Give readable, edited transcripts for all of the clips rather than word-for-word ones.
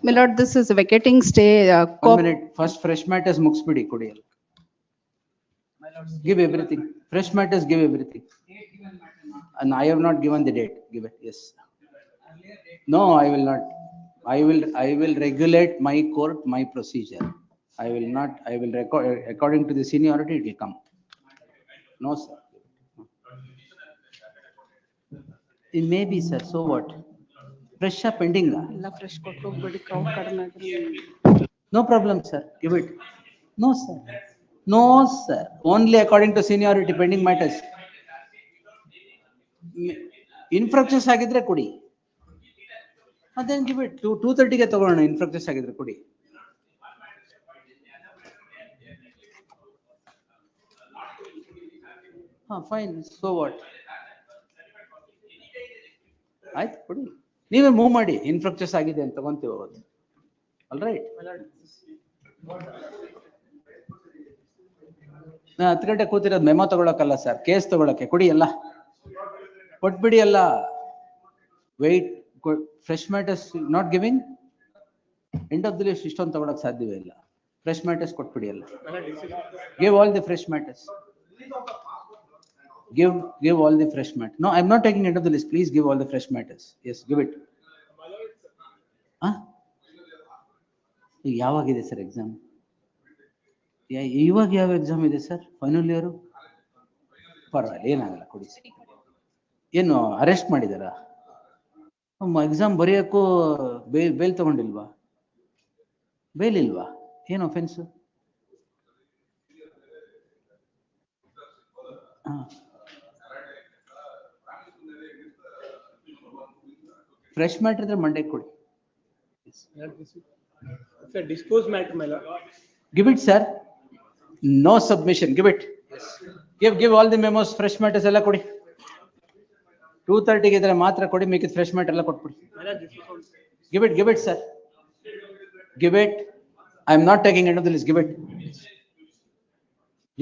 Milord, this is vacating stay. 1 minute. First, fresh matters mugsbidi kodi. Give everything. Fresh matters, give everything. And I have not given the date. Give it. Yes. No, I will not. I will regulate my court, my procedure. I will not. I will record according to the seniority. It will come. No, sir. It may be, sir. So what? Fresh pending. Fresh crowd kadame. No problem, sir. Give it. No, sir. No, sir. Only according to seniority pending matters. Infractions agidre kodi. Then give it. 2:30 ಗೆ ತಗೊಳ್ಳೋಣ infractions agidre kodi. Fine. So what? ಆಯ್ತು ಕೊಡಿ. ನೀವೇ move ಮಾಡಿ ಇನ್ಫ್ರಕ್ಚರ್ಸ್ ಆಗಿದೆ ಅಂತ ತಗೊಂತೀವಿ ಅವತ್ತು. All right. ನಾ 10 ಗಂಟೆ ಕೂತಿರೋದು ಮೆಮೊ ತಗೊಳಕಲ್ಲ ಸರ್, ಕೇಸ್ ತಗೊಳಕ್ಕೆ. ಕೊಡಿ ಎಲ್ಲ ಕೊಟ್ಬಿಡಿ ಎಲ್ಲ. Wait. Fresh matters not giving. End of the list ಇಷ್ಟೊಂದು ತಗೊಳಕ್ ಸಾಧ್ಯವೇ ಇಲ್ಲ. ಫ್ರೆಶ್ ಮ್ಯಾಟರ್ಸ್ ಕೊಟ್ಬಿಡಿ ಎಲ್ಲ. Give all the fresh matters. Give all the fresh matters. No, I'm not taking end of the list. Please give all the fresh matters. Yes, give it. ಯಾವಾಗಿದೆ sir exam? ಇವಾಗ ಯಾವ exam ಇದೆ sir? Final year? ಪರವಾಗಿಲ್ಲ, ಏನಾಗಲ್ಲ ಕೊಡಿ. ಏನು arrest ಮಾಡಿದಾರಾ? Exam ಬರೆಯೋಕ್ಕೂ ಬೇಲ್ ತಗೊಂಡಿಲ್ವಾ? ಬೇಲ್ ಇಲ್ವಾ? ಏನು ಅಫೆನ್ಸ್? ಫ್ರೆಶ್ ಮ್ಯಾಟರ್ ಇದ್ರೆ ಮಂಡೇ ಕೊಡಿ. Dispose matter, my lord. Give it, sir. No submission. Give it. Give all the memos. Fresh matters ಎಲ್ಲ ಕೊಡಿ. 2:30 ಗೆ ಇದ್ರೆ ಮಾತ್ರ ಕೊಡಿ. ಮಿಕ್ಕಿದ ಫ್ರೆಶ್ ಮ್ಯಾಟರ್ ಎಲ್ಲ ಕೊಟ್ಬಿಡಿ. Give it, sir. Give it. I am not taking end of the list. Give it.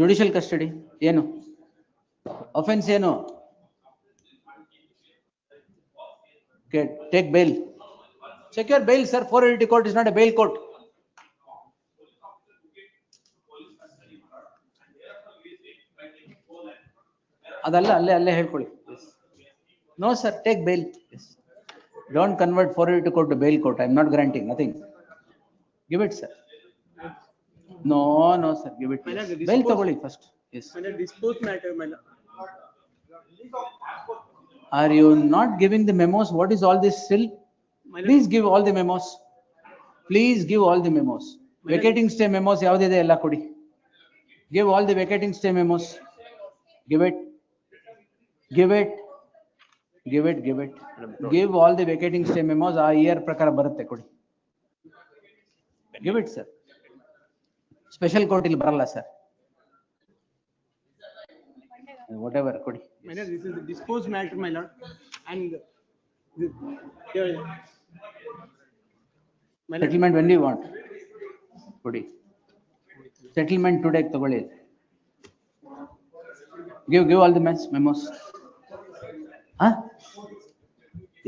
Judicial custody ಏನು? Offense ಏನು? Okay, take bail. Secure bail, sir. 480 court is not a bail court. ಅದಲ್ಲ ಅಲ್ಲೇ ಹೇಳ್ಕೊಳ್ಳಿ. No, sir. Take bail. Yes. Don't convert 482 court to bail court. I am not granting nothing. Give it, sir. No, sir. Give it. Bail ತಗೊಳ್ಳಿ first. Yes. Dispose matter, my lord. Are you not giving the memos? What is all this still? Please give all the memos. Please give all the memos. Vacating stay memos ಯಾವ್ದಿದೆ ಎಲ್ಲ ಕೊಡಿ. Give all the vacating stay memos. Give it. Give all the vacating stay memos. ಆ year ಪ್ರಕಾರ ಬರುತ್ತೆ ಕೊಡಿ. Give it, sir. Special court ಇಲ್ಲಿ ಬರಲ್ಲ sir. Whatever ಕೊಡಿ. My lord, this is the dispose matter, my lord. And settlement when do you want? ಕೊಡಿ. Settlement today ತಗೊಳ್ಳಿ. Give all the memos.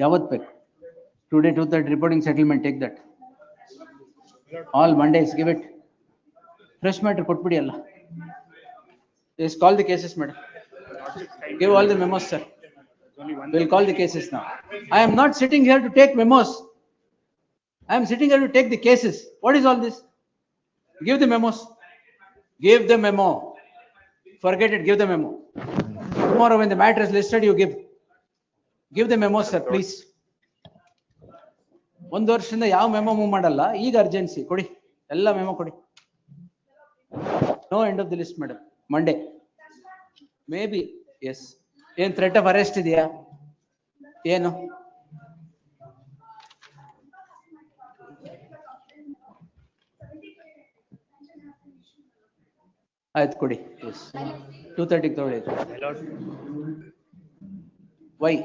ಯಾವತ್ತು ಬೇಕು? Today 2:30 reporting settlement, take that. All Mondays give it. Fresh matter ಕೊಟ್ಬಿಡಿ ಎಲ್ಲ. Yes, call the cases, madam. Give all the memos, sir. We'll call the cases now. I am not sitting here to take memos. I am sitting here to take the cases. What is all this? Give the memos. Give the memo. Forget it. Give the memo. Tomorrow when the matter is listed, you give. Give the memos, sir, please. ಒಂದು ವರ್ಷದಿಂದ ಯಾವ memo move ಮಾಡಲ್ಲ. ಈಗ urgency ಕೊಡಿ. ಎಲ್ಲ memo ಕೊಡಿ. No end of the list, madam. Monday. Maybe. Yes. ಏನ್ threat of arrest ಇದೆಯಾ? ಏನು? ಆಯ್ತು ಕೊಡಿ. Yes. 2:30 ತಗೊಳ್ಳಿ. Why?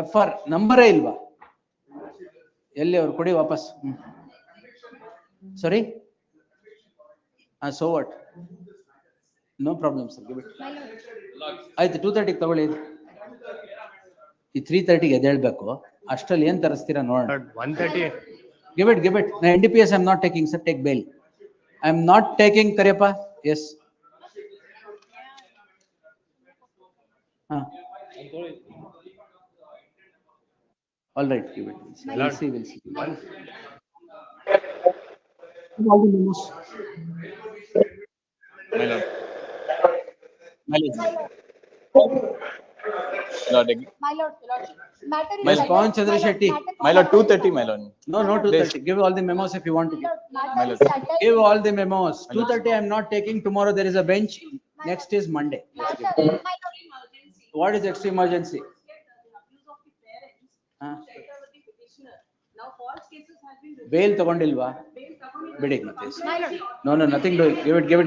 FR ನಂಬರೇ ಇಲ್ವಾ? ಎಲ್ಲಿ ಅವ್ರು ಕೊಡಿ ವಾಪಸ್. Sorry? So what? No problem, sir. Give it. ಆಯ್ತು 2:30 ತಗೊಳ್ಳಿ. ಈ 3:30 ಎದ್ದೇಳ್ಬೇಕು. ಅಷ್ಟ್ರಲ್ಲಿ ಏನ್ ತರಿಸ್ತೀರಾ ನೋಡೋಣ. 1:30. Give it. No, NDPS I'm not taking, sir. Take bail. I'm not taking Karyappa. Yes. All right, give it. We'll see. All the memos. My lord. My lord, matter is. Yes, Pawan Chandra Shetty. My lord, 2:30, my lord. No, 2:30. Give all the memos if you want to give. My lord. Give all the memos. 2:30 I'm not taking. Tomorrow there is a bench. Next is Monday. What is extreme emergency? Bail ತಗೊಂಡಿಲ್ವಾ? ಬಿಡಿ. No, nothing doing.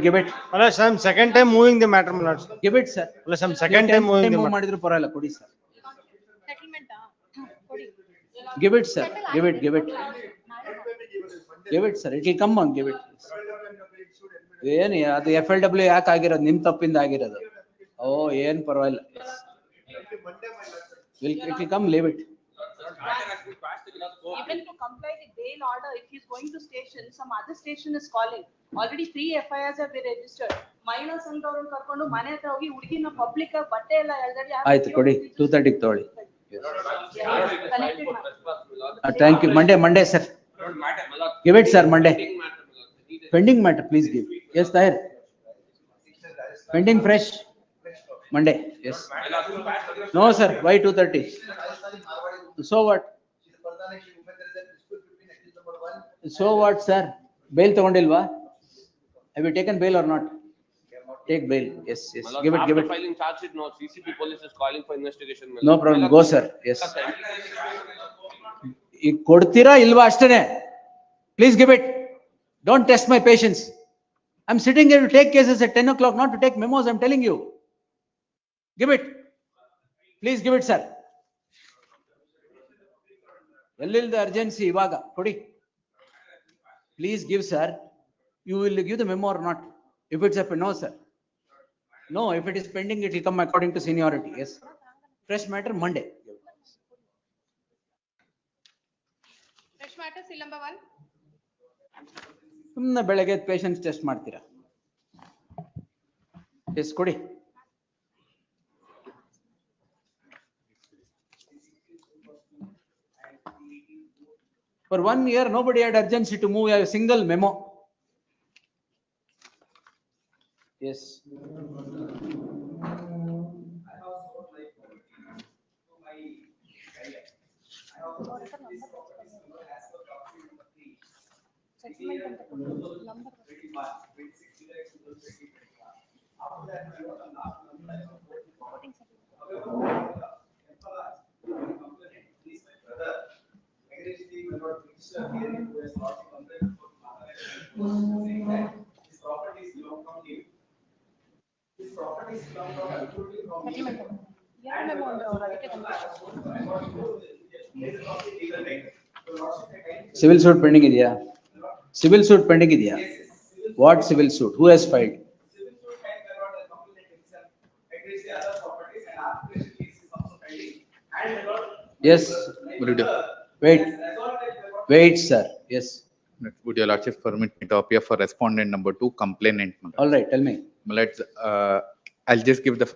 Give it. Well, some second time moving the matter, my lord. Give it, sir. Well, some second time moving the matter. ಮಾಡಿದ್ರು ಪರವಾಗಿಲ್ಲ, ಕೊಡಿ sir. Settlement. Give it, sir. Give it, sir. It will come on. Give it. ಏನು ಅದು FLW ಯಾಕೆ ಆಗಿರೋದು? ನಿಮ್ ತಪ್ಪಿಂದ ಆಗಿರೋದು. ಓ ಏನ್ ಪರವಾಗಿಲ್ಲ. It will come. Leave it. Even to comply the bail order, if he is going to station, some other station is calling. Already 3 FIRs have been registered. Minors and ಅವ್ರನ್ನ ಕರ್ಕೊಂಡು ಮನೆ ಹತ್ರ ಹೋಗಿ ಹುಡುಗಿನ ಪಬ್ಲಿಕ್ ಬಟ್ಟೆ ಎಲ್ಲ ಎಳ್ದಡಿ. ಆಯ್ತು ಕೊಡಿ. 2:30 ತಗೊಳ್ಳಿ. Connected. Thank you. Monday, sir. Give it, sir. Monday. Pending matter, please give. Yes, Tahir. Pending fresh. Monday. Yes. No, sir. Why 2:30? So what? So what, sir? Bail ತಗೊಂಡಿಲ್ವಾ? Have you taken bail or not? Take bail. Yes. Give it. After filing charge sheet, no, CCP police is calling for investigation. No problem. Go, sir. Yes. ಈಗ ಕೊಡ್ತೀರಾ ಇಲ್ವಾ ಅಷ್ಟೇನೆ? Please give it. Don't test my patience. I'm sitting here to take cases at 10 o'clock, not to take memos. I'm telling you. Give it. Please give it, sir. ಎಲ್ಲಿಲ್ದ urgency ಇವಾಗ ಕೊಡಿ. Please give, sir. You will give the memo or not? If it's a no, sir. No, if it is pending, it will come according to seniority. Yes. Fresh matter Monday. Fresh matter, seal number 1. ಸುಮ್ಮನೆ ಬೆಳಗ್ಗೆ patience test ಮಾಡ್ತೀರಾ? S ಕೊಡಿ. For 1 year, nobody had urgency to move a single memo. Yes. Settlement ಅಂತ number. Memo ಅಂದ್ರೆ ಅವ್ರು ಅದಕ್ಕೆ Civil suit pending ಇದೆಯಾ? Civil suit pending ಇದೆಯಾ? What civil suit? Who has filed? Yes. Wait, sir. Yes. Would your lordship permit me to appear for respondent number 2, complainant? All right. Tell me. Let's, I'll just give the,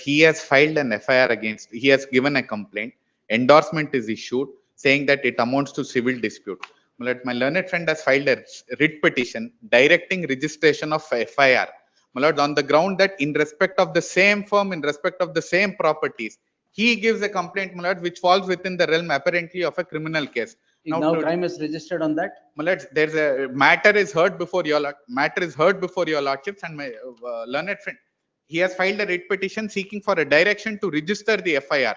he has filed an FIR against, he has given a complaint. Endorsement is issued saying that it amounts to civil dispute. My learned friend has filed a writ petition directing registration of FIR. On the ground that in respect of the same firm, in respect of the same properties, he gives a complaint, which falls within the realm apparently of a criminal case. Now crime is registered on that. There's a matter is heard before your lordships, and my learned friend, he has filed a writ petition seeking for a direction to register the FIR.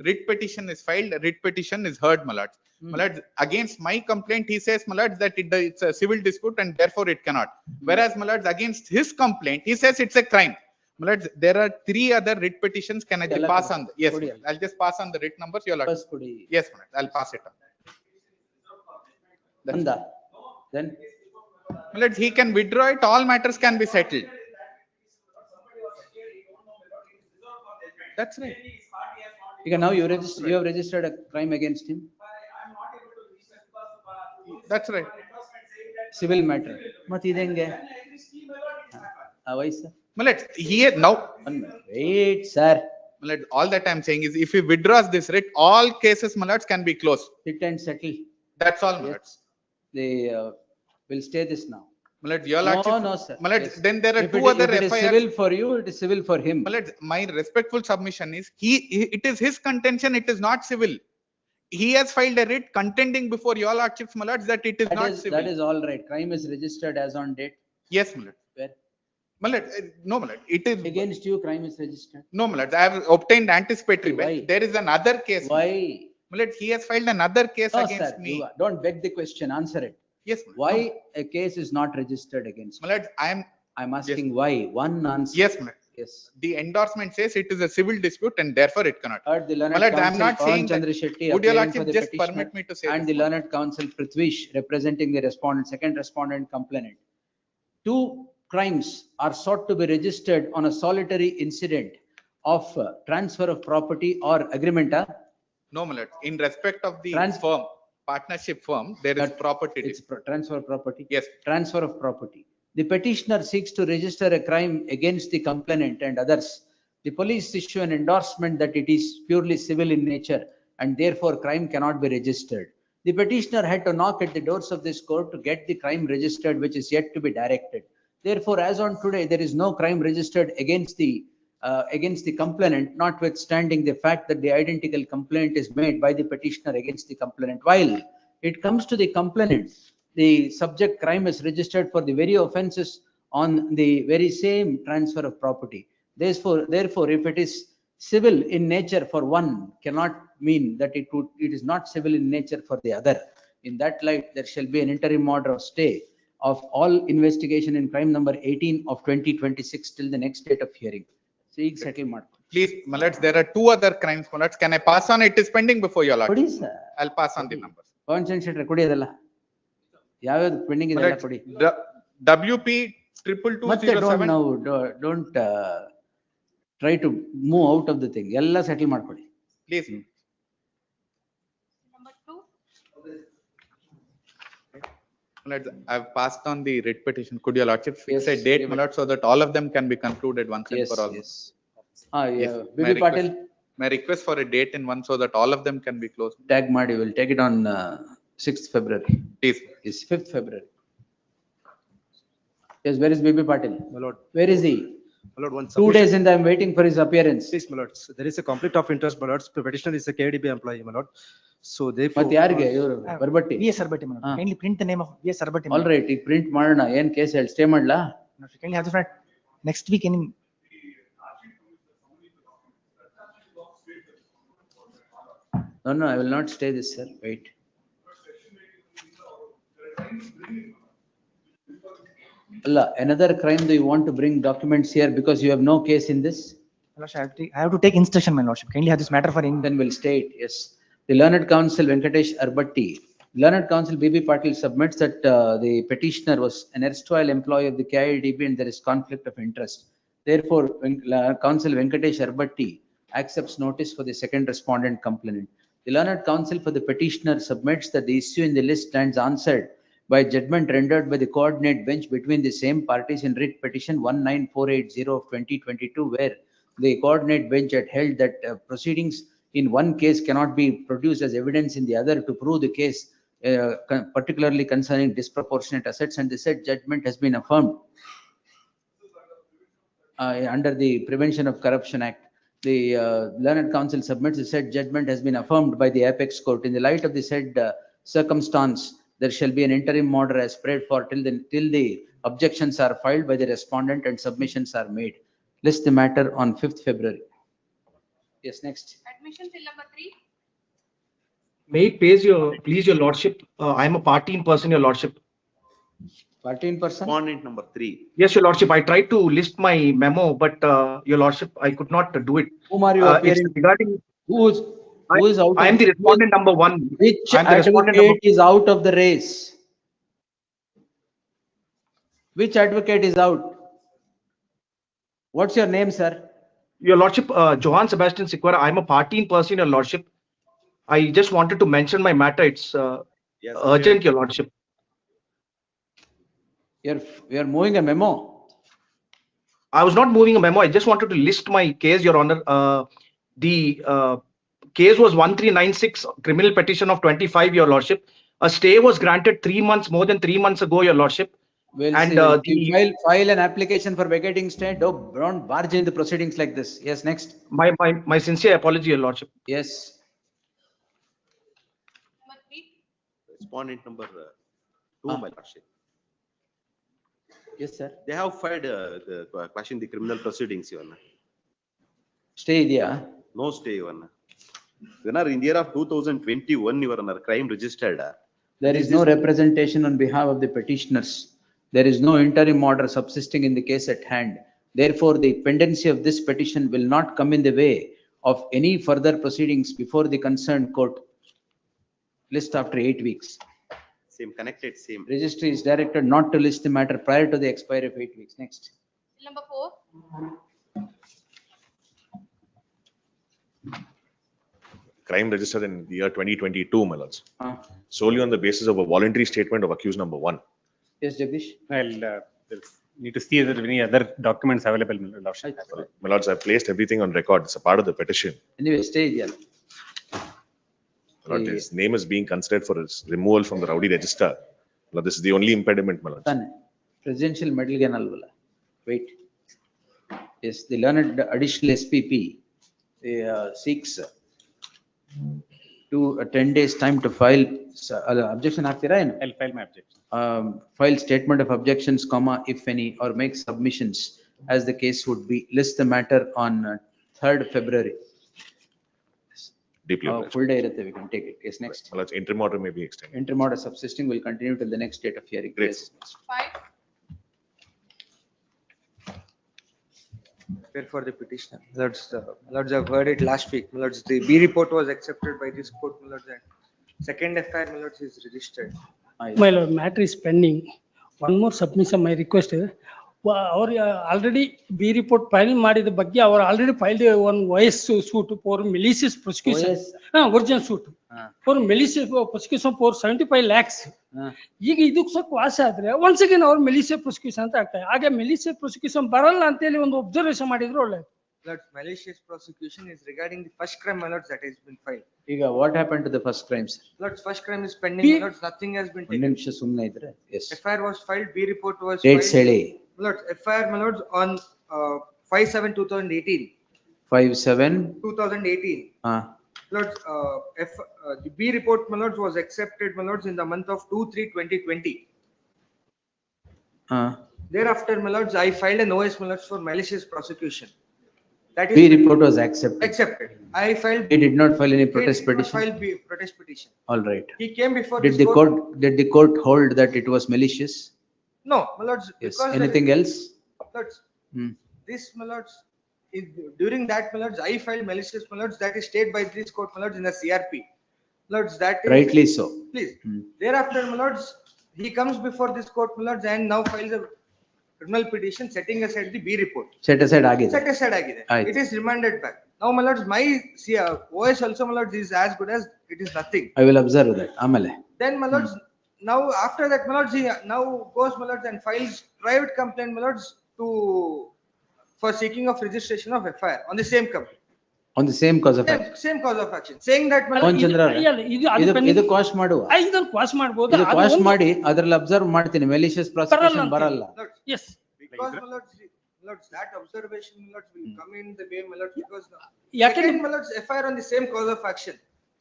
Writ petition is filed, writ petition is heard, my lords. Against my complaint, he says, my lords, that it's a civil dispute and therefore it cannot. Whereas, my lords, against his complaint, he says it's a crime. My lords, there are 3 other writ petitions. Can I just pass on? Yes, I'll just pass on the writ numbers, your lords. Yes, my lords, I'll pass it on. Then My lords, he can withdraw it, all matters can be settled. That's right. ಈಗ now you have registered a crime against him, That's right. civil matter. ಮತ್ತೆ ಇದೆಂಗೆ? Why sir? My lords, here now, One minute. Wait, sir. my lords, all that I'm saying is if he withdraws this writ, all cases, my lords, can be closed. Sit and settle. That's all, my lords. They will stay this now. My lords, your No, lordship. no, sir. My lords, Yes. then there are If two it- other if it is FIRs. civil for you, it is civil for him. My lords, my respectful submission is it is his contention, it is not civil. He has filed a writ contending before your lordships, my lords, that it is not That civil. is all right. Crime is registered as on date. Yes, my lord. Where? My lord, no, my lord, it is, Against you, crime is registered. no, my lord, I have obtained anticipatory bail. Why? There is another case. Why? My lord, he has filed another case No, against sir. me. Don't beg the question. Answer it. Yes, my lord. Why No, a case is not registered against my you? lord, I am, I'm asking why. One answer. yes, my lord. Yes. The endorsement says it is a civil dispute and therefore it cannot. Heard the My learned lord, I'm counsel not Pawan saying that. Chandra Shetty Would your appearing for lordship the just petitioner permit me to say and this? the learned counsel Prithvish representing the respondent, second respondent complainant. Two crimes are sought to be registered on a solitary incident of transfer of property or agreement. No, my lord, in respect of the Trans- firm, partnership firm, there is That- property. It's transfer of property. Yes. Transfer of property. The petitioner seeks to register a crime against the complainant and others. The police issue an endorsement that it is purely civil in nature and therefore crime cannot be registered. The petitioner had to knock at the doors of this court to get the crime registered, which is yet to be directed. Therefore, as on today, there is no crime registered against the complainant, notwithstanding the fact that the identical complaint is made by the petitioner against the complainant. While it comes to the complainant, the subject crime is registered for the very offenses on the very same transfer of property. Therefore, if it is civil in nature for one, cannot mean that it is not civil in nature for the other. In that light, there shall be an interim order of stay of all investigation in crime number 18 of 2026 till the next date of hearing. So, ಈಗ settle ಮಾಡ್ಕೊ. Please, my lords, there are two other crimes, my lords. Can I pass on? It is pending before your lordship. ಕೊಡಿ sir. I'll pass on the numbers. Pavan Chandra Shetty ಕೊಡಿ ಅದೆಲ್ಲ. ಯಾವ್ಯಾವ್ದು pending My ಇದೆಲ್ಲ lords, ಕೊಡಿ. WP triple two ಮತ್ತೆ zero seven. don't try to move out of the thing. ಎಲ್ಲ settle ಮಾಡ್ಕೊಳ್ಳಿ. Please. Number 2, My lords, I've passed on the writ petition. Could your lordship fix Yes, a date, give my it. lord, so that all of them can be concluded once and Yes, for all? yes. Yes, Yeah, my Bibi Patil, My request for a date in one so that all of them can be closed. tag ಮಾಡಿ, we'll take it on 6th February. Please. It's 5th February. Yes, where is Bibi Patil? My lord, Where is he? my lord, one 2 submission. days and I'm waiting for his appearance. Please, my lord, there is a conflict of interest, my lord. The petitioner is a KDB employee, my lord. So therefore. ಮತ್ತೆ ಯಾರಿಗೆ ಇವರು ಬರ್ಬಟ್ಟಿ? VS Arbati, madam. ಹಾ. Kindly print the name of VS Arbati. All right, ಈಗ print ಮಾಡೋಣ. ಏನ್ case ಹೇಳಿ stay ಮಾಡ್ಲಾ? Kindly have the front. Next week, any. No, I will not stay this, sir. Wait. Allah, another crime, do you want to bring documents here because you have no case in this? My lordship, I have to take instruction, my lordship. Kindly have this matter for in. Then we'll stay it, yes. The learned counsel Venkatesh Arbatti, learned counsel BB Patil submits that the petitioner was an erstwhile employee of the KIDB and there is conflict of interest. Therefore, counsel Venkatesh Arbatti accepts notice for the second respondent complainant. The learned counsel for the petitioner submits that the issue in the list stands answered by judgment rendered by the coordinate bench between the same parties in writ petition 19480 of 2022, where the coordinate bench had held that proceedings in one case cannot be produced as evidence in the other to prove the case, particularly concerning disproportionate assets, and the said judgment has been affirmed under the Prevention of Corruption Act. The learned counsel submits the said judgment has been affirmed by the apex court. In the light of the said circumstance, there shall be an interim order as spread for till the objections are filed by the respondent and submissions are made. List the matter on 5th February. Yes, next. admission till number 3, May it please your lordship, I am a party in person, your lordship. 14%. Respondent number 3. Yes, your lordship, I tried to list my memo, but your lordship, I could not do it. Whom are you It's appearing? regarding, Who is out? I am the respondent number 1. Which I am the respondent number. advocate is out of the race? Which advocate is out? What's your name, sir? Your lordship, Johann Sebastian Siquara, I'm a party in person, your lordship. I just wanted to mention my matter. It's urgent, your lordship. You're moving a memo. I was not moving a memo. I just wanted to list my case, your honor. The case was 1396 criminal petition of 25, your lordship. A stay was granted 3 months, more than 3 months ago, your lordship. We'll And, see. File an application for vacating stay. Don't barge in the proceedings like this. Yes, next. My sincere apology, your lordship. Yes. Number 3. Respondent number 2, Ah. my lordship. Yes, sir. They have filed question the criminal proceedings, Your Honor. Stay idea. No stay, Your Honor. Your Honor, in the year of 2021, Your Honor, crime registered. There is no representation on behalf of the petitioners. There is no interim order subsisting in the case at hand. Therefore, the pendency of this petition will not come in the way of any further proceedings before the concerned court. List after 8 weeks. Same connected, same. Registry is directed not to list the matter prior to the expiry of 8 weeks. Next. Number 4. Crime registered in the year 2022, my lords, Ah. solely on the basis of a voluntary statement of accused number 1. Yes, Jagdish. I'll need to see if there are any other documents available, my lordship. My lords, I've placed everything on record. It's a part of the petition. Anyway, stay idea. My lord, his name is being considered for his removal from the rowdy register. My lord, this is the only impediment, my lords. Presidential medal ganalvala. Wait. Yes, the learned additional SPP seeks to 10 days time to file objection. I'll file my objection. File statement of objections, comma, if any, or make submissions as the case would be. List the matter on 3rd February. Deeply obliged. Full day, we can take it. Yes, next. My lords, interim order may be extended. Interim order subsisting will continue till the next date of hearing. Great. Yes. 5. For the petitioner. Lords, I've heard it last week. Lords, the B report was accepted by this court. Lords, and second FIR, Lords, is registered. My lord, matter is pending. One more submission, my request. Our already B report file ಮಾಡಿದ ಬಗ್ಗೆ ಅವರು already filed one OS suit for malicious prosecution. Original suit for malicious prosecution for 75 lakhs. ಈಗ ಇದಕ್ಕೆ ಸ್ವಲ್ಪ ವಾಸ ಆದ್ರೆ once again ಅವ್ರು malicious prosecution ಅಂತ ಆಗ್ತದೆ. ಹಾಗೆ malicious prosecution ಬರಲ್ಲ ಅಂತ ಹೇಳಿ ಒಂದು observation ಮಾಡಿದ್ರು ಒಳ್ಳೆಯದು. Lords, malicious prosecution is regarding the first crime, my lords, that has been filed. ಈಗ what happened to the first crime, sir? Lords, first crime is pending, my lords, nothing has been taken. ನಿಮಿಷ ಸುಮ್ಮನೆ ಇದ್ರೆ. Yes. FIR was filed, B report was Dates filed. ಹೇಳಿ. Lords, FIR, my lords, on 5/7/2018. 5/7. 2018. Lords, the B report, my lords, was accepted, my lords, in the month of 2/3/2020. Thereafter, my lords, I filed an OS, my lords, for malicious prosecution. That is B report was accepted. accepted. I filed. He did not file any protest He did not petition. file protest petition. All right. He came before Did this the court hold that it was malicious? No, my lords. Yes. Because Anything else? Lords, this, my lords, during that, my lords, I filed malicious, my lords, that is stayed by this court, my lords, in the CRP. Lords, that is. Rightly so. Please. Thereafter, my lords, he comes before this court, my lords, and now files a criminal petition setting aside the B report. Set aside agide. Set aside agide. It is remanded back. Now, my lords, my OS also, my lords, is as good as it is nothing. I will observe that. Amale. Then, my lords, now after that, my lords, he now goes, my lords, and files private complaint, my lords, for seeking of registration of FIR on the same complaint. On the same cause of action. Same cause of action. Saying that, my Pon Chandra ಇದು quash ಮಾಡುವ. ಇದನ್ನು quash ಮಾಡಬಹುದು. ಇದು quash ಮಾಡಿ ಅದರಲ್ಲಿ observe ಮಾಡ್ತೀನಿ malicious prosecution ಬರಲ್ಲ. Yes. Because, my lords, that observation, my lords, will come in the way, my lords, because ಯಾಕಂದ್ರೆ second, my lords, FIR on the same cause of action.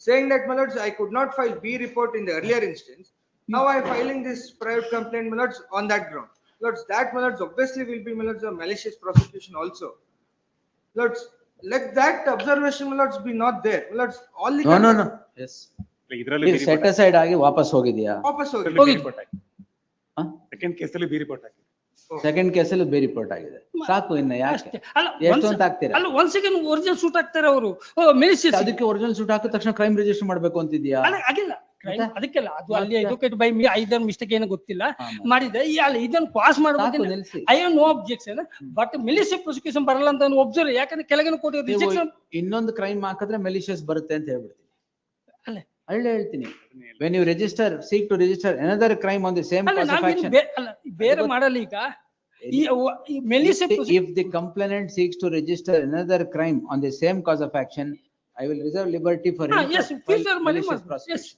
Saying that, my lords, I could not file B report in the earlier instance. Now I am filing this private complaint, my lords, on that ground. Lords, that, my lords, obviously will be, my lords, a malicious prosecution also. Lords, let that observation, my lords, be not there. My lords, all the. No. Yes. ಇದರಲ್ಲಿ set aside ಆಗಿ ವಾಪಸ್ ಹೋಗಿದ್ಯಾ? ವಾಪಸ್ ಹೋಗಿ. Second ಕೇಸಲ್ಲಿ B report ಆಗಿದೆ. Second ಕೇಸಲ್ಲಿ ಬೇ ರಿಪೋರ್ಟ್ ಆಗಿದೆ. ಸಾಕು ಇನ್ನ ಯಾಕೆ? ಎಷ್ಟು ಅಂತ ಹಾಕ್ತೀರಾ? ಅಲ್ಲ once again ಒರಿಜಿನಲ್ ಸೂಟ್ ಹಾಕ್ತಾರೆ ಅವರು. malicious ಅದಕ್ಕೆ ಒರಿಜಿನಲ್ ಸೂಟ್ ಹಾಕಿದ ತಕ್ಷಣ ಕ್ರೈಮ್ ರಿಜಿಸ್ಟರ್ ಮಾಡಬೇಕು ಅಂತಿದ್ಯಾ? ಆಗಿಲ್ಲ. crime ಅದಕ್ಕೆಲ್ಲ ಅದು ಅಲ್ಲಿ educate by me either mistake ಏನು ಗೊತ್ತಿಲ್ಲ ಮಾಡಿದೆ ಅಲ್ಲಿ ಇದನ್ನು ಪಾಸ್ ಮಾಡಬೇಕು ನಿಲ್ಸಿ. I have no objection but malicious prosecution ಬರಲ್ಲ ಅಂತ ಒಬ್ಸರ್ವ್ ಯಾಕಂದ್ರೆ ಕೆಳಗಿನ ಕೋರ್ಟ್ ರಿಜೆಕ್ಷನ್ ಇನ್ನೊಂದು ಕ್ರೈಮ್ ಹಾಕಿದ್ರೆ ಮೆಲಿಷಿಯಸ್ ಬರುತ್ತೆ ಅಂತ ಹೇಳ್ಬಿಡ್ತೀನಿ. ಅಲ್ಲ ಅಲ್ಲೇ ಹೇಳ್ತೀನಿ when you register seek to register another crime on the same ಅಲ್ಲ cause of ನಾವೇನು action. ಬೇರೆ ಮಾಡಲ್ಲ ಈಗ ಈ malicious If the complainant seeks to register another crime on the same cause of action, I will reserve liberty for him yes to future file ಮನೆ malicious yes prosecution.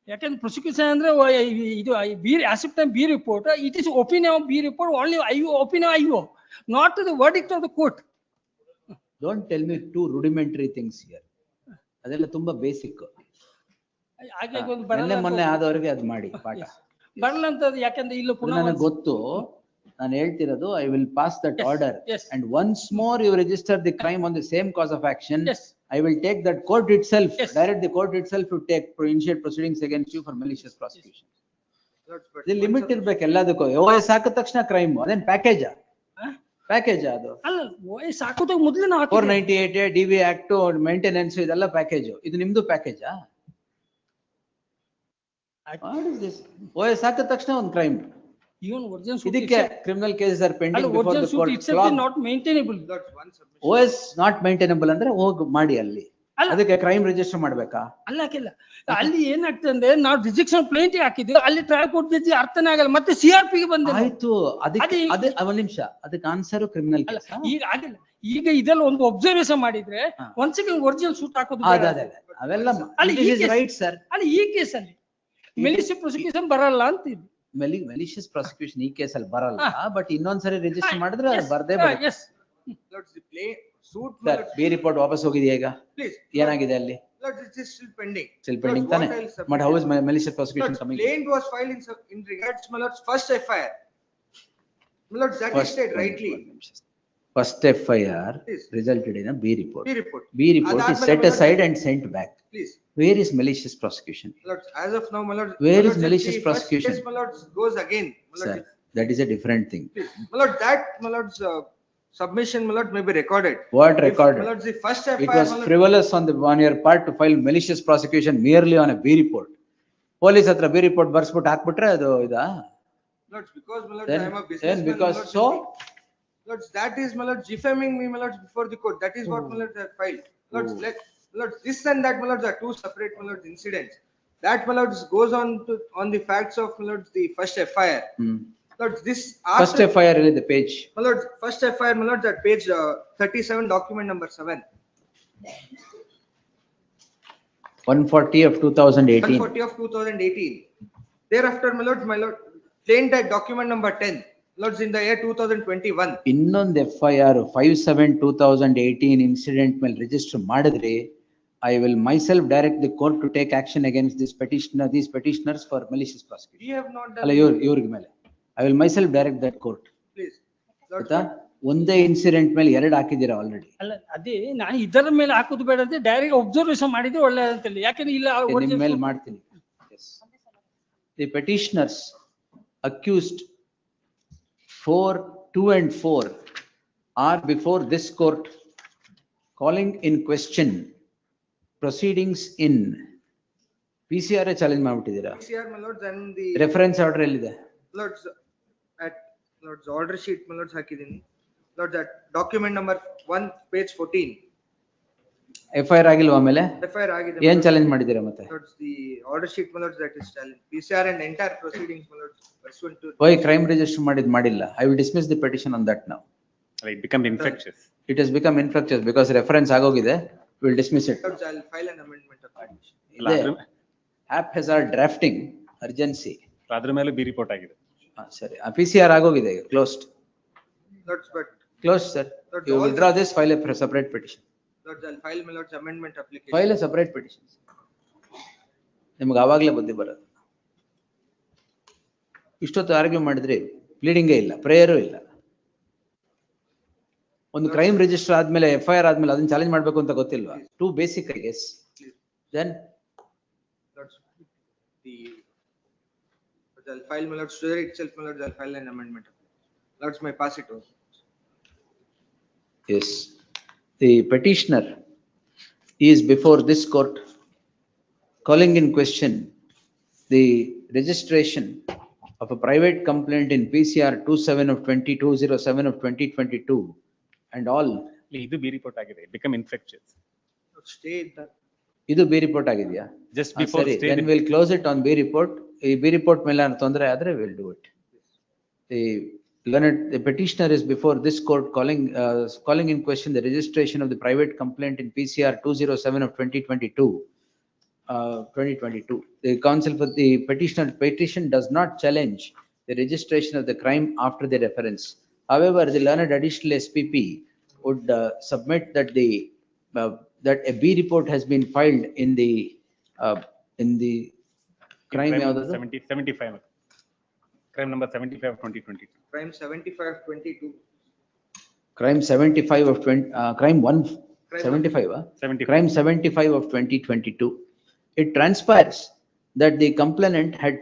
ಯಾಕಂದ್ರೆ prosecution ಅಂದ್ರೆ ಇದು B accept B report it is opinion of B report only opinion IO not the verdict of the court. Don't tell me two rudimentary things here. ಅದೆಲ್ಲ ತುಂಬಾ basic. ಹಾಗೆ ಒಂದು ಮೊನ್ನೆ ಮೊನ್ನೆ ಆದವರೆಗೆ ಅದು ಮಾಡಿ ಪಾಠ. ಬರಲ್ಲ ಅಂತ ಯಾಕಂದ್ರೆ ಇಲ್ಲ ಪುನಃ ನನಗೆ ಗೊತ್ತು. ನಾನು ಹೇಳ್ತಿರೋದು I will pass that order yes. and once more you register the crime on the same cause of action. Yes. I will take that court itself, Yes. direct the court itself to initiate proceedings against you for malicious prosecution. The limit ಇರ್ಬೇಕು ಎಲ್ಲದಕ್ಕೂ. OS ಹಾಕಿದ ತಕ್ಷಣ crime ಅದೇನ್ ಪ್ಯಾಕೇಜಾ? Package ಅದು ಅಲ್ಲ ವಯಸ್ಸು ಹಾಕೋದಾಗ ಮೊದಲು ನಾವು 498 DV ಆಕ್ಟ್ ಮೇಂಟೆನೆನ್ಸ್ ಇದೆಲ್ಲ ಪ್ಯಾಕೇಜ್. ಇದು ನಿಮ್ದು ಪ್ಯಾಕೇಜಾ? OS ಹಾಕಿದ ತಕ್ಷಣ ಒಂದು ಕ್ರೈಮ್. even original suit ಇದಕ್ಕೆ criminal cases are pending before original the suit itself is court. not maintainable. OS not maintainable ಅಂದ್ರೆ ಹೋಗಿ ಮಾಡಿ ಅಲ್ಲಿ. ಅದಕ್ಕೆ ಕ್ರೈಮ್ ರಿಜಿಸ್ಟರ್ ಮಾಡ್ಬೇಕಾ? ಅಲ್ಲ ಅಲ್ಲಿ ಏನಾಗ್ತದೆ ಅಂದ್ರೆ ನಾವು ರಿಜೆಕ್ಷನ್ ಪ್ಲೇಂಟ್ ಹಾಕಿದ್ವಿ ಅಲ್ಲಿ ಟ್ರಯಲ್ ಕೋರ್ಟ್ ಜಡ್ಜಿ ಅರ್ಥನೇ ಆಗಲ್ಲ ಮತ್ತೆ CRP ಗೆ ಬಂದ ಆಯ್ತು. ಅದಕ್ಕೆ ಒಂದ್ ನಿಮಿಷ ಅದಕ್ಕೆ ಆನ್ಸರ್ ಕ್ರಿಮಿನಲ್ ಕೇಸ್. ಈಗ ಆಗಿಲ್ಲ. ಈಗ ಇದೆಲ್ಲ ಒಂದು ಒಬ್ಸರ್ವೇಷನ್ ಮಾಡಿದ್ರೆ ಒಂದ್ ಸೆಕೆಂಡ್ ಒರಿಜಿನಲ್ ಸೂಟ್ ಹಾಕೋದು ಅವೆಲ್ಲ ರೈಟ್ ಸರ್. ಅಲ್ಲಿ ಈ ಕೇಸ್ ಅಲ್ಲಿ ಮೆಲಿಷಿಯಸ್ ಪ್ರಾಸಿಕ್ಯೂಷನ್ ಬರಲ್ಲ ಅಂತ ಇದೆ. ಮೆಲಿಷಿಯಸ್ ಪ್ರಾಸಿಕ್ಯೂಷನ್ ಈ ಕೇಸ್ ಅಲ್ಲಿ ಬರಲ್ಲ, ಬಟ್ ಇನ್ನೊಂದ್ಸರಿ ರಿಜಿಸ್ಟರ್ ಮಾಡಿದ್ರೆ ಅದು ಬರ್ದೇ ಬರುತ್ತೆ. ಬಿ ರಿಪೋರ್ಟ್ ವಾಪಸ್ ಹೋಗಿದೆಯಾ ಈಗ? ಏನಾಗಿದೆ ಅಲ್ಲಿ? Still pending. Still pending ತಾನೆ? But how is malicious prosecution coming? Complaint was filed in regards to my lord's first FIR. My lord, that is said rightly. First FIR resulted in a B report. B report. B report is set aside and sent back. Please. Where is malicious prosecution? My lord, as of now, my lord. Where my is lord, malicious the first prosecution? case, my lord, goes again. My lord, Sir, that is a different thing. please. My lord, my lord's submission, my lord, may be recorded. What If, recorded? my lord, the first FIR, It was my lord, frivolous on your part to file malicious prosecution merely on a B report. Police hatra B report ಬರ್ಸ್ಬಿಟ್ಟು ಹಾಕ್ಬಿಟ್ರೆ ಅದು ಇದಾ? lords, because my lord, Then I am a businessman. because my lord, so lords, that is my lord defaming me, my lord, before the court. That is what my lord have filed. Lords, lords, this and that, my lords, are two separate, my lords, incidents. That, my lords, goes on the facts of, my lords, the first FIR. Lords, this first FIR is the page. My lord, first FIR, my lord, that page 37, document number 7. 140 of 2018. 140 of 2018. Thereafter, my lord, plain that document number 10. Lords, in the year 2021. ಇನ್ನೊಂದು FIR 57/2018 incident ಮೇಲೆ register ಮಾಡಿದ್ರೆ I will myself direct the court to take action against these petitioners for malicious prosecution. We have not done. ಅಲ್ಲ ಇವ್ರಿಗೆ ಮೇಲೆ I will myself direct that court. Please. Lords, ಆಯ್ತಾ? ಒಂದೇ incident ಮೇಲೆ ಎರಡು ಹಾಕಿದ್ದೀರಾ ಆಲ್ರೆಡಿ. ಅಲ್ಲ ಅದೇ ನಾನು ಇದರ ಮೇಲೆ ಹಾಕೋದು ಬೇಡ ಅಂತ ಡೈರೆಕ್ಟ್ ಒಬ್ಸರ್ವೇಷನ್ ಮಾಡಿದ್ರೆ ಒಳ್ಳೆಯದಂತಲ್ಲ. ಯಾಕಂದ್ರೆ ಇಲ್ಲ ನಿಮ್ಮ ಮೇಲೆ ಮಾಡ್ತೀನಿ. The petitioners accused 4, 2 and 4 are before this court calling in question proceedings in PCR challenge ಮಾಡ್ಬಿಟ್ಟಿದ್ದೀರಾ? PCR, my lords, and the reference order ಎಲ್ಲಿದೆ? lords, at lords order sheet, my lords, ಹಾಕಿದೀನಿ. Lords, that document number 1, page 14. FIR ಆಗಿಲ್ವಾ ಆಮೇಲೆ? FIR ಆಗಿದೆ. ಏನ್ challenge ಮಾಡಿದ್ದೀರಾ ಮತ್ತೆ? Lords, the order sheet, my lords, that is challenge. PCR and entire proceedings, my lords, pursuant to. Why crime register ಮಾಡಿಲ್ಲ? I will dismiss the petition on that now. It become infectious. It has become infectious because reference ಆಗೋಗಿದೆ. We will dismiss it. Lords, I'll file an amendment of petition. haphazard drafting, urgency. ಅದ್ರ ಮೇಲೆ B report ಆಗಿದೆ. ಸರಿ. PCR ಆಗೋಗಿದೆ ಈಗ closed. Lords, but. Closed, sir. You withdraw this, file a separate petition. Lords, I'll file my lord's amendment application. File a separate petition. ನಿಮ್ಗೆ ಆವಾಗಲೇ ಬುದ್ಧಿ ಬರೋದು. ಇಷ್ಟೊತ್ತು ಆರ್ಗ್ಯೂ ಮಾಡಿದ್ರಿ, ಪ್ಲೀಡಿಂಗೇ ಇಲ್ಲ, ಪ್ರೇಯರು ಇಲ್ಲ. ಒಂದು ಕ್ರೈಮ್ ರಿಜಿಸ್ಟರ್ ಆದ್ಮೇಲೆ FIR ಆದ್ಮೇಲೆ ಅದನ್ನ ಚಾಲೆಂಜ್ ಮಾಡ್ಬೇಕು ಅಂತ ಗೊತ್ತಿಲ್ವಾ? Two basic I guess. Then Lords, I'll file my lord's today itself, my lords, I'll file an amendment. Lords, may pass it over. yes, the petitioner is before this court calling in question the registration of a private complaint in PCR 27 of 2207 of 2022 and all. ಇದು B report ಆಗಿದೆ, become ಇನ್ಫೆಕ್ಟಿಯಸ್. Stay in that. ಇದು B report ಆಗಿದೆಯಾ? Just before ಸರಿ, stay then we'll close it on B report. ಈ B report ಮೇಲೆ ಏನಾದ್ರು ತೊಂದರೆ ಆದ್ರೆ we'll do it. The petitioner is before this court calling in question the registration of the private complaint in PCR 207 of 2022. 2022. The counsel for the petition does not challenge the registration of the crime after the reference. However, the learned additional SPP would submit that that a B report has been filed in the crime. 75. Crime number 75 of 2022. Crime 75/22. Crime 75 of 20, crime 175, 75. crime 75 of 2022. It transpires that the complainant had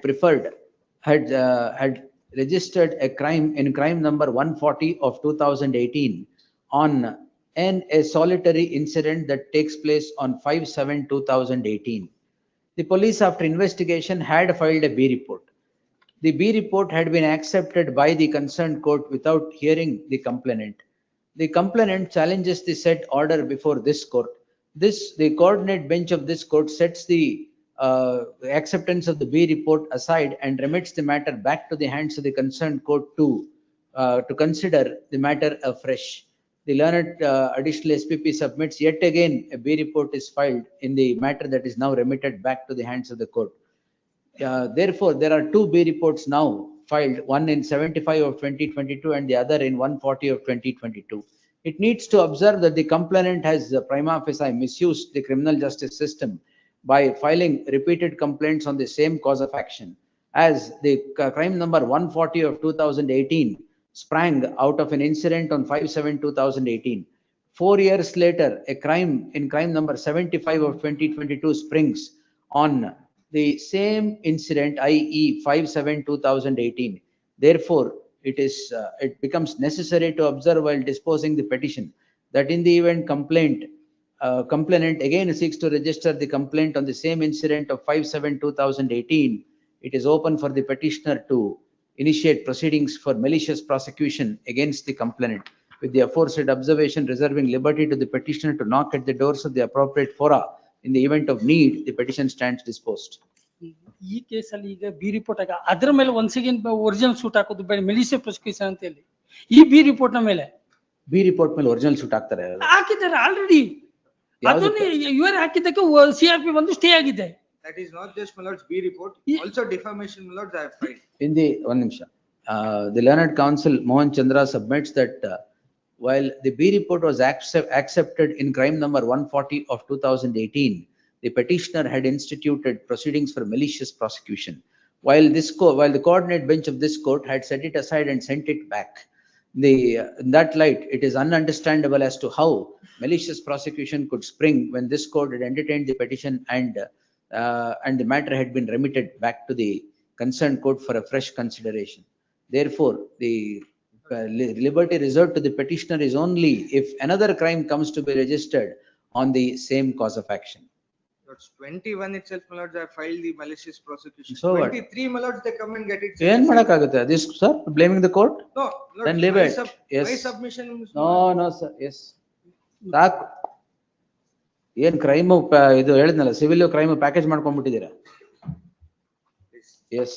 registered a crime in crime number 140 of 2018 on a solitary incident that takes place on 5/7/2018. The police, after investigation, had filed a B report. The B report had been accepted by the concerned court without hearing the complainant. The complainant challenges the said order before this court. The coordinate bench of this court sets the acceptance of the B report aside and remits the matter back to the hands of the concerned court to consider the matter afresh. The learned additional SPP submits yet again a B report is filed in the matter that is now remitted back to the hands of the court. Therefore, there are two B reports now filed, one in 75 of 2022 and the other in 140 of 2022. It needs to observe that the complainant has prima facie misused the criminal justice system by filing repeated complaints on the same cause of action, as the crime number 140 of 2018 sprang out of an incident on 5/7/2018. 4 years later, a crime in crime number 75 of 2022 springs on the same incident, i.e. 5/7/2018. Therefore, it becomes necessary to observe while disposing the petition that in the event complainant again seeks to register the complaint on the same incident of 5/7/2018, it is open for the petitioner to initiate proceedings for malicious prosecution against the complainant, with the aforesaid observation reserving liberty to the petitioner to knock at the doors of the appropriate fora. In the event of need, the petition stands disposed. ಈ ಕೇಸಲ್ಲಿ ಈಗ B report ಆಗ ಅದ್ರ ಮೇಲೆ once again original suit ಹಾಕೋದು ಬೇಡ, malicious prosecution ಅಂತ ಹೇಳಿ ಈ ಬಿ ರಿಪೋರ್ಟ್ ನ ಮೇಲೆ B report ಮೇಲೆ ಒರಿಜಿನಲ್ ಸೂಟ್ ಹಾಕ್ತಾರೆ. ಹಾಕಿದ್ದಾರೆ ಆಲ್ರೆಡಿ. ಅದನ್ನ ಇವರು ಹಾಕಿದ್ದಕ್ಕೆ CRP ಬಂದು ಸ್ಟೇ ಆಗಿದೆ. That is not just my lord's B report, also defamation my lords I have filed. In the one nimisha, the learned counsel Mohan Chandra submits that while the B report was accepted in crime number 140 of 2018, the petitioner had instituted proceedings for malicious prosecution. While the coordinate bench of this court had set it aside and sent it back. In that light, it is ununderstandable as to how malicious prosecution could spring when this court had entertained the petition and the matter had been remitted back to the concerned court for a fresh consideration. Therefore, the liberty reserved to the petitioner is only if another crime comes to be registered on the same cause of action. Lords 21 itself my lords I have filed the malicious prosecution. So what? 23 my lords they come and get it. ಏನ್ ಮಾಡಕ್ಕಾಗುತ್ತೆ? This sir blaming the court? No, lords, Then leave my it. Yes. my submission is No sir, yes. ಸಾಕು. ಏನ್ crime ಇದು ಹೇಳಿದ್ನಲ್ಲ, civil crime package ಮಾಡ್ಕೊಂಡ್ಬಿಟ್ಟಿದ್ದೀರಾ? Yes.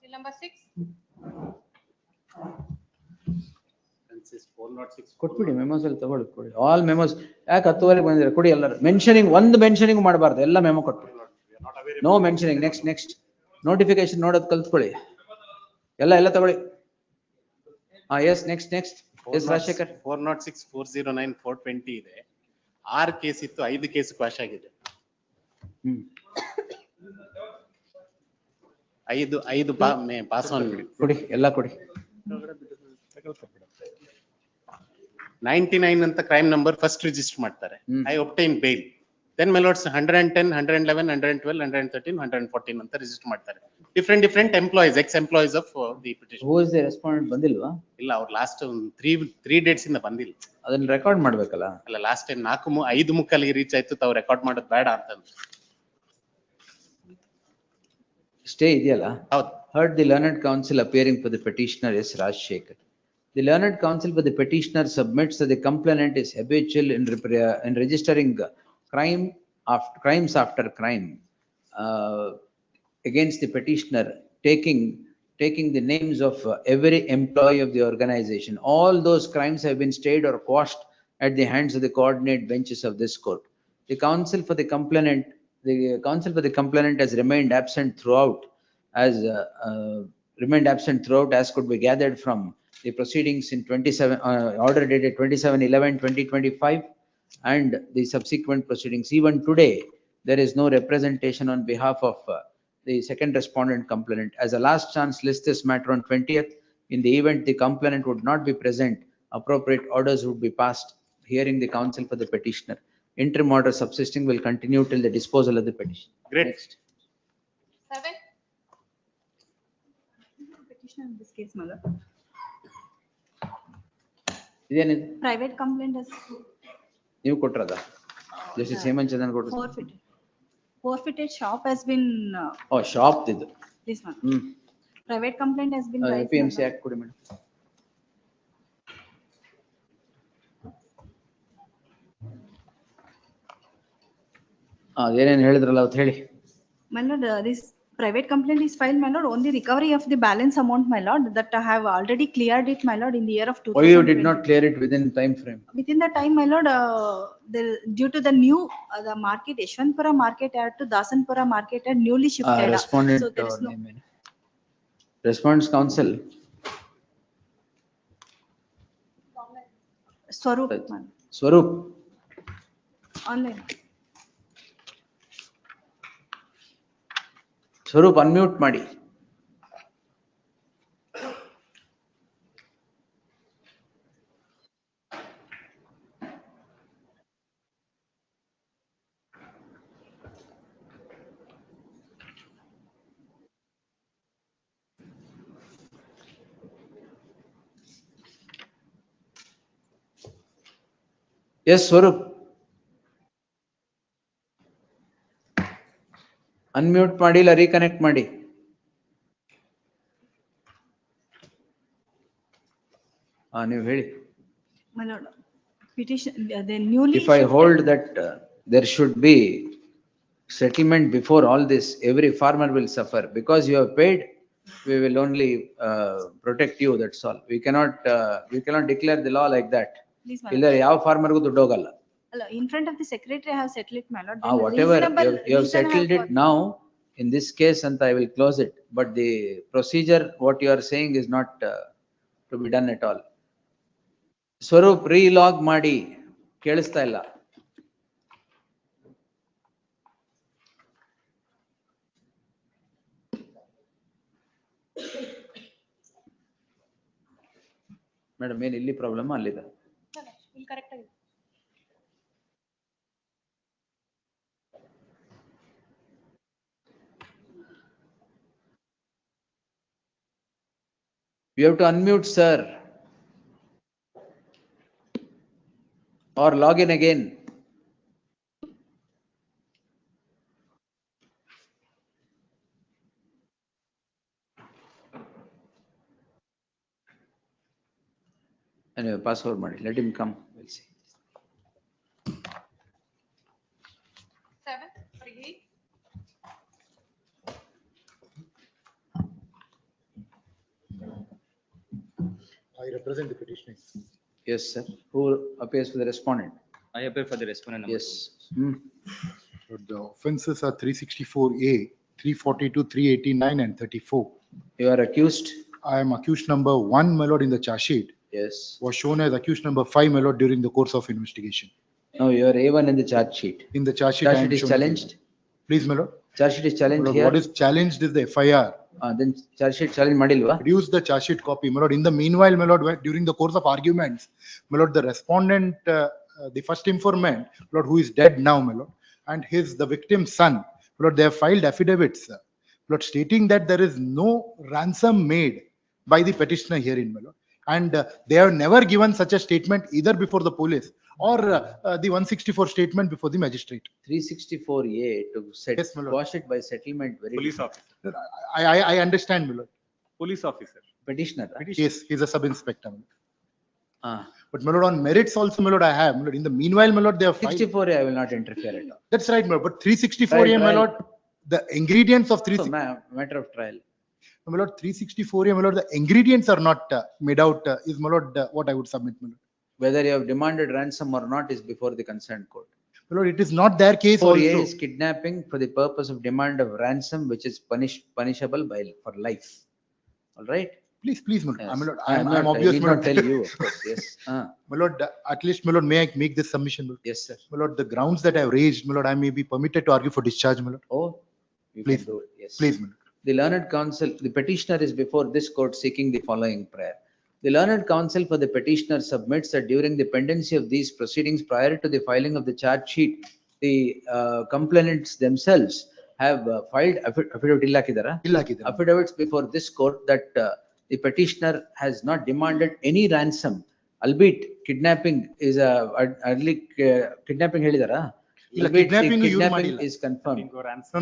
Bill number 6. ಕೊಟ್ಬಿಡಿ ಮೆಮೋಸ್ ಅಲ್ಲಿ ತಗೊಳ್ಳಿ, ಕೊಡಿ ಆಲ್ ಮೆಮೋಸ್. ಯಾಕೆ 10:30 ಬಂದಿದ್ದಾರೆ? ಕೊಡಿ ಎಲ್ಲರೂ. ಮೆನ್ಷನಿಂಗ್ ಒಂದು ಮೆನ್ಷನಿಂಗ್ ಮಾಡಬಾರ್ದು, ಎಲ್ಲ ಮೆಮೋ ಕೊಟ್ಬಿಡಿ. No mentioning. ನೆಕ್ಸ್ಟ್ ನೋಟಿಫಿಕೇಶನ್ ನೋಡೋದು ಕಲ್ತ್ಕೊಳ್ಳಿ. ಎಲ್ಲ ತಗೊಳ್ಳಿ. S next S Rajashekhar. 406, 409, 420 ಇದೆ. 6 ಕೇಸ್ ಇತ್ತು, 5 ಕೇಸ್ ಕ್ವಾಶ್ ಆಗಿದೆ. 5 ಪಾಸ್ ಆನ್ ಕೊಡಿ, ಎಲ್ಲ ಕೊಡಿ. 99 ಅಂತ ಕ್ರೈಮ್ ನಂಬರ್ ಫಸ್ಟ್ ರಿಜಿಸ್ಟರ್ ಮಾಡ್ತಾರೆ. I obtain bail. Then my lords 110, 111, 112, 113, 114 ಅಂತ ರಿಜಿಸ್ಟರ್ ಮಾಡ್ತಾರೆ. Different employees, ex employees of the petition. Who is the respondent ಬಂದಿಲ್ವಾ? ಇಲ್ಲ, ಅವ್ರು ಲಾಸ್ಟ್ 3 ಡೇಟ್ಸ್ ಇಂದ ಬಂದಿಲ್ಲ. ಅದನ್ನ ರೆಕಾರ್ಡ್ ಮಾಡ್ಬೇಕಲ್ಲ. ಅಲ್ಲ, ಲಾಸ್ಟ್ ಟೈಮ್ 5 ಮುಕ್ಕಲ್ಲಿ ರೀಚ್ ಆಯ್ತು, ತಾವು ರೆಕಾರ್ಡ್ ಮಾಡೋದು ಬೇಡ ಅಂತಂದ್ರೆ. stay ಇದೆಯಲ್ಲ? ಹೌದು. Heard the learned counsel appearing for the petitioner is Rajshekhar. The learned counsel for the petitioner submits that the complainant is habitual in registering crimes after crime against the petitioner, taking the names of every employee of the organization. All those crimes have been stayed or quashed at the hands of the coordinate benches of this court. The counsel for the complainant has remained absent throughout, as could be gathered from the proceedings in 27 order dated 27/11/2025 and the subsequent proceedings. Even today, there is no representation on behalf of the second respondent complainant. As a last chance, list this matter on 20th. In the event the complainant would not be present, appropriate orders would be passed, hearing the counsel for the petitioner. Interim order subsisting will continue till the disposal of the petition. Great. Next. 7. Petitioner in this case, Mother. ಇದೇನಿದೆ? Private complaint has ನೀವು ಕೊಟ್ರದ? Justice Hemant Chandan ಕೊಟ್ರು. forfeited shop has been, shop ಇದು. this one. Private complaint has been raised. APMC Act ಕೊಡಿ madam. ಅದೇನೇನು ಹೇಳಿದ್ರಲ್ಲ ಅವತ್ತು ಹೇಳಿ. My lord, this private complaint is filed, my lord, on the recovery of the balance amount, my lord, that I have already cleared it, my lord, in the year of 2020. Why you did not clear it within time frame? Within the time, my lord, due to the new, the market, Yeshwantpura market add to Dasanpura market had newly shifted. Respondent So there is no. name. Respondents counsel. Swaroop, man. Swaroop. Online. Swaroop unmute ಮಾಡಿ. Yes Swaroop unmute ಮಾಡಿ ಇಲ್ಲ reconnect ಮಾಡಿ. ನೀವು ಹೇಳಿ. My lord, petition, the newly. If I hold that there should be settlement before all this, every farmer will suffer. Because you have paid, we will only protect you, that's all. We cannot declare the law like that. Please, my ಇಲ್ಲ ಯಾವ ಫಾರ್ಮರ್ಗೂ ದುಡ್ಡು ಹೋಗಲ್ಲ. In front of the secretary, I have settled it, my lord. Whatever you have reason I settled it now, in this case, and I will close it. But the procedure, what you are saying is not to be done at all. Swaroop ರೀಲಾಗ್ ಮಾಡಿ, ಕೇಳಿಸ್ತಾ ಇಲ್ಲ. Madam ಏನ್ ಇಲ್ಲಿ problem ಅಲ್ಲಿದೆ? ಇಲ್ಲಿ correct ಆಗಿದೆ. You have to unmute, sir. Or log in again. Anyway, pass over ಮಾಡಿ. Let him come. We'll see. 7. Forgive. I represent the petitioner. Yes, sir. Who appears for the respondent? I appear for the respondent. Yes. So the offences are 364A, 342, 389 and 34. You are accused? I am accused number 1, my lord, in the charge sheet. Yes. Was shown as accused number 5, my lord, during the course of investigation. No, you are A1 in the charge sheet. In the charge sheet. Charge I am sheet is shown- challenged? Please, my lord. Charge sheet is challenged My lord, here? what is challenged is the FIR. Then charge sheet challenge ಮಾಡಿಲ್ವಾ? Reduce the charge sheet copy, my lord. In the meanwhile, my lord, during the course of arguments, my lord, the respondent, the first informant, my lord, who is dead now, my lord, and the victim's son, my lord, they have filed affidavits, my lord, stating that there is no ransom made by the petitioner herein, my lord. And they have never given such a statement either before the police or the 164 statement before the magistrate. 364A to set, Yes, my lord. quash it by settlement, very Police different. officer, I understand, my lord. police officer. Petitioner. Yes, he's a sub-inspector. my lord. Ah, But my lord, on merits also, my lord, I have. My lord, in the meanwhile, my lord, they have filed. 64A, I will not interfere at all. That's right, my lord. But 364A, my Trial. lord, the ingredients of So, 364. matter of trial. My lord, 364A, my lord, the ingredients are not made out, is my lord, what I would submit, my lord. Whether you have demanded ransom or not is before the concerned court. My lord, it is not their case 4A also. is kidnapping for the purpose of demand of ransom, which is punishable by, for life. All right? Please, my lord. Yes. My lord, I'm I'm not, obvious, I need my not lord. tell you, of course, yes. My lord, at least, my lord, may I make this submission, my lord? Yes, sir. My lord, the grounds that I have raised, my lord, I may be permitted to argue for discharge, my lord. Oh, you Please. can do it, yes. Please, my lord. The learned counsel, the petitioner is before this court seeking the following prayer. The learned counsel for the petitioner submits that during the pendency of these proceedings prior to the filing of the charge sheet, the complainants themselves have filed affidavits before this court that the petitioner has not demanded any ransom, albeit kidnapping is a early kidnapping helidara. ಇಲ್ಲ, Albeit the kidnapping ಇವ್ರು kidnapping ಮಾಡಿಲ್ಲ. is confirmed.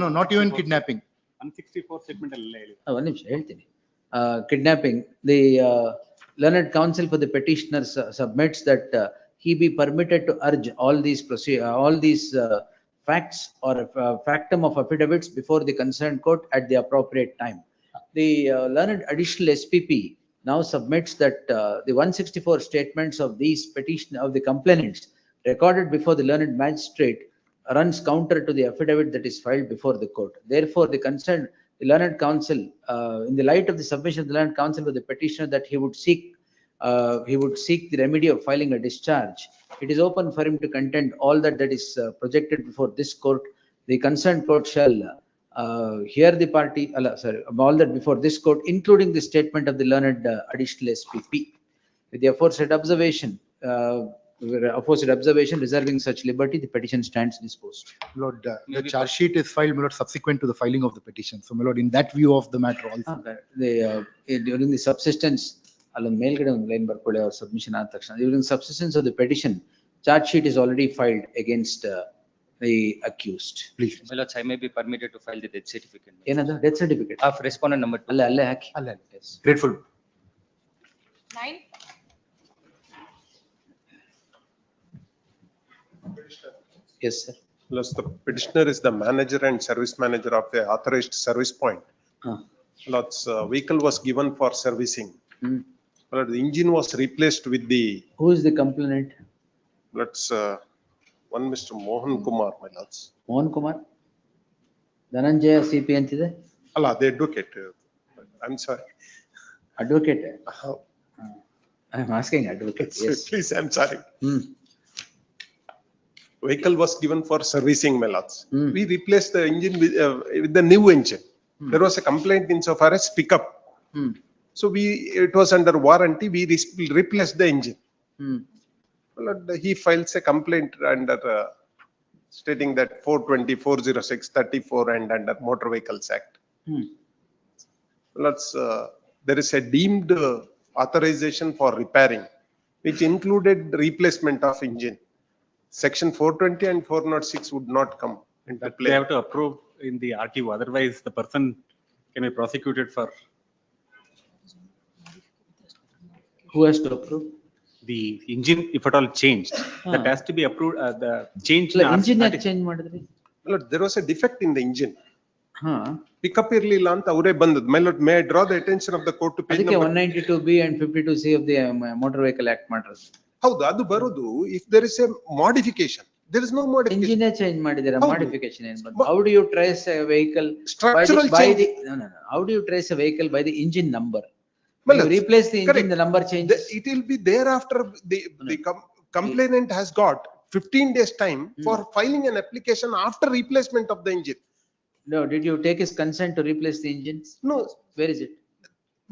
No, not even kidnapping. 164 statement ಅಲ್ಲಿ ಹೇಳಿ. ಒಂದ್ ನಿಮಿಷ ಹೇಳ್ತೀನಿ. Kidnapping, the learned counsel for the petitioner submits that he be permitted to urge all these facts or factum of affidavits before the concerned court at the appropriate time. The learned additional SPP now submits that the 164 statements of these of the complainants recorded before the learned magistrate runs counter to the affidavit that is filed before the court. Therefore, the learned counsel, in the light of the submission of the learned counsel for the petitioner that he would seek the remedy of filing a discharge. It is open for him to contend all that is projected before this court. The concerned court shall hear the party, all that before this court, including the statement of the learned additional SPP. With the aforesaid observation, reserving such liberty, the petition stands disposed. Lord, the charge sheet is filed, my lord, subsequent to the filing of the petition. So, my lord, in that view of the matter also. During the subsistence, ಮೇಲ್ಗಡೆ ಒಂದು line ಬರ್ಕೊಳ್ಳಿ ಅವ್ರ submission ಆದ ತಕ್ಷಣ. During subsistence of the petition, charge sheet is already filed against the accused. Please. My lords, I may be permitted to file the death certificate. ಏನದು death certificate Of respondent number 2. ಅಲ್ಲೇ ಹಾಕಿ. Yes. Grateful. 9. Yes, sir. Plus the petitioner is the manager and service manager of the authorized service point. Lots vehicle was given for servicing. But the engine was replaced with the. Who is the complainant? Let's one Mr. Mohan Kumar, my lords. Mohan Kumar? Dhananjaya CP ಅಂತಿದೆ. Allah, the advocate. I'm sorry. Advocate. I'm asking advocate. Yes. Please, I'm sorry. Vehicle was given for servicing, my lords. We replaced the engine with the new engine. There was a complaint insofar as pickup. So it was under warranty, we replaced the engine. He files a complaint under stating that 420, 406, 34 and under Motor Vehicles Act. There is a deemed authorization for repairing, which included replacement of engine. Section 420 and 406 would not come into play. They have to approve in the RTO, otherwise the person can be prosecuted for. Who has to approve? The engine, if at all changed, that has to be approved, the change. Engine ಯಾಕೆ change ಮಾಡಿದ್ರಿ? There was a defect in the engine. Pickup ಇರ್ಲಿಲ್ಲ ಅಂತ ಅವರೇ ಬಂದದ್ದು. May I draw the attention of the court to page ಅದಕ್ಕೆ number 192B and 52C of the Motor Vehicle Act ಮಾಡಿರೋದು. ಹೌದು, ಅದು ಬರೋದು if there is a modification. There is no modification. Engine change ಮಾಡಿದಿರಾ, ಹೌದು. modification ಏನು ಬಂತು? How do you trace a vehicle? Structural by change. No. How do you trace a vehicle by the engine number? When you replace the engine, the number changes. It will be thereafter the complainant has got 15 days time for filing an application after replacement of the engine. No, did you take his consent to replace the engine? No. Where is it?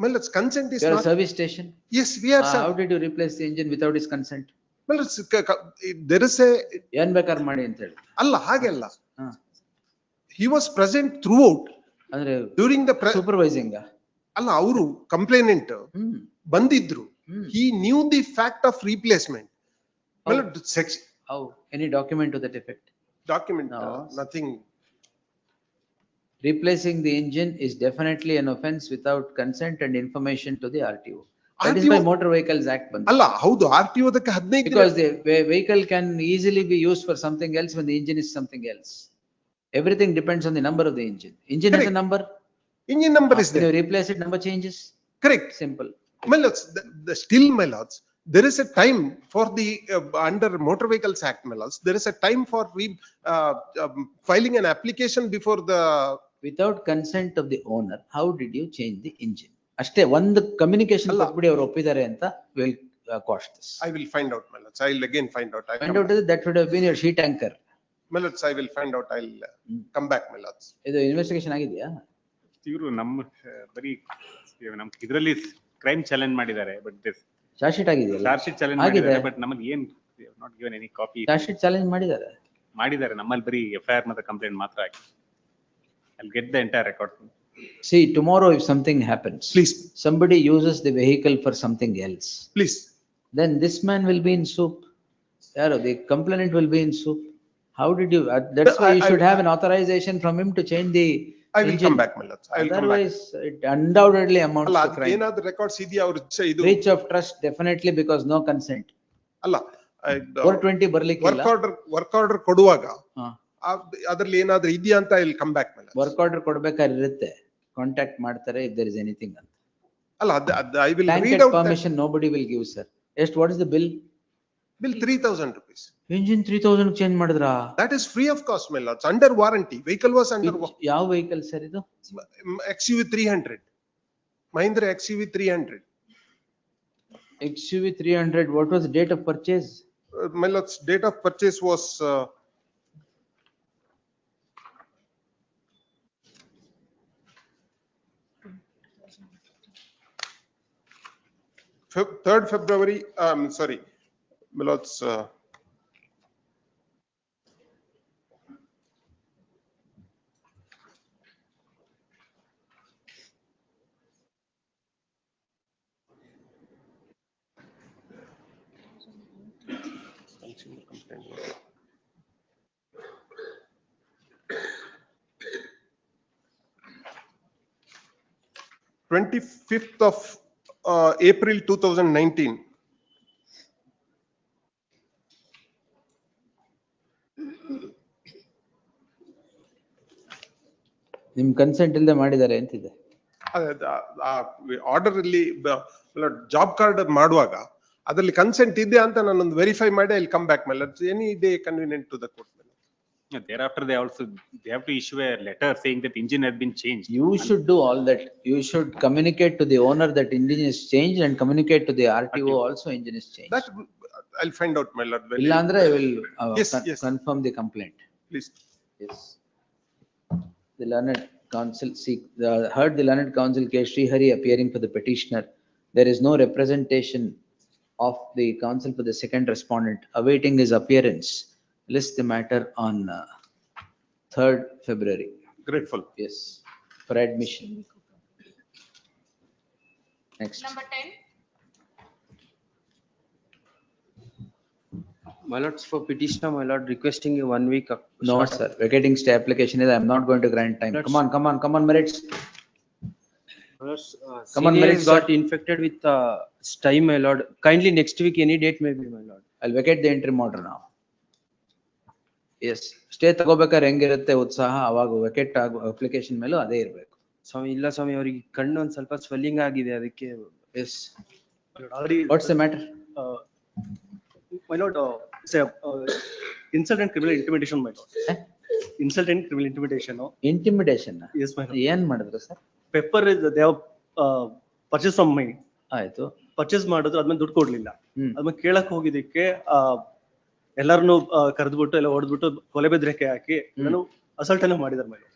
Well, its consent is You're not. a service station? Yes, we are. How did you replace the engine without his consent? Well, there is a. ಏನ್ ಬೇಕಾದ್ರೆ ಮಾಡಿ ಅಂತ ಹೇಳಿ. ಅಲ್ಲ ಹಾಗೆಲ್ಲ. He was present throughout. ಅಂದ್ರೆ during the supervising. ಅಲ್ಲ ಅವರು ಕಂಪ್ಲೇನೆಂಟ್ ಬಂದಿದ್ರು. He knew the fact of replacement. My lord, section, How? Any document to that effect? document, No. nothing. Replacing the engine is definitely an offense without consent and information to the RTO. That is why RTO Motor Vehicles Act ಬಂತು. ಅಲ್ಲ ಹೌದು RTO ಅದಕ್ಕೆ 15 Because the vehicle can easily be used for something else when the engine is something else. Everything depends on the number of the engine. Engine has a Correct. number. engine number is When there. you replace it, number changes. Correct. Simple. My lords, still, my lords, there is a time for the under Motor Vehicles Act, my lords. There is a time for filing an application before the. Without consent of the owner, how did you change the engine? ಅಷ್ಟೇ ಒಂದು communication ಕೊಟ್ಬಿಡಿ ಅವ್ರು ಒಪ್ಪಿದ್ದಾರೆ ಅಂತ will cost this. I will find out, my lords. I will again find out. Find out that would have been your sheet anchor. My lords, I will find out. I'll come back, my lords. ಇದು investigation ಆಗಿದೆಯಾ? ಇವರು ನಮ್ಮ ಬರೀ ನಮ್ ಇದರಲ್ಲಿ crime challenge ಮಾಡಿದ್ದಾರೆ but this charge sheet ಆಗಿದೆಯಲ್ಲ? Charge sheet challenge ಮಾಡಿದ್ದಾರೆ ಬಟ್ ನಮಗೆ ಏನ್ not given any copy. Charge sheet challenge ಮಾಡಿದ್ದಾರೆ ನಮ್ಮಲ್ಲಿ ಬರೀ FIR ಮತ್ತೆ ಕಂಪ್ಲೇಂಟ್ ಮಾತ್ರ ಆಗಿ. I'll get the entire record. See, tomorrow if something happens, please, somebody uses the vehicle for something else, please, then this man will be in soup. The complainant will be in soup. How did you, that's why you should have an authorization from him to change the I will engine. come back, my lords. I will come back. Otherwise, it undoubtedly amounts ಅಲ್ಲ to crime. ಏನಾದ್ರು records ಇದೆಯಾ ಅವರು ಇದು Breach of trust, definitely, because no consent. ಅಲ್ಲ 420 ಬರ್ಲಿಕ್ಕಿಲ್ಲ. Work order ಕೊಡುವಾಗ ಹಾ. ಅದ್ರಲ್ಲಿ ಏನಾದ್ರು ಇದೆಯಾ ಅಂತ I will come back, my lords. Work order ಕೊಡ್ಬೇಕಾದ್ರೆ ಇರುತ್ತೆ, ಕಾಂಟ್ಯಾಕ್ಟ್ ಮಾಡ್ತಾರೆ if there is anything ಅಂತ. ಅಲ್ಲ I will read Blanket out that permission nobody will give, sir. What is the bill? bill 3,000 rupees. Engine 3000 change ಮಾಡಿದ್ರಾ? That is free of cost, my lords, under warranty. Vehicle was under ಯಾವ vehicle sir ಇದು? XUV 300. Mahindra XUV 300. XUV 300, what was the date of purchase? My lords, date of purchase was 3rd February, sorry, my lords, 25th of April 2019. ನಿಮ್ consent ಇಲ್ಲದೆ ಮಾಡಿದ್ದಾರೆ ಅಂತಿದೆ. Order ಅಲ್ಲಿ job card ಮಾಡುವಾಗ ಅದರಲ್ಲಿ consent ಇದೆ ಅಂತ ನಾನೊಂದು ವೆರಿಫೈ ಮಾಡಿ I will come back, my lords. Any day convenient to the court. Thereafter, they have to issue a letter saying that engine has been changed. You should do all that. You should communicate to the owner that engine is changed and communicate to the RTO also engine is changed. That I'll find out, my lord. illa andre I will Yes, yes. confirm the complaint. Please. Yes. The learned counsel heard the learned counsel K. Srihari appearing for the petitioner. There is no representation of the counsel for the second respondent awaiting his appearance. List the matter on 3rd February. Grateful. Yes, for admission. Next. Number 10. My lords, for petitioner, my lord, requesting a 1 week. No, sir. Vacating stay application is, I am not going to grant time. Come on, merits. Come on, merits. Got infected with stye, my lord. Kindly next week, any date may be, my lord. I'll vacate the interim order now. Yes, stay ತಗೋಬೇಕಾದ್ರೆ ಹೆಂಗಿರುತ್ತೆ ಉತ್ಸಾಹ, ಅವಾಗ vacate application ಮೇಲೂ ಅದೇ ಇರಬೇಕು. ಸ್ವಾಮಿ ಇಲ್ಲ ಸ್ವಾಮಿ, ಅವರಿಗೆ ಕಣ್ಣು ಒಂದ್ ಸ್ವಲ್ಪ ಸ್ವೆಲ್ಲಿಂಗ್ ಆಗಿದೆ ಅದಕ್ಕೆ. Yes. What's the matter? My lord, say insult and criminal intimidation, my lord. Insult and criminal intimidation. Intimidation? Yes, my lord. ಏನ್ ಮಾಡಿದ್ರು sir? Pepper is they have purchased from me. ಆಯ್ತು. ಪರ್ಚೇಸ್ ಮಾಡಿದ್ರು, ಅದ್ಮೇಲೆ ದುಡ್ಡು ಕೊಡ್ಲಿಲ್ಲ. ಅದ್ಮೇಲೆ ಕೇಳಕ್ ಹೋಗಿದ್ದಕ್ಕೆ ಎಲ್ಲಾರನ್ನು ಕರೆದ್ಬಿಟ್ಟು ಎಲ್ಲ ಹೊಡೆದ್ಬಿಟ್ಟು ಕೊಲೆ ಬೆದರಿಕೆ ಹಾಕಿ ನಾನು ಅಸಲ್ಟ್ ಅನ್ನ ಮಾಡಿದಾರೆ ಮೇಲೆ.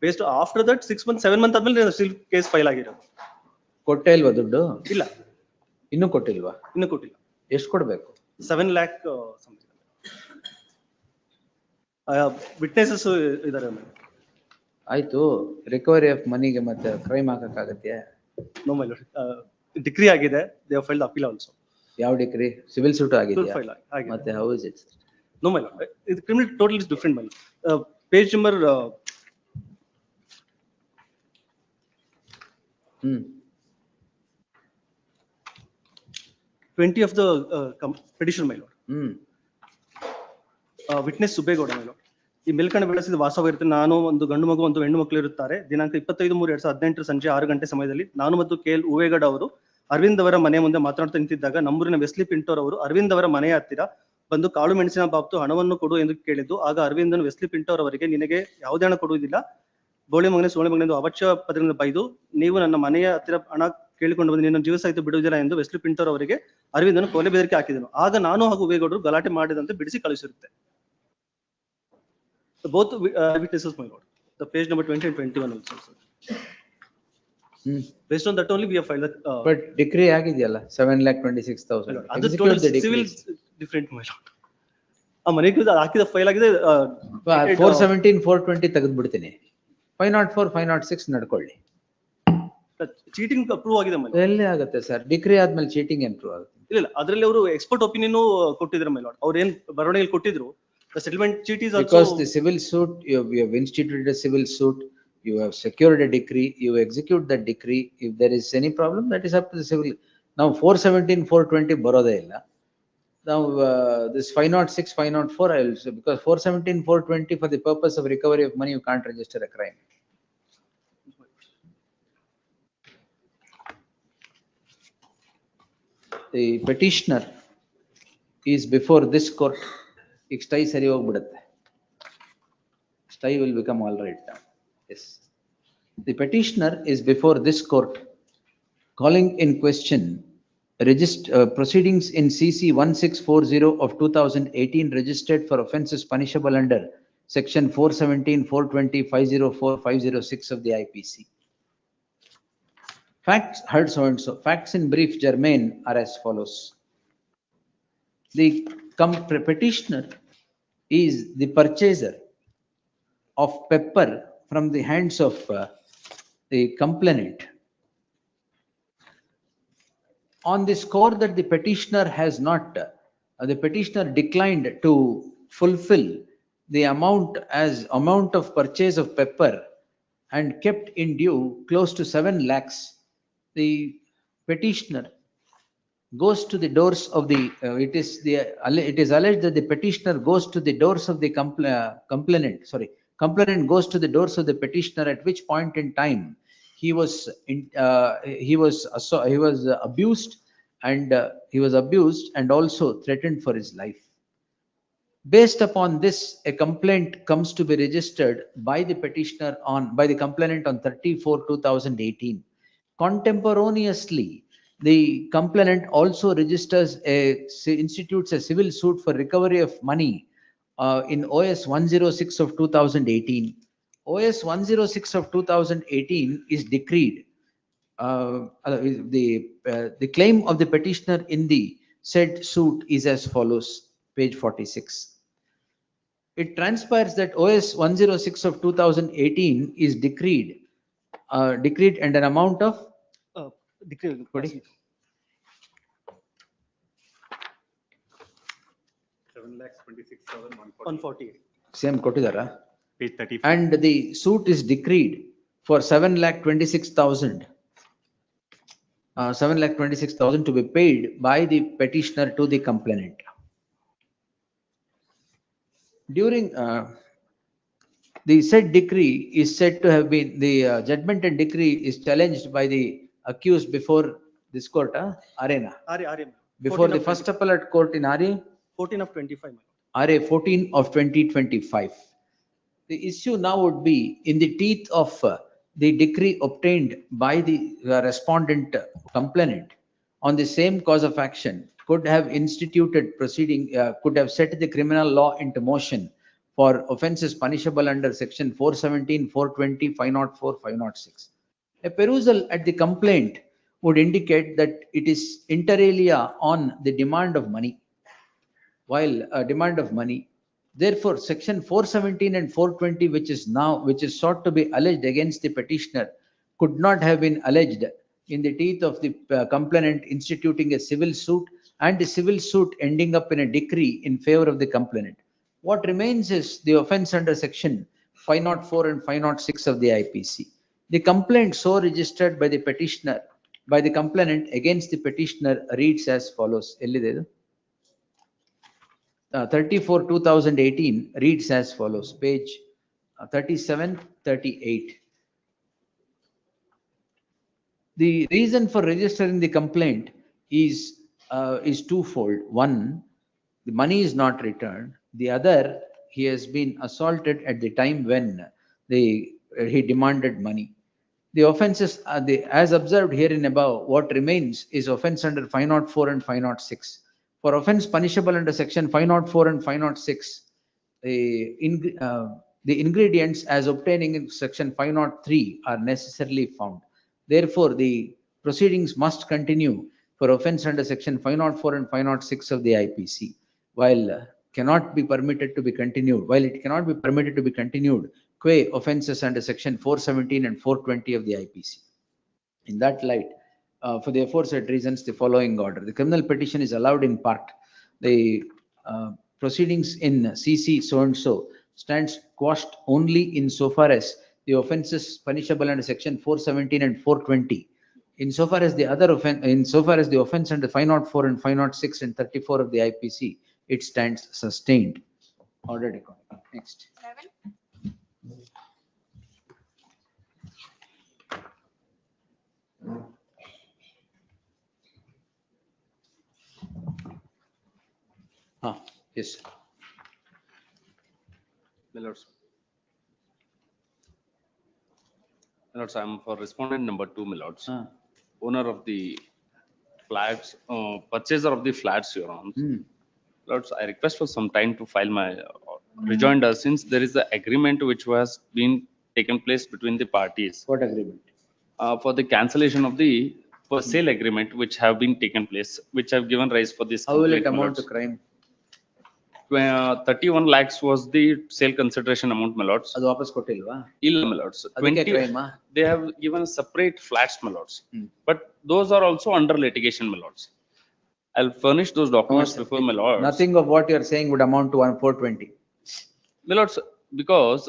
Based after that 6 months 7 months ಆದ್ಮೇಲೆ ಸ್ಟಿಲ್ ಕೇಸ್ ಫೈಲ್ ಆಗಿರೋದು. ಕೊಟ್ಟೇ ಇಲ್ವಾ ದುಡ್ಡು? ಇಲ್ಲ. ಇನ್ನೂ ಕೊಟ್ಟಿಲ್ವಾ? ಇನ್ನೂ ಕೊಟ್ಟಿಲ್ಲ. ಎಷ್ಟು ಕೊಡ್ಬೇಕು? 7 lakh something. ವಿಟ್ನೆಸಸ್ ಇದಾರೆ. ಆಯ್ತು, ರಿಕವರಿ ಆಫ್ ಮನಿಗೆ ಮತ್ತೆ ಕ್ರೈಮ್ ಹಾಕಕ್ಕಾಗತ್ಯಾ? ನೋ ಮೈ ಲಾರ್ಡ್, ಡಿಗ್ರಿ ಆಗಿದೆ. They have filed appeal also. ಯಾವ ಡಿಗ್ರಿ ಸಿವಿಲ್ ಸೂಟ್ ಆಗಿದೆಯಾ file ಆಗಿದೆ. ಮತ್ತೆ how is it? No, my lord. The criminal total is different, my lord. Page number 20 of the petition, my lord. Witness Subegowda, my lord. ಈ ಮೇಲ್ಕಂಡ ಬೆಳೆಸಿದ ವಾಸವಾಗಿರುತ್ತೆ. ನಾನು ಒಂದು ಗಂಡು ಮಗು ಒಂದು ಹೆಣ್ಣು ಮಕ್ಕಳು ಇರುತ್ತಾರೆ. ದಿನಾಂಕ 25/3/2018 ಸಂಜೆ 6 ಗಂಟೆ ಸಮಯದಲ್ಲಿ ನಾನು ಮತ್ತು KL ಉವೇಗೌಡ ಅವರು ಅರವಿಂದ್ ಅವರ ಮನೆ ಮುಂದೆ ಮಾತನಾಡ್ತಾ ನಿಂತಿದ್ದಾಗ ನಮ್ಮೂರಿನ ವೆಸ್ಲಿ ಪಿಂಟೋರ್ ಅವರು ಅರವಿಂದ್ ಅವರ ಮನೆಯ ಹತ್ತಿರ ಬಂದು ಕಾಳು ಮೆಣಸಿನ ಬಾಬ್ತು ಹಣವನ್ನು ಕೊಡು ಎಂದು ಕೇಳಿದ್ದು. ಆಗ ಅರವಿಂದನು ವೆಸ್ಲಿ ಪಿಂಟೋರ್ ಅವರಿಗೆ ನಿನಗೆ ಯಾವುದೇ ಹಣ ಕೊಡುವುದಿಲ್ಲ, ಬೋಳಿ ಮಗನೇ ಸೋಳೆ ಮಗನೆಂದು ಅವಶ್ಯ ಪದರಿಂದ ಬೈದು ನೀವು ನನ್ನ ಮನೆಯ ಹತ್ತಿರ ಹಣ ಕೇಳಿಕೊಂಡು ಬಂದು ನಿನ್ನ ಜೀವ ಸಹಿತ ಬಿಡುವುದಿಲ್ಲ ಎಂದು ವೆಸ್ಲಿ ಪಿಂಟೋರ್ ಅವರಿಗೆ ಅರವಿಂದನು ಕೊಲೆ ಬೆದರಿಕೆ ಹಾಕಿದನು. ಆಗ ನಾನು ಹಾಗೂ ಉವೇಗೌಡರು ಗಲಾಟೆ ಮಾಡಿದಂತೆ ಬಿಡಿಸಿ ಕಳಿಸಿರುತ್ತೆ. Both witnesses, my lord. The page number 20 and 21 also. Based on that only we have filed that. But decree ಆಗಿದೆಯಲ್ಲ 7,26,000. ಅದು total civil different, my lord. ಆ ಮನೆಗೆ ಹಾಕಿದ ಫೈಲ್ ಆಗಿದೆ 417 420 ತೆಗೆದು ಬಿಡ್ತೀನಿ. 504 506 ನಡ್ಕೊಳ್ಳಿ. ಚೀಟಿಂಗ್ ಅಪ್ರೂವ್ ಆಗಿದೆ ಮೈ ಎಲ್ಲಿ ಆಗುತ್ತೆ ಸರ್? ಡಿಗ್ರಿ ಆದ್ಮೇಲೆ ಚೀಟಿಂಗ್ ಏನ್ ಪ್ರೂವ್ ಆಗುತ್ತೆ? ಇಲ್ಲ ಅದರಲ್ಲಿ ಅವರು ಎಕ್ಸ್ಪರ್ಟ್ ಒಪಿನಿಯನ್ ಕೊಟ್ಟಿದ್ರು ಮೈ ಲಾರ್ಡ್. ಅವ್ರು ಏನ್ ಬರವಣಿಗೆ ಕೊಟ್ಟಿದ್ರು, the settlement cheat is also because the civil suit you have instituted a civil suit, you have secured a decree, you execute that decree. If there is any problem, that is up to the civil. Now 417 420 ಬರೋದೇ ಇಲ್ಲ. Now this 506 504 I will say, because 417 420 for the purpose of recovery of money you can't register a crime. The petitioner is before this court. ಈಗ ಸ್ಟೈ ಸರಿ ಹೋಗ್ಬಿಡುತ್ತೆ. Stay will become all right now. Yes. The petitioner is before this court calling in question proceedings in CC 1640 of 2018 registered for offences punishable under section 417, 420, 504, 506 of the IPC. Facts heard so and so. Facts in brief germane are as follows. The petitioner is the purchaser of pepper from the hands of the complainant on the score that the petitioner has not, the petitioner declined to fulfill the amount of purchase of pepper and kept in due close to 7 lakhs. The petitioner goes to the doors of the it is alleged that the petitioner goes to the doors of the complainant goes to the doors of the petitioner, at which point in time he was abused and also threatened for his life. Based upon this, a complaint comes to be registered by the petitioner by the complainant on 30/4/2018. Contemporaneously, the complainant also institutes a civil suit for recovery of money in OS 106 of 2018. OS 106 of 2018 is decreed. The claim of the petitioner in the said suit is as follows, page 46. It transpires that OS 106 of 2018 is decreed and an amount of decree 7,26,140. Same ಕೊಟ್ಟಿದಾರಾ? Page 35. And the suit is decreed for 7,26,000. 7,26,000 to be paid by the petitioner to the complainant. During the said decree is said to have been, the judgment and decree is challenged by the accused before this court, Arena. Before the first appellate court in RA 14 of 25. RA 14 of 2025. The issue now would be in the teeth of the decree obtained by the respondent complainant on the same cause of action could have instituted proceeding, could have set the criminal law into motion for offences punishable under section 417, 420, 504, 506. A perusal at the complaint would indicate that it is inter alia on the demand of money. While a demand of money, therefore section 417 and 420 which is sought to be alleged against the petitioner could not have been alleged in the teeth of the complainant instituting a civil suit and the civil suit ending up in a decree in favor of the complainant. What remains is the offense under section 504 and 506 of the IPC. The complaint so registered by the petitioner, by the complainant against the petitioner reads as follows. 34/2018 reads as follows, page 37, 38. The reason for registering the complaint is twofold. One, the money is not returned. The other, he has been assaulted at the time when he demanded money. The offenses are as observed herein above. What remains is offense under 504 and 506. For offense punishable under section 504 and 506, the ingredients as obtaining in section 503 are necessarily found. Therefore, the proceedings must continue for offense under section 504 and 506 of the IPC, while it cannot be permitted to be continued, qua offenses under section 417 and 420 of the IPC. In that light, for the aforesaid reasons, the following order. The criminal petition is allowed in part. The proceedings in CC so-and-so stands quashed only insofar as the offenses punishable under section 417 and 420. Insofar as the offense under 504 and 506 and 34 of the IPC, it stands sustained. Ordered accordingly. Next. 7. Yes. My lords, I am for respondent number 2, my lords. Owner of the flats, purchaser of the flats, Your Honor. Lords, I request for some time to file my rejoinder, since there is the agreement which has been taken place between the parties. What agreement? For the cancellation of the for sale agreement which have been taken place, which have given rise for this. How will it complaint, my amount to lords. crime? 31 lakhs was the sale consideration amount, my lords. ಅದು ವಾಪಸ್ ಕೊಟ್ಟಿಲ್ವಾ? ಇಲ್ಲ, my lords. ಅದಕ್ಕೆ crime ಆ? They have given separate flats, my lords. But those are also under litigation, my lords. I'll furnish those documents before my lords. Nothing of what you are saying would amount to 420. My lords, because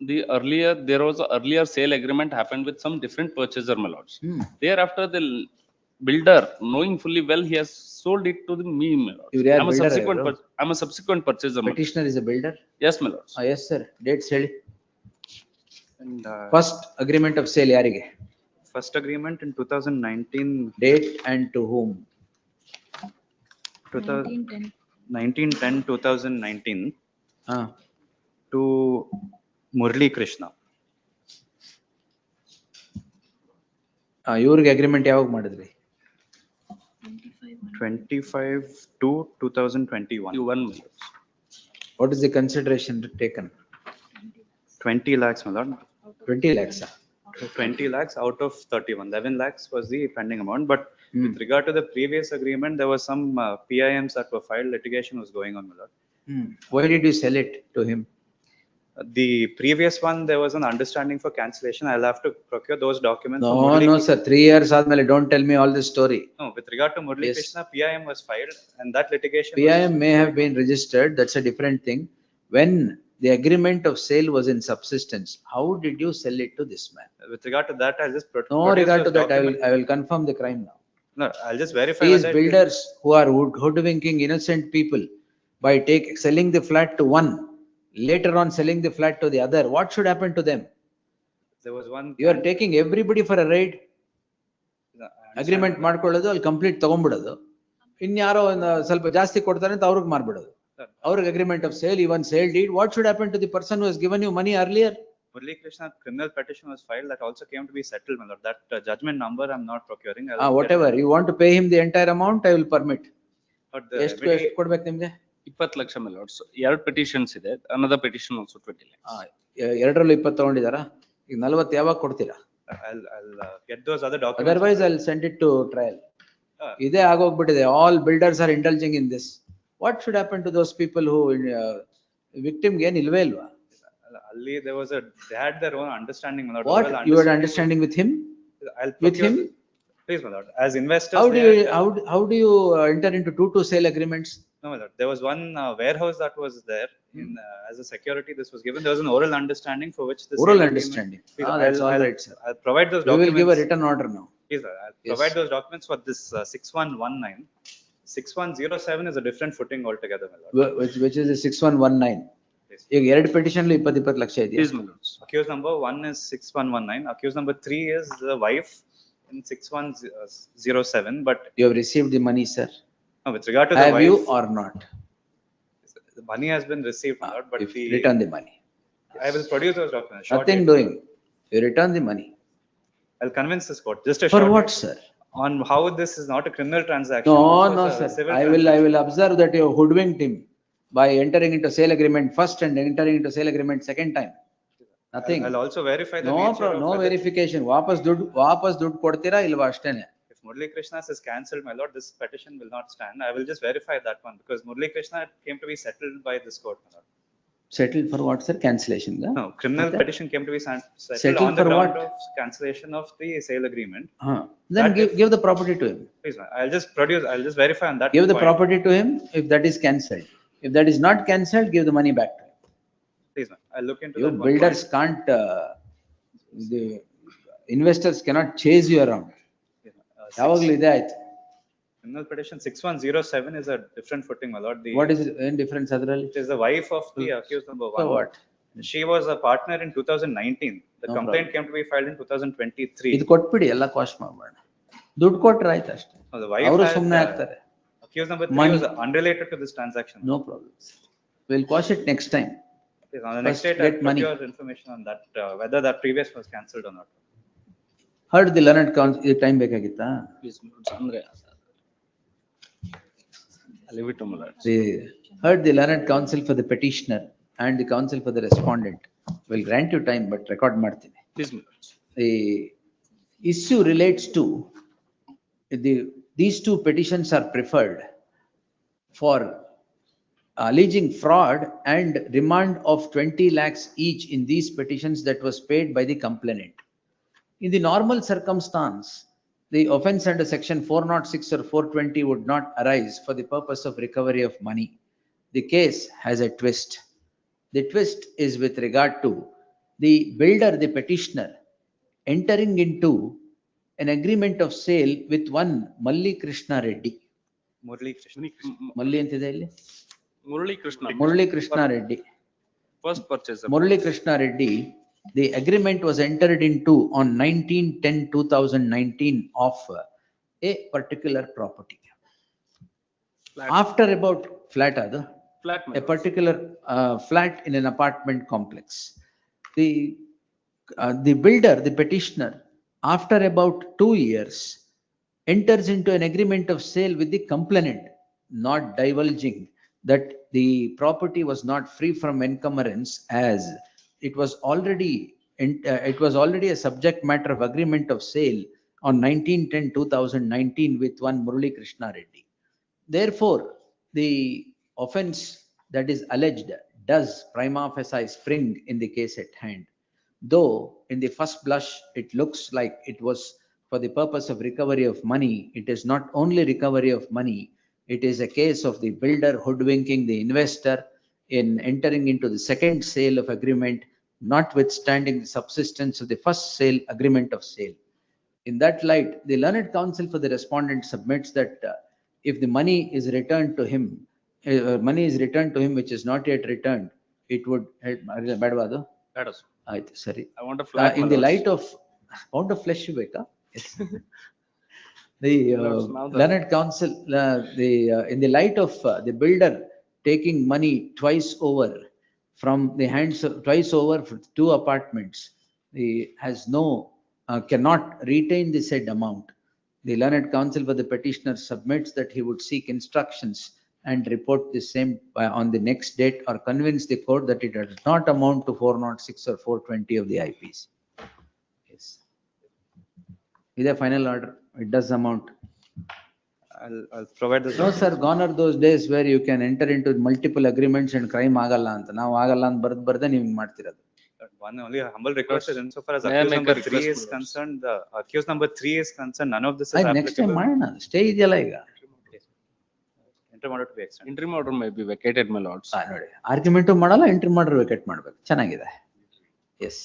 there was an earlier sale agreement happened with some different purchaser, my lords. Thereafter, the builder, knowing fully well, he has sold it to me, my lords. ಇವ್ರು ಯಾರು builder? I'm a subsequent purchaser, my lords. Petitioner is a builder? Yes, my lords. Yes, sir. Dates ಹೇಳಿ. And First agreement of sale ಯಾರಿಗೆ? first agreement in 2019. Date and to whom? 1910-2019 to Murli Krishna. ಇವ್ರಿಗೆ agreement ಯಾವಾಗ ಮಾಡಿದ್ರಿ? 25 to 2021. What is the consideration taken? 20 lakhs, my lord. 20 lakhs. 20 lakhs out of 31. 11 lakhs was the pending amount. But with regard to the previous agreement, there was some PIMs that were filed. Litigation was going on, my lord. Why did you sell it to him? The previous one, there was an understanding for cancellation. I'll have to procure those documents. No, sir. 3 years ಆದ್ಮೇಲೆ don't tell me all this story. No, with regard to Murli Krishna, PIM was filed and that litigation. PIM may have been registered. That's a different thing. When the agreement of sale was in subsistence, how did you sell it to this man? With regard to that, I'll just No regard to that. I will confirm the crime now. No, I'll just verify. These builders who are hoodwinking innocent people by selling the flat to one, later on selling the flat to the other, what should happen to them? There was one. You are taking everybody for a ride. Agreement ಮಾಡ್ಕೊಳ್ಳೋದು ಅಲ್ಲಿ complete ತಗೊಂಡ್ಬಿಡೋದು, ಇನ್ಯಾರೋ ಸ್ವಲ್ಪ ಜಾಸ್ತಿ ಕೊಡ್ತಾರೆ ಅಂತ ಅವ್ರಿಗೆ ಮಾರ್ಬಿಡೋದು. ಅವ್ರಿಗೆ agreement of sale, even sale deed. What should happen to the person who has given you money earlier? Murli Krishna criminal petition was filed that also came to be settled, my lord. That judgment number I'm not procuring. Whatever you want to pay him the entire amount, I will permit. But ಎಷ್ಟು ಕೊಡ್ಬೇಕು ನಿಮ್ಗೆ? 20 lakh, my lords. 2 petitions ಇದೆ. Another petition also 20 lakhs. ಎರಡರಲ್ಲೂ 20 ತಗೊಂಡಿದಾರಾ? ಈಗ 40 ಯಾವಾಗ ಕೊಡ್ತೀರಾ? I'll get those other documents. Otherwise I'll send it to trial. ಇದೇ ಆಗೋಗ್ಬಿಟ್ಟಿದೆ. All builders are indulging in this. What should happen to those people who victim ಗೆ ಏನು ಇಲ್ವೇ ಇಲ್ವಾ? Ali, they had their own understanding, my lord. What? You had understanding with him? I'll with him? Please, my lord, as investors. How do they you, had- how do you enter into two sale agreements? No, my lord, there was one warehouse that was there in, as a security, this was given, there was an oral understanding for which the. Oral sale agreement- understanding. Please, Ah, that's all I'll- right, sir. I'll provide those We will documents. give a written order now. Please, sir, I'll Yes. provide those documents for this 6119. 6107 is a different footing altogether, my lord. Which is a 6119. ಈಗ ಎರಡು petition 20 lakh ಇದೆಯಾ? Please, my lords. Accused number 1 is 6119. Accused number 3 is the wife in 6107, but. You have received the money, sir. No, with regard to the wife. Have you or not? The money has been received, my lord, but the. Return the money. I will produce those documents. short Nothing date. doing. You return the money. I'll convince this court, just a For short what, date, sir? on how this is not a criminal transaction. No, this was no, a sir. civil I will observe that you hoodwinked him by entering into sale agreement first and entering into sale agreement second time. Nothing. I'll also verify the No, nature of no whether- verification. ವಾಪಸ್ ದುಡ್ಡು ಕೊಡ್ತೀರಾ ಇಲ್ವಾ ಅಷ್ಟೇನೆ. If Murali Krishna's is cancelled, my lord, this petition will not stand. I will just verify that one because Murali Krishna came to be settled by this court, my lord. Settled for what, sir? Cancellation? No, criminal Okay. petition came to be settled Settled on the for ground what? of cancellation of the sale agreement. Then That give the property to him. Please, ma'am, I'll just verify on that. Give the point. property to him if that is cancelled. If that is not cancelled, give the money back to him. Please, ma'am, I'll look into You that. one builders point. can't, the investors cannot chase you around. ಯಾವಾಗ್ಲೂ ಇದೆ ಆಯ್ತು. Criminal petition 6107 is a different footing, my lord. The. What is it in difference ಅದರಲ್ಲಿ? It is the wife of the accused number So 1. what? She was a partner in 2019. The No complaint problem. came to be filed in 2023. ಇದು ಕೊಟ್ಬಿಡಿ ಎಲ್ಲ cost ಮಾಡಬೇಡ. ದುಡ್ಡು ಕೊಟ್ರೆ ಆಯ್ತು ಅಷ್ಟೇ. No, the wife ಅವರು had, ಸುಮ್ಮನೆ ಆಗ್ತಾರೆ. accused number 3 Money. was unrelated to this transaction. No problem. We'll quash it next time. Yes, on the next First date, get I'll put money. your information on that, whether that previous was cancelled or not. Heard the learned counsel, ಇದು time ಬೇಕಾಗಿತ್ತಾ? Please, my lords, ಅಂದ್ರೆ I'll leave it to my lords. Heard the learned counsel for the petitioner and the counsel for the respondent. Will grant you time, but record ಮಾಡ್ತೀನಿ. Please, my lords. The issue relates to these two petitions are preferred for alleging fraud and remand of 20 lakhs each in these petitions that was paid by the complainant. In the normal circumstance, the offense under section 406 or 420 would not arise for the purpose of recovery of money. The case has a twist. The twist is with regard to the builder, the petitioner, entering into an agreement of sale with one Malli Krishna Reddy. Murali Krishna. Malli ಅಂತಿದೆ ಇಲ್ಲಿ? Murali Krishna. Murali Krishna Reddy. First purchase. Murali Krishna Reddy, the agreement was entered into on 19/10/2019 of a particular property. After about flat, Flat, my a particular flat in an apartment complex. The builder, the petitioner, after about 2 years, enters into an agreement of sale with the complainant, not divulging that the property was not free from encumbrance, as it was already a subject matter of agreement of sale on 19/10/2019 with one Murali Krishna Reddy. Therefore, the offense that is alleged does prima facie spring in the case at hand. Though in the first blush it looks like it was for the purpose of recovery of money, it is not only recovery of money, it is a case of the builder hoodwinking the investor in entering into the second sale of agreement, notwithstanding the subsistence of the first sale agreement of sale. In that light, the learned counsel for the respondent submits that if the money is returned to him which is not yet returned, it would ಬೇಡವಾದು? ಬೇಡ sir. ಆಯ್ತು ಸರಿ. I want a flat. In my the lords. light of pound of flesh ಬೇಕಾ? The Lords, now the- learned counsel, in the light of the builder taking money twice over from the hands of twice over for 2 apartments, he has cannot retain the said amount. The learned counsel for the petitioner submits that he would seek instructions and report the same on the next date, or convince the court that it does not amount to 406 or 420 of the IPC. Yes. Is a final order? It does amount. I'll provide this. No, sir, gone are those days where you can enter into multiple agreements and crime ಆಗಲ್ಲ ಅಂತ. ನಾವು ಆಗಲ್ಲ ಅಂತ ಬರ್ದೇ ನೀವು ಹಿಂಗ್ ಮಾಡ್ತಿರೋದು. One only humble request is insofar as May I accused make a number request, 3 is my lords? concerned, the accused number 3 is concerned, none of this is next time applicable. ಮಾಡೋಣ, ಸ್ಟೇ ಇದೆಯಲ್ಲ ಈಗ. Interim order to be extended. Interim order may be vacated, my lords. ನೋಡಿ, argument ಮಾಡಲ್ಲ, entry ಮಾಡ್ರೆ vacate ಮಾಡ್ಬೇಕು, ಚೆನ್ನಾಗಿದೆ. Yes,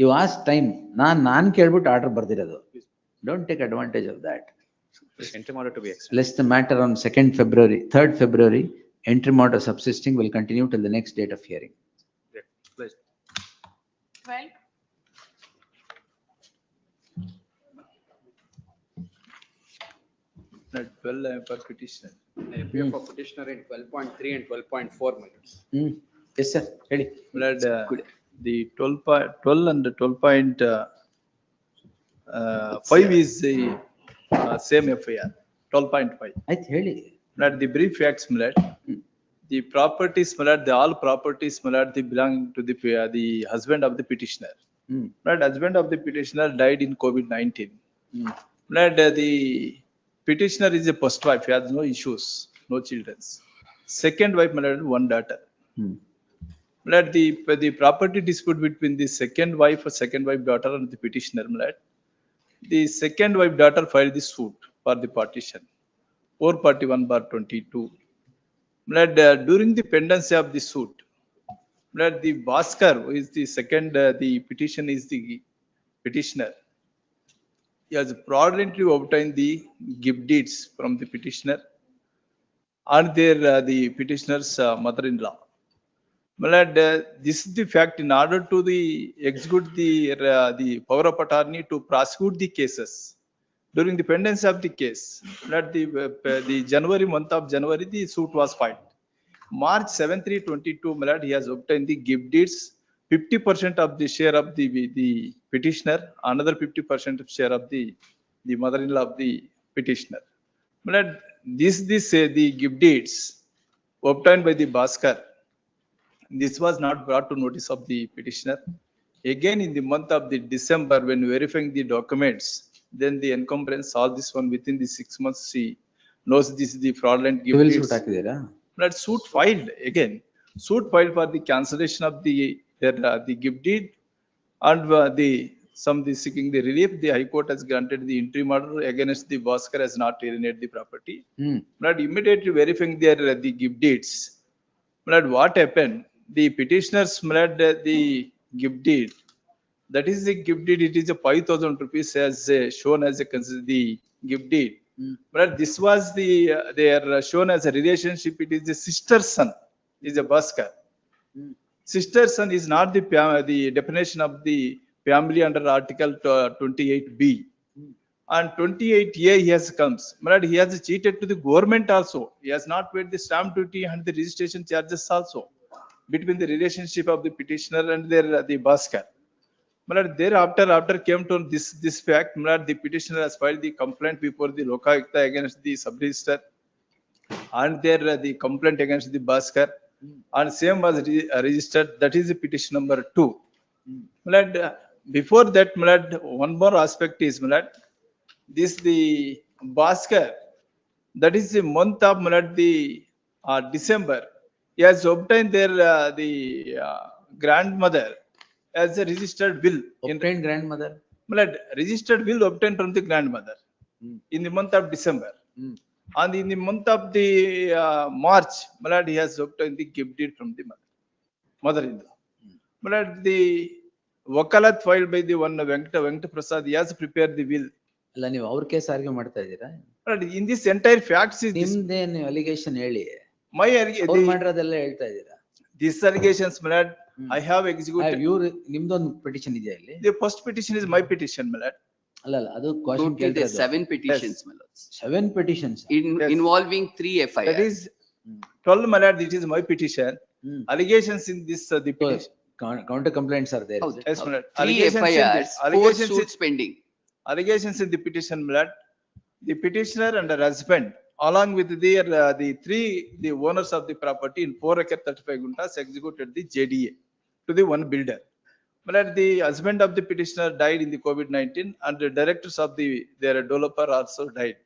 you as time, ನಾನ್ ಕೇಳ್ಬಿಟ್ಟು ಆರ್ಡರ್ ಬರ್ದಿರೋದು. Don't take advantage of that. Interim order to be extended. List the matter on 2nd February, 3rd February, interim order subsisting will continue till the next date of hearing. 12. Not 12 I am for petitioner. I appear for petitioner in 12.3 and 12.4 minutes. Yes, sir. Ready. Blood, the 12 and the 12.5 is the same FIR, 12.5. ಆಯ್ತು ಹೇಳಿ. Blood, the brief facts, blood. The properties, blood, the all properties, blood, they belong to the husband of the petitioner. Blood, husband of the petitioner died in COVID-19. Blood, the petitioner is a first wife, he has no issues, no children. Second wife, blood, one daughter. Blood, the property dispute between the second wife daughter and the petitioner, blood. The second wife daughter filed the suit for the partition, 441/22. Blood, during the pendency of the suit, blood, the Bhaskar, who is the second, the petition is the petitioner. He has fraudulently obtained the gift deeds from the petitioner and the petitioner's mother-in-law. Blood, this is the fact in order to execute the power of attorney to prosecute the cases. During the pendency of the case, blood, the January, month of January, the suit was filed. March 7/3/22, blood, he has obtained the gift deeds, 50% of the share of the petitioner, another 50% of share of the mother-in-law of the petitioner. Blood, the gift deeds obtained by the Bhaskar, this was not brought to notice of the petitioner. Again, in the month of the December, when verifying the documents, then the encumbrance saw this one within the 6 months. She knows this is the fraudulent gift deeds. Blood, suit filed again. Suit filed for the cancellation of the gift deed and the seeking the relief. The High Court has granted the interim order against the Bhaskar has not alienated the property. Blood, immediately verifying the gift deeds. Blood, what happened? The petitioners, blood, the gift deed. That is the gift deed. It is a 5,000 rupees as shown as the gift deed. But this was they are shown as a relationship. It is the sister son, is a Bhaskar. Sister son is not the definition of the family under Article 28B. And 28A he has comes. But he has cheated to the government also. He has not paid the stamp duty and the registration charges also between the relationship of the petitioner and the Bhaskar. But thereafter came to this fact, the petitioner has filed the complaint before the Lokayukta against the sub-register and the complaint against the Bhaskar and same was registered. That is the petition number 2. Before that, one more aspect is the Bhaskar, that is the month of December, he has obtained the grandmother as a registered will. Obtained grandmother? Registered will obtained from the grandmother in the month of December. And in the month of the March, he has obtained the gift deed from the mother-in-law. The Wakalat filed by the one Venkata Prasad, he has prepared the will. ಅಲ್ಲ, ನೀವು ಅವ್ರ case argue ಮಾಡ್ತಾ ಇದ್ದೀರಾ? In this entire facts is ನಿಮ್ದೇನು allegation ಹೇಳಿ. My ಮಾಡಿರೋದೆಲ್ಲ ಹೇಳ್ತಾ ಇದ್ದೀರಾ? These allegations, I have executed. ನಿಮ್ದೊಂದು ಪಿಟಿಷನ್ ಇದೆಯಾ ಇಲ್ಲಿ? The first petition is my petition, ಅಲ್ಲ, ಅದು ಕ್ವಶನ್ ಕೇಳ್ತಿರೋದು. 7 petitions, 7 petitions involving 3 FIR. That is 12, it is my petition. Allegations in this the petition. Counter complaints are there. Yes, 3 FIRs, 4 suits pending. Allegations in the petition, the petitioner and her husband, along with the owners of the property in 4 acre 35 guntas, executed the JDA to the one builder. But the husband of the petitioner died in the COVID-19 and the directors of their developer also died.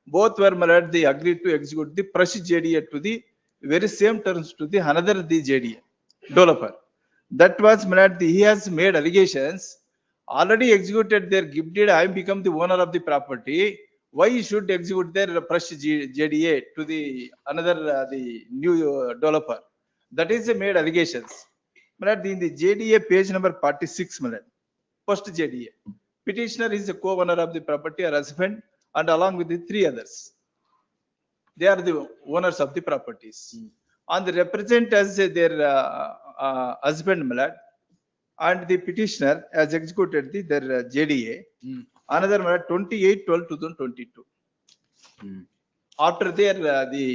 Both were they agreed to execute the fresh JDA to the very same terms to the another JDA developer. That was, my lord, he has made allegations, already executed their gift deed, I become the owner of the property. Why you should execute their fresh JDA to the another, the new developer? That is made allegations. My lord, in the JDA page number 46, my lord, first JDA. Petitioner is the co-owner of the property or husband, and along with the three others. They are the owners of the properties. And they represent as their husband, my lord, and the petitioner has executed their JDA. Another, my lord, 28/12/2022. After their the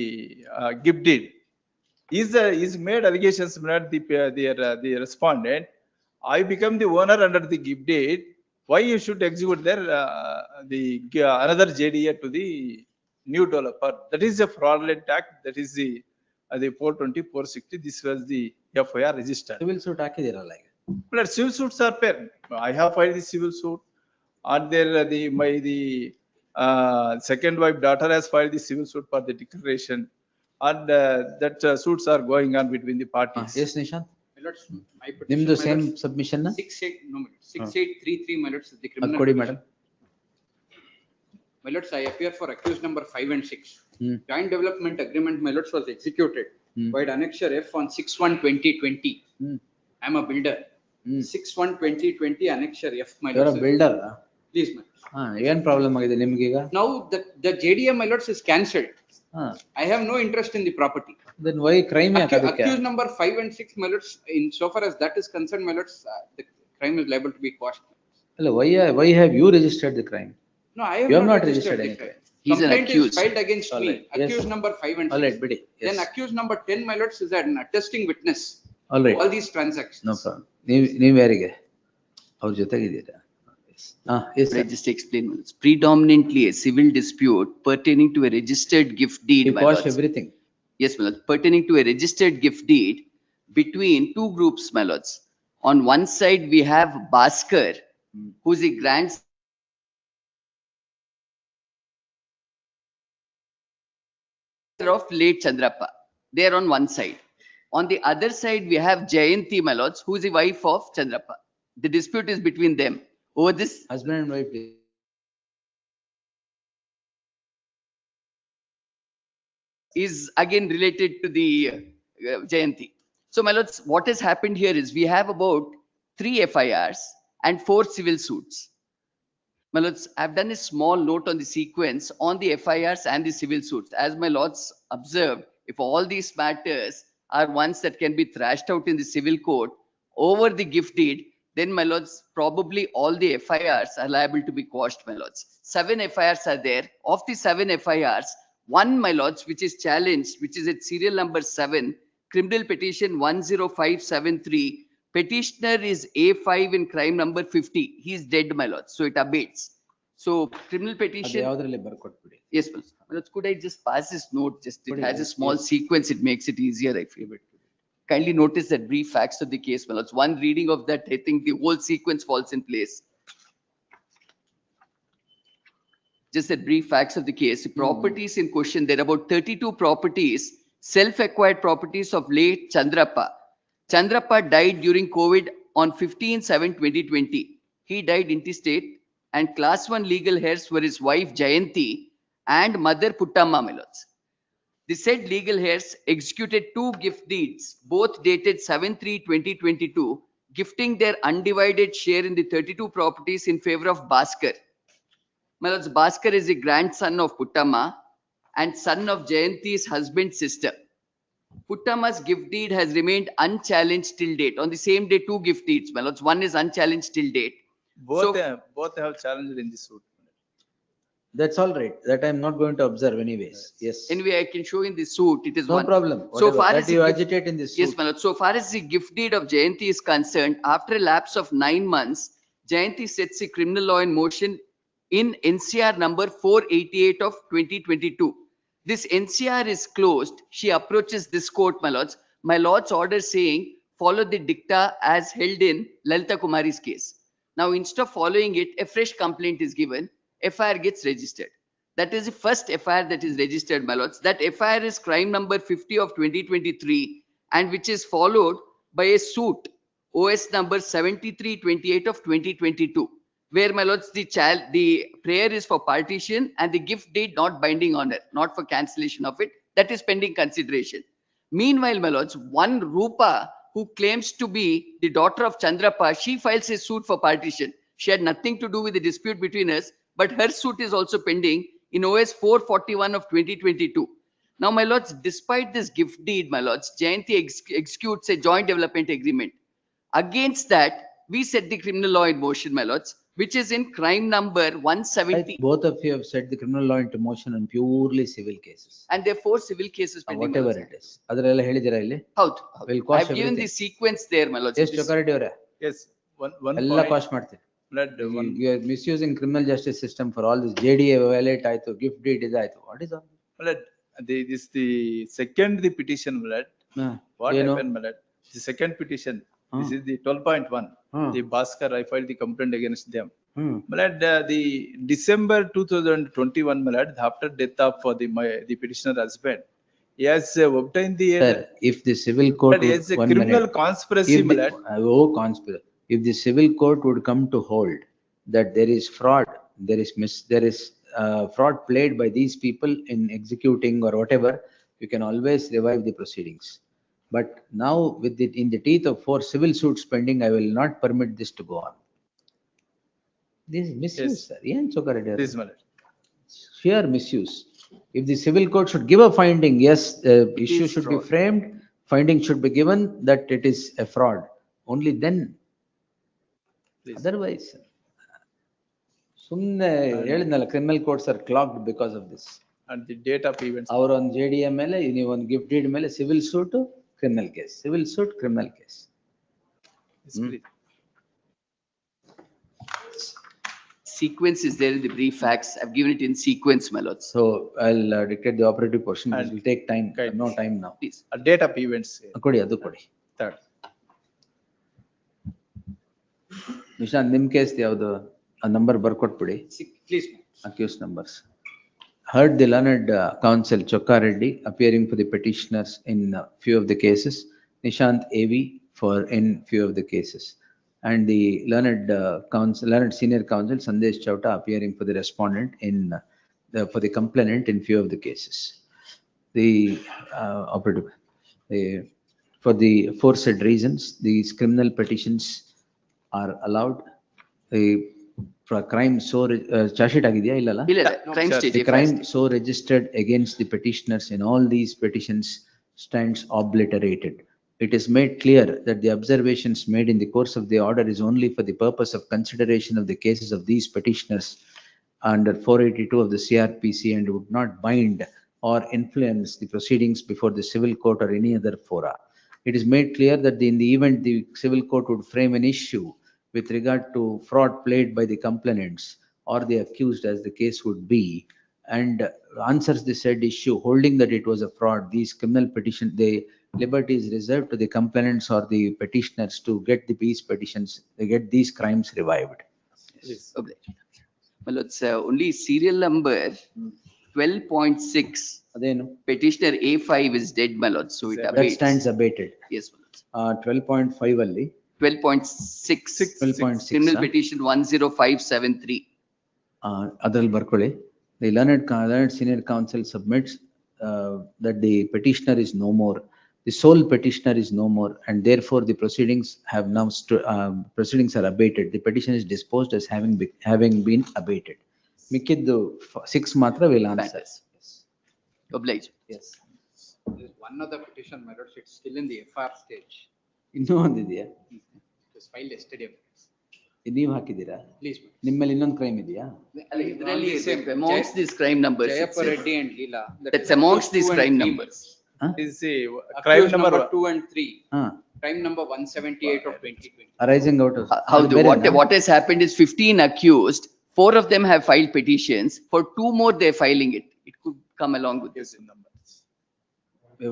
gift deed, is made allegations, my lord, the respondent. I become the owner under the gift deed. Why you should execute their another JDA to the new developer? That is a fraudulent act. That is the 420/460. This was the FIR registered. Civil suit ಹಾಕಿದಿರಲ್ಲ ಈಗ. But civil suits are fair. I have filed the civil suit. And there the second wife daughter has filed the civil suit for the declaration. And that suits are going on between the parties. Yes, Nishant. My ನಿಮ್ದು petition, same my lords, submission 6833, my lords, the criminal. ಕೊಡಿ madam. My lords, I appear for accused number 5 and 6. Hmm. Joint development agreement, my lords, was executed by annexure F on 6/1/2020. I am a builder. 6/1/2020 annexure F, my You're a lords. builder. Please, my lords. ಏನ್ problem ಆಗಿದೆ ನಿಮ್ಗೀಗ? Now the JDA, my lords, is cancelled. I have no interest in the property. Then why crime ಯಾಕೆ ಅದಕ್ಕೆ? Accused number 5 and 6, my lords, in so far as that is concerned, my lords, the crime is liable to be quashed. ಅಲ್ಲ, why have you registered the crime? No, I have You have not not registered registered the any crime. crime. He's an Complaint accused. is filed against All me. right, yes. Accused number 5 and 6. All right, ಬಿಡಿ. Then accused number 10, my lords, is an attesting witness. All right. All these transactions. No problem. ನೀವ್ ಯಾರಿಗೆ? ಅವ್ರ ಜೊತೆಗಿದ್ದೀರಾ? Yes, I just explain. It's predominantly a civil dispute pertaining to a registered gift deed. You my quash lords. everything. Yes, my lords. Pertaining to a registered gift deed between two groups, my lords. On one side, we have Bhaskar, who's a grandson of late Chandrappa. They are on one side. On the other side, we have Jayanti, my lords, who is the wife of Chandrappa. The dispute is between them. Over this, husband and wife, please. is again related to the Jayanti. So, my lords, what has happened here is we have about 3 FIRs and 4 civil suits. My lords, I've done a small note on the sequence on the FIRs and the civil suits. As my lords observed, if all these matters are ones that can be thrashed out in the civil court over the gift deed, then my lords, probably all the FIRs are liable to be quashed, my lords. 7 FIRs are there. Of the 7 FIRs, one, my lords, which is challenged, which is at serial number 7, criminal petition 10573. Petitioner is A5 in crime number 50. He is dead, my lords. So it abates. So criminal petition. Yes, my lords. My lords, could I just pass this note? Just it has a small sequence. It makes it easier, I feel. Kindly notice that brief facts of the case, my lords. One reading of that, I think the whole sequence falls in place. Just the brief facts of the case. The properties in question, there are about 32 properties, self-acquired properties of late Chandrappa. Chandrappa died during COVID on 15/7/2020. He died intestate, and class 1 legal heirs were his wife Jayanti and mother Puttamma, my lords. The said legal heirs executed 2 gift deeds, both dated 7/3/2022, gifting their undivided share in the 32 properties in favor of Bhaskar. My lords, Bhaskar is the grandson of Puttamma and son of Jayanti's husband's sister. Puttamma's gift deed has remained unchallenged till date. On the same day, 2 gift deeds, my lords. One is unchallenged till date. Both have challenged in the suit. That's all right. That I'm not going to observe anyways. Yes. Anyway, I can show in the suit. It is No one. problem. So Whatever. far That as the you gift- agitate in this Yes, suit. my lord. So far as the gift deed of Jayanti is concerned, after a lapse of 9 months, Jayanti sets a criminal law in motion in NCR number 488 of 2022. This NCR is closed. She approaches this court, my lords. My lord's order saying, follow the dicta as held in Lalita Kumari's case. Now, instead of following it, a fresh complaint is given. FIR gets registered. That is the first FIR that is registered, my lords. That FIR is crime number 50 of 2023, and which is followed by a suit OS number 7328 of 2022, where my lords, the prayer is for partition and the gift deed not binding on it, not for cancellation of it. That is pending consideration. Meanwhile, my lords, one Rupa who claims to be the daughter of Chandrapa, she files a suit for partition. She had nothing to do with the dispute between us, but her suit is also pending in OS 441 of 2022. Now, my lords, despite this gift deed, my lords, Jayanti executes a joint development agreement. Against that, we set the criminal law in motion, my lords, which is in crime number 170. Both of you have set the criminal law into motion on purely civil cases. And there are 4 civil cases pending. my Whatever lords. it is. ಅದರೆಲ್ಲ ಹೇಳಿದಿರಾ ಇಲ್ಲಿ? ಹೌದು. We'll I quash have given the everything. sequence there, my lords. Yes, ಚೊಕ್ಕಾರೆಡ್ಡಿ ಅವರೇ. Yes, one ಎಲ್ಲ point. quash ಮಾಡ್ತೀವಿ. Blood, one, You are misusing criminal justice system for all this. JDA violate ಆಯ್ತು, gift deed ಇದಾಯ್ತು. What is all? blood, this the second the petition, blood. What ಏನು? happened, blood? The second petition, this is the 12.1. The Bhaskar, I filed the complaint against them. Blood, the December 2021, blood, after death of the petitioner husband, he has obtained the. Sir, if the civil court But he has a criminal conspiracy, if the, blood. conspiracy. If the civil court would come to hold that there is fraud, there is fraud played by these people in executing or whatever, you can always revive the proceedings. But now with it in the teeth of 4 civil suits pending, I will not permit this to go on. This is misuse, Yes. sir. Yen Chokareddy? This, blood. Sheer misuse. If the civil court should give a finding, yes, issue should be framed, finding should be given that it is a fraud. Only then. Otherwise, ಸುಮ್ನೆ ಹೇಳಿದ್ನಲ್ಲ, criminal courts are clogged because of this. And the date of events. ಅವರು ಒಂದು JDA ಮೇಲೆ, ನೀವು ಒಂದು gift deed ಮೇಲೆ civil suit, criminal case, civil suit, criminal case. Sequence is there in the brief facts. I've given it in sequence, my lords. So I'll dictate the operative portion. It will take time. No time now. Please. A date of events. ಕೊಡಿ, ಅದು ಕೊಡಿ. Third. Nishant, ನಿಮ್ case ಯಾವ್ದು? ಆ number ಬರ್ಕೊಟ್ಬಿಡಿ. Please. Accused numbers. Heard the learned counsel Chokka Reddy appearing for the petitioners in few of the cases, Nishant AV in few of the cases, and the learned senior counsel Sandesh Chowta appearing for the respondent for the complainant in few of the cases. The operative, for the aforesaid reasons, these criminal petitions are allowed. Crime so charge sheet ಆಗಿದೆಯಾ ಇಲ್ಲಲ್ಲ? Crime stage. The crime so registered against the petitioners in all these petitions stands obliterated. It is made clear that the observations made in the course of the order is only for the purpose of consideration of the cases of these petitioners under 482 of the CRPC and would not bind or influence the proceedings before the civil court or any other fora. It is made clear that in the event the civil court would frame an issue with regard to fraud played by the complainants or the accused, as the case would be, and answers the said issue holding that it was a fraud, these criminal petition, the liberty is reserved to the complainants or the petitioners to get these petitions, they get these crimes revived. Yes. Okay. Well, it's only serial number 12.6. Adenu? Petitioner A5 is dead, my lord, so it That abates. stands abated. Yes, my lord. 12.5 ಅಲ್ಲಿ 12.6. 12.6, Criminal huh? petition 10573. ಅದ್ರಲ್ಲಿ ಬರ್ಕೊಳ್ಳಿ. The learned senior counsel submits that the petitioner is no more, the sole petitioner is no more, and therefore the proceedings have now proceedings are abated. The petition is disposed as having been abated. ಮಿಕ್ಕಿದ್ದು 6 ಮಾತ್ರ will answer. Oblige. Yes. There's one other petition, my lord, it's still in the FR stage. ಇನ್ನೂ ಒಂದಿದೆಯಾ? It was filed yesterday. ನೀವು ಹಾಕಿದ್ದೀರಾ? Please. ನಿಮ್ಮಲ್ಲಿ ಇನ್ನೊಂದು crime ಇದೆಯಾ? Really, amongst these crime numbers. Jayappa Reddy and Leela. That's amongst these crime numbers. Is the crime number 2 and 3. Crime number 178 of 2020. Arising out of. What has happened is 15 accused, 4 of them have filed petitions. For 2 more, they're filing it. It could come along with this number.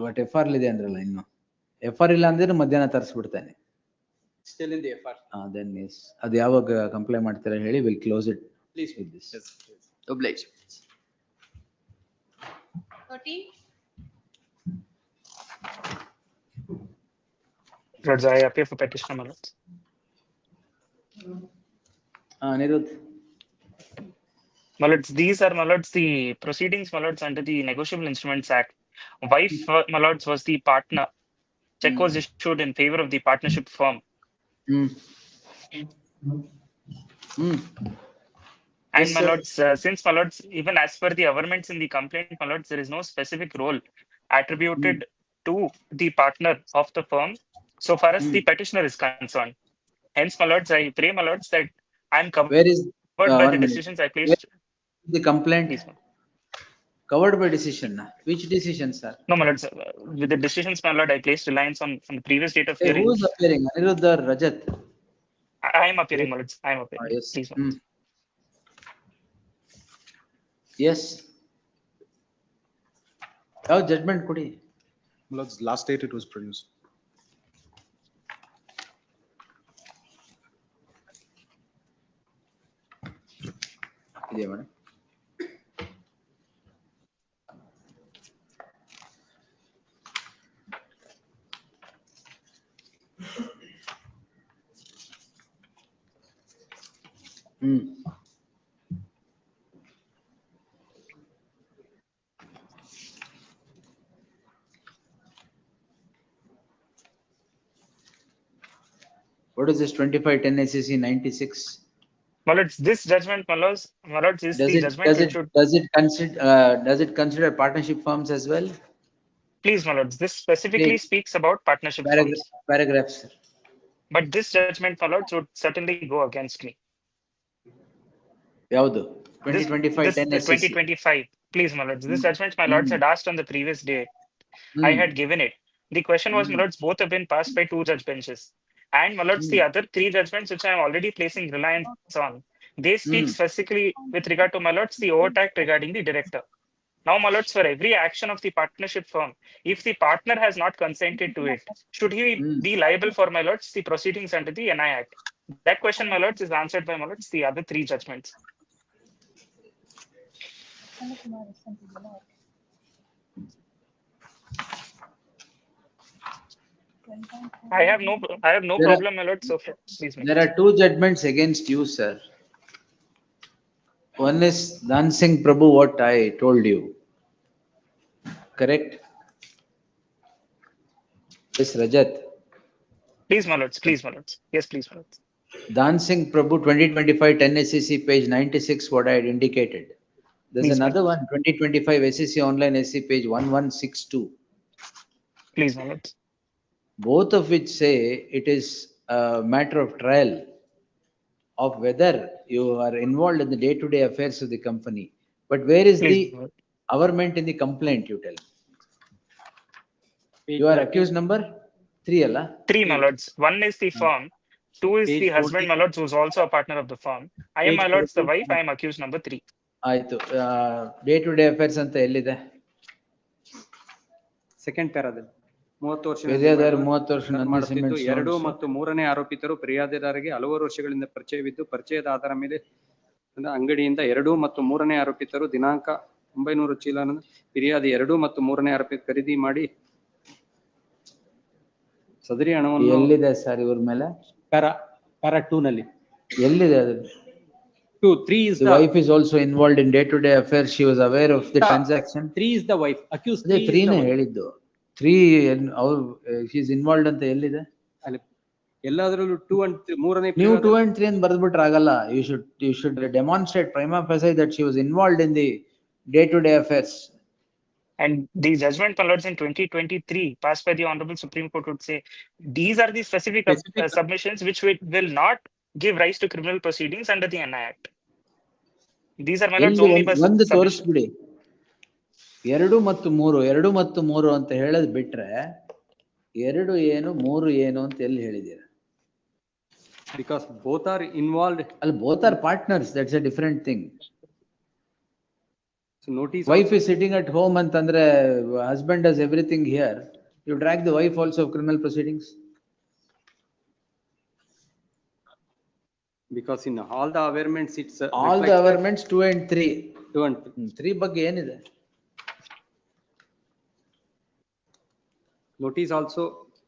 But FR ಇದೆ ಅಂದ್ರಲ್ಲ ಇನ್ನು. FR ಇಲ್ಲ ಅಂದ್ರೆ ಮಧ್ಯಾಹ್ನ ತರಿಸ್ಬಿಡ್ತಾನೆ. Still in the FR. Then yes. ಅದು ಯಾವಾಗ comply ಮಾಡ್ತೀರಾ ಹೇಳಿ, we'll close it. Please. With this. Yes, please. Oblige. 13. Lords, I appear for petitioner, my lords. Anirudh. My lords, these are, my lords, the proceedings, my lords, under the Negotiable Instruments Act. Wife, my lords, was the partner. Check was issued in favor of the partnership firm. Mm. Mm. And Yes, my sir. lords, since my lords, even as per the averments in the complaint, my lords, there is no specific role attributed to the partner of the firm so far as the petitioner is concerned. Hence, my lords, I pray, my lords, that I'm covered Where is by the 1 minute. decisions I Where placed. is the complaint? Please, ma'am. Covered by decision. Which decision, sir? No, my lords, with the decisions, my lord, I placed reliance on the previous date of Hey, hearing. who is appearing? Anirudh or Rajat? I am appearing, my lords. I am appearing. Yes. Please, my lords. Yes. How judgment could he? Lord's last date it was produced. Idea, madam. What is this 2510 SEC 96? My lords, this judgment, my lords, is the judgment which should. Does it consider partnership firms as well? Please, my lords, this specifically Please. speaks about partnership firms. Paragraphs. But this judgment, my lords, would certainly go against me. Yaudu? This 2025 10 SEC. 2025. Please, my lords, this judgment, my lords, had asked on the previous day. I had given it. The question was, my lords, both have been passed by 2 judge benches. And my lords, the other 3 judgments which I am already placing reliance on, they speak specifically with regard to, my lords, the overt act regarding the director. Now, my lords, for every action of the partnership firm, if the partner has not consented to it, should he be liable for, my lords, the proceedings under the NI Act? That question, my lords, is answered by, my lords, the other 3 judgments. I have no problem, my lord. So please. There are 2 judgments against you, sir. One is Dancing Prabhu, what I told you. Correct? Yes, Rajat. Please, my lords. Please, my lords. Yes, please, my lords. Dancing Prabhu 2025 10 SEC page 96, what I had indicated. There's Please, another one, 2025 SEC online SC page 1162. Please, my lords. Both of which say it is a matter of trial of whether you are involved in the day-to-day affairs of the company. But where is the averment in the complaint, you tell me? You are accused number 3, Allah? 3, my lords. 1 is the firm. 2 is the husband, my lords, who is also a partner of the firm. I am, my lords, the wife. I am accused number 3. Day-to-day affairs anta ellide? Second ಪ್ಯಾರಾದಲ್ಲಿ 30 ವರ್ಷ ಮಾಡುತ್ತಿದ್ದು 2 ಮತ್ತು 3ನೇ ಆರೋಪಿತರು ಫಿರ್ಯಾದಿದಾರರಿಗೆ ಹಲವಾರು ವರ್ಷಗಳಿಂದ ಪರಿಚಯವಿದ್ದು ಪರಿಚಯದ ಆಧಾರ ಮೇಲೆ ಅಂಗಡಿಯಿಂದ 2 ಮತ್ತು 3ನೇ ಆರೋಪಿತರು ದಿನಾಂಕ 900 ಚೀಲನ ಫಿರ್ಯಾದಿ 2 ಮತ್ತು 3ನೇ ಆರೋಪಿ ಖರೀದಿ ಮಾಡಿ ಸದರಿ ಹಣವನ್ನು ಎಲ್ಲಿದೆ ಸರ್ ಇವ್ರ ಮೇಲೆ? ಪ್ಯಾರಾ 2 ನಲ್ಲಿ ಎಲ್ಲಿದೆ ಅದು? 2, 3 is the wife is also involved in day-to-day affairs. She was aware of the transaction. 3 is the wife. Accused 3 ನೇ ಹೇಳಿದ್ದು. 3 she is involved ಅಂತ ಎಲ್ಲಿದೆ? ಎಲ್ಲದರಲ್ಲೂ 2 and 3ನೇ ನೀವು 2 and 3 ಅಂತ ಬರೆದ್ಬಿಟ್ರೆ ಆಗಲ್ಲ. You should demonstrate prima facie that she was involved in the day-to-day affairs. And the judgment, my lords, in 2023 passed by the Honorable Supreme Court would say these are the specific submissions which will not give rise to criminal proceedings under the NI Act. These are, my lords, only ಒಂದು ತೋರಿಸ್ಬಿಡಿ. 2 ಮತ್ತು 3 ಅಂತ ಹೇಳೋದು ಬಿಟ್ರೆ 2 ಏನು 3 ಏನು ಅಂತ ಎಲ್ಲಿ ಹೇಳಿದ್ದೀರಾ? Because both are involved. Both are partners. That's a different thing. So notice. Wife is sitting at home ಅಂತಂದ್ರೆ husband does everything here. You drag the wife also of criminal proceedings. Because in all the averments it's all the averments 2 and 3. 2 and 3 ಬಗ್ಗೆ ಏನಿದೆ? Notice also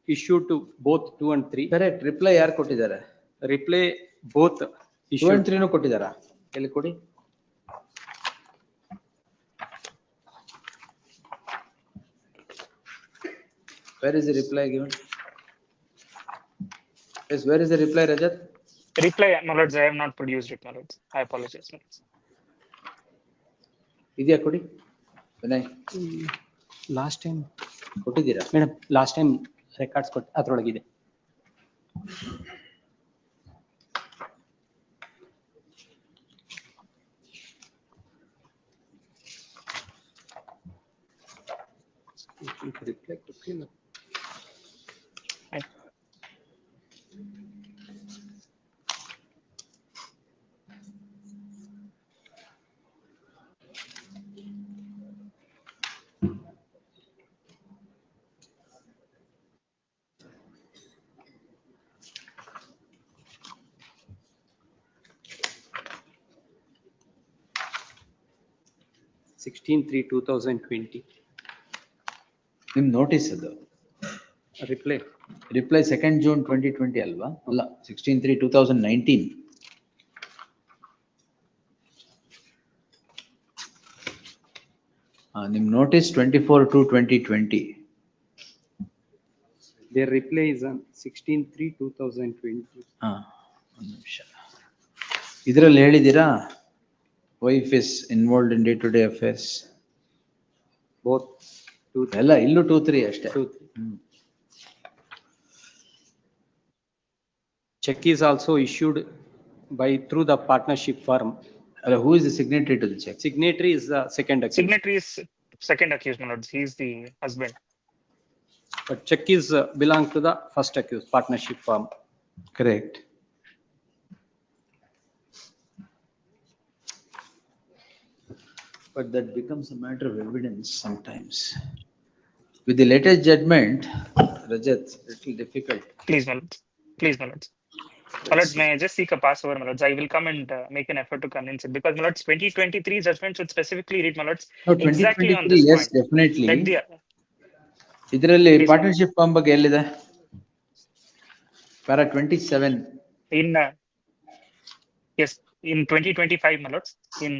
issued to both 2 and 3. Correct, reply ಯಾರು ಕೊಟ್ಟಿದ್ದಾರೆ? Reply both 2 and issued. 3 ಕೊಟ್ಟಿದ್ದಾರಾ? ಎಲ್ಲಿ ಕೊಡಿ. Where is the reply given? Yes, where is the reply, Rajat? Reply, my lords, I have not produced it, my lords. I apologize, my lords. ಇದೆಯಾ ಕೊಡಿ. Vinay Last time ಕೊಟ್ಟಿದ್ದೀರಾ? Madam last time records ಕೊಟ್ಟು ಅದ್ರೊಳಗಿದೆ. Reply ಕೊಟ್ಟಿಲ್ಲ. Sixteen 3/2020 ನಿಮ್ notice ಅದು. Reply reply 2nd June 2020 ಅಲ್ವಾ? ಅಲ್ಲ, 16/3/2019. ನಿಮ್ notice 24/2/2020. Their reply is on 16/3/2020. ಒಂದು ನಿಮಿಷ. ಇದರಲ್ಲಿ ಹೇಳಿದ್ದೀರಾ wife is involved in day to day affairs. Both 2 ಎಲ್ಲ ಇಲ್ಲೂ 2-3 ಅಷ್ಟೇ. Check is also issued by through the partnership firm. Who is the signatory to the check? Signatory is the second accused. Signatory is second accused, my lords. He is the husband. But check is belong to the first accused partnership firm. Correct. But that becomes a matter of evidence sometimes. With the latest judgment, Rajat, little difficult. Please, my lords. Please, my lords. My lords, may I just seek a pass over, my lords? I will come and make an effort to convince it, because my lords, 2023 judgment should specifically read, my lords, No, exactly on 2023, this yes, point. definitely. Let the ಇದರಲ್ಲಿ Please. Partnership firm ಬಗ್ಗೆ ಎಲ್ಲಿದೆ? Para 27. in yes, in 2025, my lords, in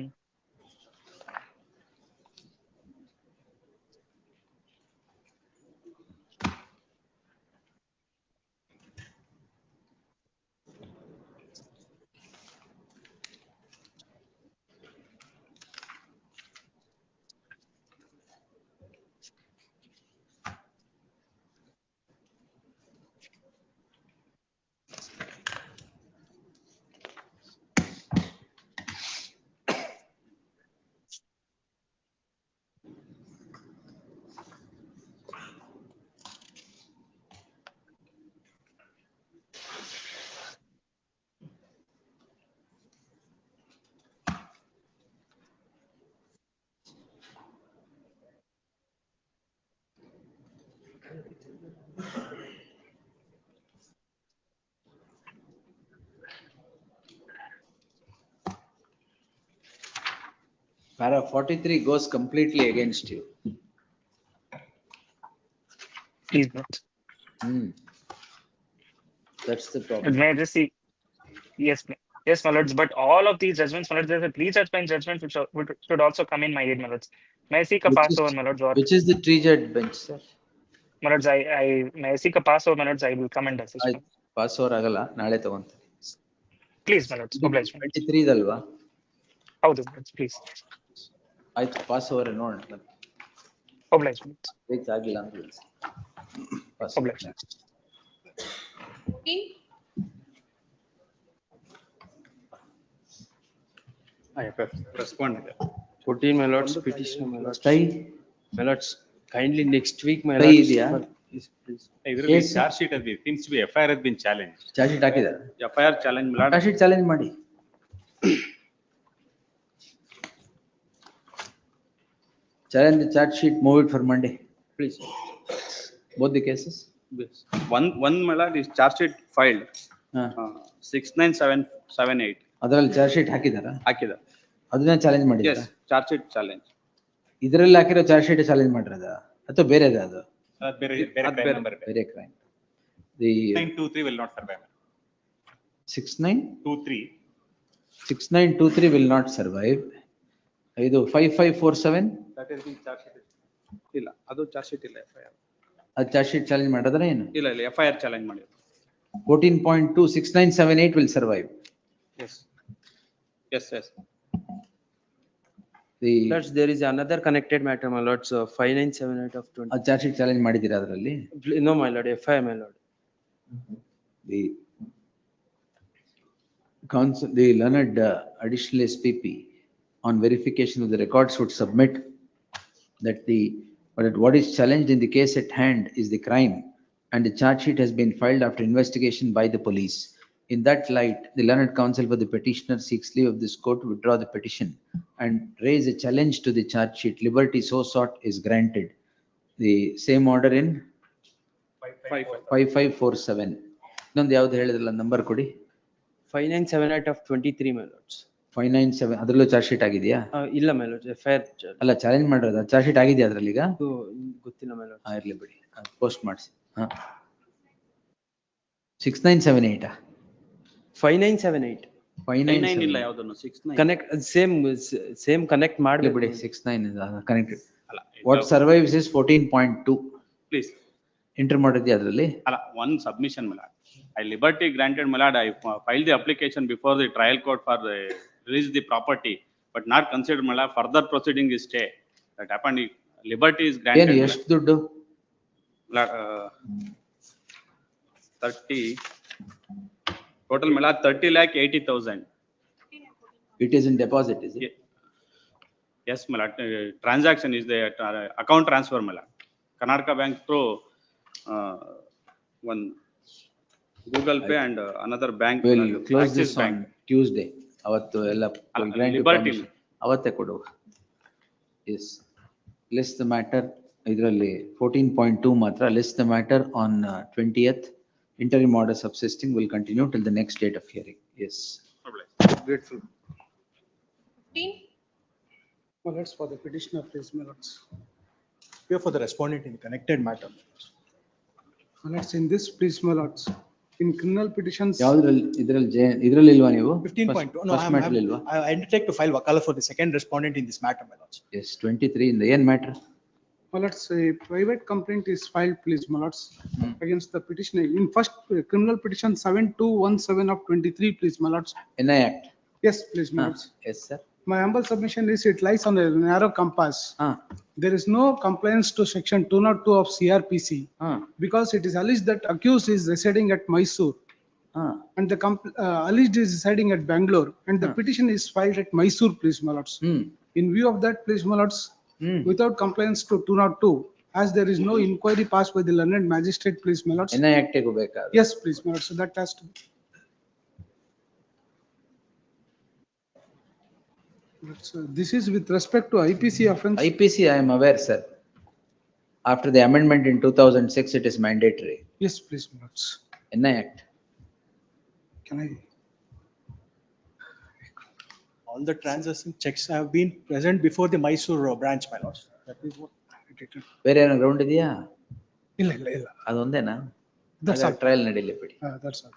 Para 43 goes completely against you. please, my lords. That's the problem. May I just see? Yes, yes, my lords. But all of these judgments, my lords, there's a three-judge judgment which should also come in my aid, my lords. May I seek a pass over, my lords? Or, Which is the three-judge bench, sir? my lords, may I seek a pass over, my lords? I will come and assist. my lords. Pass over ಆಗಲ್ಲ, ನಾಳೆ ತಗೊಂತ. Please, my lords, oblige me. 23 ದಲ್ವಾ? ಹೌದು, my lords, please. ಆಯ್ತು, pass over ನೋಡೋಣ. Oblige me. Wait ಆಗಿಲ್ಲ ಅಂದ್ರೆ pass Oblige. I have responded. 14, my lords, petitioner, my lords. Stay. My lords, kindly next week, my Stay lords. ಇದೆಯಾ? ಇದರಲ್ಲಿ charge sheet ಅಲ್ಲಿ seems to be FIR has been challenged. Charge sheet ಹಾಕಿದ್ದಾರೆ? FIR challenge ಮಾಡಿ. Charge sheet challenge ಮಾಡಿ. Challenge the charge sheet, move it for Monday, please. Both the cases? Yes. One my lord is charge sheet filed. 69778. ಅದರಲ್ಲಿ charge sheet ಹಾಕಿದಾರಾ? ಹಾಕಿದ. ಅದನ್ನ challenge ಮಾಡಿದಾರಾ? Yes, charge sheet challenge. ಇದರಲ್ಲಿ ಹಾಕಿರೋ charge sheet challenge ಮಾಡಿರೋದ ಅಥವಾ ಬೇರೆದ ಅದು? ಬೇರೆ ಬೇರೆ crime. The 923 will not survive. 6923 23. will not survive. ಇದು 5547 That has been charge sheet. ಇಲ್ಲ ಅದು ಚಾರ್ಜ್ ಶೀಟ್ ಇಲ್ಲ FIR. ಅದು ಚಾರ್ಜ್ ಶೀಟ್ ಚಾಲೆಂಜ್ ಮಾಡಿದ್ರೆ ಏನು? ಇಲ್ಲ FIR ಚಾಲೆಂಜ್ ಮಾಡಿ. 14.2 6978 will survive. Yes. The there is another connected matter, my lords, 5978 of 20. ಆ ಚಾರ್ಜ್ ಶೀಟ್ ಚಾಲೆಂಜ್ ಮಾಡಿದ್ದೀರಾ ಅದರಲ್ಲಿ? No, my lord, FIR, my lord. The council, the learned additional SPP on verification of the records would submit that what is challenged in the case at hand is the crime and the charge sheet has been filed after investigation by the police. In that light, the learned counsel for the petitioner seeks leave of this court to withdraw the petition and raise a challenge to the charge sheet. Liberty so sought is granted. The same order in 5547. ಇನ್ನೊಂದು ಯಾವ್ದು ಹೇಳಿದ್ರಲ್ಲ number ಕೊಡಿ. 5978 of 23, my lords. 597 ಅದರಲ್ಲೂ charge sheet ಆಗಿದೆಯಾ? ಇಲ್ಲ my lords, FIR. ಅಲ್ಲ challenge ಮಾಡಿರೋದು charge sheet ಆಗಿದೆಯಾ ಅದ್ರಲ್ಲಿ ಈಗ? ಗೊತ್ತಿಲ್ಲ my lords. ಇರ್ಲಿ ಬಿಡಿ, ಪೋಸ್ಟ್ ಮಾಡಿಸಿ. 6978 5978 597 ಇಲ್ಲ ಯಾವುದನ್ನು 69. connect same connect ಮಾಡ್ಲಿ ಬಿಡಿ. 69 connected. What survives is 14.2. Please. Enter ಮಾಡಿದ್ಯಾ ಅದರಲ್ಲಿ? ಅಲ್ಲ, one submission, my lord. I liberty granted, my lord. I filed the application before the trial court for release the property, but not considered, my lord. Further proceeding is stay. That happened. Liberty is granted. ಏನು ಎಷ್ಟು ದುಡ್ಡು? 30 total, my lord, 30,80,000. It is in deposit, is it? Yes, my lord. Transaction is the account transfer, my lord. Karnataka Bank through one Google Pay and another bank. We'll close Axis this Bank. on Tuesday. ಅವತ್ತು ಎಲ್ಲ Liberty. ಅವತ್ತೇ ಕೊಡು. Yes. List the matter. ಇದರಲ್ಲಿ 14.2 ಮಾತ್ರ. List the matter on 20th. Interim order subsisting will continue till the next date of hearing. Yes. Grateful. 15. My lords, for the petitioner, please, my lords. Here for the respondent in connected matter. My lords, in this, please, my lords, in criminal petitions. ಯಾವ್ದ್ರಲ್ಲಿ ಇದರಲ್ಲಿ ಇಲ್ವಾ ನೀವು? 15.2. No, First matter ಇಲ್ವಾ? I undertake to file wakala for the second respondent in this matter, my lords. Yes, 23 in the ಏನ್ matter? My lords, a private complaint is filed, please, my lords, against the petitioner. In first criminal petition 7217 of 23, please, my lords. NI Act. Yes, please, my lords. Yes, sir. My humble submission is it lies on a narrow compass. There is no compliance to section 202 of CRPC because it is alleged that accused is residing at Mysore and the alleged is residing at Bangalore and the petition is filed at Mysore, please, my lords. In view of that, please, my lords, without compliance to 202, as there is no inquiry passed by the learned magistrate, please, my lords. NI Act ಹೋಗಬೇಕಾ? Yes, please, my lords. So that has to be. This is with respect to IPC offense. IPC, I am aware, sir. After the amendment in 2006, it is mandatory. Yes, please, my lords. NI Act. Can I? All the transaction checks have been present before the Mysore branch, my lords. That is what I did. ಬೇರೆ ಏನೋ ground ಇದೆಯಾ? ಇಲ್ಲ. ಅದೊಂದೇನಾ? That's all. Trial ನಡೀಲಿ ಬಿಡಿ. That's all.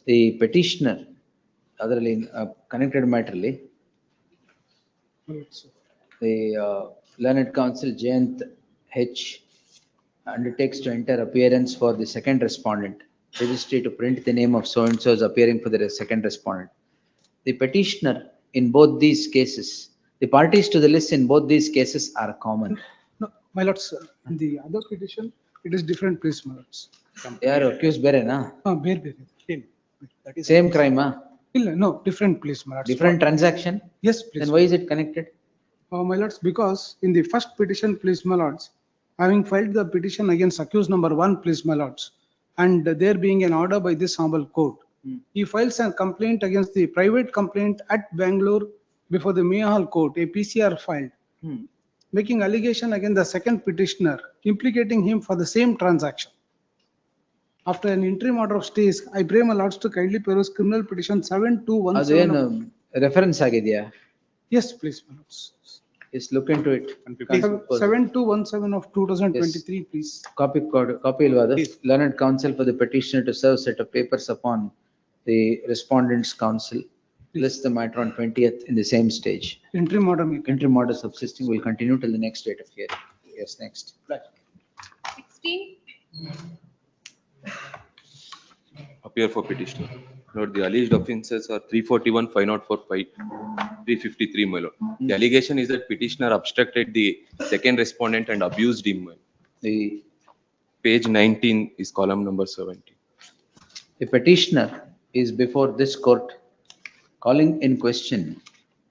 The petitioner, ಅದರಲ್ಲಿ connected matter ಅಲ್ಲಿ the learned counsel Jayant H undertakes to enter appearance for the second respondent. Registry to print the name of so and so is appearing for the second respondent. The petitioner in both these cases, the parties to the list in both these cases are common. No, my lords, in the other petition, it is different, please, my lords. ಯಾರು accused ಬೇರೆನಾ? ಬೇರೆ. That is Same crime, ah? No, different, please, my lords. Different transaction? Yes, please. Then why is it connected? My lords, because in the first petition, please, my lords, having filed the petition against accused number 1, please, my lords, and there being an order by this humble court, he files a complaint against the private complaint at Bangalore before the Mayhall court, a PCR filed, making allegation against the second petitioner, implicating him for the same transaction. After an interim order of stays, I pray my lords to kindly peruse criminal petition 7217. ಅದೇನು reference ಆಗಿದೆಯಾ? Yes, please, my lords. Yes, look into it. 7217 of 2023, please. Copy ilva ಅದು? Learned counsel for the petitioner to serve set of papers upon the respondent's counsel. List the matter on 20th in the same stage. Interim order. Interim order subsisting will continue till the next date of hearing. Yes, next. 16. Appear for petitioner. Lord, the alleged offences are 341, 504, 353, my lord. The allegation is that petitioner obstructed the second respondent and abused him. The page 19 is column number 70. The petitioner is before this court calling in question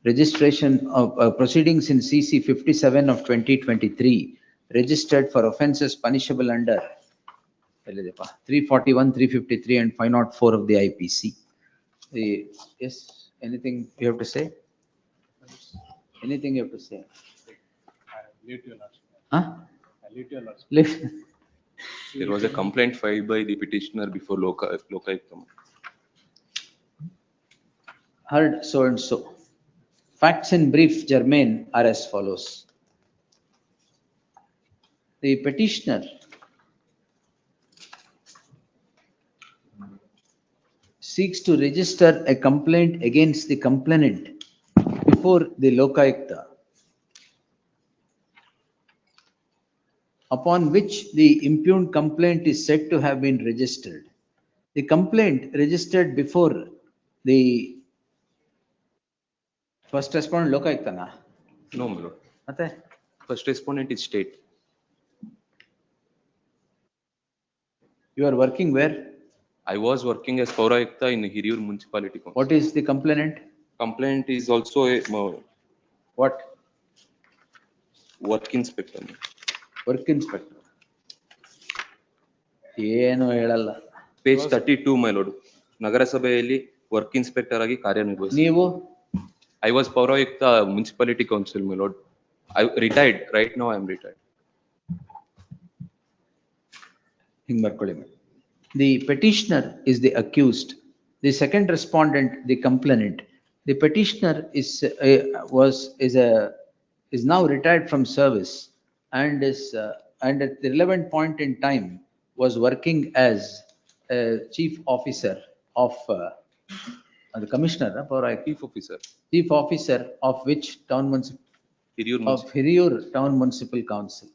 registration of proceedings in CC 57 of 2023 registered for offences punishable under 341, 353 and 504 of the IPC. Yes, anything you have to say? Anything you have to say? Huh? There was a complaint filed by the petitioner before Lokayukta. Heard so and so. Facts in brief germane are as follows. The petitioner seeks to register a complaint against the complainant before the Lokayukta, upon which the impugned complaint is said to have been registered. The complaint registered before the first respondent Lokayukta na? No, my lord. First respondent is state. You are working where? I was working as Paurayukta in Hiriyur Municipality Council. What is the complainant? Complaint is also a what? Work inspector. Work inspector. ಏನು ಹೇಳಲ್ಲ. Page 32, my lord. ನಗರಸಭೆಯಲ್ಲಿ work inspector ಆಗಿ ಕಾರ್ಯನಿರ್ವಹಿಸಿ. ನೀವು? I was Paurayukta Municipality Council, my lord. I retired. Right now I am retired. ಹಿಂಗ್ ಬರ್ಕೊಳ್ಳಿ. The petitioner is the accused. The second respondent, the complainant. The petitioner is now retired from service and and at the relevant point in time was working as a chief officer of the commissioner chief officer of which town municipal of Hiriyur town municipal council.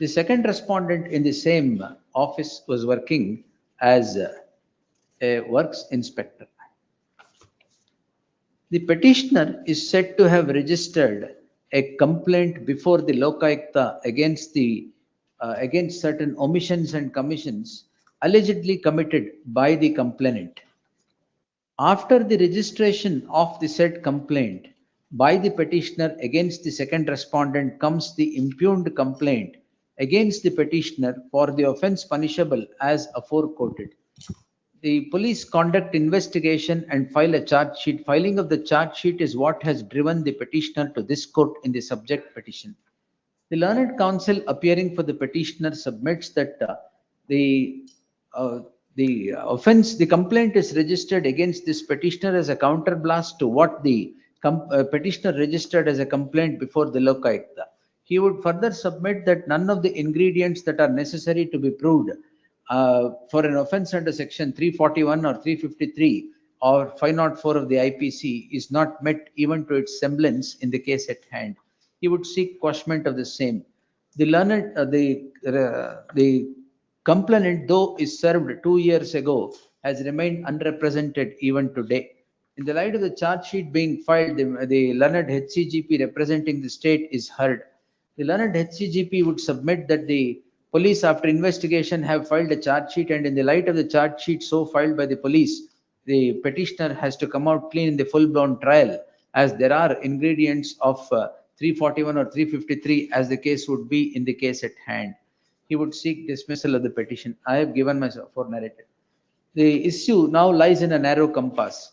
The second respondent in the same office was working as a works inspector. The petitioner is said to have registered a complaint before the Lokayukta against certain omissions and commissions allegedly committed by the complainant. After the registration of the said complaint by the petitioner against the second respondent comes the impugned complaint against the petitioner for the offence punishable as aforequoted. The police conduct investigation and file a charge sheet. Filing of the charge sheet is what has driven the petitioner to this court in the subject petition. The learned counsel appearing for the petitioner submits that the offence, the complaint is registered against this petitioner as a counterblast to what the petitioner registered as a complaint before the Lokayukta. He would further submit that none of the ingredients that are necessary to be proved for an offence under section 341 or 353 or 504 of the IPC is not met even to its semblance in the case at hand. He would seek quashment of the same. The learned, the complainant, though is served 2 years ago, has remained unrepresented even today. In the light of the charge sheet being filed, the learned HCGP representing the state is heard. The learned HCGP would submit that the police after investigation have filed a charge sheet, and in the light of the charge sheet so filed by the police, the petitioner has to come out clean in the full-blown trial, as there are ingredients of 341 or 353 as the case would be in the case at hand. He would seek dismissal of the petition. I have given my narrative. The issue now lies in a narrow compass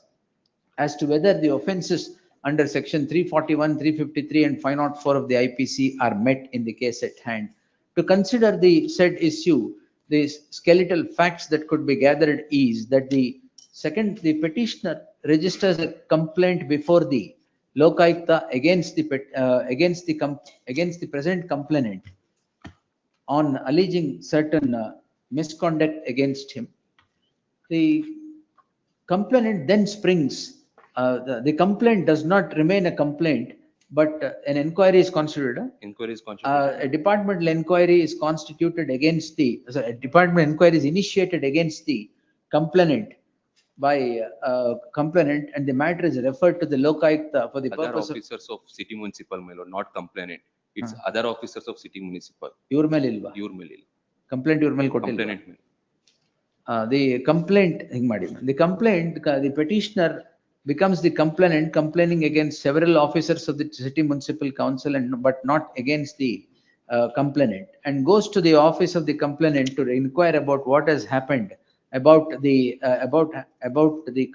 as to whether the offences under section 341, 353 and 504 of the IPC are met in the case at hand. To consider the said issue, the skeletal facts that could be gathered is that the petitioner registers a complaint before the Lokayukta against the present complainant on alleging certain misconduct against him. The complainant then springs, the complaint does not remain a complaint, but an inquiry is constituted. Inquiry is constituted. A departmental inquiry is constituted against the, a departmental inquiry is initiated against the complainant by complainant, and the matter is referred to the Lokayukta for the Other purpose of. officers of city municipal, my lord, not complainant. It's other officers of city municipal. Your ಮೇಲೆ ಇಲ್ವಾ? Your ಮೇಲೆ ಇಲ್ಲ. Complaint your ಮೇಲೆ ಕೊಟ್ಟಿಲ್ವಾ? Complainant ಮೇಲೆ. The complaint, the complaint, the petitioner becomes the complainant, complaining against several officers of the city municipal council, and but not against the complainant, and goes to the office of the complainant to inquire about what has happened, about the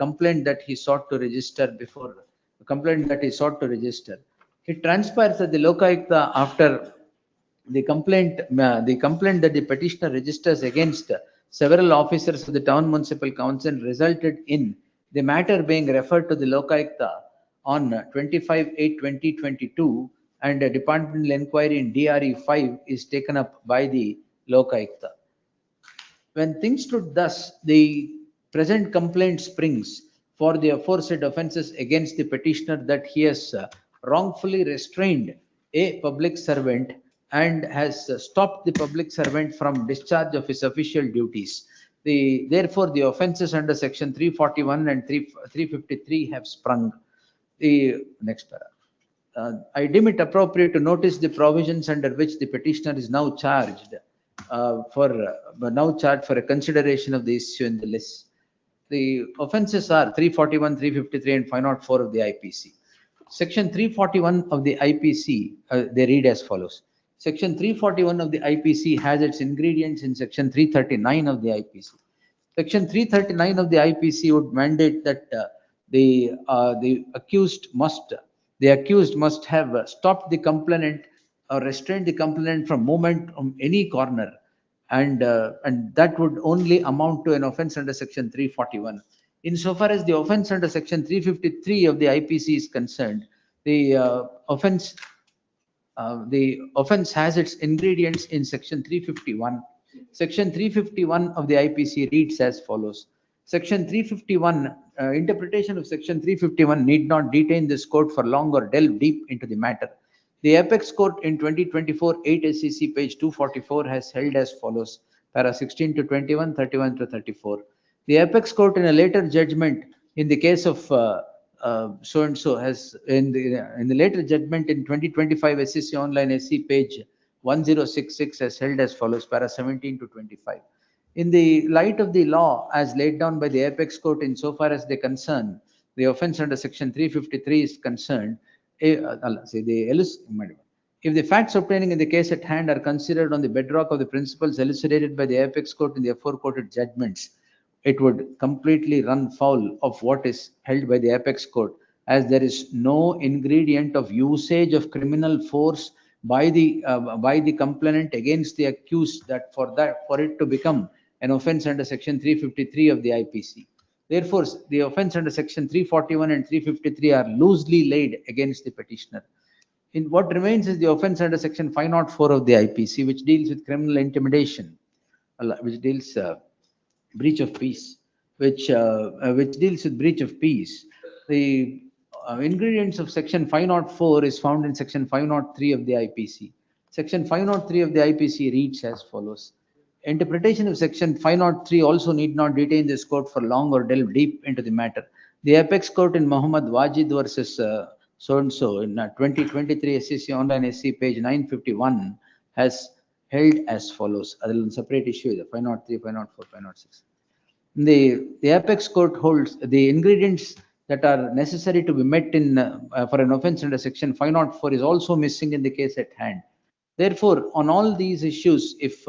complaint that he sought to register before, the complaint that he sought to register. It transpires that the Lokayukta, after the complaint that the petitioner registers against several officers of the town municipal council, resulted in the matter being referred to the Lokayukta on 25/8/2022, and a departmental inquiry in DRE 5 is taken up by the Lokayukta. When things stood thus, the present complaint springs for the aforesaid offences against the petitioner, that he has wrongfully restrained a public servant and has stopped the public servant from discharge of his official duties. Therefore, the offences under section 341 and 353 have sprung. The next para. I deem it appropriate to notice the provisions under which the petitioner is now charged for a consideration of the issue in the list. The offences are 341, 353, and 504 of the IPC. Section 341 of the IPC, they read as follows. Section 341 of the IPC has its ingredients in section 339 of the IPC. Section 339 of the IPC would mandate that the accused must have stopped the complainant or restrained the complainant from movement from any corner, and that would only amount to an offence under section 341. Insofar as the offence under section 353 of the IPC is concerned, the offence has its ingredients in section 351. Section 351 of the IPC reads as follows. Section 351, interpretation of section 351 need not detain this court for long or delve deep into the matter. The apex court in 2024 8 SCC page 244 has held as follows. Para 16 to 21, 31 to 34. The apex court in a later judgment in the case of so and so has in the later judgment in 2025 SCC online SC page 1066 has held as follows. Para 17 to 25. In the light of the law as laid down by the apex court insofar as they concern the offence under section 353 is concerned, if the facts obtaining in the case at hand are considered on the bedrock of the principles elucidated by the apex court in the aforequoted judgments, it would completely run foul of what is held by the apex court, as there is no ingredient of usage of criminal force by the complainant against the accused for it to become an offence under section 353 of the IPC. Therefore, the offence under section 341 and 353 are loosely laid against the petitioner. In what remains is the offence under section 504 of the IPC, which deals with criminal intimidation, which deals breach of peace, which deals with breach of peace. The ingredients of section 504 is found in section 503 of the IPC. Section 503 of the IPC reads as follows. Interpretation of section 503 also need not detain this court for long or delve deep into the matter. The apex court in Muhammad Wajid versus so and so in 2023 SCC online SC page 951 has held as follows. Other than separate issue, the 503, 504, 506. The apex court holds the ingredients that are necessary to be met in for an offence under section 504 is also missing in the case at hand. Therefore, on all these issues, if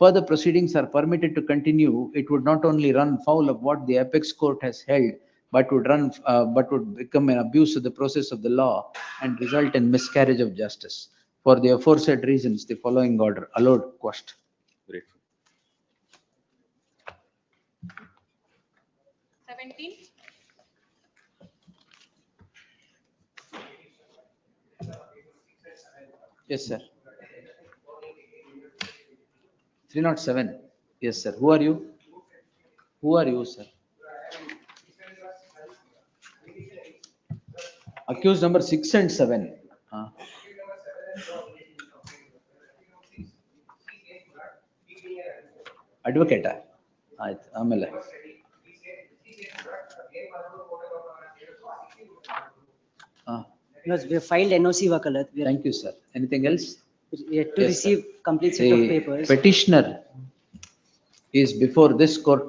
further proceedings are permitted to continue, it would not only run foul of what the apex court has held, but would become an abuse of the process of the law and result in miscarriage of justice. For the aforesaid reasons, the following order allowed quashed. Grateful. 17. Yes, sir. 307. Yes, sir. Who are you? Who are you, sir? Accused number 6 and 7. Advocate. ಆಯ್ತು ಆಮೇಲೆ Because we have filed NOC Vakalat. Thank you, sir. Anything else? We have to Yes, receive sir. complete set of The papers. petitioner is before this court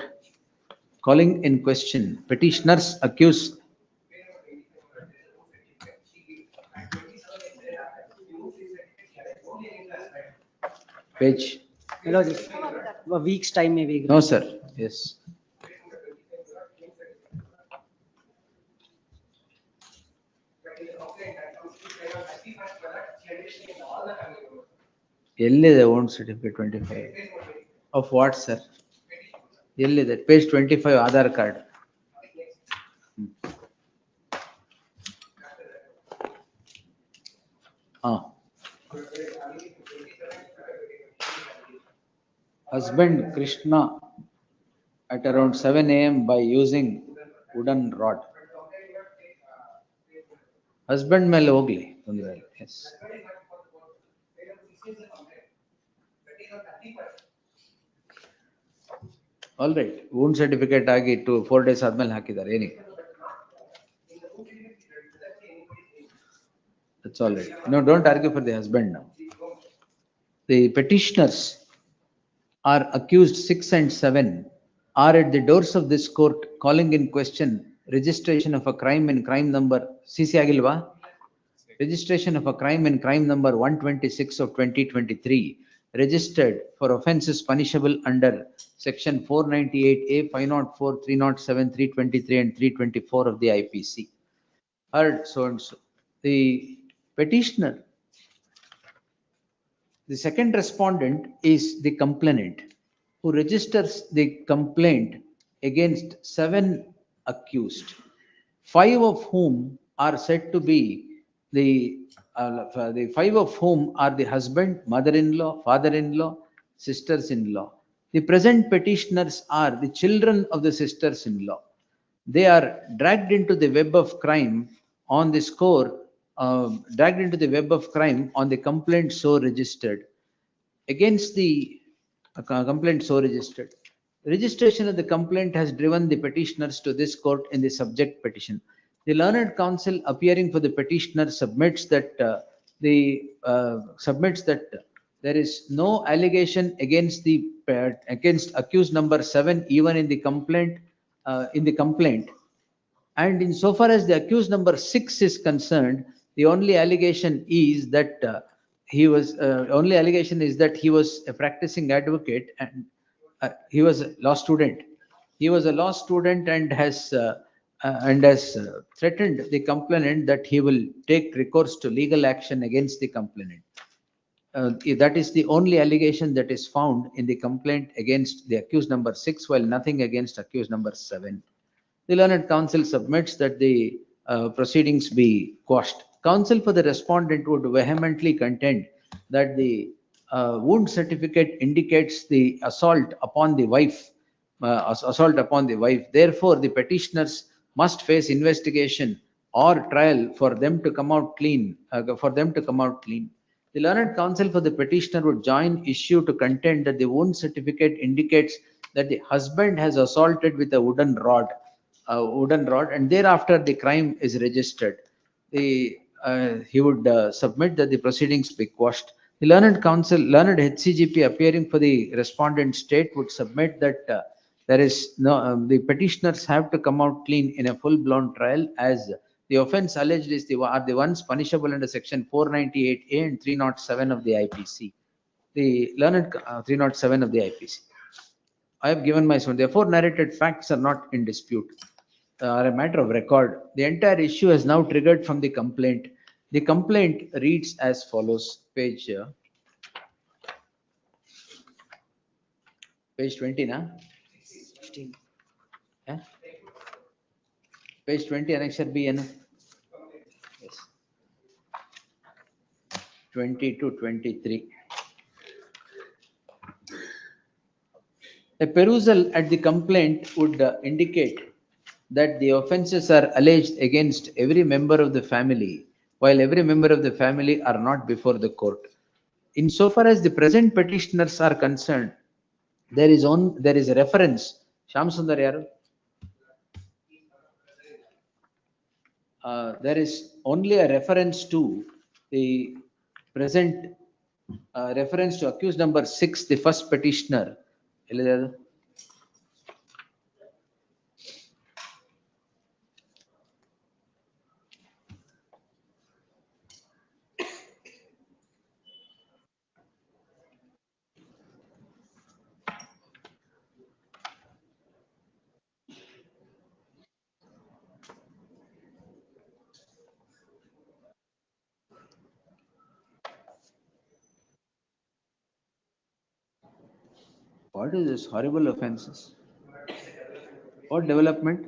calling in question petitioners accused page. Hello, a week's time may be. No, sir. Yes. ಎಲ್ಲಿದೆ own certificate 25 of what, sir? ಎಲ್ಲಿದೆ page 25 Aadhaar card. Husband Krishna at around 7 a.m. by using wooden rod. Husband ಮೇಲೆ ಹೋಗ್ಲಿ ತೊಂದ್ರೆ ಇಲ್ಲ. Yes. All right. wound certificate ಆಗಿ 4 days ಆದ್ಮೇಲೆ ಹಾಕಿದ್ದಾರೆ ಏನಿಗೆ. That's all right. No, don't argue for the husband now. The petitioners are accused 6 and 7 are at the doors of this court calling in question registration of a crime in crime number CC agilva, registration of a crime in crime number 126 of 2023 registered for offences punishable under section 498A, 504, 307, 323 and 324 of the IPC. Heard so and so. The petitioner, the second respondent is the complainant who registers the complaint against 7 accused, 5 of whom are said to be the 5 of whom are the husband, mother-in-law, father-in-law, sisters-in-law. The present petitioners are the children of the sisters-in-law. They are dragged into the web of crime on the score, dragged into the web of crime on the complaint so registered against the complaint so registered. Registration of the complaint has driven the petitioners to this court in the subject petition. The learned counsel appearing for the petitioner submits that there is no allegation against the against accused number 7 even in the complaint and insofar as the accused number 6 is concerned, the only allegation is that he was a practicing advocate and he was a law student. He was a law student and has threatened the complainant that he will take recourse to legal action against the complainant. That is the only allegation that is found in the complaint against the accused number 6, while nothing against accused number 7. The learned counsel submits that the proceedings be quashed. Counsel for the respondent would vehemently contend that the wound certificate indicates the assault upon the wife. Therefore, the petitioners must face investigation or trial for them to come out clean. The learned counsel for the petitioner would join issue to contend that the wound certificate indicates that the husband has assaulted with a wooden rod, and thereafter the crime is registered. He would submit that the proceedings be quashed. The learned HCGP appearing for the respondent state would submit that there is no, the petitioners have to come out clean in a full-blown trial, as the offence alleged is are the ones punishable under section 498A and 307 of the IPC. The learned 307 of the IPC. I have given my son. Therefore, narrated facts are not in dispute, are a matter of record. The entire issue has now triggered from the complaint. The complaint reads as follows. Page 20, na? 16. Yeah? Page 20, annexure B. Yes. 20 to 23. A perusal at the complaint would indicate that the offences are alleged against every member of the family, while every member of the family are not before the court. Insofar as the present petitioners are concerned, there is a reference. Shyam Sundar yaru? There is only a reference to the present reference to accused number 6, the first petitioner. Elidadu? What is this horrible offenses? What development?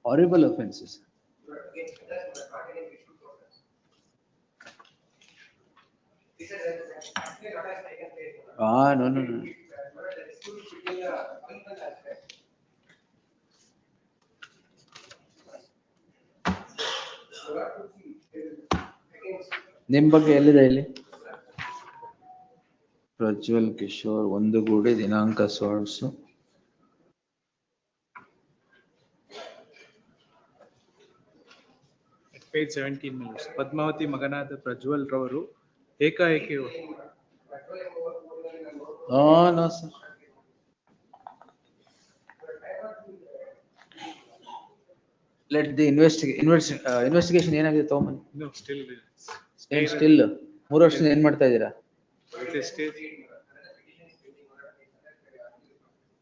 Horrible offenses. No. ನಿಮ್ ಬಗ್ಗೆ ಎಲ್ಲಿದೆ ಇಲ್ಲಿ? ಪ್ರಜ್ವಲ್ ಕಿಶೋರ್ ಒಂದುಗೂಡಿ ದಿನಾಂಕ 16. Page 17 minutes. Padmavati ಮಗನಾದ ಪ್ರಜ್ವಲ್ ರವರು ಏಕಾಏಕಿ No, sir. Let the investigation ಏನಾಗಿದೆ ತಗೊಂಬನ್ನಿ. No, still. Still 3 ವರ್ಷದಿಂದ ಏನ್ ಮಾಡ್ತಾ ಇದ್ದೀರಾ?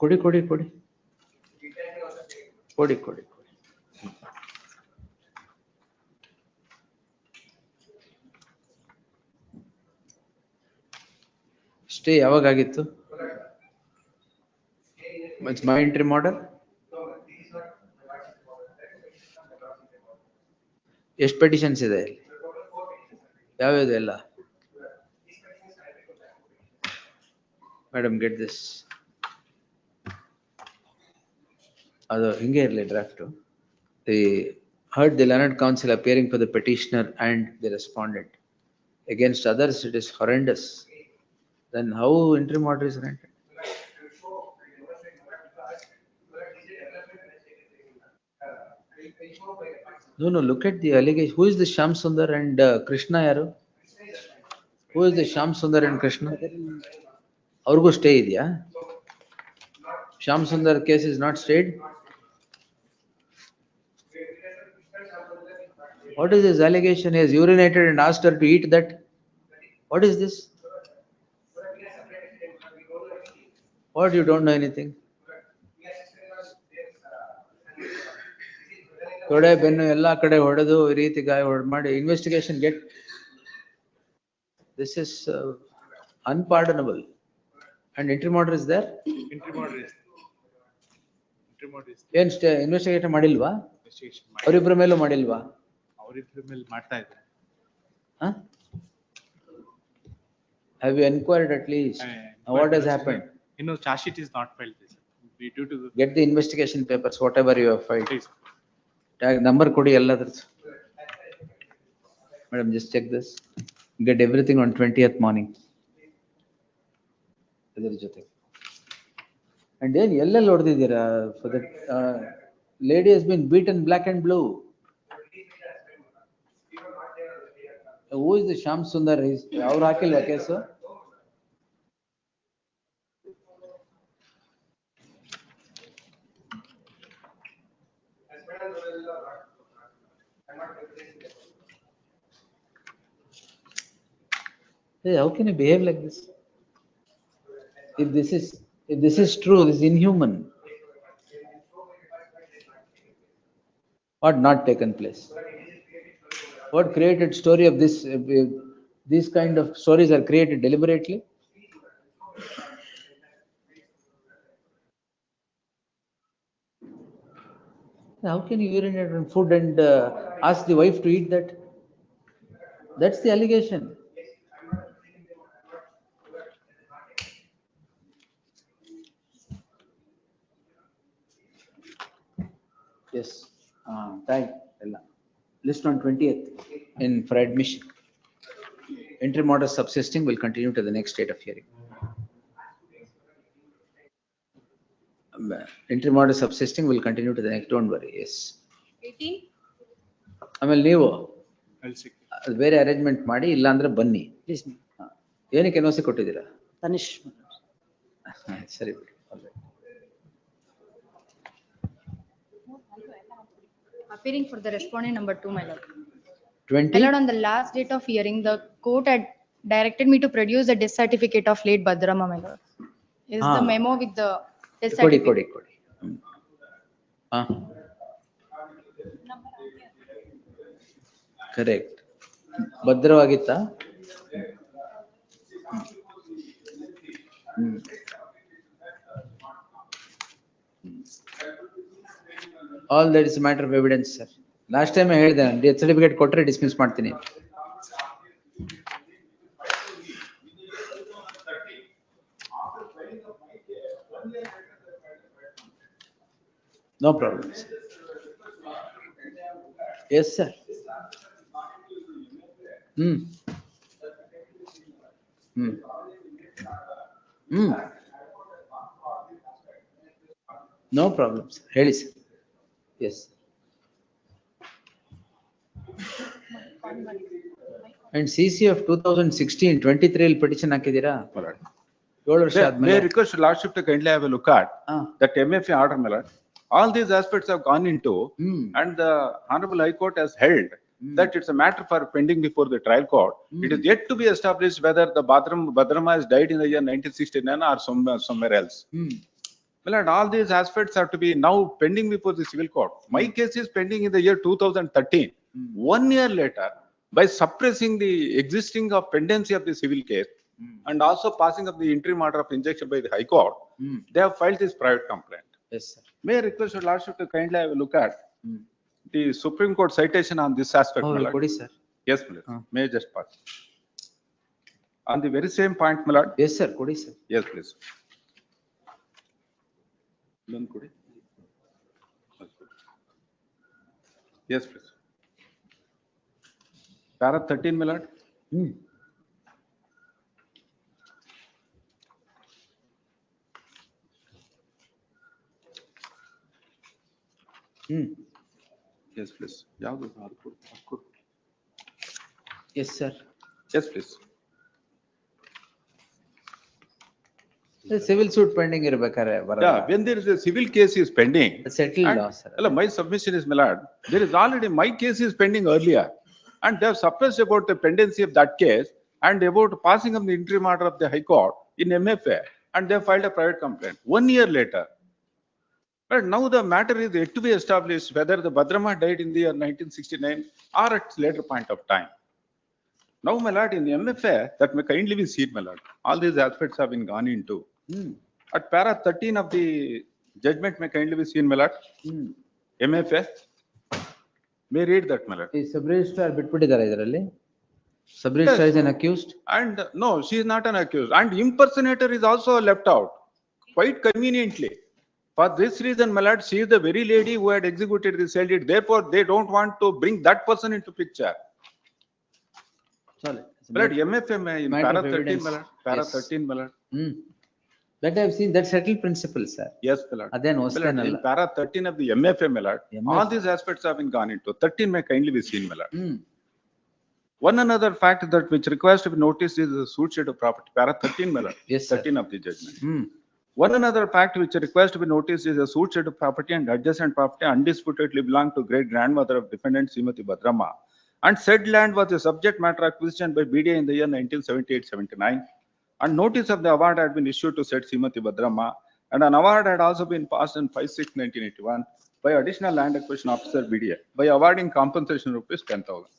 ಕೊಡಿ. ಸ್ಟೇ ಯಾವಾಗ ಆಗಿತ್ತು? My entry model? ಎಷ್ಟು ಪೆಟಿಷನ್ಸ್ ಇದೆ ಇಲ್ಲಿ? ಯಾವ್ಯಾವ್ದು ಎಲ್ಲ? Madam get this. ಅದು ಹಿಂಗೆ ಇರಲಿ draft. The heard the learned counsel appearing for the petitioner and the respondent. Against others it is horrendous. Then how interim order is granted? No, look at the allegation. Who is the Shyam Sundar and Krishna yaru? Who is the Shyam Sundar and Krishna? Avrgu stay idya? Shyam Sundar case is not stayed? What is this allegation? He has urinated and asked her to eat that. What is this? What, you don't know anything? ತೊಡೆ ಬೆನ್ನು ಎಲ್ಲಾ ಕಡೆ ಹೊಡೆದು ಈ ರೀತಿ ಗಾಯ ಮಾಡಿ investigation get this is unpardonable. And interim order is there? ಏನ್ ಇನ್ವೆಸ್ಟಿಗೇಟ್ ಮಾಡಿಲ್ವಾ? ಅವರಿಬ್ಬರ ಮೇಲೂ ಮಾಡಿಲ್ವಾ? ಅವರಿಬ್ಬರ ಮೇಲೆ ಮಾಡ್ತಾ ಇದ್ದಾರೆ. Have you inquired at least? What has happened? No, charge sheet is not filed. We due to get the investigation papers, whatever you have filed. Tag number kodi elladrದ್ದು. Madam, just check this. Get everything on 20th morning. ಇದರ ಜೊತೆ. And then ಎಲ್ಲೆಲ್ಲಿ ಹೊಡೆದಿದ್ದೀರಾ? For that lady has been beaten black and blue. Who is the Shyam Sundar? ಅವ್ರು ಹಾಕಿಲ್ವಾ case? Hey, how can you behave like this? If this is true, this is inhuman. What not taken place? What created story of this? These kind of stories are created deliberately. How can you urinate on food and ask the wife to eat that? That's the allegation. Yes, tag, list on 20th in for admission. Interim order subsisting will continue to the next date of hearing. Interim order subsisting will continue to the next, don't worry, yes. 18. ಆಮೇಲೆ ನೀವು I'll see. ಅದು ಬೇರೆ arrangement ಮಾಡಿ ಇಲ್ಲ ಅಂದ್ರೆ ಬನ್ನಿ. Please. ಏನಕ್ಕೆ NOC ಕೊಟ್ಟಿದ್ದೀರಾ? Tanish. ಸರಿ ಬಿಡಿ. Appearing for the respondent number 2, my lord. 20. My lord, on the last date of hearing, the court had directed me to produce the death certificate of late Bhadrama, my lord. Is the memo with the death certificate? ಕೊಡಿ. Correct. ಭದ್ರವಾಗಿತ್ತಾ? All that is a matter of evidence, sir. Last time I ಹೇಳಿದೆ ನಾನು death certificate ಕೊಟ್ಟರೆ dismiss ಮಾಡ್ತೀನಿ. No problem, sir. Yes, sir. No problem, sir. ಹೇಳಿ sir. Yes. And CC of 2016, 23 ಅಲ್ಲಿ petition ಹಾಕಿದ್ದೀರಾ? 7 ವರ್ಷ May ಆದ್ಮೇಲೆ. request lordship to kindly have a look at that MFA order, my lord. All these aspects have gone into, and the Honorable High Court has held that it's a matter for pending before the trial court. It is yet to be established whether the Bhadrama has died in the year 1969 or somewhere else. Well, and all these aspects have to be now pending before the civil court. My case is pending in the year 2013. 1 year later, by suppressing the existing of pendency of the civil case and also passing of the interim order of injunction by the High Court, they have filed this private complaint. Yes, sir. May I request your lordship to kindly have a look at the Supreme Court citation on this aspect, my lord? ಕೊಡಿ sir. Yes, my lord. May I just pass? On the very same point, my lord? Yes, sir. ಕೊಡಿ sir. Yes, please. None ಕೊಡಿ. Yes, please. Para 13, my lord? Yes, please. ಯಾವುದು? Yes, sir. Yes, please. Civil suit pending ಇರಬೇಕಾರೆ ಬರಲ್ಲ. Yeah, when there is a civil case is pending. Settled law, sir. My submission is, my lord, there is already, my case is pending earlier. And they have suppressed about the pendency of that case and about passing of the interim order of the High Court in MFA. And they have filed a private complaint. 1 year later. But now the matter is yet to be established whether the Bhadrama died in the year 1969 or at later point of time. Now, my lord, in the MFA, that may kindly be seen, my lord. All these aspects have been gone into. At para 13 of the judgment may kindly be seen, my lord. MFA. May read that, my lord. ಈ sub registrar ಬಿಟ್ಬಿಟ್ಟಿದ್ದಾರೆ ಇದರಲ್ಲಿ? Sub registrar is an accused? And no, she is not an accused. And impersonator is also left out quite conveniently. For this reason, my lord, she is the very lady who had executed the sale deed. Therefore, they don't want to bring that person into picture. Sorry. My lord, MFA in Matter para of 13, evidence. my lord. Para Yes. 13, my lord. That I have seen, that settled principle, sir. Yes, my lord. ಅದೇನು My lord, ಹೊಸದೇನಲ್ಲ. in para 13 of the MFA, my lord, all these aspects have been gone into. 13 may kindly be seen, my lord. One another fact that which requires to be noticed is the suit shed of property. Para 13, my lord. Yes, sir. 13 of the judgment. One another fact which requires to be noticed is a suit shed of property and adjacent property undisputedly belong to great grandmother of defendant Srimati Bhadrama. And said land was a subject matter acquisition by BDA in the year 1978-79. And notice of the award had been issued to said Srimati Bhadrama. And an award had also been passed on 5/6/1981 by additional land acquisition officer BDA by awarding compensation rupees 10,000.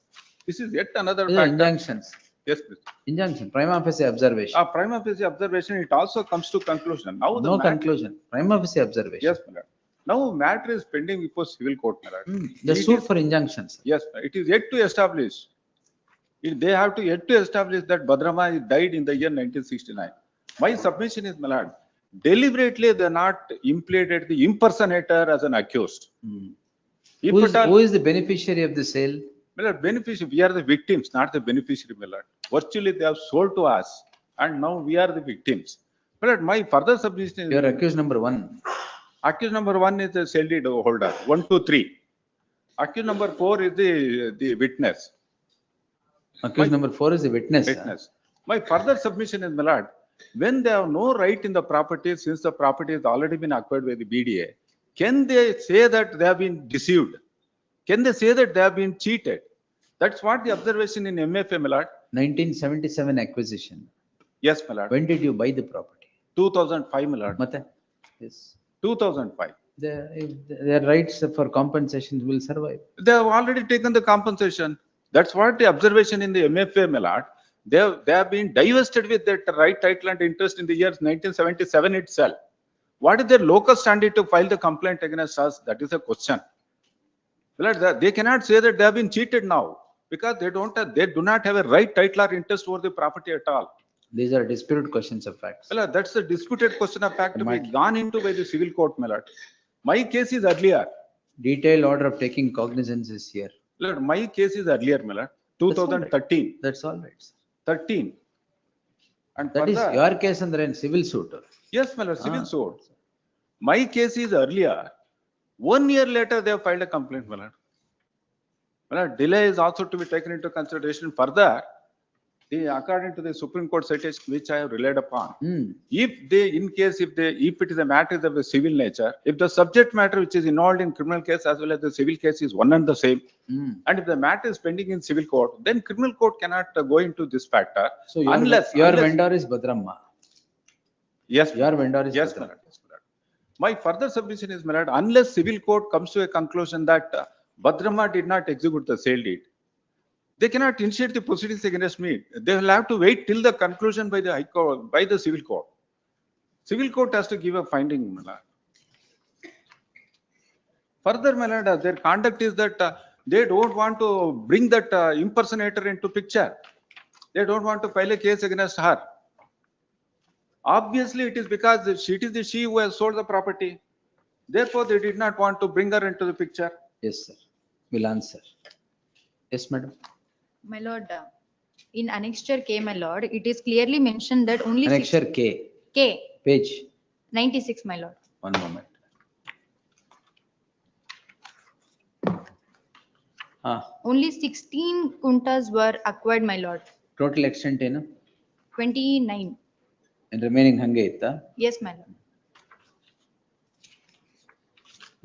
This is yet another These are fact. injunctions. Yes, please. Injunction, prima facie observation. Prima facie observation, it also comes to conclusion. Now the No matter- conclusion, prima facie observation. Yes, my lord. Now matter is pending before civil court, my lord. The It suit is- for injunctions. Yes, it is yet to establish. They have to yet to establish that Bhadrama died in the year 1969. My submission is, my lord, deliberately they are not implicated the impersonator as an accused. If Who is, at all- who is the beneficiary of the sale? My lord, beneficiary, we are the victims, not the beneficiary, my lord. Virtually they have sold to us and now we are the victims. My lord, my further submission You are is, accused number one. accused number one is the sale deed holder, 1, 2, 3. Accused number 4 is the witness. Accused number 4 is the witness. Witness. My further submission is, my lord, when they have no right in the property, since the property has already been acquired by the BDA, can they say that they have been deceived? Can they say that they have been cheated? That's what the observation in MFA, my lord. 1977 acquisition. Yes, my lord. When did you buy the property? 2005, my lord. Mate? Yes. 2005. Their rights for compensation will survive. They have already taken the compensation. That's what the observation in the MFA, my lord. They have been divested with that right, title and interest in the year 1977 itself. What is their locus standi to file the complaint against us? That is a question. My lord, they cannot say that they have been cheated now because they do not have a right, title or interest over the property at all. These are disputed questions of facts. Well, that's the disputed question of fact to be gone into by the civil court, my lord. My case is earlier. Detailed order of taking cognizance is here. Lord, my case is earlier, my lord. 2013. That's all right. 13. And That is further- your case under a civil suit. Yes, my lord, civil suit. My case is earlier. 1 year later, they have filed a complaint, my lord. My lord, delay is also to be taken into consideration further. According to the Supreme Court citation, which I have relied upon, if it is a matter of a civil nature, if the subject matter which is involved in criminal case as well as the civil case is one and the same, and if the matter is pending in civil court, then criminal court cannot go into this factor So your vendor is Bhadramma. Yes. Your vendor is Yes, Bhadramma. my lord. Yes, my lord. My further submission is, my lord, unless civil court comes to a conclusion that Bhadramma did not execute the sale deed, they cannot initiate the proceedings against me. They will have to wait till the conclusion by the High Court, by the civil court. Civil court has to give a finding, my lord. Further, my lord, their conduct is that they don't want to bring that impersonator into picture. They don't want to file a case against her. Obviously, it is because it is she who has sold the property. Therefore, they did not want to bring her into the picture. Yes, sir. Will answer. Yes, madam. My lord, in annexure K, my lord, it is clearly mentioned that only Annexure K, K, page, 96, my lord. one moment. Only 16 kuntas were acquired, my lord. Total extent ಏನು? 29. And remaining hange itta? Yes, my lord.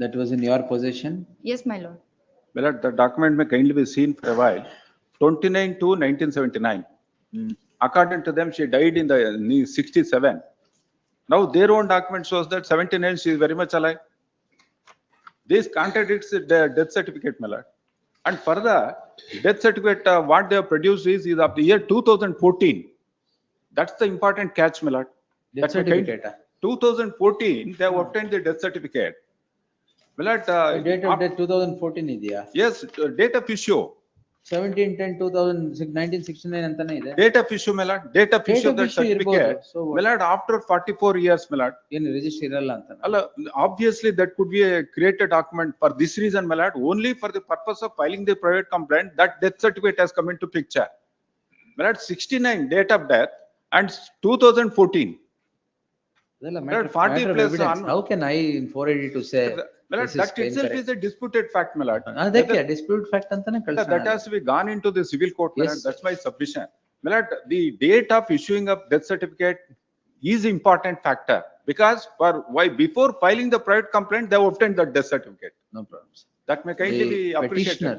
That was in your possession? Yes, my lord. My lord, the document may kindly be seen for a while. 29 to 1979. According to them, she died in the 67. Now their own document shows that 79 she is very much alive. This contradicts the death certificate, my lord. And further, death certificate what they have produced is of the year 2014. That's the important catch, my lord. Death certificate? 2014, they have obtained the death certificate. My lord, Date of death 2014 ಇದೆಯಾ? yes, date of issue. 17/10/1969 ಅಂತಾನೆ ಇದೆ. Date of issue, my lord. Date of issue of that certificate. So what? My lord, after 44 years, my lord. ಏನು register ಇರಲ್ಲ ಅಂತ? Obviously, that could be a created document for this reason, my lord. Only for the purpose of filing the private complaint, that death certificate has come into picture. My lord, 69 date of death and 2014. ಅದೆಲ್ಲ My lord, matter 40 of plus evidence. How can I in 482 say? My lord, this is that itself incorrect? is a disputed fact, my lord. ಅದಕ್ಕೆ dispute fact ಅಂತಾನೆ ಕಳ್ಸೋಣ. That has to be gone into the civil court, my Yes. lord. That's my submission. My lord, the date of issuing of death certificate is important factor because before filing the private complaint, they have obtained the death certificate. No problems. That may kindly The be appreciated. petitioner.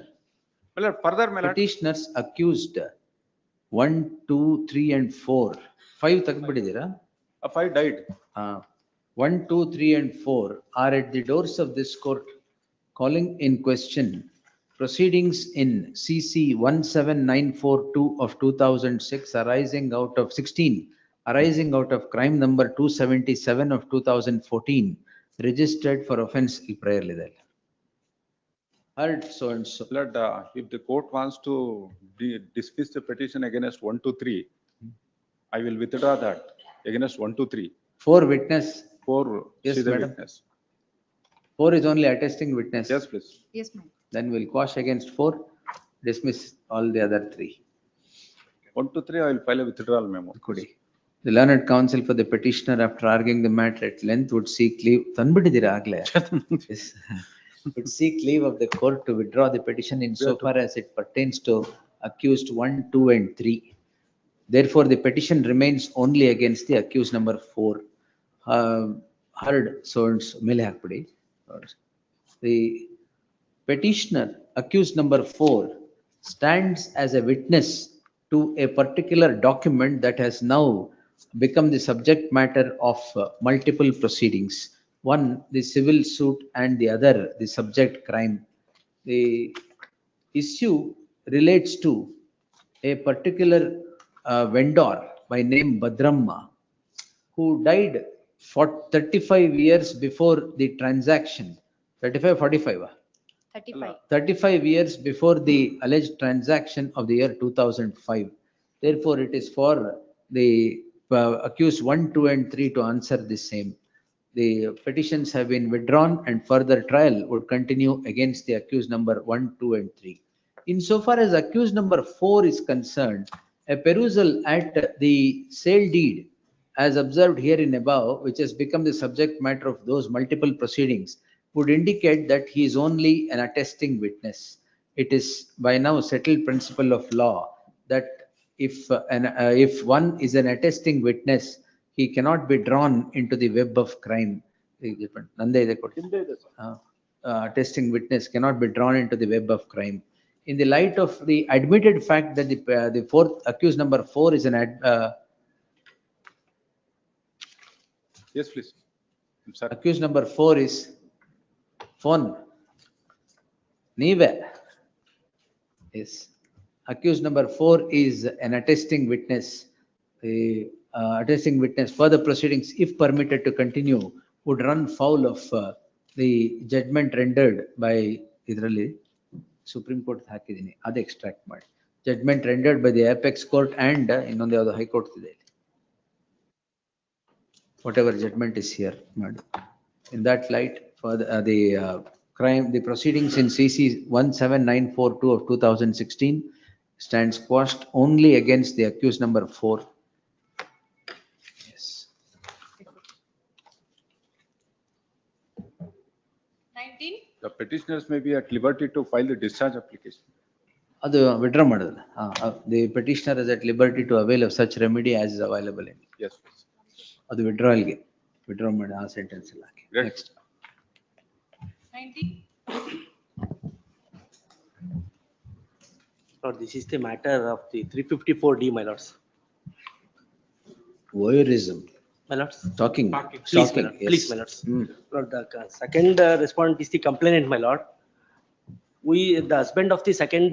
My lord, further, my lord. Petitioners accused 1, 2, 3 and 4. 5 ತೆಗೆದ್ಬಿಟ್ಟಿದ್ದೀರಾ? 5 died. 1, 2, 3 and 4 are at the doors of this court calling in question proceedings in CC 17942 of 2006 arising out of 16 arising out of crime number 277 of 2014 registered for offense prior lidella. Heard so and so. Lord, if the court wants to dismiss the petition against 1 to 3, I will withdraw that against 1 to 3. 4 witness. 4 Yes, see the madam. witness. 4 is only attesting witness. Yes, please. Yes, ma'am. Then we'll quash against 4, dismiss all the other 3. 1 to 3, I will file a withdrawal memo. Kudi. The learned counsel for the petitioner, after arguing the matter at length, would seek leave. Tanbididira agle. Yes. Would seek leave of the court to withdraw the petition insofar as it pertains to accused 1, 2 and 3. Therefore, the petition remains only against the accused number 4. Heard so and so. Mele hakbidi. The petitioner, accused number 4, stands as a witness to a particular document that has now become the subject matter of multiple proceedings. One, the civil suit, and the other, the subject crime. The issue relates to a particular vendor by name Badramma, who died for 35 years before the transaction. 35, 45? 35. 35 years before the alleged transaction of the year 2005. Therefore, it is for the accused 1, 2 and 3 to answer the same. The petitions have been withdrawn and further trial would continue against the accused number 1, 2 and 3. Insofar as accused number 4 is concerned, a perusal at the sale deed as observed here in above, which has become the subject matter of those multiple proceedings, would indicate that he is only an attesting witness. It is by now settled principle of law that if one is an attesting witness, he cannot be drawn into the web of crime. Attesting witness cannot be drawn into the web of crime. In the light of the admitted fact that the fourth accused number 4 is an Yes, please. accused number 4 is phone. Neve. Yes. Accused number 4 is an attesting witness. The attesting witness for the proceedings, if permitted to continue, would run foul of the judgment rendered by Idrali Supreme Court hakidini. Adu extract ಮಾಡಿ. Judgment rendered by the apex court and ಇನ್ನೊಂದು ಯಾವುದು high court ಇದೆ. Whatever judgment is here. In that light, for the crime, the proceedings in CC 17942 of 2016 stands quashed only against the accused number 4. Yes. 19. The petitioners may be at liberty to file the discharge application. ಅದು withdraw ಮಾಡೋದು. The petitioner is at liberty to avail of such remedy as is available in. Yes, please. ಅದು withdrawal ಗೆ withdraw ಮಾಡಿ ಆ sentence ಇಲ್ಲ. Next. 19. Lord, this is the matter of the 354D, my lords. Voyeurism. My lords. Talking. Please, my Stalking. lord. Please, my lords. Lord, the second respondent is the complainant, my lord. The husband of the second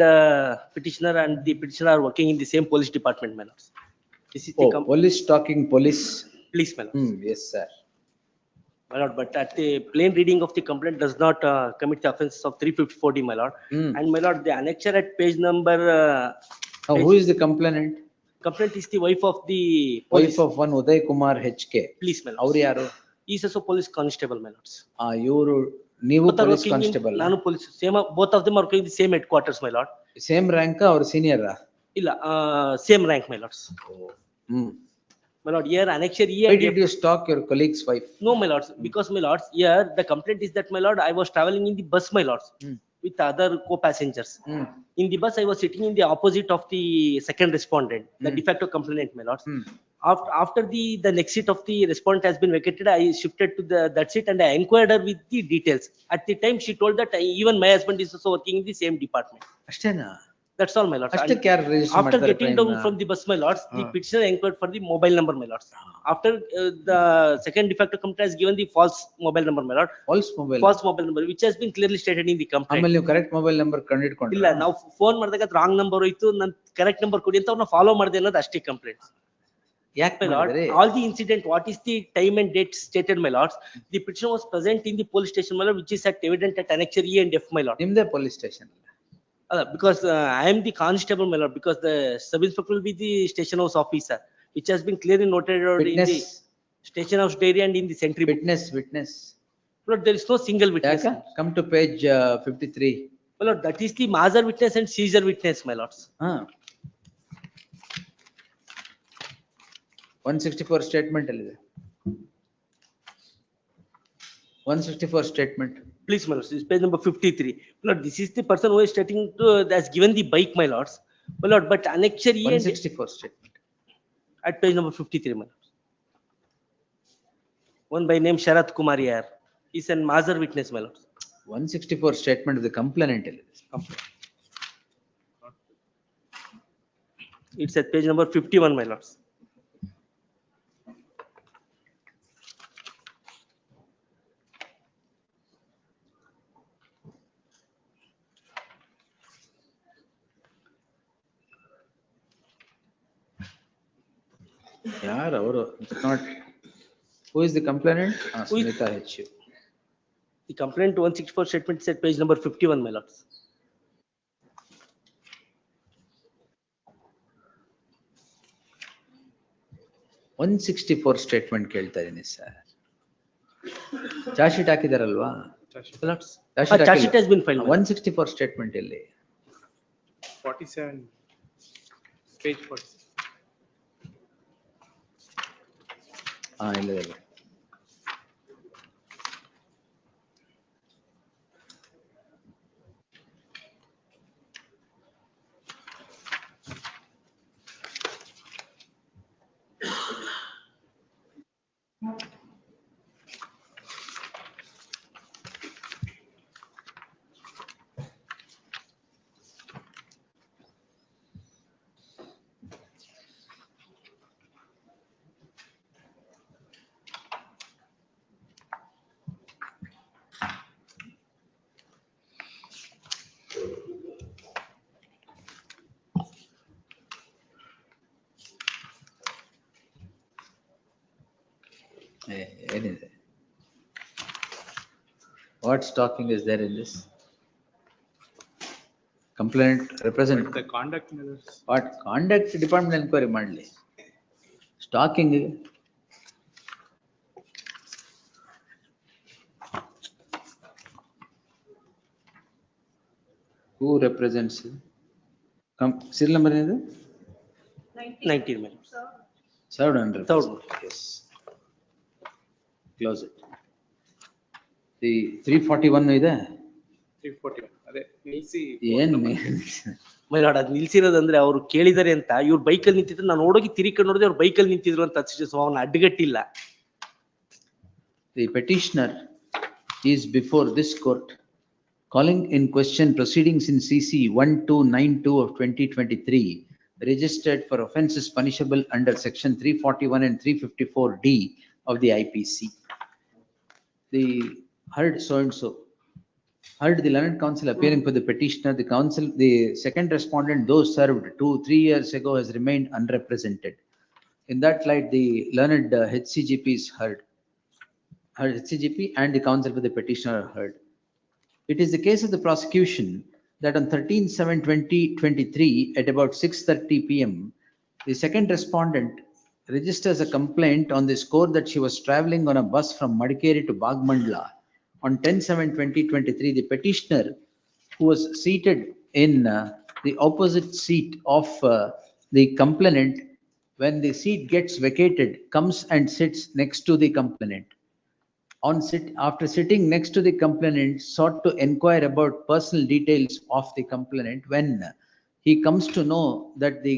petitioner and the petitioner are working in the same police department, my lords. This is the Police talking police. Please, my lord. Yes, sir. My lord, but at the plain reading of the complaint does not commit the offense of 354D, my lord. And my lord, the annexure at page number. Who is the complainant? Complaint is the wife of the Wife of one Uday Kumar HK. Please, my lord. ಅವರು ಯಾರು? He is also police constable, my lords. ಇವರು ನೀವು Both are police working in- constable. ನಾನು police same, both of them are working in the same headquarters, my lord. Same rank or senior? ಇಲ್ಲ same rank, my lords. My lord, here annexure here. Why did you stalk your colleague's wife? No, my lords, because my lords, here the complaint is that, my lord, I was traveling in the bus, my lords, with other co-passengers. In the bus, I was sitting in the opposite of the second respondent, the de facto complainant, my lords. After the next seat of the respondent has been vacated, I shifted to that seat and I inquired her with the details. At the time, she told that even my husband is also working in the same department. ಅಷ್ಟೇನಾ? That's all, my lords. ಅಷ್ಟಕ್ಕೆ ಯಾರು register After ಮಾಡ್ತಾರೆ getting crime down ನ? from the bus, my lords, the petitioner inquired for the mobile number, my lords. After the second de facto complaint has given the false mobile number, my lord. False mobile. False mobile number, which has been clearly stated in the complaint. ಆಮೇಲೆ ನೀವು correct mobile number ಕಂಡಿಡ್ಕೊಂಡ್ರೆ ಇಲ್ಲ, ನಾವು phone ಮಾಡಿದಾಗ wrong number ಹೋಯ್ತು, ನನ್ correct number ಕೊಡಿ ಅಂತ ಅವ್ರನ್ನ ಫಾಲೋ ಮಾಡಿದೆ ಅನ್ನೋದು ಅಷ್ಟೇ ಕಂಪ್ಲೇಂಟ್. ಯಾಕೆ My lord, ಮಾಡಿದ್ರಿ? all the incident, what is the time and date stated, my lords? The petitioner was present in the police station, my lord, which is at evident at annexure E and F, my lord. ನಿಮ್ದೇ police station. Because I am the constable, my lord, because the sub inspector will be the station house officer, which has been clearly noted out in the Witness, station house diary and in the sentry book. witness. Lord, there is no single witness. ಯಾಕ? Come to page 53. My lord, that is the Maser witness and seizure witness, my lords. 164 statement ಅಲ್ಲಿದೆ. 164 statement. Please, my lords, this is page number 53. My lord, this is the person who is stating to, that's given the bike, my lords. My lord, but annexure E and 164 statement. at page number 53, my lords. One by name Sharat Kumar Yar. He's an Maser witness, my lords. 164 statement of the complainant ಅಲ್ಲಿದೆ. It's at page number 51, my lords. ಯಾರು ಅವರು? It's not. Who is the complainant? Smita H. The complaint 164 statement is at page number 51, my lords. One 164 statement ಕೇಳ್ತಾ ಇದೀನಿ sir. Charge sheet ಹಾಕಿದಾರಲ್ವಾ? Charge sheet has been filed. 164 statement ಎಲ್ಲಿ? 47, page 47. ಇಲ್ಲ. ಏನಿದೆ? What stalking is there in this? Complainant represent. The conduct measures. What conduct department enquiry ಮಾಡಲಿ? Stalking who represents? Serial number ಏನಿದೆ? 19 minutes. Served under. Yes. Close it. The 341 ಇದೆ? 341. ಅದೇ ನಿಲ್ಸಿ. ಏನು? My lord, ಅದು ನಿಲ್ಸಿರೋದಂದ್ರೆ ಅವ್ರು ಕೇಳಿದಾರೆ ಅಂತ ಇವ್ರು ಬೈಕಲ್ಲಿ ನಿಂತಿದ್ರು, ನಾನು ಓಡೋಗಿ ತಿರುಗಿ ನೋಡಿದ್ರೆ ಅವ್ರು ಬೈಕಲ್ಲಿ ನಿಂತಿದ್ರು ಅಂತ ಅವನ ಅಡ್ಡಗಟ್ಟಿಲ್ಲ. The petitioner is before this court calling in question proceedings in CC 1292 of 2023 registered for offences punishable under section 341 and 354D of the IPC. The heard so and so. Heard the learned counsel appearing for the petitioner, the second respondent, though served 2-3 years ago, has remained unrepresented. In that light, the learned HCGP is heard. HCGP and the counsel for the petitioner are heard. It is the case of the prosecution that on 13/7/2023 at about 6:30 p.m, the second respondent registers a complaint on the score that she was traveling on a bus from Madikeri to Bagmandla. On 10/7/2023, the petitioner, who was seated in the opposite seat of the complainant, when the seat gets vacated, comes and sits next to the complainant. After sitting next to the complainant, sought to inquire about personal details of the complainant. When he comes to know that the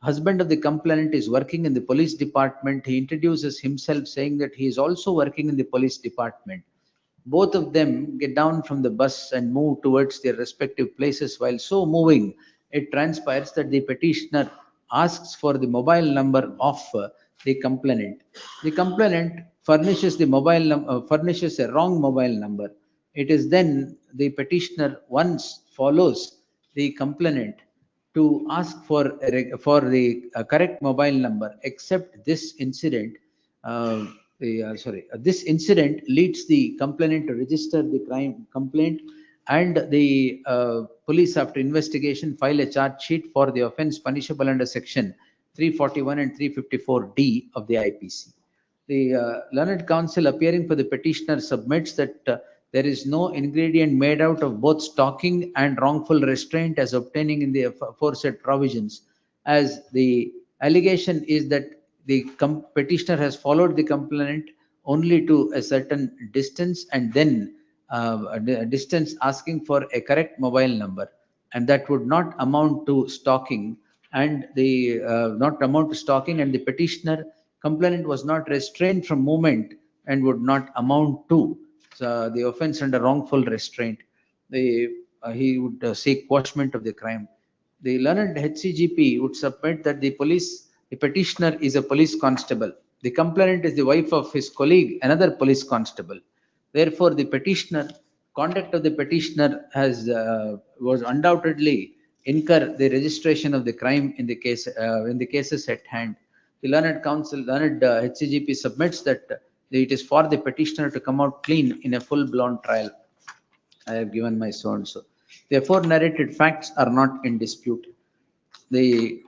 husband of the complainant is working in the police department, he introduces himself saying that he is also working in the police department. Both of them get down from the bus and move towards their respective places. While so moving, it transpires that the petitioner asks for the mobile number of the complainant. The complainant furnishes a wrong mobile number. It is then the petitioner once follows the complainant to ask for, for the correct mobile number, except this incident, this incident leads the complainant to register the crime complaint, and the police, after investigation, file a charge sheet for the offence punishable under section 341 and 354D of the IPC. The learned counsel appearing for the petitioner submits that there is no ingredient made out of both stalking and wrongful restraint as obtaining in the aforesaid provisions, as the allegation is that the petitioner has followed the complainant only to a certain distance, and then a distance asking for a correct mobile number, and that would not amount to stalking, and the and the petitioner complainant was not restrained from movement and would not amount to the offence under wrongful restraint. He would seek quashment of the crime. The learned HCGP would submit that the petitioner is a police constable. The complainant is the wife of his colleague, another police constable. Therefore, the conduct of the petitioner was undoubtedly incur the registration of the crime in the cases at hand. The learned HCGP submits that it is for the petitioner to come out clean in a full-blown trial. I have given my so and so. The aforenarrated facts are not in dispute. The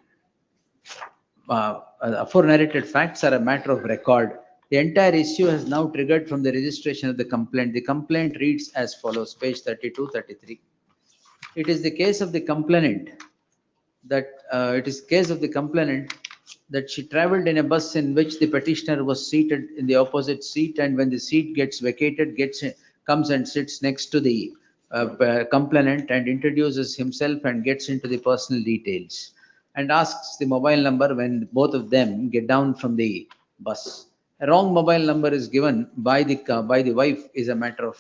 aforenarrated facts are a matter of record. The entire issue has now triggered from the registration of the complaint. The complaint reads as follows, page 32, 33. It is the case of the complainant that she traveled in a bus in which the petitioner was seated in the opposite seat, and when the seat gets vacated, comes and sits next to the complainant and introduces himself and gets into the personal details and asks the mobile number when both of them get down from the bus. A wrong mobile number is given by the wife is a matter of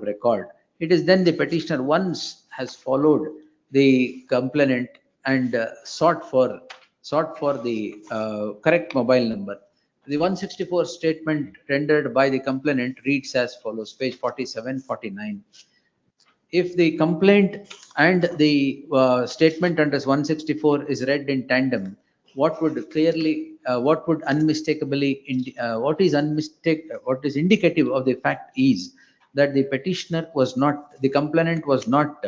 record. It is then the petitioner once has followed the complainant and sought for the correct mobile number. The 164 statement rendered by the complainant reads as follows, page 47, 49. If the complaint and the statement under 164 is read in tandem, what is indicative of the fact is that the petitioner was not, the complainant was not,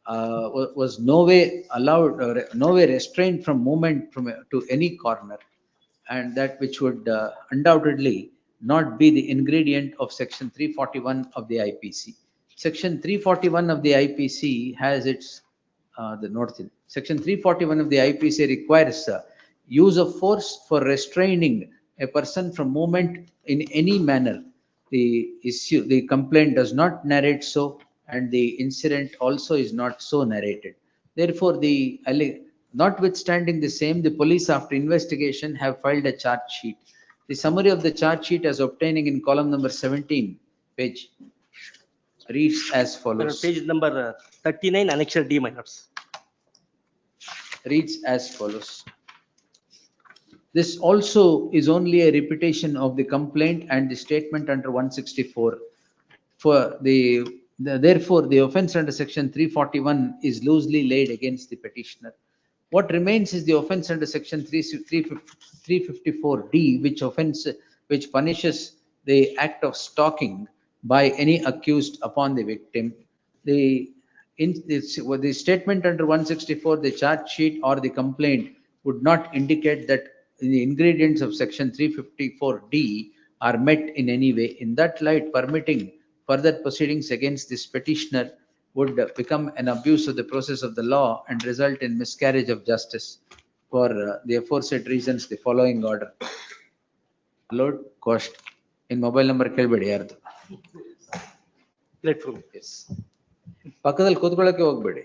was no way allowed or no way restrained from movement to any corner, and that which would undoubtedly not be the ingredient of section 341 of the IPC. Section 341 of the IPC has its section 341 of the IPC requires use of force for restraining a person from movement in any manner. The complaint does not narrate so, and the incident also is not so narrated. Therefore, notwithstanding the same, the police, after investigation, have filed a charge sheet. The summary of the charge sheet as obtaining in column number 17, page, reads as follows. Page number 39, annexure D, minors. Reads as follows. This also is only a repetition of the complaint and the statement under 164. Therefore, the offence under section 341 is loosely laid against the petitioner. What remains is the offence under section 354D, which punishes the act of stalking by any accused upon the victim. The statement under 164, the charge sheet or the complaint would not indicate that the ingredients of section 354D are met in any way. In that light, permitting further proceedings against this petitioner would become an abuse of the process of the law and result in miscarriage of justice. For the aforesaid reasons, the following order. Lord, cost in mobile number kelbedi yardu. Platform. Yes. Pakkadalli ಕೂತ್ಕೊಳ್ಳಕ್ಕೆ ಹೋಗಬೇಡಿ.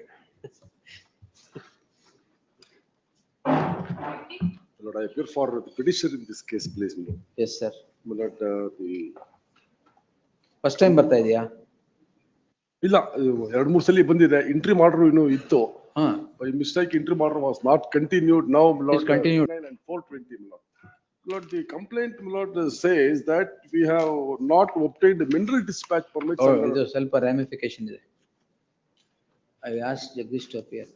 Lord, I appear for the petitioner in this case, please. Lord. Yes, sir. Lord, First time ಬರ್ತಾ ಇದೆಯಾ? ಇಲ್ಲ, 2-3 ಸಲ ಬಂದಿದೆ. Entry ಮಾಡ್ರು ಇನ್ನೂ ಇತ್ತು. By mistake, entry ಮಾಡ್ರು was not continued. Now, Lord, continued. 9 and 420, Lord. Lord, the complaint, Lord, says that we have not obtained mineral dispatch permits. ಇದು ಸ್ವಲ್ಪ ramification ಇದೆ. I asked Jagdish to appear.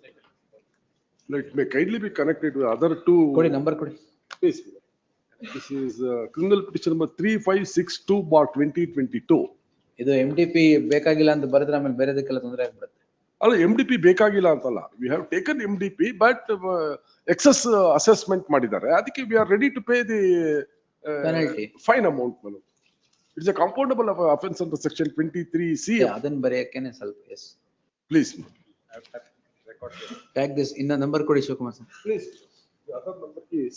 Let me kindly be connected with other two. ಕೊಡಿ number ಕೊಡಿ. Please. This is criminal petition number 3562/2022. ಇದು MDP ಬೇಕಾಗಿಲ್ಲ ಅಂತ ಬರೆದ್ರೆ ಆಮೇಲೆ ಬೇರೆದಕ್ಕೆಲ್ಲ ತೊಂದರೆ ಆಗ್ಬಿಡುತ್ತೆ. ಅಲ್ಲ MDP ಬೇಕಾಗಿಲ್ಲ ಅಂತಲ್ಲ. We have taken MDP but excess assessment ಮಾಡಿದ್ದಾರೆ. ಅದಕ್ಕೆ we are ready to pay the Penalty. fine amount. It's a compoundable offense under section 23C. ಅದನ್ನ ಬರೆಯಕ್ಕೇನೆ ಸ್ವಲ್ಪ ಎಸ್. Please. Tag this ಇನ್ನ ನಂಬರ್ ಕೊಡಿ Shivakumar sir. Please. The other number is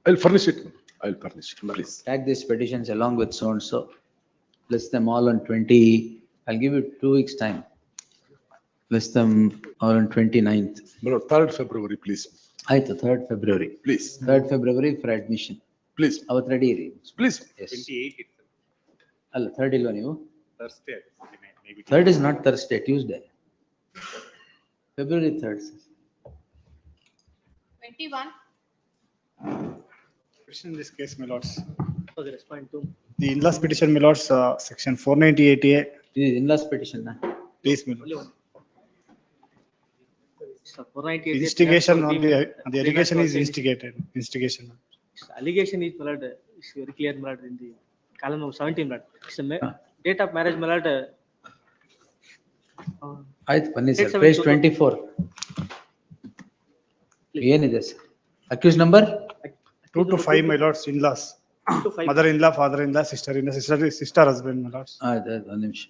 I'll furnish it, please. Tag these petitions along with so and so. List them all on 20, I'll give you 2 weeks time. List them all on 29th. No, 3rd February, please. ಆಯ್ತು 3rd February. Please. 3rd February for admission. Please. ಅವತ್ತು ready ಇರಿ. Please. Yes. 28 itself. ಅಲ್ಲ 3rd ಇಲ್ವಾ ನೀವು? Thursday, maybe. 3rd is not Thursday, Tuesday. February 3rd. 21. Petition in this case, my lords. Okay, respond to. The in-laws petition, my lords, section 498A. This is in-laws petition, na? Please, my lords. So 498. Instigation on the allegation is instigated. Instigation. Allegation is, my lord, is very clear, my lord, in the column of 17, my lord. It's a date of marriage, my lord. ಆಯ್ತು ಬನ್ನಿ sir. Page 24. ಏನಿದೆ sir? Accused number? 2 to 5, my lords, in-laws. Mother-in-law, father-in-law, sister-in-law, sister husband, my lords. ಆಯ್ತು ಒಂದು ನಿಮಿಷ.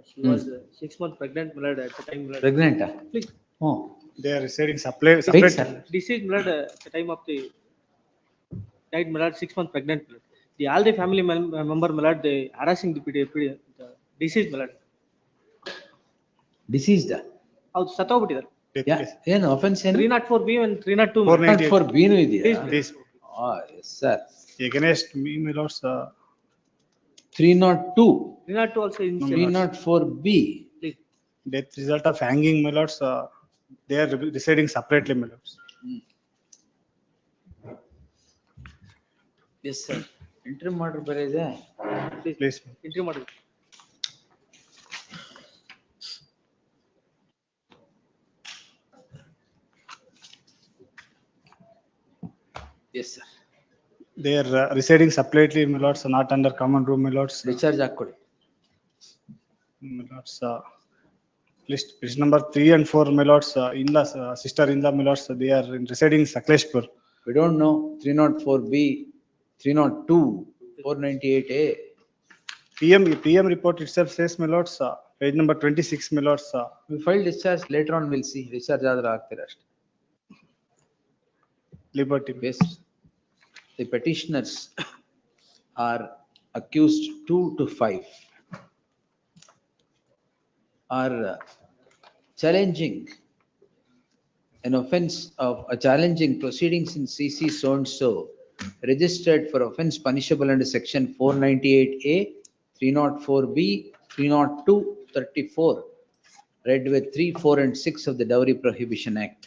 She was 6 months pregnant, my lord, at the time, my lord. Pregnant? Please. Oh. They are residing separate. Deceased, my lord, at the time of the died, my lord, 6 months pregnant, my lord. The all the family member, my lord, they harassing the deceased, my lord. Deceased? ಹೌದು ಸತ್ತೋಗ್ಬಿಟ್ಟಿದ್ದಾರೆ. ಏನು offense ಏನು? 304B and 302. 494B ನು ಇದೆಯಾ? Please. Yes, sir. Against me, my lords. 302. 302 also in 304B. Death result of hanging, my lords. They are residing separately, my lords. Yes, sir. Entry ಮಾಡ್ರಿ ಬೇರೆ ಇದೆ. Please. Entry ಮಾಡಿ. Yes, sir. They are residing separately, my lords, not under common room, my lords. Discharge ಹಾಕ್ಕೊಡಿ. My lords, list petition number 3 and 4, my lords, in-laws, sister-in-law, my lords, they are residing Sakleshpur. We don't know 304B, 302, 498A. PM report itself says, my lords, page number 26, my lords. We file discharge later on, we'll see. Discharge ಆದ್ರೆ ಆಗ್ತೀರ ಅಷ್ಟೇ. Liberty. Yes. The petitioners are accused 2 to 5 are challenging an offense of challenging proceedings in CC so and so registered for offense punishable under section 498A, 304B, 302, 34, read with 3, 4 and 6 of the Dowry Prohibition Act.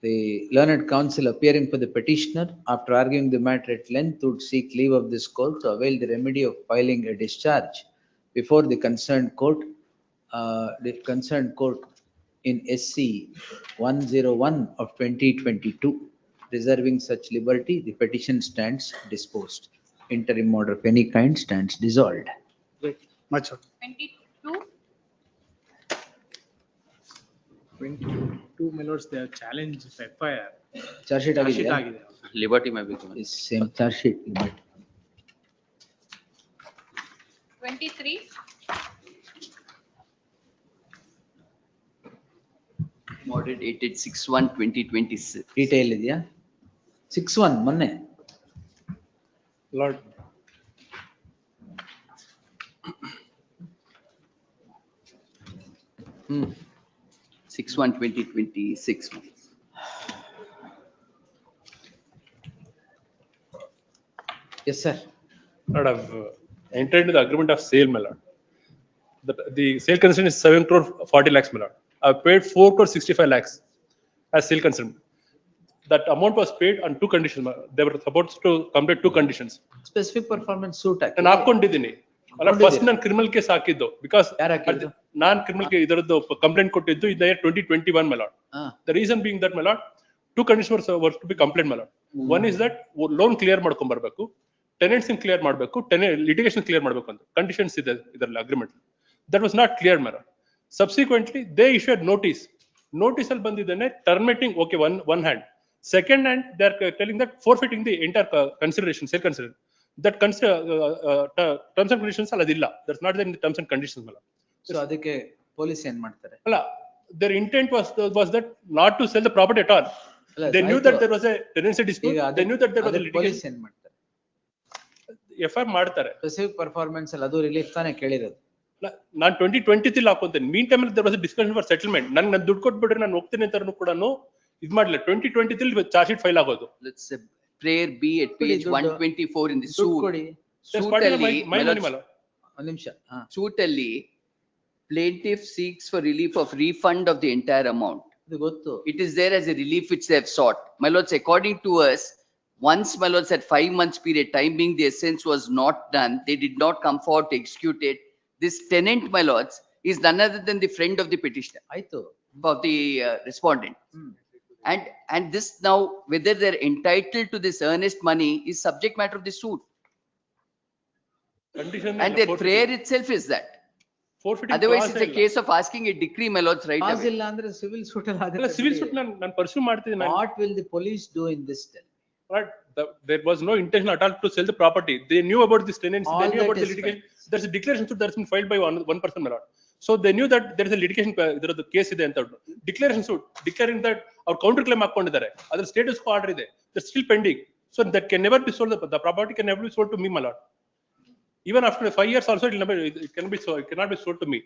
The learned counsel appearing for the petitioner, after arguing the matter at length, would seek leave of this court to avail the remedy of filing a discharge before the concerned court in SC 101 of 2022. Reserving such liberty, the petition stands disposed. Interim order of any kind stands dissolved. Much. 22. 22 my lords, they have challenged FIR. Charge sheet ಆಗಿದೆಯಾ? Liberty may be given. Is same charge sheet. 23. Order dated 6/1/2026. Detail ಇದೆಯಾ? 6/1 ಮೊನ್ನೆ. Lord. Hmm. 6/1/2026. Yes, sir. Lord, I've entered into the agreement of sale, my lord. the sale concession is 7 crore 40 lakhs, my lord. I paid 4 crore 65 lakhs as sale concession. That amount was paid on two conditions. They were supposed to complete two conditions. Specific performance suit ನಾನು ಹಾಕೊಂಡಿದ್ದೀನಿ ಅಲ್ಲ first ನಾನು criminal case ಹಾಕಿದ್ದು because non criminal case ಇದರದ್ದು complaint ಕೊಟ್ಟಿದ್ದು in the year 2021 my lord. The reason being that my lord, two conditions were to be complained my lord. One is that loan clear ಮಾಡ್ಕೊಂಡ್ ಬರ್ಬೇಕು, tenants clear ಮಾಡಬೇಕು, litigation clear ಮಾಡಬೇಕು ಅಂತ conditions ಇದೆ ಇದರಲ್ಲಿ agreement. That was not clear my lord. Subsequently they issued notice ಅಲ್ಲಿ ಬಂದಿದ್ದೇನೆ terminating okay one hand. Second hand they are telling that forfeiting the entire consideration, sale consideration. That terms and conditions ಅದಿಲ್ಲ. That's not there in the terms and conditions my lord. So ಅದಕ್ಕೆ police ಏನ್ ಮಾಡ್ತಾರೆ? ಅಲ್ಲ, their intent was that not to sell the property at all. They knew that there was a tenancy dispute. They knew that there was a litigation. Police ಏನ್ ಮಾಡ್ತಾರೆ? FIR ಮಾಡ್ತಾರೆ. Specific performance ಅಲ್ಲಿ ಅದು relief ತಾನೇ ಕೇಳಿರೋದು. ನಾನು 2023 ಹಾಕೊಂತೇನೆ. Mean time ಅಲ್ಲಿ there was a discussion for settlement. ನಾನು ದುಡ್ಡು ಕೊಟ್ಬಿಟ್ರೆ ನಾನು ಹೋಗ್ತೇನೆ ಅಂತಾನು ಕೂಡ ಇದು ಮಾಡಲಿಲ್ಲ. 2023 ಚಾರ್ಜ್ ಶೀಟ್ ಫೈಲ್ ಆಗೋದು. Let's say prayer B at page 124 in the suit. Suit ಅಲ್ಲಿ plaintiff seeks for relief of refund of the entire amount. It is there as a relief which they have sought. My lords, according to us, once my lords at 5 months period, time being the essence was not done, they did not come forward to execute it. This tenant, my lords, is none other than the friend of the petitioner, of the respondent. And this now, whether they're entitled to this earnest money is subject matter of the suit. And their prayer itself is that. Otherwise, it's a case of asking a decree, my lords, right away. ಇಲ್ಲ ಅಂದ್ರೆ civil suit ಅಲ್ಲಿ civil suit ನಾನು pursue ಮಾಡ್ತಿದ್ದೀನಿ. What will the police do in this case? But there was no intention at all to sell the property. They knew about this tenancy. They knew about the litigation. There's a declaration suit that's been filed by one person, my lord. So they knew that there is a litigation, there is a case ಇದೆ ಅಂತ declaration suit declaring that our counter claim ಹಾಕೊಂಡಿದ್ದಾರೆ. ಅದರ status quo order ಇದೆ. That's still pending. So that can never be sold. The property can never be sold to me, my lord. Even after 5 years also, it cannot be sold to me.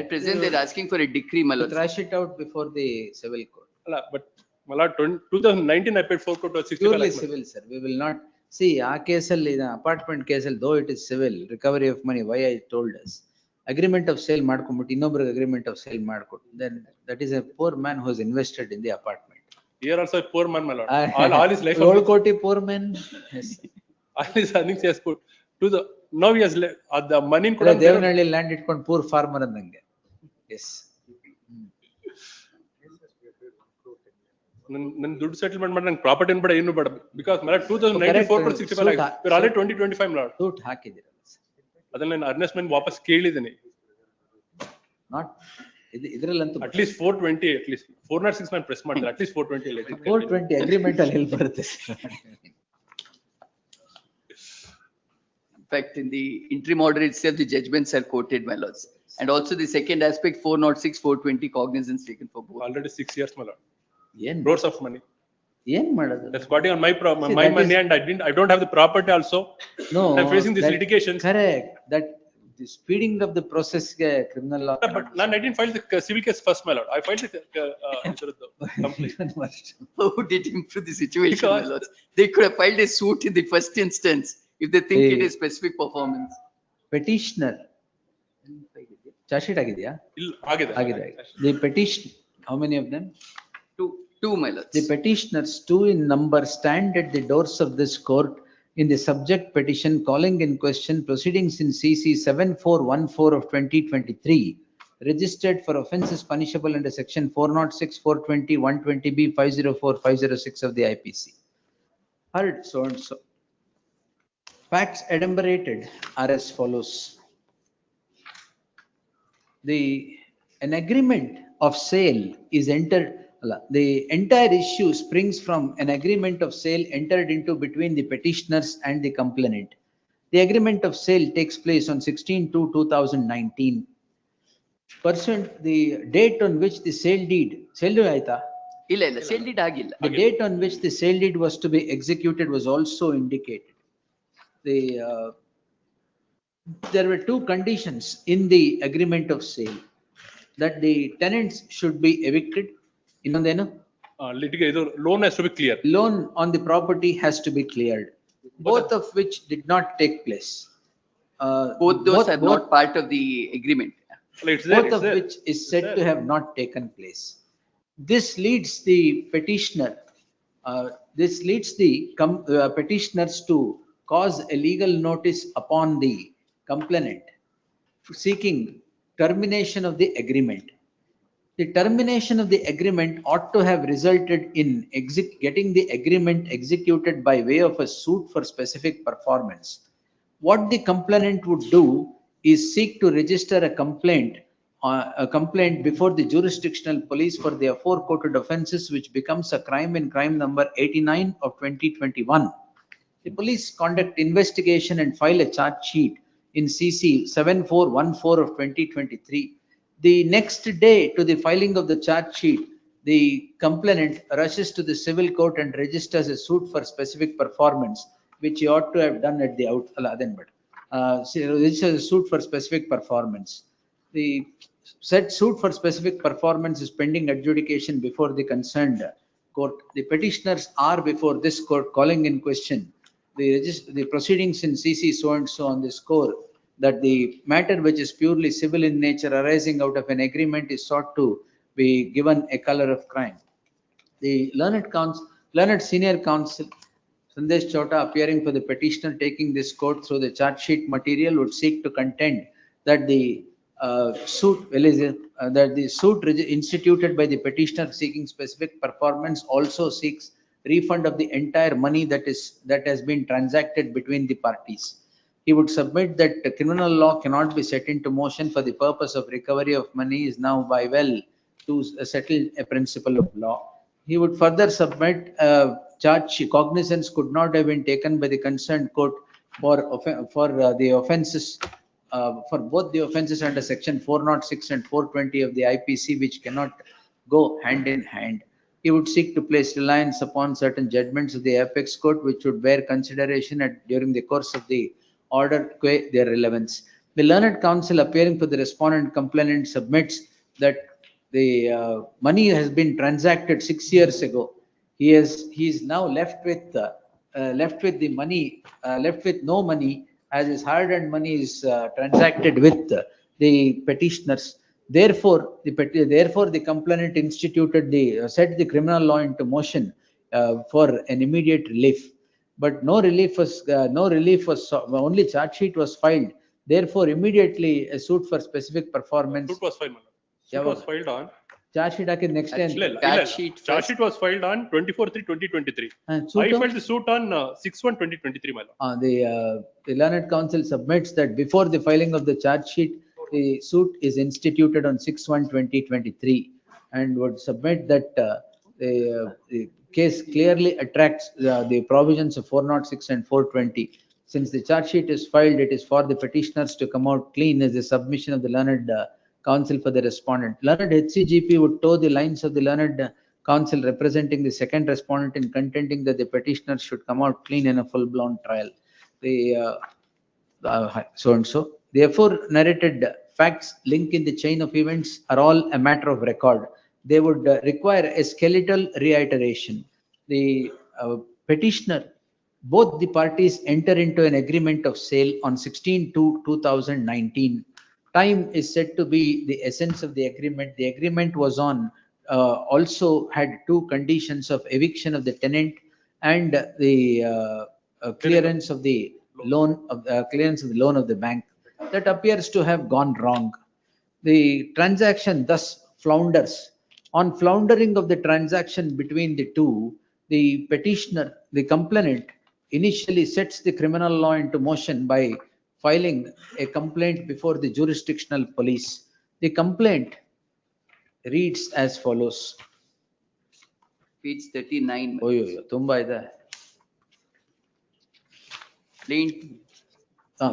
At present, they're asking for a decree, my lord. Trash it out before the civil court. But my lord, 2019 I paid 4 crore 65 Purely lakhs. civil, sir. We will not see ಆ ಕೇಸಲ್ಲಿ apartment ಕೇಸಲ್ಲಿ though it is civil, recovery of money, why I told us. Agreement of sale ಮಾಡ್ಕೊಂಡ್ಬಿಟ್ಟು ಇನ್ನೊಬ್ರಿಗೆ agreement of sale ಮಾಡ್ಕೊಟ್ಟು, then that is a poor man who has invested in the apartment. Here also a poor man, my lord. All his life. 7 ಕೋಟಿ poor man. Yes. All his earnings he has put to the, now he has the money ಕೂಡ Devanahalli land ಇಟ್ಕೊಂಡು poor farmer ಅಂದಂಗೆ. Yes. ನನ್ನ ದುಡ್ಡು settlement ಮಾಡಿ ನಂಗೆ property ಬೇಡ ಏನು ಬೇಡ because my lord 2019 4 crore 65 lakhs. We are already 2025 my lord. Suit ಹಾಕಿದ್ದೀರಾ? ಅದನ್ನ ನಾನು ಅರ್ನೆಸ್ಟ್ಮೆಂಟ್ ವಾಪಸ್ ಕೇಳಿದ್ದೀನಿ. ನಾಟ್ ಇದರಲ್ಲಂತೂ at least 420, at least 406 ನಾನು ಪ್ರೆಸ್ ಮಾಡಿದ್ರೆ at least 420 420 ಅಗ್ರಿಮೆಂಟ್ ಅಲ್ಲಿ ಎಲ್ಲಿ ಬರುತ್ತೆ? In fact, in the interim order itself, the judgments are quoted, my lords. And also the second aspect, 406, 420 cognizance taken for both. Already 6 years, my lord. Yen crores of money. Yen ಮಾಡೋದು? That's squatting on my money and I don't have the property also. No. I'm facing this litigation. Correct. That the speeding of the process criminal law. But I didn't file the civil case first, my lord. I filed the complaint. How did improve the situation, my lords? They could have filed a suit in the first instance if they think it is specific performance. Petitioner. Charge sheet ಆಗಿದೆಯಾ? ಇಲ್ಲ, ಆಗಿದೆ. The petition, how many of them? Two, my lords. The petitioners, 2 in number, stand at the doors of this court in the subject petition calling in question proceedings in CC 7414 of 2023, registered for offences punishable under section 406, 420, 120B, 504, 506 of the IPC. Heard so and so. Facts enumerated are as follows. An agreement of sale is entered. The entire issue springs from an agreement of sale entered into between the petitioners and the complainant. The agreement of sale takes place on 16/2/2019. Pursuant the date on which the sale deed ಆಯ್ತಾ? ಇಲ್ಲ sale deed ಆಗಿಲ್ಲ. The date on which the sale deed was to be executed was also indicated. There were 2 conditions in the agreement of sale, that the tenants should be evicted. ಇನ್ನೊಂದೇನು? Loan has to be clear. Loan on the property has to be cleared, both of which did not take place. Both those are not part of the agreement. Both of which is said to have not taken place. This leads the petitioner, petitioners to cause a legal notice upon the complainant seeking termination of the agreement. The termination of the agreement ought to have resulted in getting the agreement executed by way of a suit for specific performance. What the complainant would do is seek to register a complaint before the jurisdictional police for the aforequoted offences, which becomes a crime in crime number 89 of 2021. The police conduct investigation and file a charge sheet in CC 7414 of 2023. The next day to the filing of the charge sheet, the complainant rushes to the civil court and registers a suit for specific performance, which he ought to have done at the registers a suit for specific performance. The said suit for specific performance is pending adjudication before the concerned court. The petitioners are before this court calling in question the proceedings in CC so and so on the score that the matter which is purely civil in nature arising out of an agreement is sought to be given a color of crime. The learned senior counsel Sandesh Chowta, appearing for the petitioner taking this court through the charge sheet material, would seek to contend that the suit instituted by the petitioner seeking specific performance also seeks refund of the entire money that has been transacted between the parties. He would submit that the criminal law cannot be set into motion for the purpose of recovery of money is now by well to settle a principle of law. He would further submit cognizance could not have been taken by the concerned court for the offences for both the offences under section 406 and 420 of the IPC, which cannot go hand in hand. He would seek to place reliance upon certain judgments of the apex court, which would bear consideration during the course of the order qua their relevance. The learned counsel, appearing for the respondent complainant, submits that the money has been transacted 6 years ago. He is now left with the money, left with no money, as his hard-earned money is transacted with the petitioners. Therefore, the complainant instituted set the criminal law into motion for an immediate relief. But no relief was only charge sheet was filed. Therefore, immediately a suit for specific performance. Suit was filed. Suit was filed on. Charge sheet next day. Charge sheet was filed on 24/3/2023. I filed the suit on 6/1/2023. The learned counsel submits that before the filing of the charge sheet, the suit is instituted on 6/1/2023, and would submit that the case clearly attracts the provisions of 406 and 420. Since the charge sheet is filed, it is for the petitioners to come out clean as the submission of the learned counsel for the respondent. Learned HCGP would toe the lines of the learned counsel representing the second respondent in contending that the petitioner should come out clean in a full-blown trial. So-and-so. Therefore, narrated facts linked in the chain of events are all a matter of record. They would require a skeletal reiteration. The petitioner, both the parties enter into an agreement of sale on 16/2/2019. Time is said to be the essence of the agreement. The agreement was also had two conditions of eviction of the tenant and the clearance of the loan of the bank. That appears to have gone wrong. The transaction thus flounders. On floundering of the transaction between the two, the petitioner, the complainant, initially sets the criminal law into motion by filing a complaint before the jurisdictional police. The complaint reads as follows. Page 39.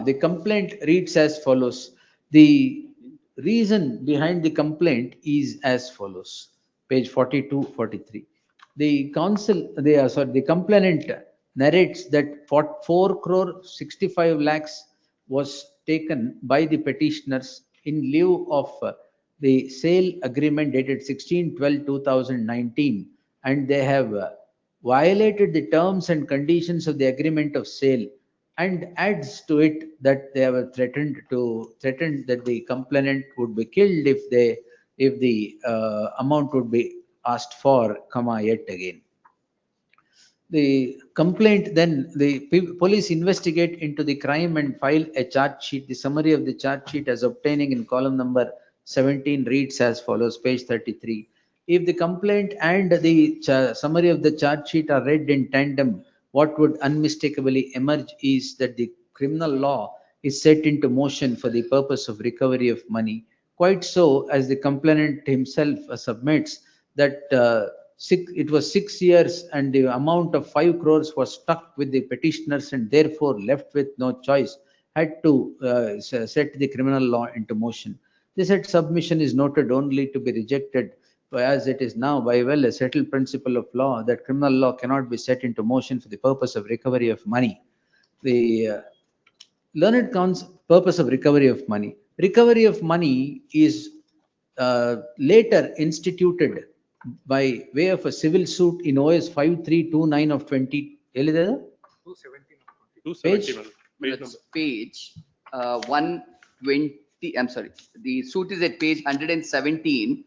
The complaint reads as follows. The reason behind the complaint is as follows. Page 42-43. The complainant narrates that 4 crore 65 lakhs was taken by the petitioners in lieu of the sale agreement dated 16/12/2019, and they have violated the terms and conditions of the agreement of sale and adds to it that they have threatened that the complainant would be killed if the amount would be asked for, yet again. The complaint, then the police investigate into the crime and file a charge sheet. The summary of the charge sheet as obtaining in column number 17 reads as follows, page 33. If the complaint and the summary of the charge sheet are read in tandem, what would unmistakably emerge is that the criminal law is set into motion for the purpose of recovery of money. Quite so, as the complainant himself submits that it was 6 years and the amount of 5 crores was stuck with the petitioners and therefore left with no choice, had to set the criminal law into motion. This said submission is noted only to be rejected, as it is now by well a settled principle of law that criminal law cannot be set into motion for the purpose of recovery of money. The learned counts purpose of recovery of money. Recovery of money is later instituted by way of a civil suit in OS 5329 of 20. Page 120. I'm sorry. The suit is at page 117,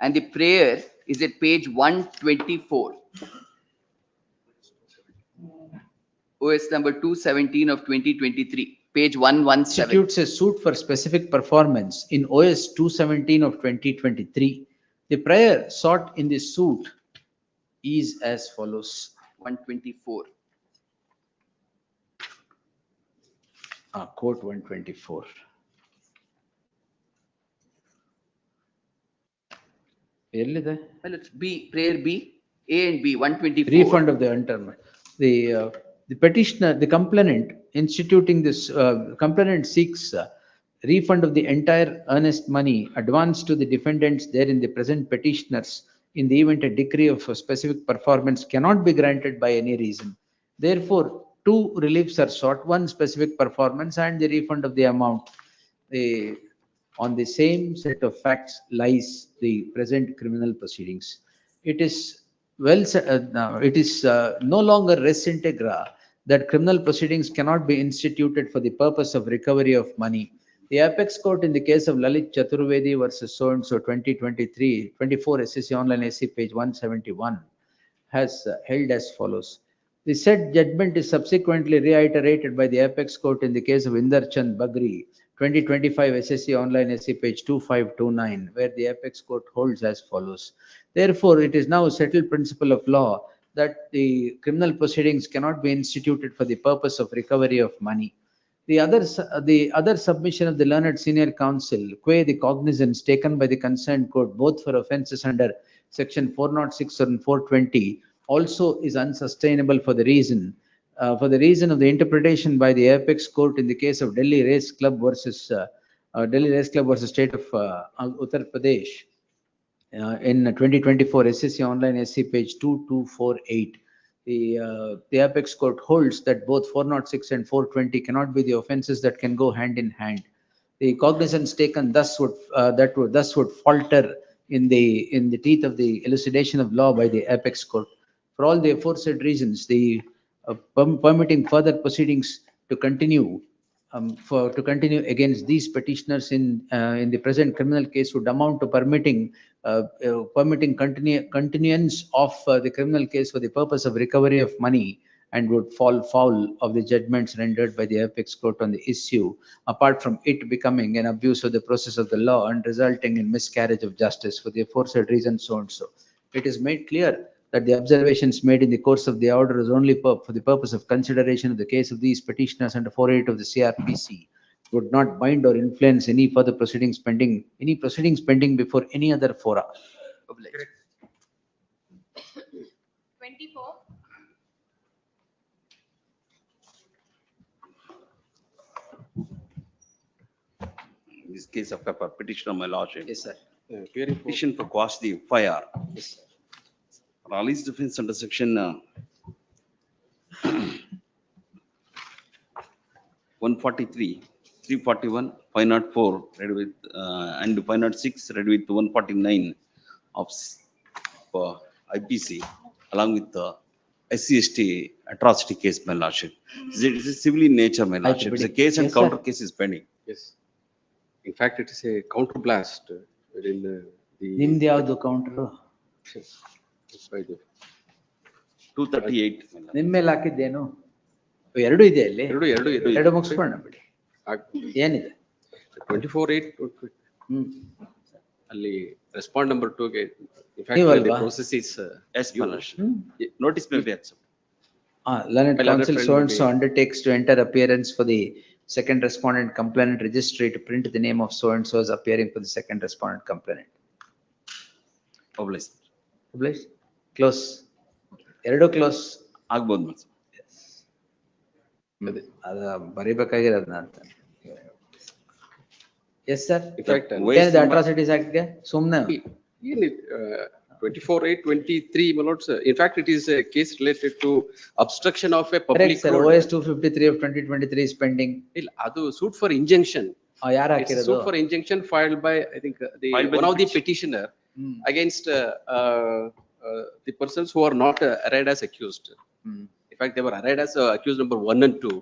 and the prayer is at page 124. OS number 217 of 2023, page 117. Institutes a suit for specific performance in OS 217 of 2023. The prayer sought in the suit is as follows. 124. Quote 124. Well, it's B, prayer B, A and B, 124. Refund of the unturned. The petitioner, the complainant instituting this, complainant seeks refund of the entire earnest money advanced to the defendants therein the present petitioners in the event a decree of a specific performance cannot be granted by any reason. Therefore, two reliefs are sought, one specific performance and the refund of the amount. On the same set of facts lies the present criminal proceedings. It is no longer res integra that criminal proceedings cannot be instituted for the purpose of recovery of money. The apex court in the case of Lalit Chaturvedi versus so and so 2023, 24 SSC online SC page 171 has held as follows. The said judgment is subsequently reiterated by the apex court in the case of Inder Chand Bagri 2025 SSC online SC page 2529, where the apex court holds as follows. Therefore, it is now a settled principle of law that the criminal proceedings cannot be instituted for the purpose of recovery of money. The other submission of the learned senior counsel, qua the cognizance taken by the concerned court, both for offences under section 406 and 420, also is unsustainable for the reason of the interpretation by the apex court in the case of Delhi Race Club versus State of Uttar Pradesh in 2024 SSC online SC page 2248. The apex court holds that both 406 and 420 cannot be the offences that can go hand in hand. The cognizance taken thus would falter in the teeth of the elucidation of law by the apex court. For all the aforesaid reasons, the permitting further proceedings to continue against these petitioners in the present criminal case would amount to permitting continuance of the criminal case for the purpose of recovery of money, and would fall foul of the judgments rendered by the apex court on the issue, apart from it becoming an abuse of the process of the law and resulting in miscarriage of justice. For the aforesaid reasons, so and so, it is made clear that the observations made in the course of the order is only for the purpose of consideration of the case of these petitioners under 408 of the CRPC, would not bind or influence any further proceedings pending before any other fora. 24. In this case of petitioner, my lordship. Yes, sir. Petition for quash the FIR. Yes, sir. Raleig's defense under section 143, 341, 504 read with and 506 read with 149 of IPC, along with the SC/ST atrocity case, my lordship. It is civil in nature, my lordship. It's a case and counter case is pending. Yes. In fact, it is a counter blast in the. ನಿಮ್ದು ಯಾವ್ದು counter? By the 238. ನಿಮ್ ಮೇಲೆ ಹಾಕಿದ್ದೇನು? ಎರಡು ಇದೆ ಅಲ್ಲಿ. ಎರಡು ಮುಗಿಸ್ಬೋಣ ಬಿಡಿ. ಏನಿದೆ? 24/8. ಅಲ್ಲಿ ರೆಸ್ಪಾಂಡ್ ನಂಬರ್ 2 ಗೆ in fact the process is yes, my lordship. Notice may be accepted. Learned counsel so and so undertakes to enter appearance for the second respondent complainant registry to print the name of so and so as appearing for the second respondent complainant. Publish. Publish. Close. ಎರಡು close ಆಗ್ಬೋದು. ಅದ ಬರಿಬೇಕಾಗಿರೋದ್ನ ಅಂತ. Yes sir. Atrocities ಆಕ್ಟ್ಗೆ ಸುಮ್ನೆ 24/8/23 my lords. In fact, it is a case related to obstruction of a public road. road. OS 253 of 2023 is pending. ಇಲ್ಲ, ಅದು suit for injunction. ಯಾರು ಹಾಕಿರೋದು? Suit for injunction filed by I think one of the petitioner against the persons who are not arraigned as accused. In fact, they were arraigned as accused number 1 and 2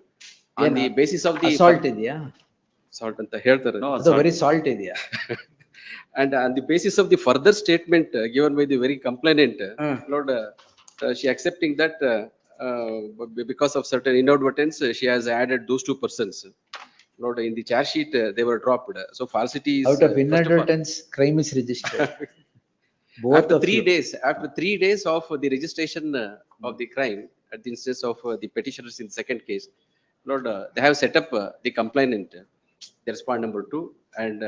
on the basis of the assault ಇದೆಯಾ? Assault ಅಂತ ಹೇಳ್ತಾರೆ. ಅದು very salt ಇದೆಯಾ? And on the basis of the further statement given by the very complainant, Lord, she accepting that because of certain inadvertence, she has added those 2 persons. Lord, in the charge sheet, they were dropped. So falsity is. Out of inadvertence, crime is registered. After 3 days, after 3 days of the registration of the crime, at the instance of the petitioners in the second case, Lord, they have set up the complainant, the respondent number 2, and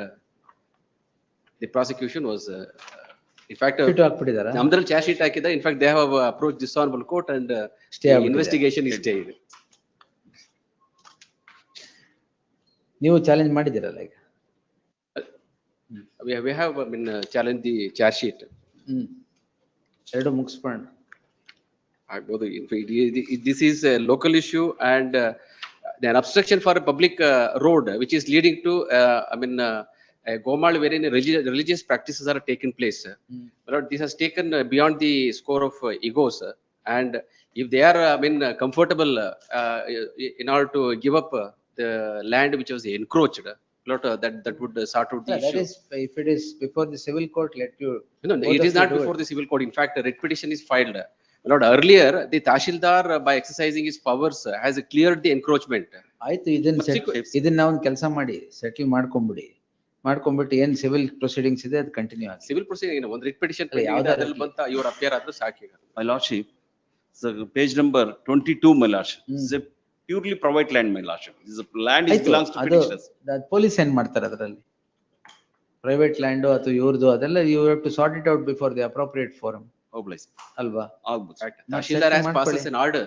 the prosecution was, in fact, Namdal charge sheet hakida. In fact, they have approached this honorable court and the investigation is stayed. ನೀವು challenge ಮಾಡಿದಿರಲ್ಲ ಈಗ? We have challenged the charge sheet. ಎರಡು ಮುಗಿಸ್ಬೋಣ. This is a local issue and an obstruction for a public road which is leading to Gomal wherein religious practices are taking place. But this has taken beyond the score of egos, and if they are comfortable in order to give up the land which was encroached, that would sort out the issue. That is, if it is before the civil court, let you. No, it is not before the civil court. In fact, a writ petition is filed. Lord, earlier the Tahshildar by exercising his powers has cleared the encroachment. ಆಯ್ತು, ಇದನ್ನ ನಾವು ಕೆಲಸ ಮಾಡಿ settle ಮಾಡ್ಕೊಂಡ್ಬಿಡಿ. ಮಾಡ್ಕೊಂಡ್ಬಿಟ್ಟು ಏನ್ civil proceedings ಇದೆ ಅದು continue ಆಗಿ. ಸಿವಿಲ್ ಪ್ರೊಸೀಡಿಂಗ್ ಒಂದು ರಿಟ್ ಪಿಟಿಷನ್ ಯಾವ್ದಾದ್ರಲ್ಲಿ ಬಂತ ಇವರು ಅಪಿಯರ್ ಆದ್ರೂ ಸಾಕು. My lordship, so page number 22, my lordship. This is a purely private land, my lordship. This is a land is belongs to petitioners. Police ಏನ್ ಮಾಡ್ತಾರೆ ಅದರಲ್ಲಿ? ಪ್ರೈವೇಟ್ ಲ್ಯಾಂಡ್ ಅಥವಾ ಇವ್ರದ್ದು ಅದೆಲ್ಲ you have to sort it out before the appropriate forum. ಅಲ್ವಾ? Tahshildar has passed an order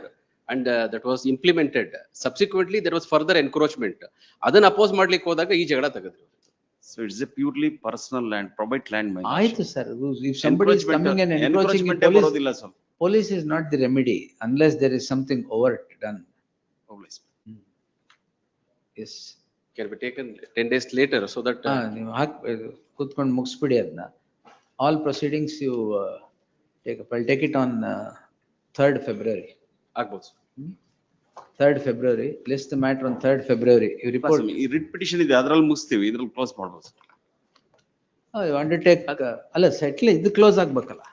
and that was implemented. Subsequently, there was further encroachment. ಅದನ್ನ oppose ಮಾಡ್ಲಿಕ್ಕೆ ಹೋದಾಗ ಈ ಜಗಳ ತೆಗೆದ್ರು. So it's a purely personal land, private land. ಆಯ್ತು sir, if somebody is coming and encroaching in police is not the remedy unless there is something overt done. Yes. Can be taken 10 days later so that. ನೀವು ಕೂತ್ಕೊಂಡು ಮುಗಿಸ್ಬಿಡಿ ಅದನ್ನ. All proceedings you take up. I'll take it on 3rd February. ಆಗ್ಬೋದು. 3rd February, list the matter on 3rd February. You report. ಈ writ petition ಇದೆ, ಅದರಲ್ಲಿ ಮುಗಿಸ್ತೀವಿ, ಇದ್ರಲ್ಲಿ close ಮಾಡ್ಬೋದು. You undertake, ಅಲ್ಲ ಸೆಟ್ಲ್ ಇದು ಕ್ಲೋಸ್ ಆಗ್ಬೇಕಲ್ಲ,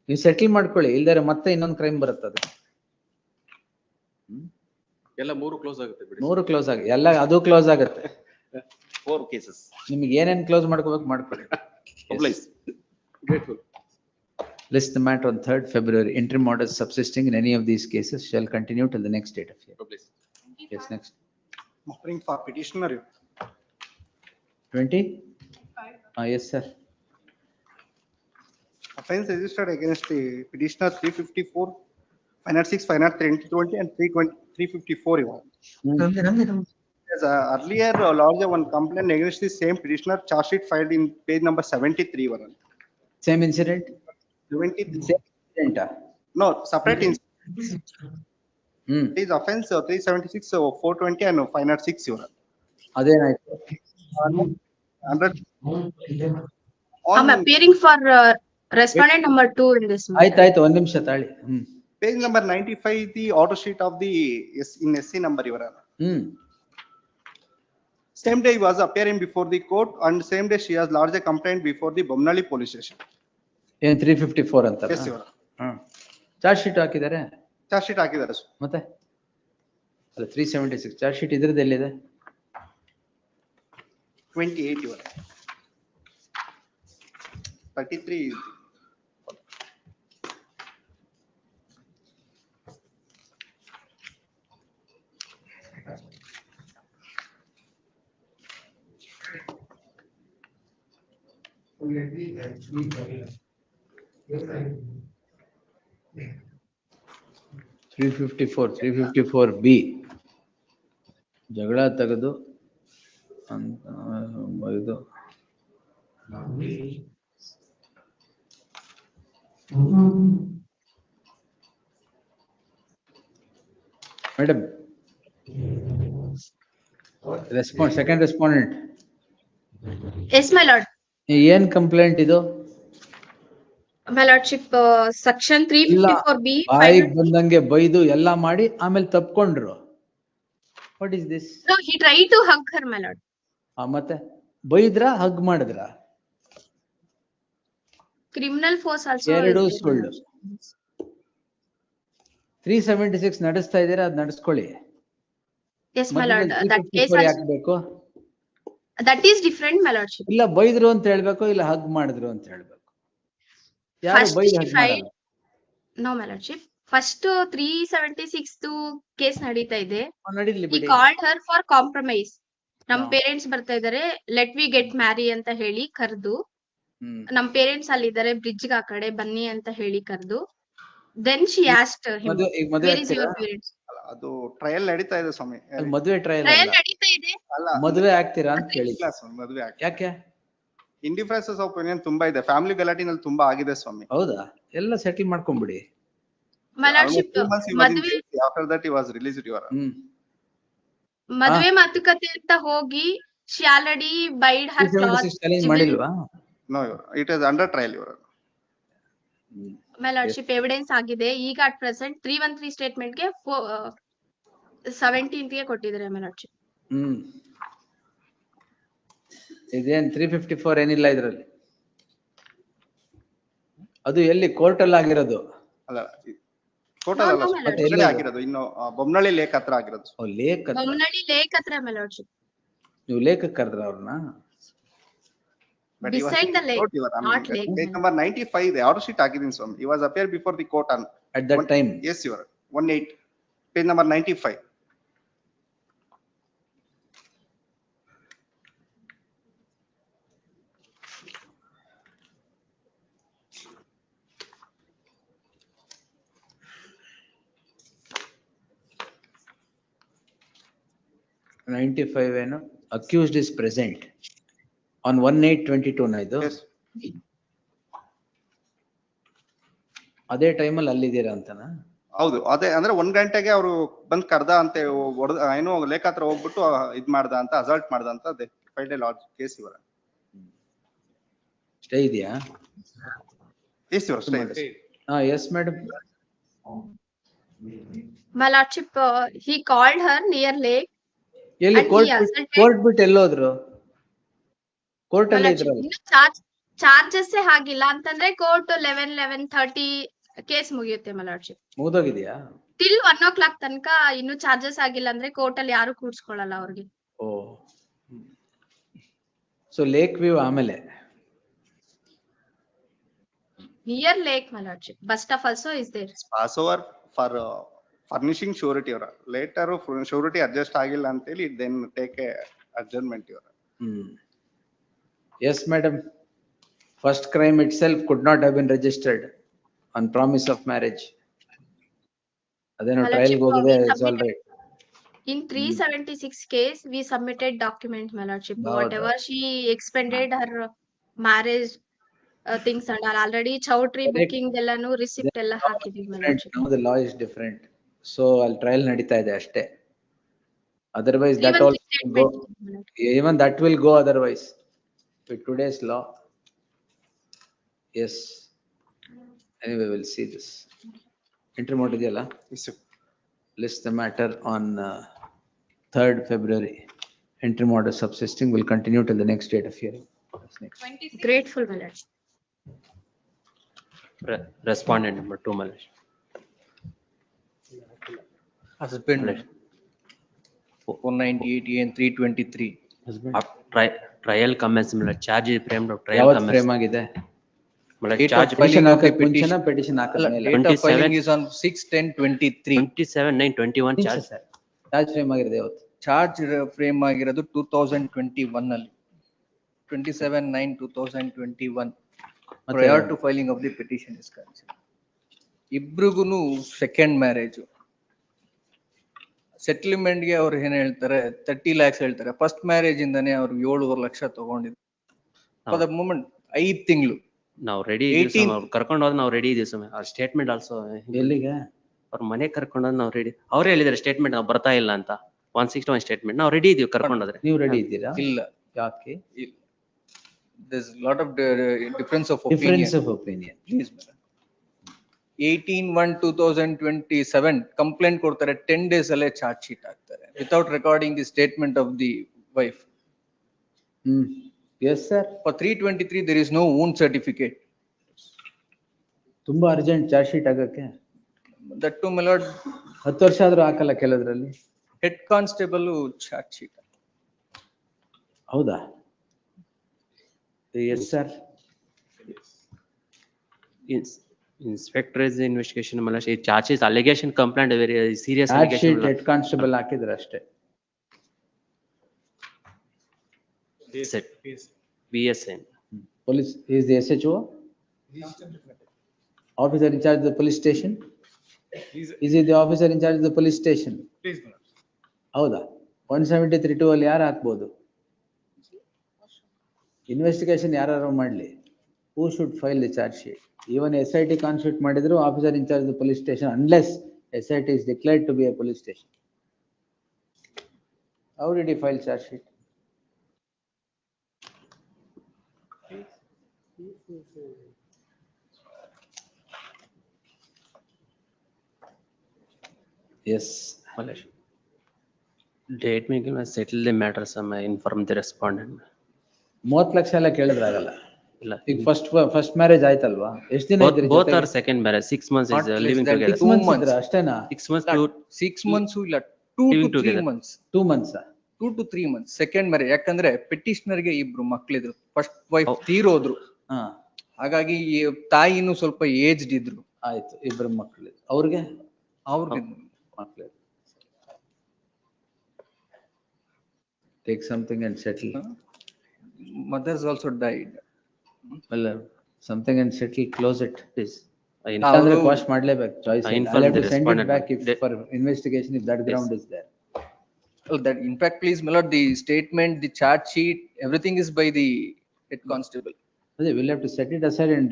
ನೀವು ಸೆಟ್ಲ್ ಮಾಡ್ಕೊಳ್ಳಿ, ಇಲ್ದಾರೆ ಮತ್ತೆ ಇನ್ನೊಂದು ಕ್ರೈಮ್ ಬರುತ್ತೆ ಅದು. ಎಲ್ಲ 3 ಕ್ಲೋಸ್ ಆಗುತ್ತೆ ಬಿಡಿ. 3 ಕ್ಲೋಸ್ ಆಗಿ ಎಲ್ಲ ಅದು ಕ್ಲೋಸ್ ಆಗುತ್ತೆ. 4 cases. ನಿಮಗೆ ಏನೇನ್ ಕ್ಲೋಸ್ ಮಾಡ್ಕೋಬೇಕು ಮಾಡ್ಕೊಳ್ಳಿ. Grateful. List the matter on 3rd February. Interim orders subsisting in any of these cases shall continue till the next date of hearing. Yes, next. Offering for petitioner. 20? Yes, sir. Offense registered against the petitioner 354, 506, 503, 20 and 354 even. As earlier lodged one complaint against the same petitioner, charge sheet filed in page number 73 one. Same incident? 23. Same incident? No, separate incident. It is offense 376, 420 and 506 euro. ಅದೇನಾಯ್ತು? I'm appearing for respondent number 2 in this matter. ಆಯ್ತಾಯ್ತು, ಒಂದ್ ನಿಮಿಷ ತಾಳಿ. Page number 95, the order sheet of the in SC number, Your Honor. Same day he was appearing before the court, and same day she has lodged a complaint before the Bomnali police station. ಏನ್ 354 ಅಂತ? Yes, Your Honor. Charge sheet ಹಾಕಿದ್ದಾರೆ? Charge sheet ಹಾಕಿದ್ದಾರೆ sir. ಮತ್ತೆ ಅಲ್ಲ 376 charge sheet ಇದ್ರದ್ದು ಎಲ್ಲಿದೆ? 28, Your Honor. 33 is 354 B ಜಗಳ ತೆಗೆದು ಅಂತ ಇದು madam response second respondent. Yes my lord. ಏನ್ ಕಂಪ್ಲೇಂಟ್ ಇದು? My lordship, section 354B. ಬಾಯಿಗೆ ಬಂದಂಗೆ ಬೈದು ಎಲ್ಲಾ ಮಾಡಿ ಆಮೇಲೆ ತಪ್ಕೊಂಡ್ರು. What is this? No, he tried to hug her, my lord. ಮತ್ತೆ ಬೈದ್ರ ಹಗ್ ಮಾಡಿದ್ರ? Criminal force also. ಎರಡು ಸುಳ್ಳು. 376 ನಡೆಸ್ತಾ ಇದ್ದೀರಾ, ಅದ್ ನಡೆಸ್ಕೊಳ್ಳಿ. Yes, my lord. That case ಯಾಕೆ ಬೇಕು? That is different, my lordship. ಇಲ್ಲ ಬೈದ್ರು ಅಂತ ಹೇಳ್ಬೇಕು, ಇಲ್ಲ ಹಗ್ ಮಾಡಿದ್ರು ಅಂತ ಹೇಳ್ಬೇಕು. First she filed. No, my lordship. First 376 case ನಡೀತಾ ಇದೆ. He called her for compromise. ನಮ್ ಪೇರೆಂಟ್ಸ್ ಬರ್ತಾ ಇದಾರೆ, ಲೆಟ್ ವಿ ಗೆಟ್ ಮ್ಯಾರಿ ಅಂತ ಹೇಳಿ ಕರೆದು, ನಮ್ ಪೇರೆಂಟ್ಸ್ ಅಲ್ಲಿ ಇದಾರೆ ಬ್ರಿಡ್ಜ್ ಆ ಕಡೆ ಬನ್ನಿ ಅಂತ ಹೇಳಿ ಕರೆದು, then she asked him, where is your parents? ಅದು ಟ್ರಯಲ್ ನಡೀತಾ ಇದೆ ಸ್ವಾಮಿ. ಮದುವೆ ಟ್ರಯಲ್ ನಡೀತಾ ಇದೆ. ಮದುವೆ ಆಗ್ತೀರಾ ಅಂತ ಕೇಳಿ. ಮದುವೆ ಯಾಕೆ? ಇಂಡಿಫರೆನ್ಸಸ್ ಆಫ್ ಒಪಿನಿಯನ್ ತುಂಬಾ ಇದೆ, ಫ್ಯಾಮಿಲಿ ಗಲಾಟಿನಲ್ಲಿ ತುಂಬಾ ಆಗಿದೆ ಸ್ವಾಮಿ. ಹೌದಾ? ಎಲ್ಲ ಸೆಟಲ್ ಮಾಡ್ಕೊಂಡ್ಬಿಡಿ. My lordship, ಮದುವೆ after that he was released, Your Honor. ಮದುವೆ ಮಾತುಕತೆ ಅಂತ ಹೋಗಿ she already buyed her clothes. Challenge ಮಾಡಿಲ್ವಾ? No, Your Honor. It is under trial, Your Honor. My lordship, evidence ಆಗಿದೆ. ಈಗ at present 313 statement ಗೆ 17th ಗೆ ಕೊಟ್ಟಿದ್ದಾರೆ, my lordship. ಇದೇನ್ 354 ಏನಿಲ್ಲ ಇದ್ರಲ್ಲಿ? ಅದು ಎಲ್ಲಿ ಕೋರ್ಟ್ ಅಲ್ಲಿ ಆಗಿರೋದು? ಅಲ್ಲ, ಕೋರ್ಟ್ ಅಲ್ಲ ಆಗಿರೋದು, ಇನ್ನು ಬೊಮ್ಮನಳ್ಳಿ ಲೇಕ್ ಹತ್ರ ಆಗಿರೋದು. ಓ ಲೇಕ್ ಹತ್ರ. ಬೊಮ್ಮನಳ್ಳಿ ಲೇಕ್ ಹತ್ರ, my lordship. ನೀವು ಲೇಖಕ್ಕೆ ಕರೆದ್ರ ಅವ್ರನ್ನ? Beside the lake, not lake. Page number 95, the order sheet ಆಗಿದ್ದೀನಿ ಸ್ವಾಮಿ. He was appeared before the court on at that time. Yes, Your Honor. 18, page number 95. ಏನು ಅಕ್ಯೂಸ್ಡ್ ಇಸ್ ಪ್ರೆಸೆಂಟ್ ಆನ್ 1822 ನ ಇದು? ಅದೇ ಟೈಮಲ್ಲಿ ಅಲ್ಲಿದ್ದೀರಾ ಅಂತನಾ? ಹೌದು, ಅದೇ ಅಂದ್ರೆ 1 ಗಂಟೆಗೆ ಅವರು ಬಂದ್ ಕರ್ದ ಅಂತ ಏನೋ ಲೇಖ ಹತ್ರ ಹೋಗ್ಬಿಟ್ಟು ಇದ್ ಮಾಡ್ದ ಅಂತ, ಅಸಾಲ್ಟ್ ಮಾಡ್ದ ಅಂತ ಫೈಲ್ಡ್ ಎ ಲಾರ್ಜ್ ಕೇಸ್. ಇವರ ಸ್ಟೇ ಇದೆಯಾ? ಎಸ್ ಇವರ ಸ್ಟೇ ಇದೆ. Yes madam. My lordship, he called her near lake. ಎಲ್ಲಿ ಕೋರ್ಟ್ ಬಿಟ್ಟು ಎಲ್ಲೋದ್ರು? ಕೋರ್ಟ್ ಅಲ್ಲಿ ಇದ್ರಲ್ಲ. ಚಾರ್ಜಸ್ ಆಗಿಲ್ಲ ಅಂತಂದ್ರೆ ಕೋರ್ಟ್ 11:30 ಕೇಸ್ ಮುಗಿಯುತ್ತೆ, my lordship. ಮುಗಿದೋಗಿದ್ಯಾ? till 1 o'clock ತನಕ ಇನ್ನು ಚಾರ್ಜಸ್ ಆಗಿಲ್ಲ ಅಂದ್ರೆ ಕೋರ್ಟ್ ಅಲ್ಲಿ ಯಾರು ಕೂಡ್ಸ್ಕೊಳ್ಳಲ್ಲ ಅವ್ರಿಗೆ. ಓ, ಸೊ ಲೇಕ್ ವ್ಯೂ ಆಮೇಲೆ near lake, my lordship. Bus stop also is there. Passover for furnishing surety, Your Honor. Later surety adjust ಆಗಿಲ್ಲ ಅಂತ ಹೇಳಿ then take a adjournment, Your Honor. Yes, madam. First crime itself could not have been registered on promise of marriage. Adeno trial ಹೋಗಿದೆ, it's all right. In 376 case, we submitted document, my lordship. Whatever she expended her marriage things and all, already chowdhury booking ಎಲ್ಲಾನು receipt ಎಲ್ಲ ಹಾಕಿದೀವಿ, my lordship. Now the law is different. So ಅಲ್ಲಿ trial ನಡೀತಾ ಇದೆ ಅಷ್ಟೇ. Otherwise that also go, even that will go otherwise with today's law. Yes, anyway we'll see this. Entry mode ಇದೆಯಲ್ಲ? List the matter on 3rd February. Entry mode subsisting will continue till the next date of hearing. Next. Grateful, my lord. Respondent number 2, my lord. Husband 498 and 323. Trial commence, my lord. Charge is framed of trial ಯಾವತ್ತು commence. Frame ಆಗಿದೆ? My lord, Date of charge filing of the ಮುಂಚೆನಾ petition. petition ಹಾಕದ್ಮೇಲೆ? Date of filing is on 6/10/23. 27/9/21 charge. Charge frame ಆಗಿರೋದು ಯಾವತ್ತು? Charge frame ಆಗಿರೋದು 2021 ಅಲ್ಲಿ. 27/9/2021. Prior to filing of the petition is concerned. ಇಬ್ರಿಗೂನು second marriage. Settlement ಗೆ ಅವ್ರು ಏನ್ ಹೇಳ್ತಾರೆ 30 lakhs ಹೇಳ್ತಾರೆ. ಫಸ್ಟ್ ಮ್ಯಾರೇಜ್ ಇಂದಾನೆ ಅವ್ರು 7.5 ಲಕ್ಷ ತಗೊಂಡಿದ್ರು. ಫಾರ್ ದ ಮೂಮೆಂಟ್ 5 ತಿಂಗಳು. ನಾವು ರೆಡಿ ಇದೀವಿ ಕರ್ಕೊಂಡು ಹೋದ್ ನಾವು ರೆಡಿ ಇದೀವಿ ಸ್ವಾಮಿ. ಆ ಸ್ಟೇಟ್ಮೆಂಟ್ ಆಲ್ಸೋ ಎಲ್ಲಿಗೆ? ಅವ್ರ ಮನೆ ಕರ್ಕೊಂಡೋದ್ ನಾವು ರೆಡಿ. ಅವ್ರೇ ಹೇಳಿದಾರೆ ಸ್ಟೇಟ್ಮೆಂಟ್ ನಾವು ಬರ್ತಾ ಇಲ್ಲ ಅಂತ. 161 ಸ್ಟೇಟ್ಮೆಂಟ್ ನಾವು ರೆಡಿ ಇದೀವಿ ಕರ್ಕೊಂಡೋದ್ರೆ. ನೀವು ರೆಡಿ ಇದ್ದೀರಾ? ಇಲ್ಲ. ಯಾಕೆ? There's a lot of difference of opinion. Difference of opinion. Please, madam. 18/1/2027 complaint ಕೊಡ್ತಾರೆ, 10 days ಅಲ್ಲೇ ಚಾರ್ಜ್ ಶೀಟ್ ಹಾಕ್ತಾರೆ without recording the statement of the wife. Yes sir. For 323 there is no wound certificate. ತುಂಬಾ urgent charge sheet ಆಗಕ್ಕೆ. That too, my lord. 10 ವರ್ಷ ಆದ್ರೂ ಹಾಕಲ್ಲ ಕೆಲದ್ರಲ್ಲಿ. Head constable charge sheet. ಹೌದಾ? Yes sir. Inspector is investigation, my lord. Charges allegation complaint very serious charge allegation. Sheet head constable ಹಾಕಿದ್ರೆ ಅಷ್ಟೇ. BSN. Police is the SHO? Officer in charge of the police station? Is he the officer in charge of the police station? ಹೌದಾ? 173(2) ಅಲ್ಲಿ ಯಾರು ಹಾಕ್ಬೋದು? Investigation ಯಾರು ಮಾಡ್ಲಿ? Who should file the charge sheet? Even SIT constitute ಮಾಡಿದ್ರು officer in charge of the police station unless SIT is declared to be a police station. How did he file charge sheet? Yes. Date making settle the matter, some inform the respondent. 30 lakh ಎಲ್ಲ ಕೇಳಿದ್ರೆ ಆಗಲ್ಲ. ಇಲ್ಲ. ಈಗ first marriage ಆಯ್ತಲ್ವಾ? ಎಷ್ಟು ದಿನ ಇದ್ರಿ? Both are second marriage. 6 months is living together. 2 months ಅಷ್ಟೇನಾ? 6 months to 6 months ಇಲ್ಲ 2 to 3 months. 2 months. 2 to 3 months second marriage. ಯಾಕಂದ್ರೆ ಪೆಟಿಷನರ್ ಗೆ ಇಬ್ರು ಮಕ್ಳಿದ್ರು. First wife ತೀರೋದ್ರು. ಹಾಗಾಗಿ ತಾಯಿನೂ ಸ್ವಲ್ಪ ಏಜ್ಡ್ ಇದ್ರು. ಆಯ್ತು, ಇಬ್ರು ಮಕ್ಳು. ಅವ್ರಿಗೆ ಮಕ್ಳು. Take something and settle. Mothers also died. Well, something and settle, close it. Please. ಅಂದ್ರೆ ಕ್ವಾಶ್ ಮಾಡ್ಲೇಬೇಕು. Choice. I I'll inform have the to send it respondent. back if for investigation if that ground is there. Well, that in fact, please, my lord, the statement, the charge sheet, everything is by the head constable. We'll have to set it aside and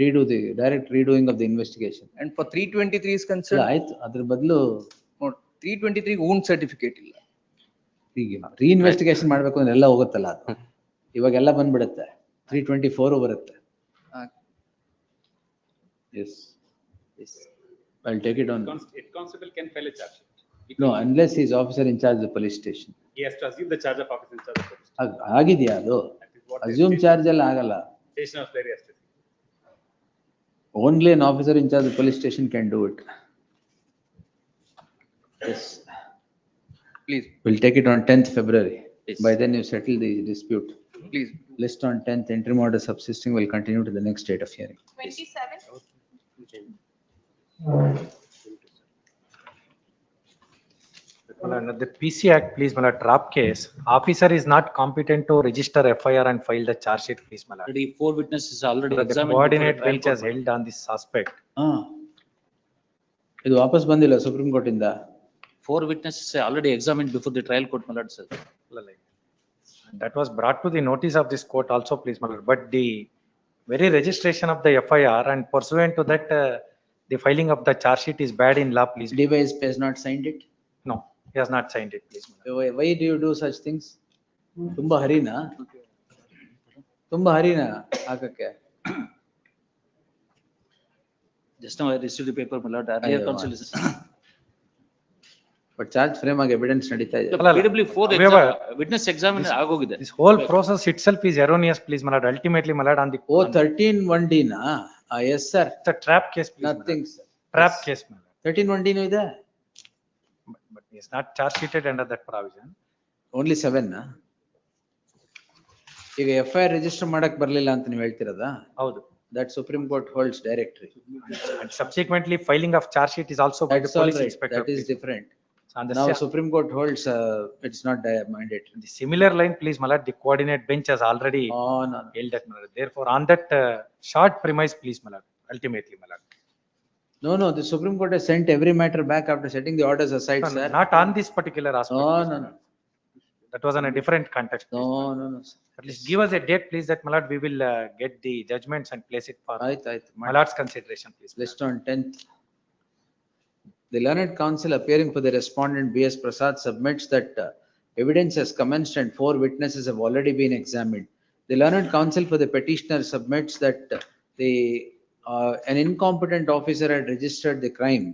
redo the direct redoing of the investigation. And for 323 is concerned. ಆಯ್ತು, ಅದ್ರ ಬದಲು 323 wound certificate ಇಲ್ಲ. ಈಗ reinvestigation ಮಾಡ್ಬೇಕು ಅಂದ್ರೆ ಎಲ್ಲ ಹೋಗುತ್ತಲ್ಲ ಅದು. ಇವಾಗೆಲ್ಲ ಬಂದ್ಬಿಡುತ್ತೆ. 324 ಬರುತ್ತೆ. Yes. Yes. I'll take it on. Head constable can file a charge sheet. No, unless he is officer in charge of the police station. He has to assume the charge of officer in charge of police station. ಆಗಿದೆಯಾ ಅದು? Assume charge ಎಲ್ಲ ಆಗಲ್ಲ. Station of very estate. Only an officer in charge of the police station can do it. Yes. Please. We'll take it on 10th February. Yes. By then you settle the dispute. Please. List on 10th, interim order subsisting will continue to the next date of hearing. 27. The PC Act, please, my lord, trap case. Officer is not competent to register FIR and file the charge sheet, please, my lord. Already 4 witnesses already The examined. coordinate bench has held on this suspect. ಇದು ವಾಪಸ್ ಬಂದಿಲ್ಲ supreme court ಇಂದ. 4 witnesses already examined before the trial court, my lord, sir. That was brought to the notice of this court also, please, my lord. But the very registration of the FIR and pursuant to that, the filing of the charge sheet is bad in law, please. DYSP has not signed it? No, he has not signed it, please. Why do you do such things? ತುಂಬಾ ಹರಿನಾ? ಹಾಕಕ್ಕೆ? Just now I received the paper, my lord. Earlier Ayyo, counsel is. But charge frame ಆಗಿ evidence ನಡೀತಾ ಇದೆ. PW4 However, witness examine ಆಗೋಗಿದೆ. This whole process itself is erroneous, please, my lord. Ultimately, my lord, on the. Oh, 13(1)(d na? Yes, sir. It's a trap case, please. Nothing, sir. Trap case, my lord. 13(1)(d nu ಇದೆ? But he is not charge sheeted under that provision. Only 7 na? ಈಗ FIR register ಮಾಡಕ್ ಬರ್ಲಿಲ್ಲ ಅಂತ ನೀವು ಹೇಳ್ತಿರೋದಾ? ಹೌದು. That Supreme Court holds directory. And subsequently, filing of charge sheet is also by the That's all police right. inspector. That is please. different. So on the Now Supreme Court holds, it's not mandatory. the similar line, please, my lord, the coordinate bench has already held that, my lord. Therefore, on that short premise, please, my lord, ultimately, my lord. No, the Supreme Court has sent every matter back after setting the orders aside, No, sir. not on this particular aspect. No. That was on a different context. No, sir. At least give us a date, please, that, my lord, we will get the judgments and place it for my lord's consideration, please. List on 10th. The learned counsel appearing for the respondent B.S. Prasad submits that evidence has commenced and 4 witnesses have already been examined. The learned counsel for the petitioner submits that an incompetent officer had registered the crime.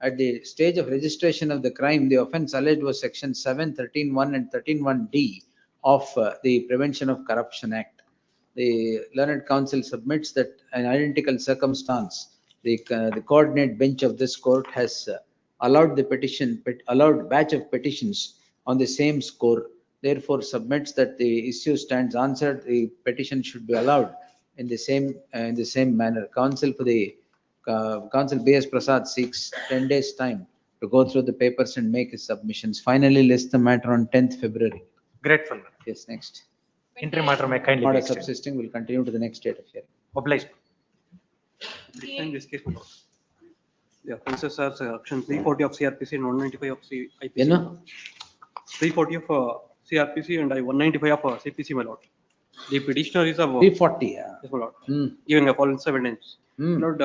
At the stage of registration of the crime, the offence alleged was section 7, 13(1) and 13(1)(d of the Prevention of Corruption Act. The learned counsel submits that an identical circumstance, the coordinate bench of this court has allowed batch of petitions on the same score. Therefore, submits that the issue stands answered. The petition should be allowed in the same manner. Counsel B.S. Prasad seeks 10 days time to go through the papers and make his submissions. Finally, list the matter on 10th February. Grateful. Yes, next. Interim matter may kindly be Order extended. subsisting will continue to the next date of hearing. Obliged. In this case, my lord. The offences are section 340 of CRPC and 195 of IPC. ಏನು? 340 of CRPC and 195 of CPC, my lord. The petitioner is of 340. Yes, my lord. Giving a false evidence. My lord,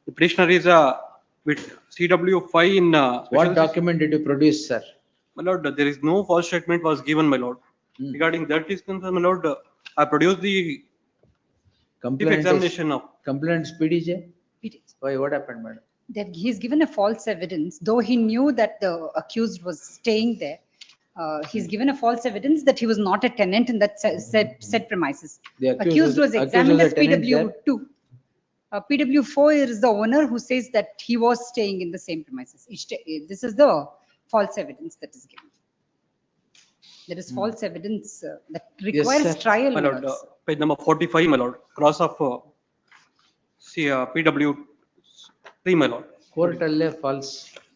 the petitioner is with CW5 in. What document did you produce, sir? My lord, there is no false statement was given, my lord. Regarding that is concerned, my lord, I produced the examination of. Complaints PDJ? Why, what happened, madam? That he's given a false evidence, though he knew that the accused was staying there. He's given a false evidence that he was not a tenant in that said premises. The Accused was examined as tenant there? PW2. PW4 is the owner who says that he was staying in the same premises. This is the false evidence that is given. There is false evidence that requires trial. My lord, page number 45, my lord, cross of PW3, my lord. Court false.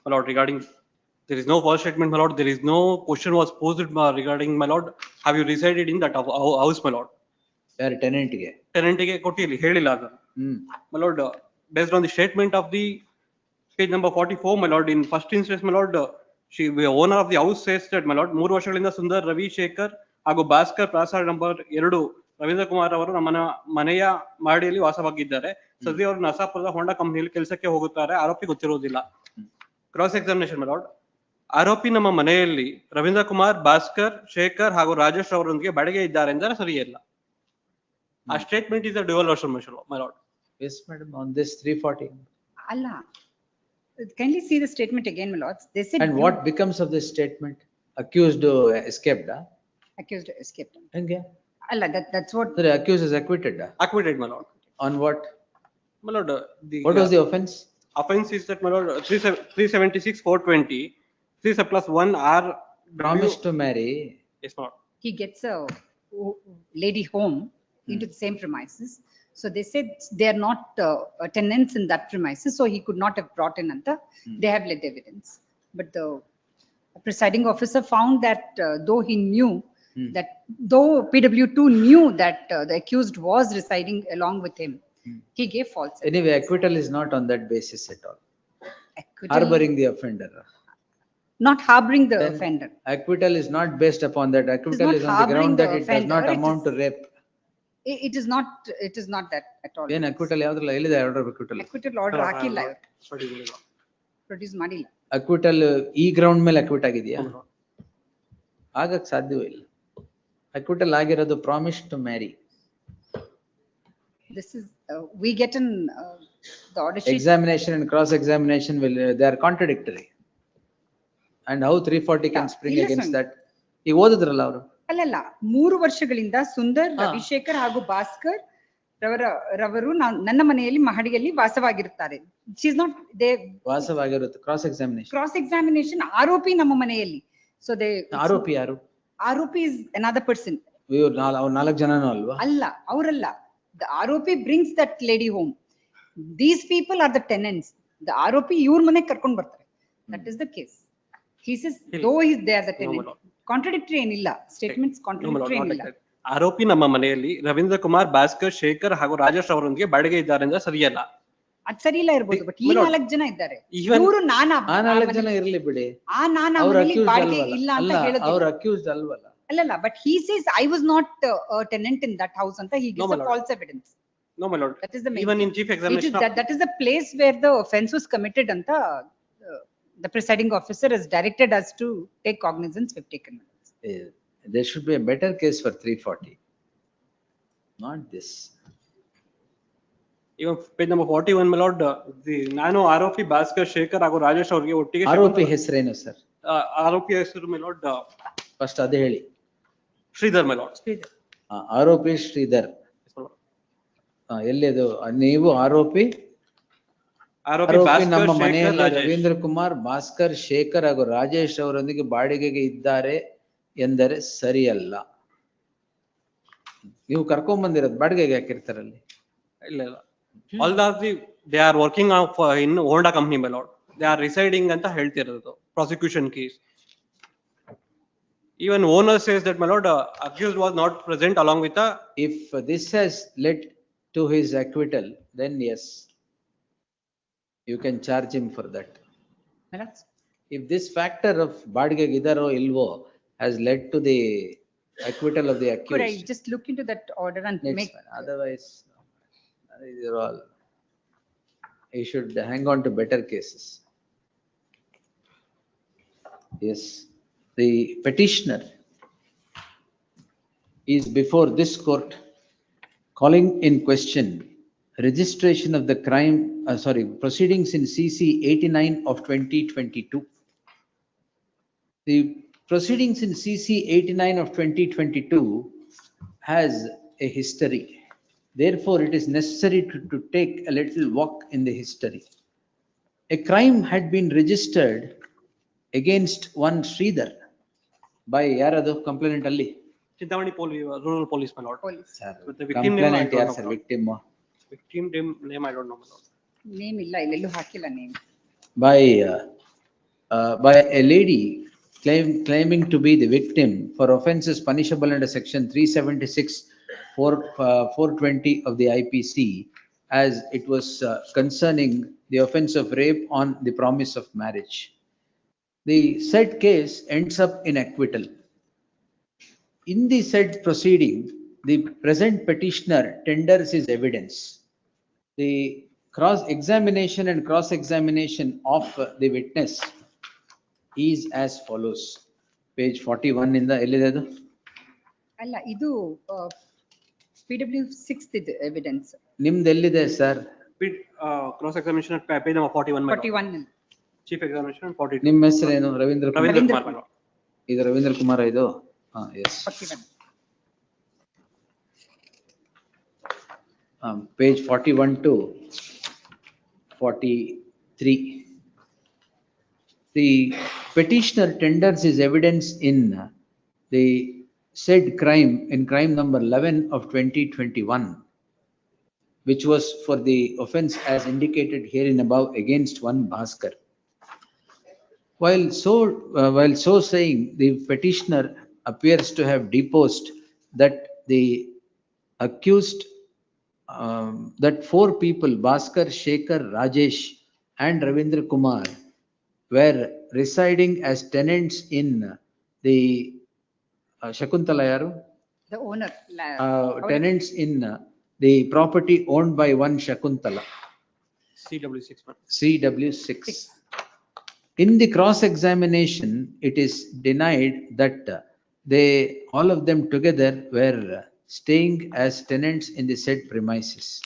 My lord, regarding, there is no false statement, my lord. There is no question was posed regarding, my lord. Have you resided in that house, my lord? Yaar tenant ge? Tenant ge ಕೊಟ್ಟಿಲ್ಲ ಹೇಳಿಲ್ಲ ಅದು. My lord, based on the statement of the page number 44, my lord, in first instance, my lord, the owner of the house says that, my lord, 3 ವರ್ಷಗಳಿಂದ ಸುಂದರ್ ರವಿ ಶೇಖರ್ ಹಾಗೂ Bhaskar ಪ್ರಾಸಾದ್ number 2 Ravindra Kumar ಅವರು ನಮ್ಮ ಮನೆಯ ಮಾಡಿಯಲ್ಲಿ ವಾಸವಾಗಿದ್ದಾರೆ. ಸದ್ಯ ಅವರು ನರಸಾಪುರದ ಹೋಂಡಾ ಕಂಪನಿಯಲ್ಲಿ ಕೆಲಸಕ್ಕೆ ಹೋಗುತ್ತಾರೆ. ಆರೋಪಿ ಗೊತ್ತಿರುವುದಿಲ್ಲ. Cross examination, my lord. ಆರೋಪಿ ನಮ್ಮ ಮನೆಯಲ್ಲಿ ರವೀಂದ್ರ ಕುಮಾರ್, ಭಾಸ್ಕರ್, ಶೇಖರ್ ಹಾಗೂ ರಾಜೇಶ್ ಅವರೊಂದಿಗೆ ಬಾಡಿಗೆ ಇದ್ದಾರೆ ಎಂದರೆ ಸರಿಯಲ್ಲ. ಆ statement is a dual version, my lord. Yes, madam, on this 340. Allah. Kindly see the statement again, my lords. They said. And what becomes of this statement? Accused escaped, huh? Accused escaped. Okay. Allah, that's what. The accused is acquitted. Acquitted, my lord. On what? My lord, what was the offense? Offense is that, my lord, 376/420, 3+1 are promised to marry. Yes, my lord. He gets a lady home into the same premises. So they said they are not tenants in that premises, so he could not have brought in anta. They have led evidence. But the presiding officer found that though he knew that, though PW2 knew that the accused was residing along with him, he gave false evidence. Anyway, acquittal is not on that basis at all. Harboring the offender. Not harboring the offender. Acquittal is not based upon that. Acquittal is on the ground that it does not amount to rape. It is not that at all. Then acquittal yavralla ellide order acquittal. Acquittal order hakilla. Produce ಮಾಡಿಲ್ಲ. Acquittal ಈ ground ಮೇಲೆ acquit ಆಗಿದೆಯಾ? ಆಗಕ್ಕೆ ಸಾಧ್ಯವೇ ಇಲ್ಲ. Acquittal ಆಗಿರೋದು promise to marry. This is, we get in, the order sheet. Examination and cross-examination will, they are contradictory. And how 340 can spring ಇಲ್ಲ against Swami. that? ಈಗ ಓದಿದ್ರಲ್ಲ ಅವರು. ಅಲ್ಲಲ್ಲ 3 ವರ್ಷಗಳಿಂದ ಸುಂದರ್, ರವಿಶೇಖರ್ ಹಾಗೂ ಭಾಸ್ಕರ್ ರವರು ನನ್ನ ಮನೆಯಲ್ಲಿ ಮಹಡಿಯಲ್ಲಿ ವಾಸವಾಗಿರುತ್ತಾರೆ. She is not they. ವಾಸವಾಗಿರುತ್ತೆ ಕ್ರಾಸ್ ಎಕ್ಸಾಮಿನೇಷನ್. ಕ್ರಾಸ್ ಎಕ್ಸಾಮಿನೇಷನ್ ಆರೋಪಿ ನಮ್ಮ ಮನೆಯಲ್ಲಿ. So they. ಆರೋಪಿ ಯಾರು? ಆರೋಪಿ is another person. ಇವ್ರು 4 ಜನನೂ ಅಲ್ವಾ? ಅಲ್ಲ, ಅವರಲ್ಲ. The ಆರೋಪಿ brings that lady home. These people are the tenants. The ಆರೋಪಿ ಇವ್ರ ಮನೆಗೆ ಕರ್ಕೊಂಡು ಬರ್ತಾರೆ. That is the case. He says though he is there the tenant. Contradictory ಏನಿಲ್ಲ. Statements contradictory ಏನಿಲ್ಲ. ಆರೋಪಿ ನಮ್ಮ ಮನೆಯಲ್ಲಿ ರವೀಂದ್ರ ಕುಮಾರ್, ಭಾಸ್ಕರ್, ಶೇಖರ್ ಹಾಗೂ ರಾಜೇಶ್ ಅವರೊಂದಿಗೆ ಬಾಡಿಗೆ ಇದ್ದಾರೆ ಅಂದ್ರೆ ಸರಿಯಲ್ಲ. ಅದ್ ಸರಿ ಇಲ್ಲ ಇರ್ಬೋದು, ಬಟ್ ಈ 4 ಜನ ಇದ್ದಾರೆ. ಇವರು ಆ 4 ಜನ ಇರ್ಲಿ ಬಿಡಿ. ಆ ನಾನು ಮನೆಯಲ್ಲಿ ಬಾಡಿಗೆ ಇಲ್ಲ ಅಂತ ಹೇಳಿದ್ರು. ಅವರು ಅಕ್ಯೂಸ್ಡ್ ಅಲ್ವಲ್ಲ. ಅಲ್ಲಲ್ಲ, but he says I was not a tenant in that house ಅಂತ he gives a false evidence. No my lord. That is the main. Even in chief examination. That is the place where the offense was committed ಅಂತ the presiding officer has directed us to take cognizance. We've taken. There should be a better case for 340. Not this. Even page number 41 my lord, ನಾನು ಆರೋಪಿ ಭಾಸ್ಕರ್, ಶೇಖರ್ ಹಾಗೂ ರಾಜೇಶ್ ಅವರಿಗೆ ಒಟ್ಟಿಗೆ. ಆರೋಪಿ ಹೆಸರೇನು sir? ಆರೋಪಿ ಹೆಸರು my lord. ಫಸ್ಟ್ ಅದೇ ಹೇಳಿ. Sridhar my lord. ಆರೋಪಿ ಶ್ರೀಧರ್. ಎಲ್ಲಿದು? ನೀವು ಆರೋಪಿ ನಮ್ಮ ಮನೆಯಲ್ಲಿ ರವೀಂದ್ರ ಕುಮಾರ್, ಭಾಸ್ಕರ್, ಶೇಖರ್ ಹಾಗೂ ರಾಜೇಶ್ ಅವರೊಂದಿಗೆ ಬಾಡಿಗೆಗೆ ಇದ್ದಾರೆ ಎಂದರೆ ಸರಿಯಲ್ಲ. ನೀವು ಕರ್ಕೊಂಡ್ ಬಂದಿರೋದು ಬಾಡಿಗೆಗೆ ಹಾಕಿರ್ತಾರಲ್ಲಿ. ಇಲ್ಲ ಇಲ್ಲ, all they are working in Honda company my lord. They are residing ಅಂತ ಹೇಳ್ತಿರೋದು prosecution case. Even owner says that my lord, accused was not present along with the. If this has led to his acquittal, then yes, you can charge him for that. If this factor of ಬಾಡಿಗೆಗೆ ಇದಾರೋ ಇಲ್ವೋ has led to the acquittal of the accused. Could I just look into that order and make? Otherwise, these are all. You should hang on to better cases. Yes, the petitioner is before this court calling in question registration of the crime, proceedings in CC 89 of 2022. The proceedings in CC 89 of 2022 has a history. Therefore, it is necessary to take a little walk in the history. A crime had been registered against one Sridhar by yaradu complainant alli. Chintamani rural police my lord. But the victim name I don't know. Victim name I don't know my lord. Name illa, illellu hakilla name. By a lady claiming to be the victim for offences punishable under section 376 420 of the IPC, as it was concerning the offence of rape on the promise of marriage. The said case ends up in acquittal. In the said proceeding, the present petitioner tenders his evidence. The examination and cross-examination of the witness is as follows. Page 41 in the Elidadu. ಅಲ್ಲ, ಇದು PW 6th evidence. ನಿಮ್ದು ಎಲ್ಲಿದೆ sir? Cross examination at page number 41 my lord. 41. Chief examination 42. ನಿಮ್ಮ ಹೆಸರೇನು? Ravindra Kumar. my lord. ಇದು ರವೀಂದ್ರ ಕುಮಾರ್ ಇದು. Yes. 41. Page 41 to 43. The petitioner tenders his evidence in the said crime, in crime number 11 of 2021, which was for the offence as indicated herein above against one Bhaskar. While so saying, the petitioner appears to have deposed that the accused, that 4 people, Bhaskar, Shekhar, Rajesh and Ravindra Kumar, were residing as tenants in the Shakuntala yaru? The owner. Tenants in the property owned by one Shakuntala. CW6. In the cross-examination, it is denied that they, all of them together, were staying as tenants in the said premises.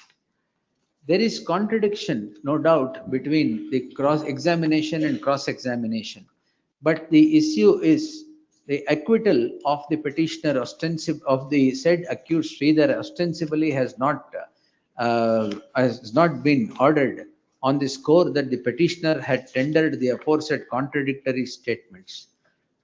There is contradiction, no doubt, between the cross-examination and cross-examination. But the issue is the acquittal of the petitioner of the said accused Sridhar ostensibly has not been ordered on the score that the petitioner had tendered the aforesaid contradictory statements.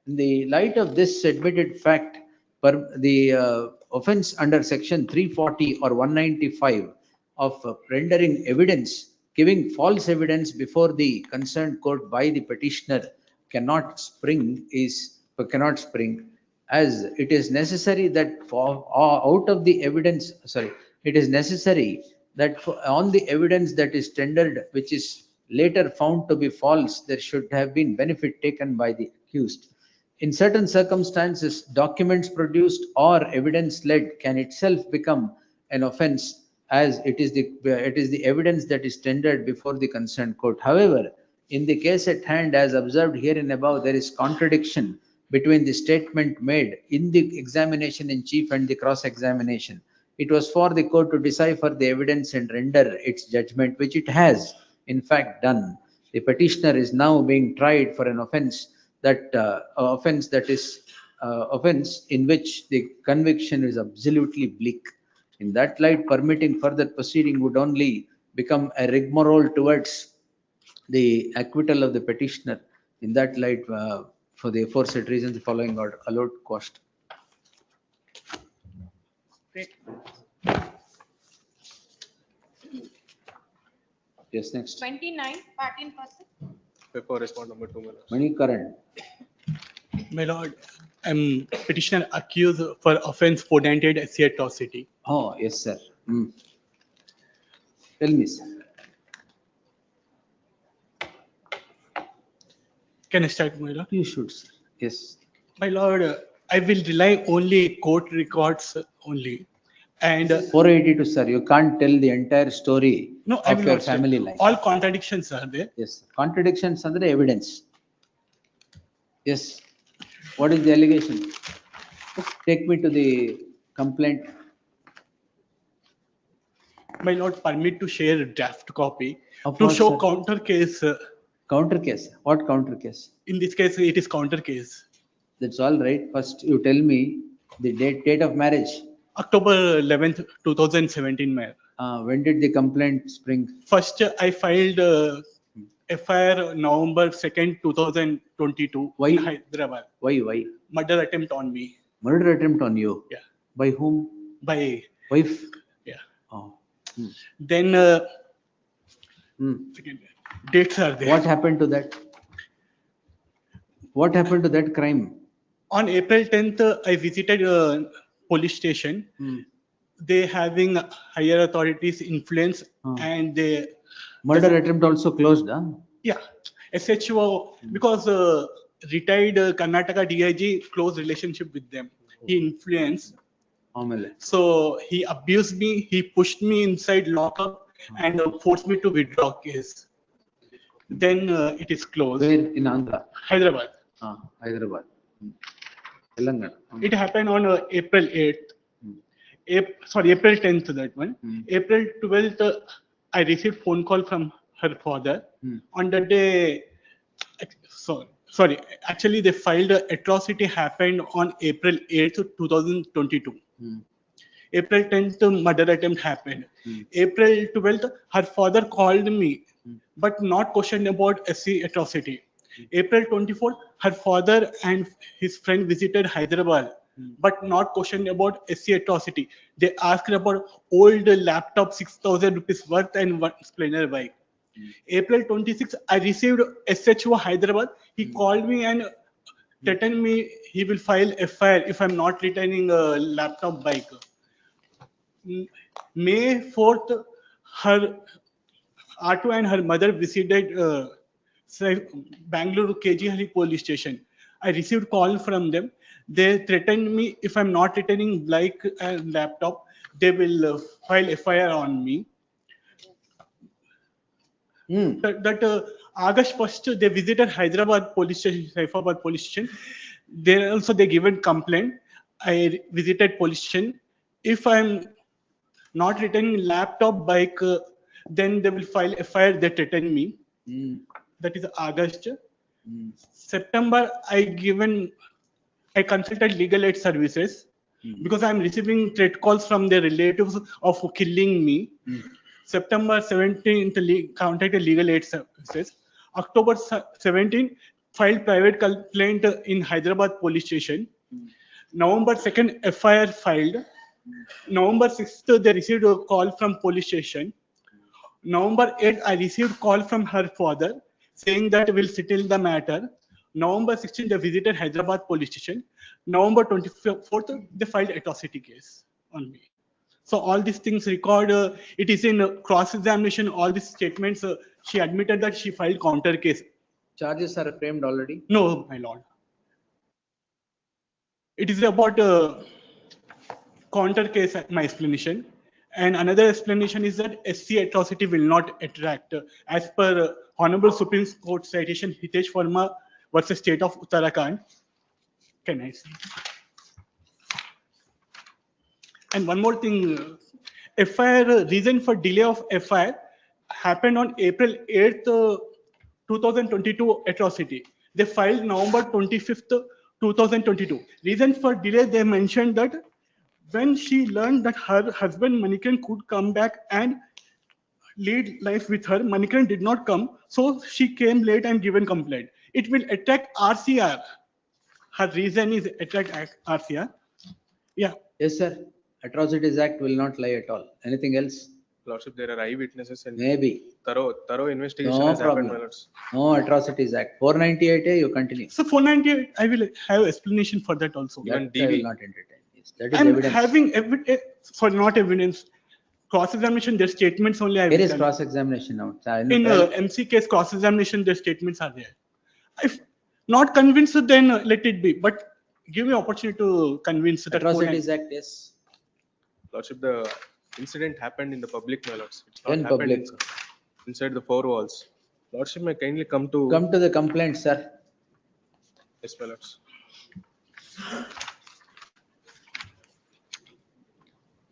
In the light of this admitted fact, the offense under section 340 or 195 of rendering evidence, giving false evidence before the concerned court by the petitioner cannot spring, as it is necessary that it is necessary that on the evidence that is tendered, which is later found to be false, there should have been benefit taken by the accused. In certain circumstances, documents produced or evidence led can itself become an offense, as it is the evidence that is tendered before the concerned court. However, in the case at hand, as observed here and above, there is contradiction between the statement made in the examination in chief and the cross-examination. It was for the court to decipher the evidence and render its judgment, which it has in fact done. The petitioner is now being tried for an offense in which the conviction is absolutely bleak. In that light, permitting further proceeding would only become a rigmarole towards the acquittal of the petitioner. In that light, for the aforesaid reasons, the following are allowed quashed. Great. Yes, next. 29, 13%. Paper respond number 2, my lord. Manikaran. My lord, petitioner accused for offense 498 SC atrocity. Oh, yes, sir. Tell me, sir. Can I start, my lord? You should, sir. Yes. My lord, I will rely only court records only. And 482, sir. You can't tell the entire story of your family life. All contradictions are there. Yes. Contradictions are the evidence. Yes. What is the allegation? Take me to the complaint. My lord, permit to share a draft copy Of to what, show sir? counter case. Counter case. What counter case? In this case, it is counter case. That's all right. First, you tell me the date of marriage. October 11th, 2017, Mayor. When did the complaint spring? First, I filed FIR November 2nd, 2022 Why? in Hyderabad. Why? Murder attempt on me. Murder attempt on you? Yeah. By whom? By Wife? Yeah. Oh. Then second, dates are there. What happened to that? What happened to that crime? On April 10th, I visited police station. They having higher authorities influence and they Murder attempt also closed, huh? Yeah, SHO because retired Karnataka DIG close relationship with them. He influenced. So he abused me. He pushed me inside lockup and forced me to withdraw case. Then it is closed. Where in Andhra? Hyderabad. Hyderabad. Telangana. It happened on April 8th. April 10th, that one. April 12th, I received phone call from her father. On that day, sorry, actually they filed atrocity happened on April 8th, 2022. April 10th, murder attempt happened. April 12th, her father called me, but not questioned about SC atrocity. April 24th, her father and his friend visited Hyderabad, but not questioned about SC atrocity. They asked about old laptop, 6,000 rupees worth and one Splendor bike. April 26th, I received SHO Hyderabad. He called me and threatened me he will file FIR if I'm not returning a laptop bike. May 4th, her Atu and her mother visited Bangalore KG police station. I received call from them. They threatened me if I'm not returning bike and laptop, they will file FIR on me. August 1st, they visited Hyderabad police station, Saifabad police station. There also they given complaint. I visited police station. if I'm not returning laptop, bike, then they will file FIR that return me. That is August. September, I consulted legal aid services because I'm receiving threat calls from their relatives of killing me. September 17th, contacted legal aid services. October 17th, filed private complaint in Hyderabad police station. November 2nd, FIR filed. November 6th, they received a call from police station. November 8th, I received call from her father saying that we'll settle the matter. November 16th, they visited Hyderabad police station. November 24th, they filed atrocity case on me. So all these things record, it is in cross-examination, all these statements, she admitted that she filed counter case. Charges are framed already? No, my lord. It is about counter case, my explanation. And another explanation is that SC atrocity will not attract, as per Honorable Supreme Court citation Hitesh Verma versus State of Uttarakhand. Can I see? And one more thing, FIR, reason for delay of FIR happened on April 8th, 2022 atrocity. They filed November 25th, 2022. Reason for delay, they mentioned that when she learned that her husband Manikan could come back and lead life with her, Manikan did not come, so she came late and given complaint. It will attack RCR. Her reason is attack RCR. Yeah. Yes, sir. Atrocities Act will not lie at all. Anything else? Lordship, there are eyewitnesses and Maybe. thorough investigation No has happened, problem. my lords. No Atrocities Act. 498A, you continue. So 498, I will have explanation for that also. That I will not entertain. Yes, that is I'm evidence. having not evidence. Cross-examination, their statements only. There is cross-examination now. In MC case, cross-examination, their statements are there. If not convinced, then let it be. But give me opportunity to convince. That Atrocities Act, yes. Lordship, the incident happened in the public, my lords. It's not In happened public. inside the four walls. Lordship, may kindly come to the complaint, sir. Yes, my lords.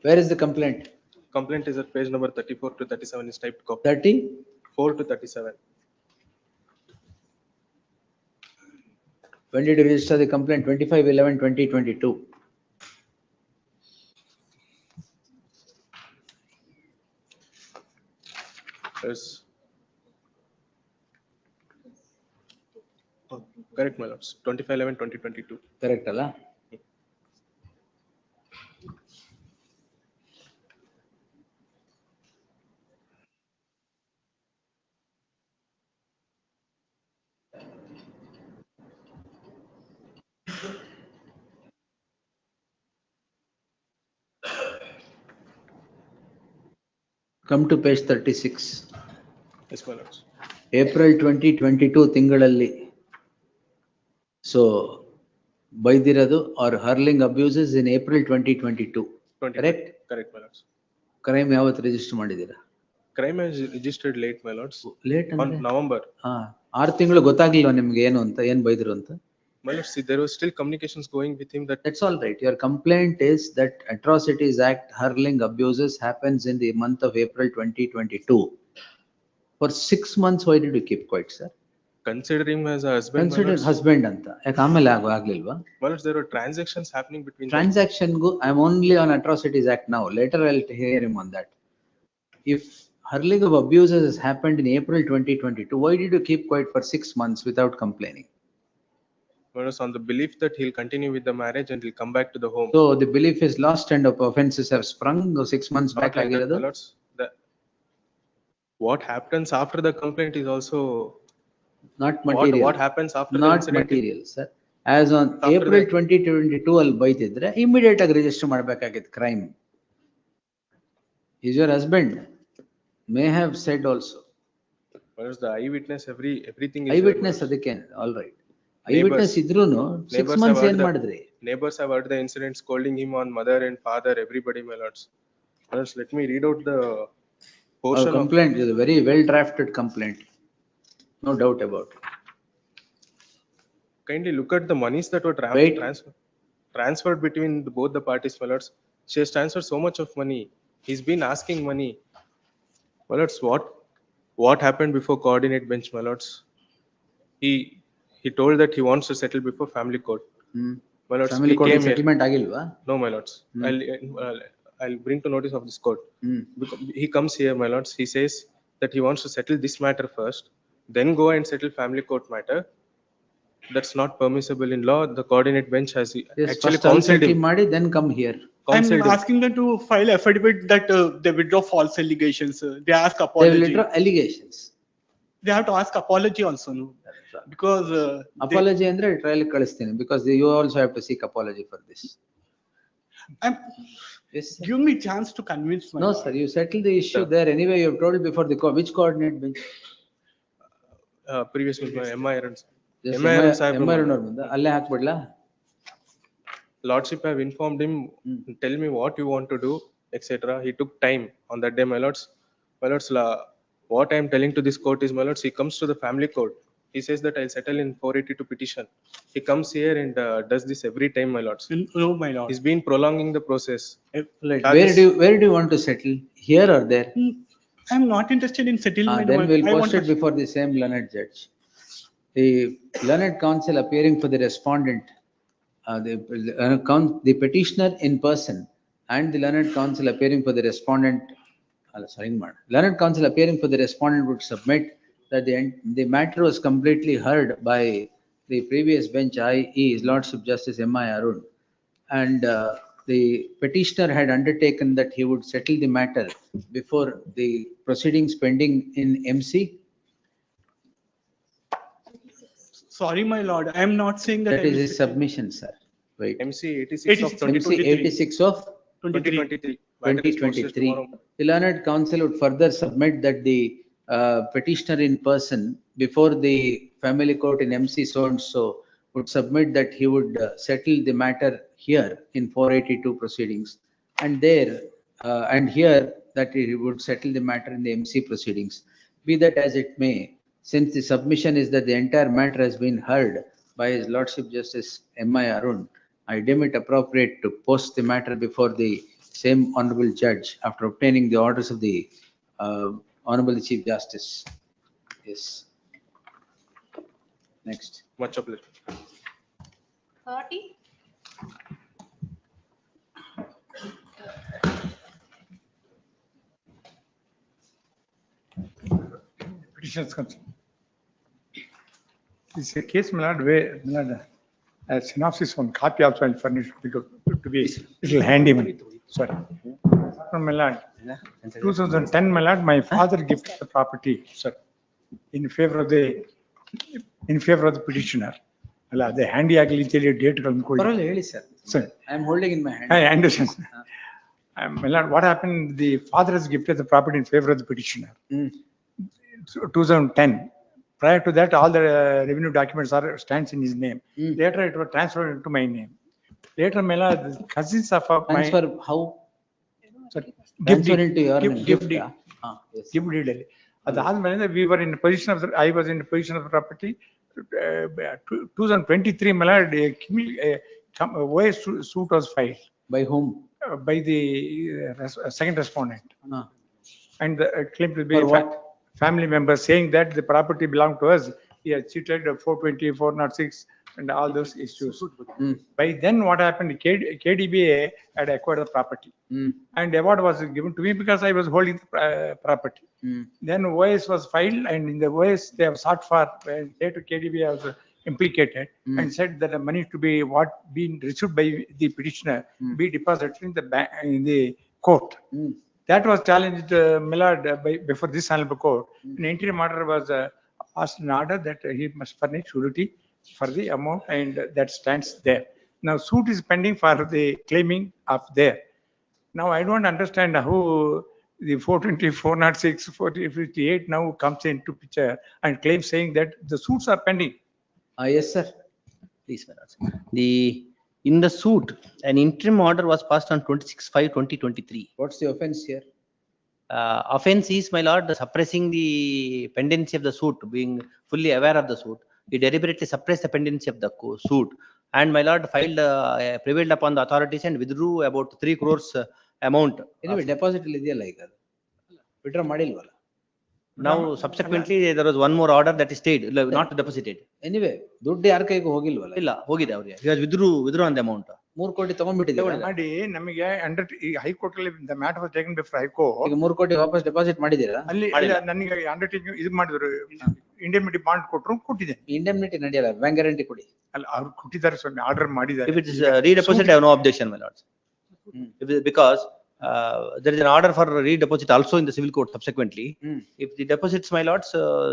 Where is the complaint? Complaint is at page number 34 to 37 is typed copy. 34 to 37. When did you register the complaint? 25/11/2022. Yes. Oh, correct, my lords. 25/11/2022. Correct, Allah? Come to page 36. Yes, my lords. April 2022 ತಿಂಗಳಲ್ಲಿ. So, ಬೈದಿರೋದು or hurling abuses in April 2022. Correct? Correct, my lords. Crime ಯಾವತ್ತು register ಮಾಡಿದ್ದೀರಾ? Crime is registered late, my lords. Late on November. 6 ತಿಂಗಳು ಗೊತ್ತಾಗ್ಲಿಲ್ವಾ ನಿಮ್ಗೆ ಏನು ಅಂತ, ಏನ್ ಬೈದ್ರು ಅಂತ? My lords, see, there was still communications going with him that. That's all right. Your complaint is that Atrocities Act hurling abuses happens in the month of April 2022. For 6 months, why did you keep quiet, sir? Consider him as a husband. Consider husband ಅಂತ. ಯಾಕೆ ಆಮೇಲೆ ಆಗ್ಲಿಲ್ವಾ? My lords, there were transactions happening between them. Transaction go, I'm only on Atrocities Act now. Later I'll hear him on that. If hurling of abuses has happened in April 2022, why did you keep quiet for 6 months without complaining? My lords, on the belief that he'll continue with the marriage and he'll come back to the home. So the belief is lost and offenses have sprung 6 months Not back. like that, my lords. What happens after the complaint is also not material. What happens after the Not incident? material, sir. As on After April 2022 ಅಲ್ಲಿ ಬೈತಿದ್ರೆ immediate ಆಗಿ register ಮಾಡಬೇಕಾಗಿತ್ತು crime. Is your husband may have said also. Whereas the eyewitness, everything is. Eyewitness ಅದಕ್ಕೆ all right. Eyewitness ಇದ್ರೂನು 6 months ಏನ್ ಮಾಡಿದ್ರಿ? Neighbors have heard the incident, scolding him on mother and father, everybody, my lords. My lords, let me read out the portion Our complaint is a very well drafted complaint. No doubt about it. Kindly look at the monies that were transferred between both the parties, my lords. She has transferred so much of money. He's been asking money. My lords, what happened before coordinate bench, my lords? He told that he wants to settle before family court. My lords, Family he court came here. settlement agilva? No, my lords. I'll bring to notice of this court. Because he comes here, my lords. He says that he wants to settle this matter first, then go and settle family court matter. That's not permissible in law. The coordinate bench has Yes, actually first all counseled settle him. ಮಾಡಿ then come here. I'm Counseled him. asking them to file affidavit that they withdraw false allegations. They ask They will apology. withdraw allegations. They have to ask apology also, no? Because Apology ಅಂದ್ರೆ trial ಕಳಿಸ್ತೀನಿ because you also have to seek apology for this. Yes, sir. Give me chance to convince my. No, sir, you settle the issue there anyway. You have told before the which coordinate bench? Previous with my MI errands. Yes, MI errands I have MI errands ಬಂದ ಅಲ್ಲೇ ಹಾಕ್ಬಿಡ್ಲಾ? Lordship have informed him, tell me what you want to do, etc. He took time on that day, my lords. My lords, what I am telling to this court is, my lords, he comes to the family court. He says that I'll settle in 482 petition. He comes here and does this every time, my lords. No, my lord. He's been prolonging the process. Right. Where do you want to settle? Here or there? I'm not interested in settlement. Then we'll I post want it before the same learned judge. The learned counsel appearing for the respondent, the petitioner in person and the learned counsel appearing for the respondent, learned counsel appearing for the respondent would submit that the matter was completely heard by the previous bench, i.e. His Lordship Justice M.I. Arun, and the petitioner had undertaken that he would settle the matter before the proceedings pending in MC. Sorry, my lord. I am not saying that. That is his submission, sir. Wait. MC 86 of 2023. 86 of 2023. 2023. The learned counsel would further submit that the petitioner in person before the family court in MC so and so would submit that he would settle the matter here in 482 proceedings, and there and here that he would settle the matter in the MC proceedings. Be that as it may, since the submission is that the entire matter has been heard by His Lordship Justice M.I. Arun, I deem it appropriate to post the matter before the same honorable judge after obtaining the orders of the Honorable Chief Justice. Yes. Next. Much obliged. 30. Petitions concern. This is a case, my lord, where, my lord, a synopsis, one copy also I'll furnish to be little handy. Sorry. My lord, 2010, my lord, my father gifted the property, sir, in favor of the petitioner. ಅಲ್ಲ ಅದೇ handy ಆಗಲಿ ಅಂತೇಳಿ ಡೇಟ್ಗಳನ್ನು ಕೊಡಿ. ಪರವಾಗಿಲ್ಲ ಹೇಳಿ sir. Sir, I am holding in my hand. I understand. My lord, what happened? The father has gifted the property in favor of the petitioner. 2010. Prior to that, all the revenue documents stands in his name. Later, it was transferred into my name. Later, my lord, the cousins of my Transfer how? Sorry, Transfer into your name. gift deed. Gift deed ಅಲ್ಲಿ. ಅದಾದ್ಮೇಲೆ we were in the position of I was in the position of the property. 2023, my lord, OS suit was filed. By whom? By the second respondent. And the claim will be family members saying that the property belonged to us. He had cheated 420, 406 and all those issues. By then what happened, KDBA had acquired the property. And award was given to me because I was holding the property. Then OS was filed, and in the OS they have sought for, later KDBA was implicated and said that the money to be what being received by the petitioner be deposited in the bank, in the court. That was challenged, Millard, before this honorable court. An interim order was passed in order that he must furnish surety for the amount, and that stands there. Now suit is pending for the claiming of there. Now I don't understand how the 420, 406, 458 now comes into picture and claims saying that the suits are pending. Yes, sir. Please, in the suit, an interim order was passed on 26/5/2023. What's the offense here? Offense is, my lord, suppressing the pendency of the suit, being fully aware of the suit. He deliberately suppressed the pendency of the suit And my lord filed, prevailed upon the authorities and withdrew about 3 crores amount. Anyway, deposit ಇದೆಯಲ್ಲ ಈಗ ಅದು. Withdraw ಮಾಡಿಲ್ವಲ್ಲ. Now subsequently there was one more order that is stayed, not deposited. Anyway, ದುಡ್ಡು ಯಾರ ಕೈಗೂ ಹೋಗಿಲ್ವಲ್ಲ. ಇಲ್ಲ, ಹೋಗಿದೆ ಅವ್ರಿಗೆ. He has withdraw on the amount. 3 ಕೋಟಿ ತಗೊಂಡ್ಬಿಟ್ಟಿದ್ದೀರಾ. ಮಾಡಿ ನಮಗೆ ಈ ಹೈಕೋರ್ಟ್ ಅಲ್ಲಿ the matter was taken before high court. ಈಗ 3 ಕೋಟಿ ವಾಪಸ್ ಡೆಪಾಸಿಟ್ ಮಾಡಿದ್ದೀರಾ? ಅಲ್ಲಿ ನನಗೆ ಅಂಡರ್ಟೇಕಿಂಗ್ ಇದು ಮಾಡಿದ್ರು, ಇಂಡೆಮ್ನಿಟಿ ಬಾಂಡ್ ಕೊಟ್ಟರು, ಕೊಟ್ಟಿದೆ. ಇಂಡೆಮ್ನಿಟಿ ನಡೆಯಲ್ಲ, ಬ್ಯಾಂಕ್ ಗ್ಯಾರಂಟಿ ಕೊಡಿ. ಅಲ್ಲ ಅವ್ರು ಕೊಟ್ಟಿದ್ದಾರೆ ಸ್ವಾಮಿ, ಆರ್ಡರ್ ಮಾಡಿದ್ದಾರೆ. If it is redeposit, I have no objection, my lords. Because there is an order for redeposit also in the civil court subsequently. If the deposits, my lords,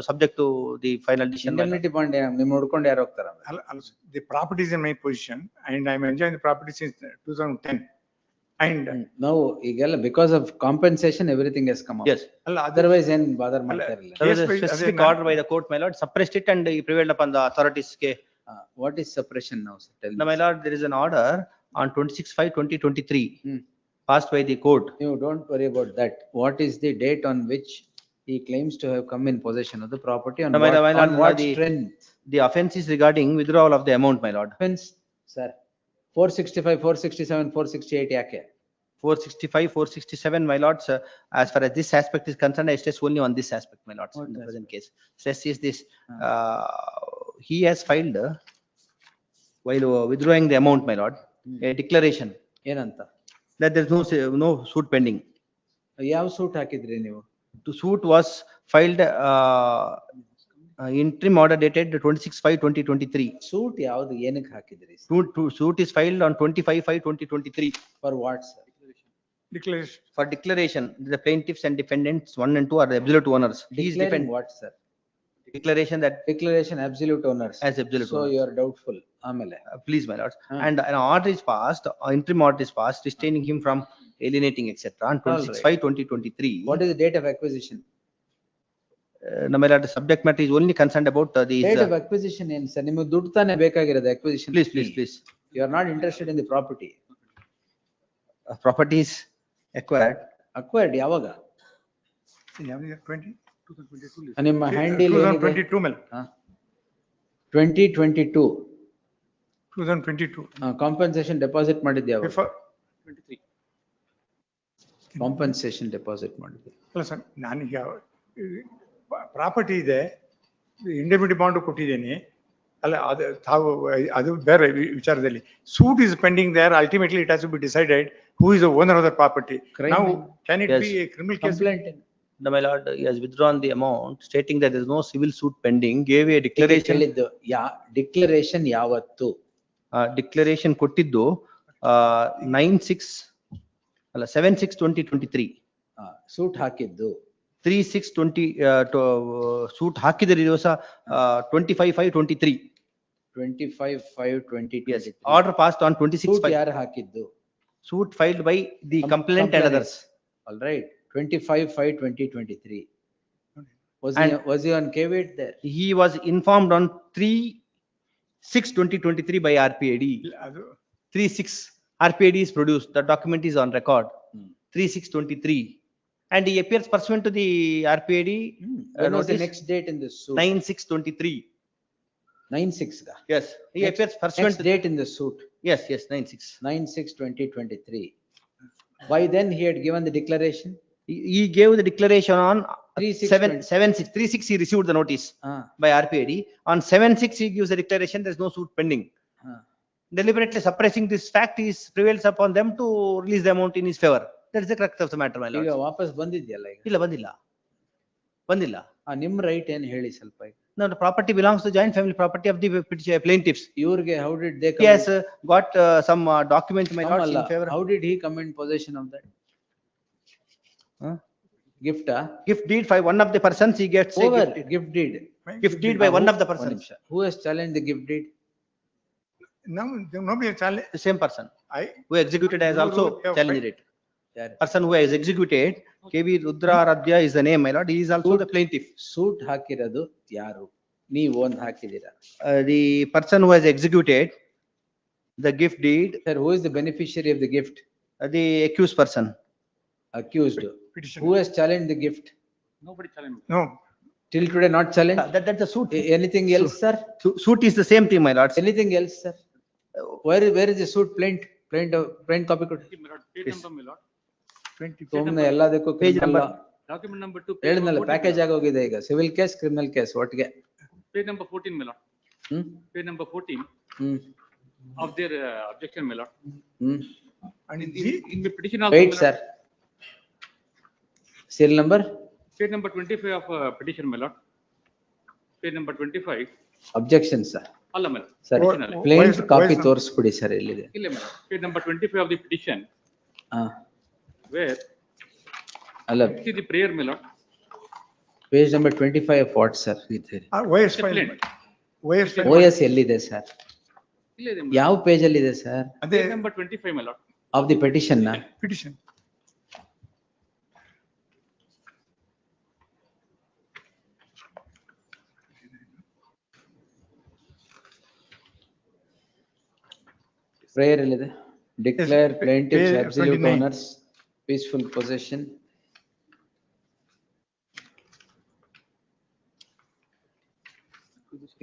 subject to the final decision. Indemnity bond ನಿಮ್ಮ ನೋಡ್ಕೊಂಡು ಯಾರು ಹೋಗ್ತಾರ? The property is in my position and I am enjoying the property since 2010. And now ಈಗೆಲ್ಲ because of compensation everything has come up. Yes. Otherwise ಏನ್ bother ಮಾಡ್ತಾ ಇರಲಿಲ್ಲ. There was a specific order by the court, my lord, suppressed it and he prevailed upon the authorities. What is suppression now, sir? Tell me. Now, my lord, there is an order on 26/5/2023 passed by the court. You don't worry about that. What is the date on which he claims to have come in possession of the property? On what strength? The offense is regarding withdrawal of the amount, my lord. Offense, sir. 465, 467, 468 ಯಾಕೆ? 465, 467, my lords, as far as this aspect is concerned, I stress only on this aspect, my lords, in the present case. Stress is this, he has filed, while withdrawing the amount, my lord, a declaration. ಏನಂತ? That there is no suit pending. ಯಾವ suit ಹಾಕಿದ್ರಿ ನೀವು? The suit was filed, interim order dated 26/5/2023. Suit ಯಾವುದು ಏನಕ್ಕೆ ಹಾಕಿದ್ರಿ? Suit is filed on 25/5/2023. For what, sir? Declaration. For declaration, the plaintiffs and defendants 1 and 2 are the absolute owners. Declaring what, sir? Declaration that. Declaration absolute owners. As absolute so owners. You are doubtful. ಆಮೇಲೆ. Please, my lords. And an order is passed, interim order is passed, restraining him from alienating, etc. on 26/5/2023. What is the date of acquisition? No, my lord, the subject matter is only concerned about the. Date of acquisition ಏನು sir? ನಿಮಗೆ ದುಡ್ಡು ತಾನೇ ಬೇಕಾಗಿರೋದು acquisition. Please. You are not interested in the property. Property is acquired. Acquired ಯಾವಾಗ? 2022. ನಿಮ್ಮ hand 2022 ಮೇಲೆ. 2022. 2022. Compensation deposit ಮಾಡಿದ್ದೆ ಯಾವಾಗ? 23. Compensation deposit ಮಾಡಿದ್ದೆ. ಅಲ್ಲ ಸರ್, ನಾನೀಗ ಪ್ರಾಪರ್ಟಿ ಇದೆ, ಇಂಡೆಮ್ನಿಟಿ ಬಾಂಡ್ ಕೊಟ್ಟಿದ್ದೇನೆ, ಅಲ್ಲ ಅದು ತಾವು ಅದು ಬೇರೆ ವಿಚಾರದಲ್ಲಿ. Suit is pending there, ultimately it has to be decided who is the owner of the property. Now can it be a criminal case? No, my lord, he has withdrawn the amount, stating that there is no civil suit pending, gave a declaration. Declaration ಯಾವತ್ತು? Declaration ಕೊಟ್ಟಿದ್ದು 7/6/2023. Suit ಹಾಕಿದ್ದು 3/6/20 suit ಹಾಕಿದರೆ ದಿವಸ 25/5/23. 25/5/2023. Yes, order passed on 26/5. ಯಾರು ಹಾಕಿದ್ದು? Suit filed by the complainant and others. All right, 25/5/2023. Was he on caveat there? He was informed on 3/6/2023 by RPAD. 3/6 RPAD is produced. The document is on record. 3/6/23. And he appears pursuant to the RPAD. When was the next date in this suit? 9/6/23. 9/6 ga? Yes, he appears pursuant. Next date in the suit? Yes, 9/6. 9/6/2023. By then he had given the declaration? He gave the declaration on 3/6 he received the notice by RPAD. On 7/6 he gives the declaration, there is no suit pending. Deliberately suppressing this fact, he prevails upon them to release the amount in his favor. That is the crux of the matter, my lord. ಈಗ ವಾಪಸ್ ಬಂದಿದೆಯಲ್ಲ ಈಗ? ಇಲ್ಲ, ಬಂದಿಲ್ಲ. ನಿಮ್ಮ right ಏನು ಹೇಳಿ ಸ್ವಲ್ಪ? No, the property belongs to joint family property of the plaintiffs. ಇವ್ರಿಗೆ how did they come? He has got some document, my lord, in favor. How did he come in possession of that? Gift? Gift deed by one of the persons, he gets a gift deed. Gift deed by one of the persons. Who has challenged the gift deed? Nobody challenged. The same person who executed has also challenged it. Person who has executed, KV Rudraradhya is the name, my lord. He is also the plaintiff. Suit ಹಾಕಿರೋದು ಯಾರು? ನೀವು ಒಂದು ಹಾಕಿದ್ದೀರಾ? The person who has executed the gift deed. Sir, who is the beneficiary of the gift? The accused person. Accused. Petitioner. Who has challenged the gift? Nobody challenged. No. Till today not challenged? That's the suit. Anything else, sir? Suit is the same thing, my lords. Anything else, sir? where is the suit plain copy ಕೊಡಿ. Page number, my lord. ಸುಮ್ನೆ ಎಲ್ಲದಕ್ಕೂ Page criminal number. law. Document number 2. ಹೇಳಿದ್ನಲ್ಲ package ಆಗೋಗಿದೆ ಈಗ civil case criminal case ಒಟ್ಟಿಗೆ. Page number 14, my lord. Page number 14 of their objection, my lord. And in the petition also. Wait, my lord, sir. Serial number? Page number 25 of petition, my lord. Page number 25. Objection, sir. ಅಲ್ಲ my lord. Sir, Petition ಅಲ್ಲ. plain copy ತೋರಿಸ್ಬಿಡಿ sir ಎಲ್ಲಿದೆ. ಇಲ್ಲ my lord. Page number 25 of the petition. Where? ಅಲ್ಲ. See the prayer, my lord. Page number 25 of what, sir? OS file. OS ಎಲ್ಲಿದೆ sir? ಇಲ್ಲ ಇದೆ. ಯಾವ page ಅಲ್ಲಿ ಇದೆ sir? Page number 25, my lord. Of the petition na? Petition. Prayer ಎಲ್ಲಿದೆ? Declare plaintiffs page absolute 29. owners, peaceful possession.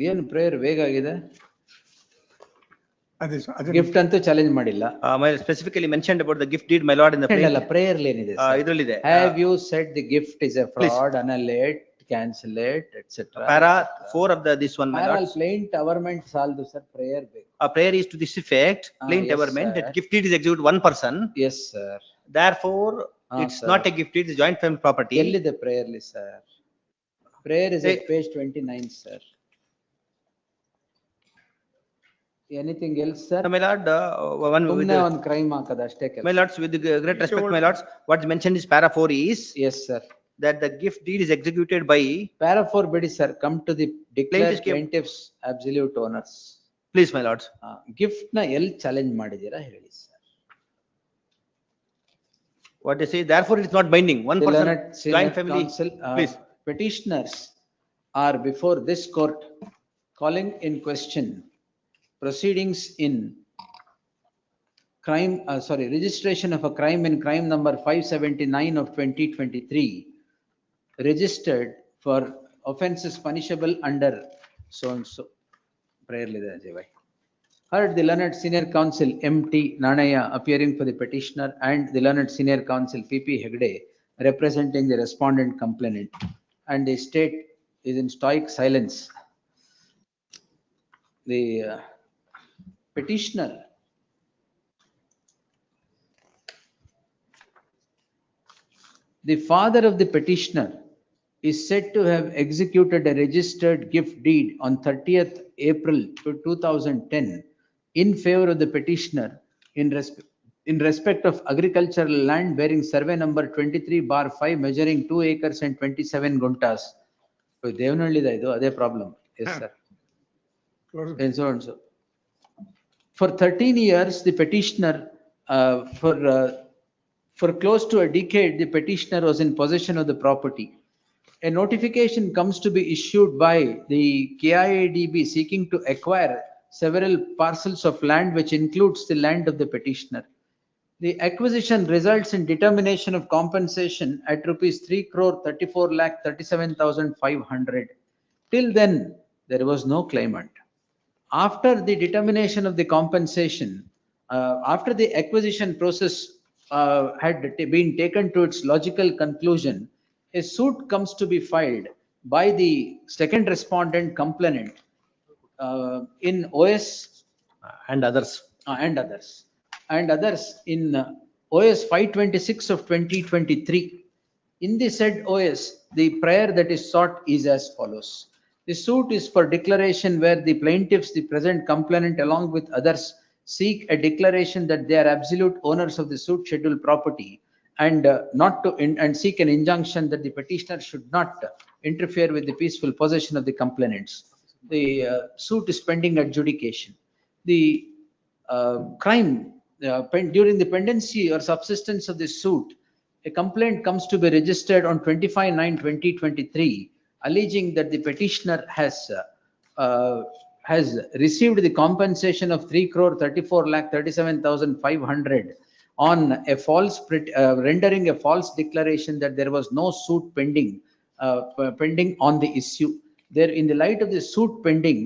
ಏನು prayer ವೇಗ ಆಗಿದೆ? ಗಿಫ್ಟ್ ಅಂತೂ ಚಾಲೆಂಜ್ ಮಾಡಿಲ್ಲ. Specifically mentioned about the gift deed, my lord, in the ಹೇಳಲ್ಲ prayer ಏನಿದೆ? ಇದ್ರಲ್ಲಿದೆ. Have you said the gift is a fraud, annul it, cancel it, etc. Para 4 of this one, my lord. Parallel plaint averment ಸಾಲದು sir, prayer ಬೇಕು. A prayer is to this effect, plaint yes, averment, sir. that gift deed is executed one person. Yes, sir. Therefore, it's sir. not a gift deed, it's joint family property. ಎಲ್ಲಿದೆ prayer li sir? Prayer is at page 29, sir. Anything else, sir? My lord, one crime ಹಾಕದ ಅಷ್ಟೇ ಕೆಲಸ. My lords, with great respect, my lords, what's mentioned is para 4 is. Yes, sir. That the gift deed is executed by. Para 4 ಬಿಡಿ sir, come to the declare plaintiffs absolute owners. Please, my lords. Gift ನ ಎಲ್ಲಿ challenge ಮಾಡಿದೀರಾ ಹೇಳಿ sir. What they say, therefore it's not binding. One person, joint family. Please. Petitioners are before this court calling in question proceedings in crime, registration of a crime in crime number 579 of 2023, registered for offences punishable under so and so. Prayer lida Ajay. Heard the learned senior counsel M.T. Nanaya appearing for the petitioner and the learned senior counsel P.P. Hegde representing the respondent complainant, and the state is in stoic silence. The petitioner the father of the petitioner is said to have executed a registered gift deed on 30th April 2010 in favor of the petitioner in respect of agricultural land bearing survey number 23/5 measuring 2 acres and 27 guntas. So Devanallida idu ade problem. Yes, sir. And so and so. For 13 years, the petitioner, for close to a decade, the petitioner was in possession of the property. A notification comes to be issued by the KIADB seeking to acquire several parcels of land, which includes the land of the petitioner. The acquisition results in determination of compensation at rupees 3,34,37,500. Till then, there was no claimant. After the determination of the compensation, after the acquisition process had been taken to its logical conclusion, a suit comes to be filed by the second respondent complainant in OS and others in OS 526 of 2023. In the said OS, the prayer that is sought is as follows. The suit is for declaration where the plaintiffs, the present complainant along with others, seek a declaration that they are absolute owners of the suit scheduled property and and seek an injunction that the petitioner should not interfere with the peaceful possession of the complainants. The suit is pending adjudication. The crime during the pendency or subsistence of the suit, a complaint comes to be registered on 25/9/2023, alleging that the petitioner has received the compensation of 3,34,37,500 on a false rendering a false declaration that there was no suit pending on the issue. There, in the light of the suit pending,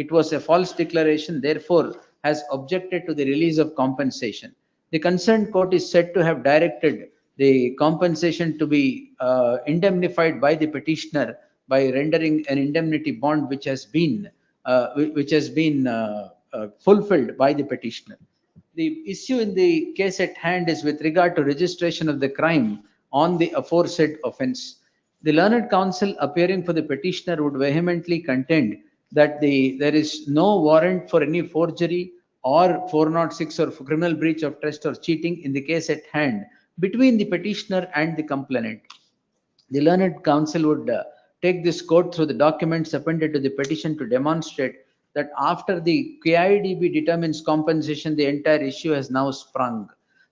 it was a false declaration. Therefore, has objected to the release of compensation. The concerned court is said to have directed the compensation to be indemnified by the petitioner by rendering an indemnity bond which has been fulfilled by the petitioner. The issue in the case at hand is with regard to registration of the crime on the aforesaid offence. The learned counsel appearing for the petitioner would vehemently contend that there is no warrant for any forgery or 406 or criminal breach of trust or cheating in the case at hand between the petitioner and the complainant. The learned counsel would take this court through the documents appended to the petition to demonstrate that after the KIDB determines compensation, the entire issue has now sprung.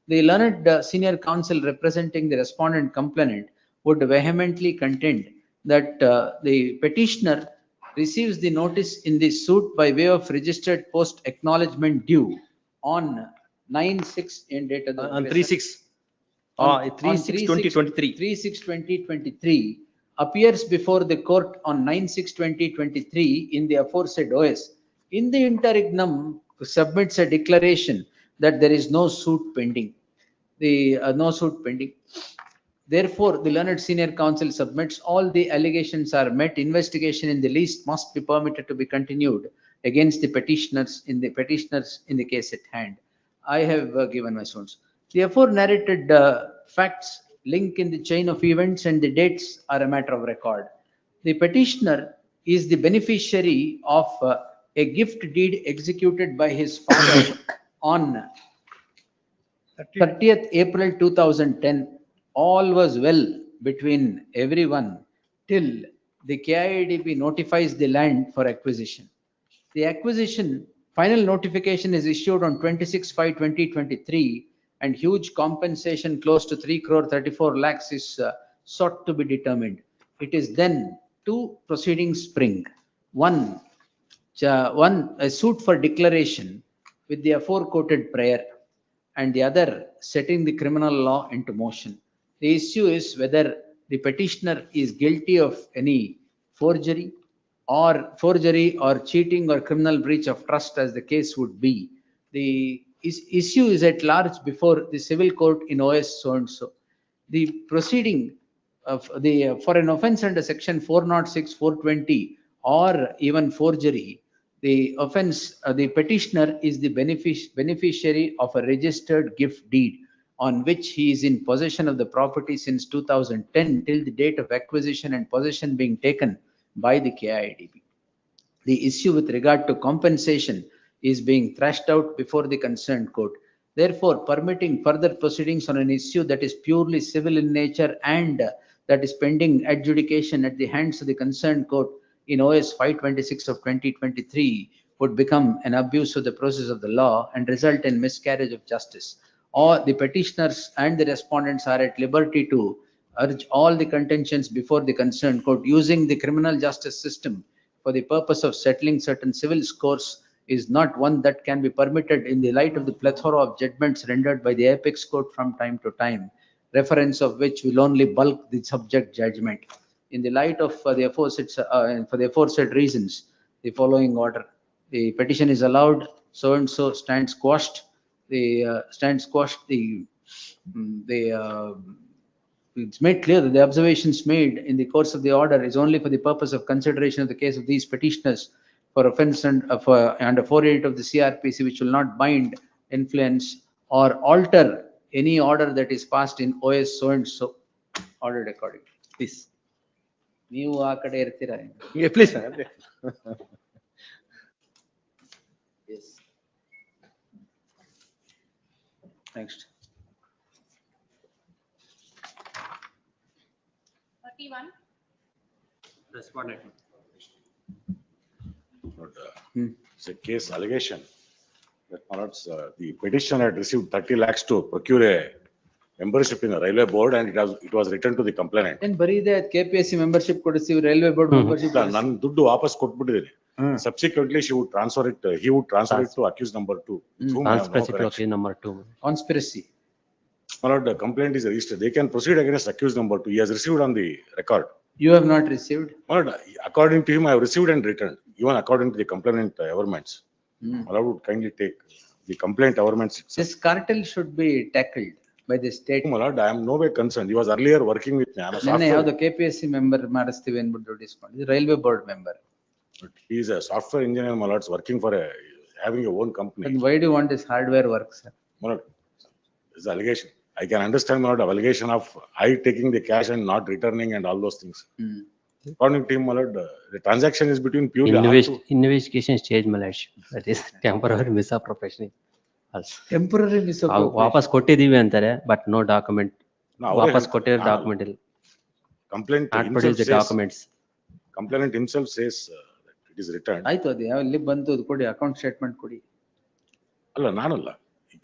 The learned senior counsel representing the respondent complainant would vehemently contend that the petitioner receives the notice in the suit by way of registered post acknowledgement due on 9/6 in date of the on 3/6. 3/6/2023. 3/6/2023 appears before the court on 9/6/2023 in the aforesaid OS. In the interregnum, submits a declaration that there is no suit pending. No suit pending. Therefore, the learned senior counsel submits all the allegations are met. Investigation in the least must be permitted to be continued against the petitioners in the case at hand. I have given my source. The afore narrated facts link in the chain of events and the dates are a matter of record. The petitioner is the beneficiary of a gift deed executed by his father on 30th April 2010. All was well between everyone till the KIDB notifies the land for acquisition. The acquisition final notification is issued on 26/5/2023 and huge compensation close to 3,34 lakhs is sought to be determined. It is then two proceedings spring. One, a suit for declaration with the aforequoted prayer and the other setting the criminal law into motion. The issue is whether the petitioner is guilty of any forgery or cheating or criminal breach of trust as the case would be. The issue is at large before the civil court in OS so and so. The proceeding for an offence under section 406, 420 or even forgery, the petitioner is the beneficiary of a registered gift deed on which he is in possession of the property since 2010 till the date of acquisition and possession being taken by the KIDB. The issue with regard to compensation is being thrashed out before the concerned court. Therefore, permitting further proceedings on an issue that is purely civil in nature and that is pending adjudication at the hands of the concerned court in OS 526 of 2023 would become an abuse of the process of the law and result in miscarriage of justice. Or the petitioners and the respondents are at liberty to urge all the contentions before the concerned court using the criminal justice system for the purpose of settling certain civil scores is not one that can be permitted in the light of the plethora of judgments rendered by the apex court from time to time, reference of which will only bulk the subject judgment. In the light of for the aforesaid reasons, the following order: the petition is allowed, so and so stands quashed. It's made clear that the observations made in the course of the order is only for the purpose of consideration of the case of these petitioners for offence under 488 of the CRPC, which will not bind, influence or alter any order that is passed in OS so and so, ordered accordingly. Please. Yeah, please. Yes. Next. 31. Respondent. It's a case allegation that perhaps the petitioner had received 30 lakhs to procure a membership in the railway board and it was returned to the complainant. And bariide KPSC membership kodisi railway board membership. Nan duddu vapas kotbididini. Subsequently, he would transfer it to accused number 2. Conspiracy to accused number 2. Conspiracy. The complaint is registered. They can proceed against accused number 2. He has received on the record. You have not received? According to him, I have received and returned, even according to the complainant governments. my lord would kindly take the complaint governments itself. This cartel should be tackled by the state. My lord, I am no way concerned. He was earlier working with me. I am a ನಿನ್ನೆ software. ಯಾವ್ದು KPSC member ಮಾಡಿಸ್ತೀವಿ ಅಂದ್ಬಿಟ್ಟು ಡಿಸ್ಕೊಂಡು railway board member. He is a software engineer, my lords, working for having a own company. And why do you want this hardware work, sir? My lord, it's allegation. I can understand, my lord, allegation of I taking the cash and not returning and all those things. According to him, my lord, the transaction is between purely. Investigation stage, my lord. That is temporary misappropriation. Temporary misappropriation. ವಾಪಸ್ ಕೊಟ್ಟಿದೀವಿ ಅಂತಾರೆ, but no document. ವಾಪಸ್ ಕೊಟ್ಟಿರೋ document ಇಲ್ಲ. Complaint Not produce the documents. Complainant himself says that it is returned. ಆಯ್ತು ಅದು ಅಲ್ಲಿ ಬಂತು ಅದು ಕೊಡಿ ಅಕೌಂಟ್ ಸ್ಟೇಟ್ಮೆಂಟ್ ಕೊಡಿ. ಅಲ್ಲ ನಾನಲ್ಲ.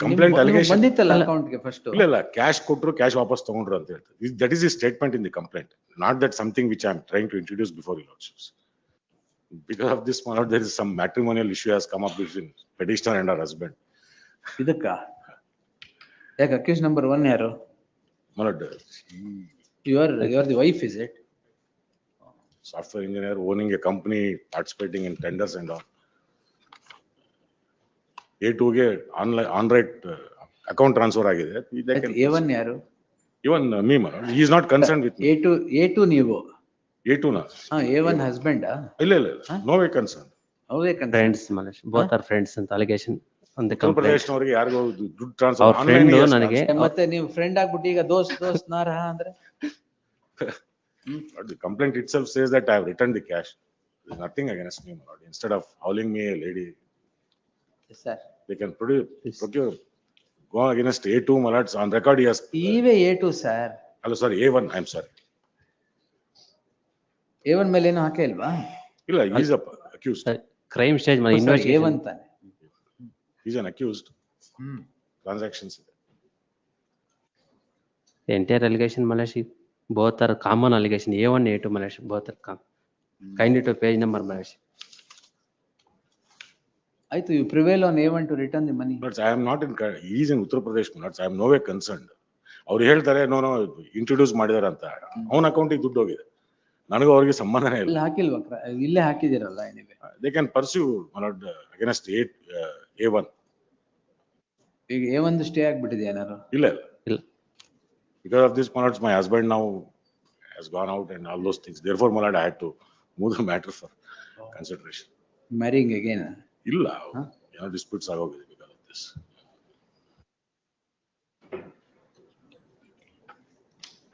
Complaint allegation. ಬಂದಿತ್ತಲ್ಲ ಅಕೌಂಟ್ ಗೆ ಫಸ್ಟ್. ಇಲ್ಲ ಕ್ಯಾಶ್ ಕೊಟ್ಟರು ಕ್ಯಾಶ್ ವಾಪಸ್ ತಗೊಂಡ್ರು ಅಂತ ಹೇಳ್ತಾರೆ. That is the statement in the complaint. Not that something which I am trying to introduce before your lordships. Because of this, my lord, there is some matrimonial issue has come up between petitioner and her husband. ಇದಕ್ಕ ಯಾಕೆ accused number 1 ಯಾರು? My lord, you are the wife, is it? Software engineer owning a company, participating in tenders and all. A2 ಗೆ on right account transfer ಆಗಿದೆ. A1 ಯಾರು? Even me, my lord, he is not concerned with me. A2 ನೀವು? A2 na. A1 husband ಆ? ಇಲ್ಲ no way concerned. No way concerned. Friends, Malish. Both are friends ಅಂತ allegation on the ಉತ್ತರ complaint. ಪ್ರದೇಶನವರಿಗೆ ಯಾರಿಗೋ ದುಡ್ಡು transfer ಅವ್ರ friend ನನಗೆ ಮತ್ತೆ ನೀವು ಫ್ರೆಂಡ್ ಆಗ್ಬಿಟ್ಟು ಈಗ ದೋಸ್ತ್ ನಾರ ಅಂದ್ರೆ the complaint itself says that I have returned the cash. There is nothing against me, my lord. Instead of howling me a lady, yes sir, they can procure go against A2, my lords. On record he has even A2 sir. Hello, sorry, A1, I am sorry. A1 ಮೇಲೆ ಏನು ಹಾಕೇ ಇಲ್ವಾ? ಇಲ್ಲ, he is accused. Crime stage my investigation. A1 ತಾನೆ. He is an accused. Transactions. The entire allegation, Malish, both are common allegation. A1, A2, Malish, both are common. Kindly to page number, Malish. ಆಯ್ತು, you prevail on A1 to return the money. But I am not in, he is in Uttar Pradesh, my lords. I am no way concerned. ಅವ್ರು ಹೇಳ್ತಾರೆ no introduce ಮಾಡಿದಾರೆ ಅಂತ, ಅವನ ಅಕೌಂಟಿಗೆ ದುಡ್ಡು ಹೋಗಿದೆ, ನನಗೂ ಅವ್ರಿಗೆ ಸಂಬಂಧನೇ ಇಲ್ಲ. ಹಾಕಿಲ್ವಾ? ಇಲ್ಲೇ ಹಾಕಿದಿರಲ್ಲ. They can pursue, my lord, against A1. ಈಗ A1 ಸ್ಟೇ ಆಗ್ಬಿಟ್ಟಿದೆ ಏನಾರು? ಇಲ್ಲ. Because of this, my lords, my husband now has gone out and all those things. Therefore, my lord, I had to move the matter for consideration. Marrying again? ಇಲ್ಲ, ಏನೋ disputes ಆಗೋಗಿದೆ because of this.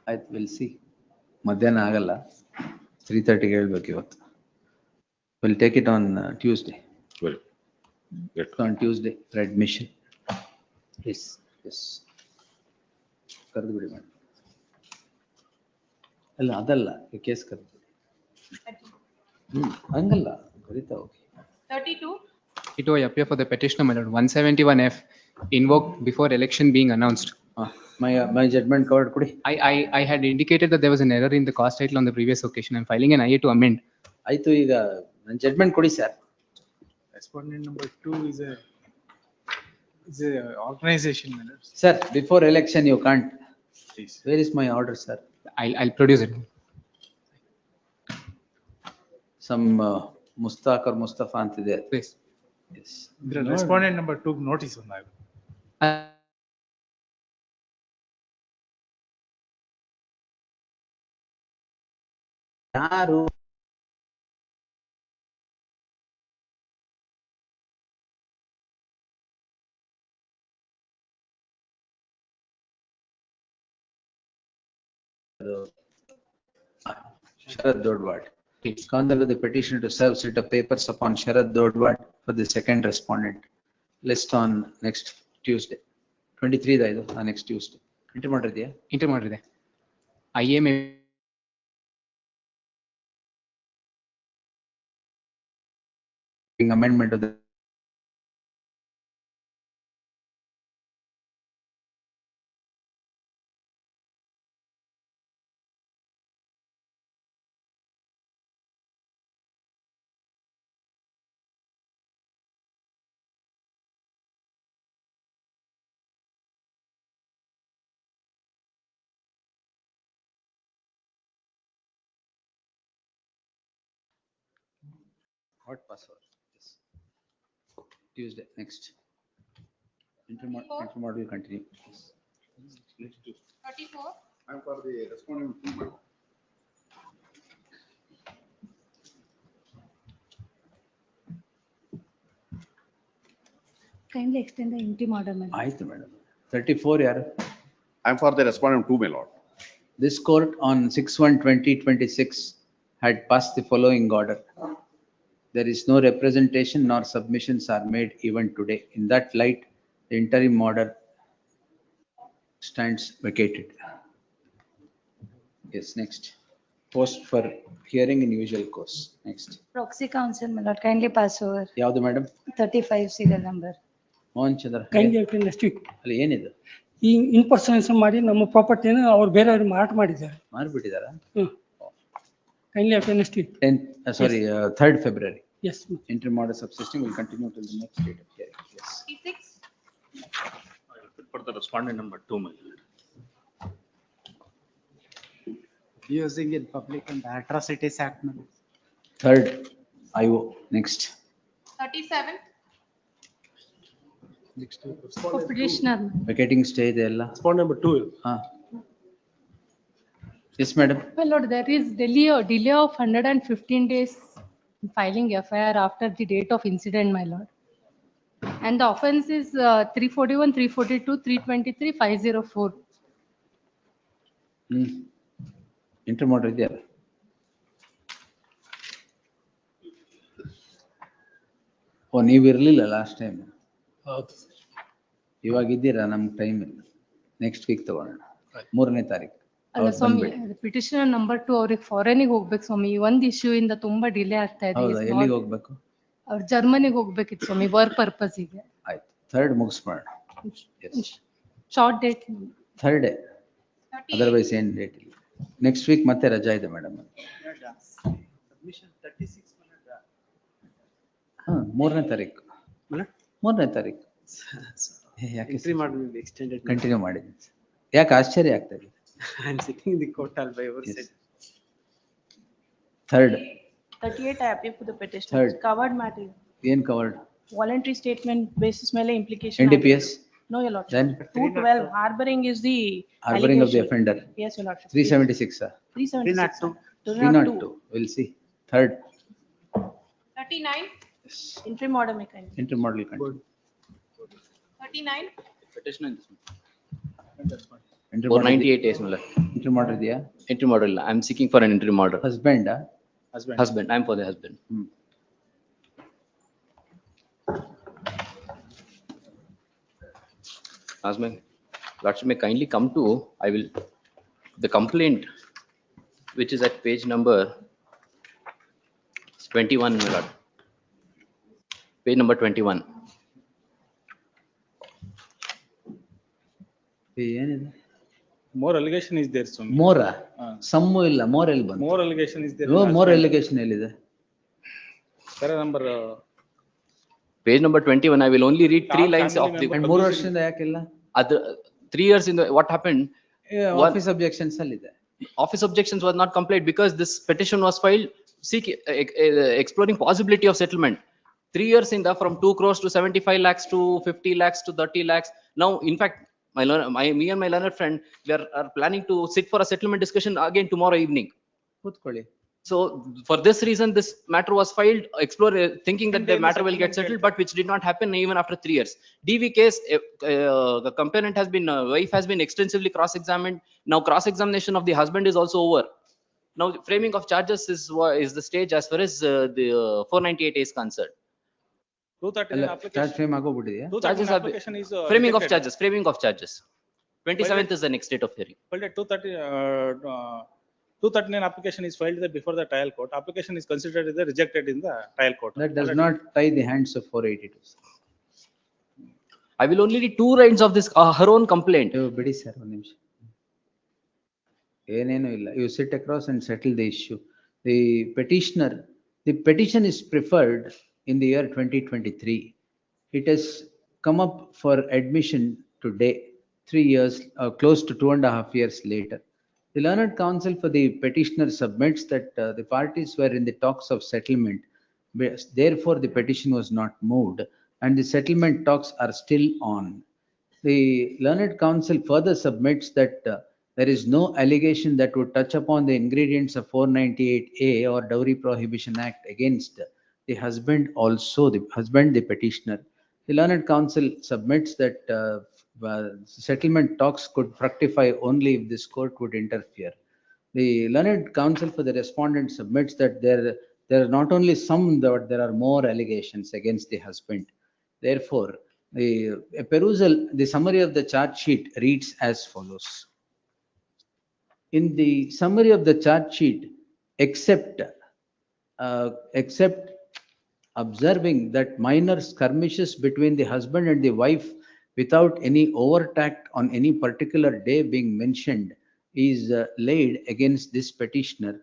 ಆಯ್ತು, will see. ಮಧ್ಯಾಹ್ನ ಆಗಲ್ಲ, 3:30 ಹೇಳ್ಬೇಕು ಇವತ್ತು. We'll take it on Tuesday. Well, on Tuesday for admission. Yes. ಕರೆದು ಬಿಡಿ ಮೇಡಮ್. ಅಲ್ಲ ಅದಲ್ಲ, ಕೇಸ್ ಕರೆದು ಹಂಗಲ್ಲ, ಕರಿತಾ ಹೋಗಿ. 32. It will appear for the petitioner, my lord. 171F invoked before election being announced. My judgment covered kudi. I had indicated that there was an error in the cause title on the previous occasion. I'm filing an IA to amend. ಆಯ್ತು, ಈಗ ನನ್ನ judgment ಕೊಡಿ sir. Respondent number 2 is a organization. Sir, before election you can't. Please. Where is my order, sir? I'll produce it. Some Mustaq or Mustafa antiದೆ. Please. Yes. The respondent number 2 notice on that. ಯಾರು? Sharad Dodwad. Counsel of the petitioner to serve set of papers upon Sharad Dodwad for the second respondent. List on next Tuesday. 23 ಇದು next Tuesday. Enter ಮಾಡಿದ್ಯಾ? Enter ಮಾಡಿದೆ. IA may amendment of the what password? Yes. Tuesday, next. Intermodal will continue. 34. I'm for the respondent. Kindly extend the interim order, madam. ಆಯ್ತು madam. 34 ಯಾರು? I'm for the respondent too, my lord. This court on 6/1/2026 had passed the following order. There is no representation nor submissions are made even today. In that light, the interim order stands vacated. Yes, next. Post for hearing in usual course. Next. Proxy counsel, my lord, kindly pass over. ಯಾವ್ದು madam? 35 serial number. Mohan ಚಂದ್ರ. Kindly next weak ಅಲ್ಲಿ ಏನಿದೆ? ಈ ಇನ್ persons ಮಾಡಿ ನಮ್ಮ ಪ್ರಾಪರ್ಟಿನ ಅವ್ರು ಬೇರೆಯವ್ರಿಗೆ ಮಾರಾಟ ಮಾಡಿದ್ದಾರೆ. ಮಾರ್ಬಿಟ್ಟಿದಾರಾ? Kindly next week. 3rd February. Yes. Interim order subsisting will continue till the next date of hearing. Yes. 36. For the respondent number 2, my lord. Using in public and the Atrocities Act. 3rd IO. Next. 37. For petitioner. Vacating stay ಇದೆ ಎಲ್ಲ. Respondent number 2. Yes, madam. My lord, there is delay of 115 days in filing FIR after the date of incident, my lord. And the offense is 341, 342, 323, 504. Interim order ಇದೆಯಲ್ಲ. ಓ, ನೀವು ಇರ್ಲಿಲ್ಲ last time. ಇವಾಗ ಇದ್ದೀರಾ? ನಮ್ಗೆ time ಇಲ್ಲ. Next weak ತಗೊಳ್ಳೋಣ. 3ನೇ ತಾರೀಕು. ಅಲ್ಲ ಸ್ವಾಮಿ, ಪಿಟಿಷನರ್ ನಂಬರ್ 2 ಅವ್ರಿಗೆ ಫಾರಿನಿಗೆ ಹೋಗ್ಬೇಕು ಸ್ವಾಮಿ. ಒಂದ್ ಇಶ್ಯೂ ಇಂದ ತುಂಬಾ ಡಿಲೇ ಆಗ್ತಾ ಇದೆ. ಹೌದಾ? ಎಲ್ಲಿಗೆ ಹೋಗ್ಬೇಕು? ಅವ್ರು ಜರ್ಮನಿಗೆ ಹೋಗ್ಬೇಕಿತ್ತು ಸ್ವಾಮಿ, ವರ್ಕ್ ಪರ್ಪಸ್ಗೆ. ಆಯ್ತು, 3rd ಮುಗಿಸ್ಬೇಡ. Short date 3rd. ಅದರ್ವೈಸ್ ಏನ್ ಡೇಟ್ ಇಲ್ಲ. ನೆಕ್ಸ್ಟ್ ವೀಕ್ ಮತ್ತೆ ರಜಾ ಇದೆ ಮೇಡಮ್. 3ನೇ ತಾರೀಕು. 3ನೇ ತಾರೀಕು ಕಂಟಿನ್ಯೂ ಮಾಡಿದ್ದೀನಿ. ಯಾಕೆ ಆಶ್ಚರ್ಯ ಆಗ್ತಾ ಇದೆ? I'm sitting in the court hall by oversight. 3rd. 38 I appeal for the petition. 3rd. Covered matter. ಏನ್ ಕವರ್ಡ್? Voluntary statement basis ಮೇಲೆ implication. NDPS? No, your lordship. Then? 212 harboring is the Harboring of the allegation. offender. Yes, your lordship. 376. 376. 302. We'll see. 3rd. 39. Interim order may kind. Interim order will continue. 39. Petitioner. 498 days, my lord. Interim order ಇದೆಯಾ? Interim order ಇಲ್ಲ. I'm seeking for an interim order. Husband? Husband. I'm for the husband. Husband, lordship may kindly come to, I will, the complaint, which is at page number 21, my lord. Page number 21. ಏನಿದೆ? More allegation is there, Swami. ಮೋರ? ಸಮ್ಮು ಇಲ್ಲ, more ಎಲ್ಲಿ ಬಂತು? More allegation is there. More allegation ಎಲ್ಲಿದೆ? Para number. Page number 21, I will only read 3 lines of the. And 3 ವರ್ಷದಿಂದ ಯಾಕಿಲ್ಲ? Other 3 years in the, what happened? Office objections ಅಲ್ಲಿದೆ. Office objections was not complete because this petition was filed exploring possibility of settlement. 3 years in the, from 2 crores to 75 lakhs to 50 lakhs to 30 lakhs. Now, in fact, me and my learned friend, we are planning to sit for a settlement discussion again tomorrow evening. ಕೂತ್ಕೊಳ್ಳಿ. So for this reason, this matter was filed, thinking that the matter will get settled, but which did not happen even after 3 years. DV case, the complainant has been, wife has been extensively cross-examined. Now cross-examination of the husband is also over. Now framing of charges is the stage as far as the 498 is concerned. 239 application. Frame ಆಗೋಗ್ಬಿಟ್ಟಿದೆಯಾ? Charges are application is framing of rejected. charges. 27th is the next date of hearing. Well, 239 application is filed before the trial court. Application is considered as rejected in the trial court. That does not tie the hands of 482. I will only read 2 lines of this, her own complaint. ಬಿಡಿ sir, ಒಂದು ನಿಮಿಷ. ಏನೇನು ಇಲ್ಲ. You sit across and settle the issue. The petition is preferred in the year 2023. It has come up for admission today, 3 years, close to 2.5 years later. The learned counsel for the petitioner submits that the parties were in the talks of settlement. Therefore, the petition was not moved. and the settlement talks are still on. The learned counsel further submits that there is no allegation that would touch upon the ingredients of 498A or Dowry Prohibition Act against the husband, also the husband, the petitioner. The learned counsel submits that settlement talks could fructify only if this court would interfere. The learned counsel for the respondent submits that there are not only some, but there are more allegations against the husband. Therefore, the summary of the charge sheet reads as follows. In the summary of the charge sheet, except observing that minor skirmishes between the husband and the wife without any overt act on any particular day being mentioned is laid against this petitioner.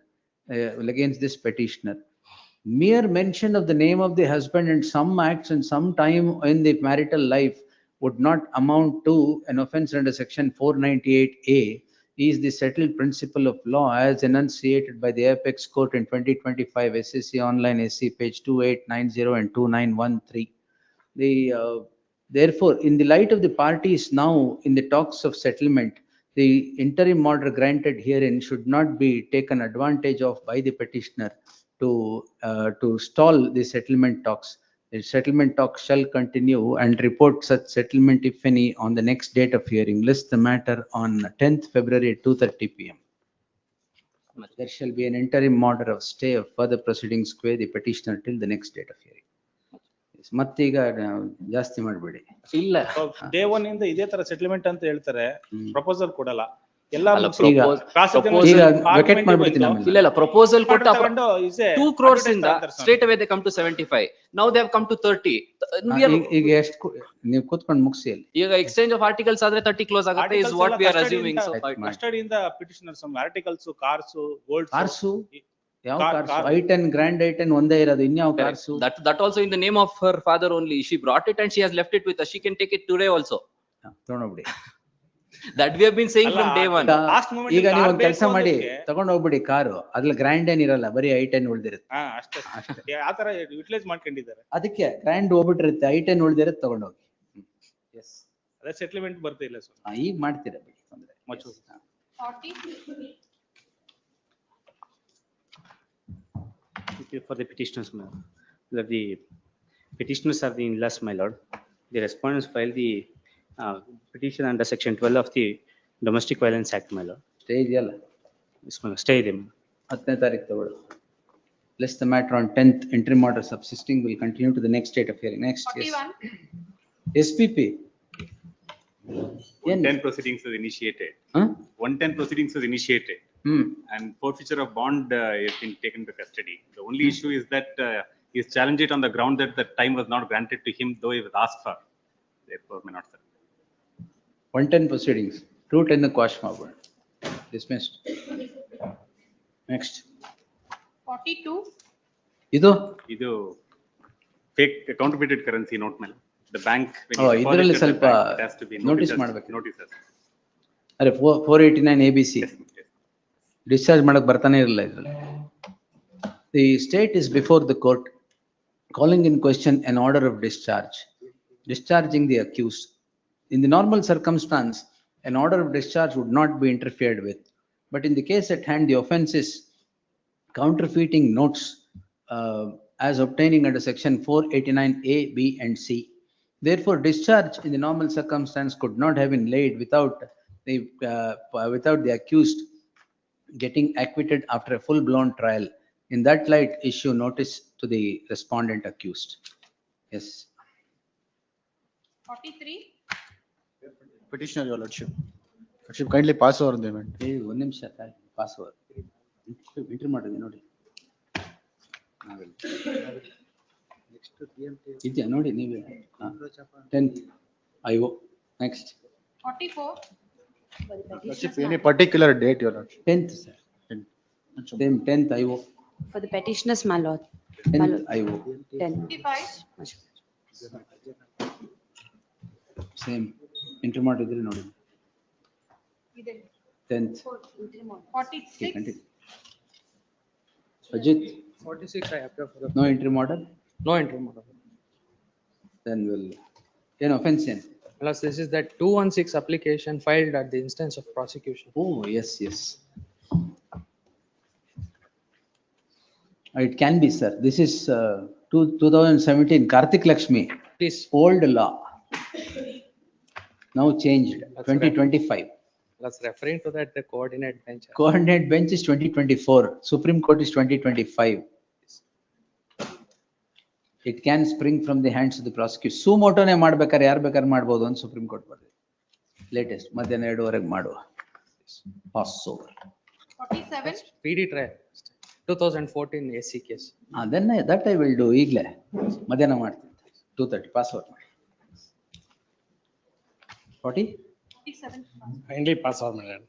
Mere mention of the name of the husband and some acts and some time in the marital life would not amount to an offense under section 498A is the settled principle of law as enunciated by the Apex Court in 2025 SCC Online SC page 2890 and 2913. Therefore, in the light of the parties now in the talks of settlement, the interim order granted herein should not be taken advantage of by the petitioner to stall the settlement talks. The settlement talks shall continue and report such settlement, if any, on the next date of hearing. List the matter on 10th February at 2:30 p.m. There shall be an interim order of stay of further proceedings quay the petitioner till the next date of hearing. ಮತ್ತೀಗ ಜಾಸ್ತಿ ಮಾಡಬೇಡಿ. ಇಲ್ಲ day one ಇಂದ ಇದೇ ತರ settlement ಅಂತ ಹೇಳ್ತಾರೆ, proposal ಕೊಡಲ್ಲ. ಎಲ್ಲ ಪ್ರಪೋಸಲ್ ಕೊಟ್ಟ 2 crores ಇಂದ straight away they come to 75. Now they have come to 30. ಈಗ ಎಷ್ಟು ನೀವು ಕೂತ್ಕೊಂಡು ಮುಗಿಸಿ ಅಲ್ಲಿ. ಈಗ ಎಕ್ಸ್ಚೇಂಜ್ ಆಫ್ ಆರ್ಟಿಕಲ್ಸ್ ಆದ್ರೆ 30 ಕ್ಲೋಸ್ ಆಗುತ್ತೆ is what we are assuming. So custody ಇಂದ petitioner some articles, cars, gold. Cars ಯಾವ ಕಾರ್ಸು? I-10 ಗ್ರ್ಯಾಂಡ್ I-10 ಒಂದೇ ಇರೋದು, ಇನ್ಯಾವ cars? That also in the name of her father only. She brought it and she has left it with us. She can take it today also. ತಗೊಂಡೋಗ್ಬಿಡಿ. That we have been saying from day one. ಈಗ ನೀವು ಒಂದು ಕೆಲಸ ಮಾಡಿ ತಗೊಂಡು ಹೋಗ್ಬಿಡಿ car, ಅದ್ರಲ್ಲಿ grand ಏನ್ ಇರಲ್ಲ, ಬರೀ I-10 ಉಳಿದಿರುತ್ತೆ. ಅಷ್ಟೇ ಆ ತರ ಯುಟಿಲೈಸ್ ಮಾಡ್ಕೊಂಡಿದ್ದಾರೆ. ಅದಕ್ಕೆ ಗ್ರ್ಯಾಂಡ್ ಹೋಗ್ಬಿಟ್ಟಿರುತ್ತೆ, I-10 ಉಳಿದಿರುತ್ತೆ, ತಗೊಂಡೋಗಿ. ಅದೇ ಸೆಟಲ್ಮೆಂಟ್ ಬರ್ತಿಲ್ಲ ಸರ್. ಈಗ ಮಾಡ್ತೀರಾ ಬಿಡಿ ಅಂದ್ರೆ. For the petitioners, my lord, that the petitioners are the in-laws, my lord. The respondents filed the petition under section 12 of the Domestic Violence Act, my lord. Stay ಇದೆಯಲ್ಲ? Yes, my lord. Stay them. 10ನೇ ತಾರೀಕು ತಗೊಳ್ಳು. List the matter on 10th. Interim order subsisting will continue to the next date of hearing. Next, 41. Yes. SPP. 110 proceedings was initiated. 110 proceedings was initiated. And forfeiture of bond has been taken to custody. The only issue is that he has challenged it on the ground that the time was not granted to him, though he was asked for. Therefore, may not sir. 110 proceedings. 210 quash forward. Dismissed. Next. 42. ಇದು fake counterfeited currency note, man. The bank. ಇದರಲ್ಲಿ ಸ್ವಲ್ಪ notice ಮಾಡಬೇಕು. ಅರೆ 489 ABC. Discharge ಮಾಡಕ್ ಬರ್ತಾನೆ ಇರಲಿಲ್ಲ ಇದರಲ್ಲಿ. The state is before the court calling in question an order of discharge, discharging the accused. In the normal circumstance, an order of discharge would not be interfered with. But in the case at hand, the offense is counterfeiting notes as obtaining under section 489A, B and C. Therefore, discharge in the normal circumstance could not have been laid without the accused getting acquitted after a full-blown trial. In that light, issue notice to the respondent accused. Yes. 43. Petitioner, your lordship. Lordship, kindly pass over the event. Hey, one ನಿಮಿಷ pass over. Entry ಮಾಡಿದೆ ನೋಡಿ. ಇದೆಯಾ ನೋಡಿ ನೀವೇ. 10th IO. Next. 44. Lordship, any particular date, your lordship? 10th, sir. 10th IO. For the petitioners, my lord. 10th IO. 55. Same. Entry ಮಾಡಿದ್ರೆ ನೋಡಿ. 10th. 46. Ajit. 46 I appear for the. No entry model? No entry model. then we'll, ಏನು offense ಏನು? Plus, this is that 216 application filed at the instance of prosecution. Oh, yes, yes. It can be, sir. This is 2017 Karthik Lakshmi. Please. Old law. Now changed, That's 2025. Plus, referring to that, the coordinate bench. Coordinate bench is 2024. Supreme Court is 2025. It can spring from the hands of the prosecutor. Sumoto ne ಮಾಡ್ಬೇಕಾದ್ರೆ ಯಾರು ಬೇಕಾದ್ರೆ ಮಾಡ್ಬೋದು ಅಂತ supreme court ಬರ್ತದೆ. Latest ಮಧ್ಯಾಹ್ನ 2:30 ಮಾಡುವ. Pass over. 47. PD trial. 2014 AC case. Then that I will do ಈಗಲೇ ಮಧ್ಯಾಹ್ನ ಮಾಡ್ತೀನಿ. 2:30 pass over ಮಾಡಿ. 40? 47. Kindly pass on, madam.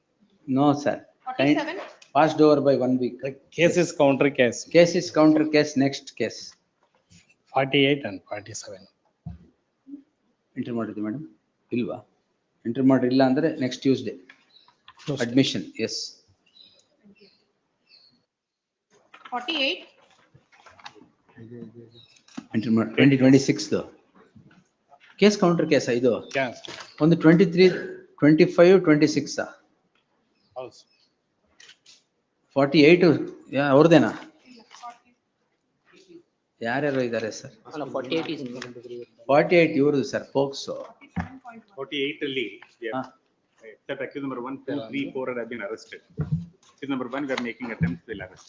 No, sir. 47. Passed over by 1 week. Case is counter case. Case is counter case, next case. 48 and 47. Enter ಮಾಡಿದ್ವಿ madam ಇಲ್ವಾ? Enter ಮಾಡಿಲ್ಲ ಅಂದ್ರೆ next Tuesday admission. Yes 48. Enter ಮಾಡಿ 2026 case counter case ಇದು ಒಂದು 23, 25, 26 48 ಅವ್ರದೇನಾ? ಯಾರ್ಯಾರು ಇದ್ದಾರೆ sir? 48 ಇವ್ರದ್ದು ಸರ್ ಪೋಕ್ಸೋ. 48 ಅಲ್ಲಿ except accused number 1, 2, 3, 4 have been arrested. Accused number 1 we are making attempts, will arrest.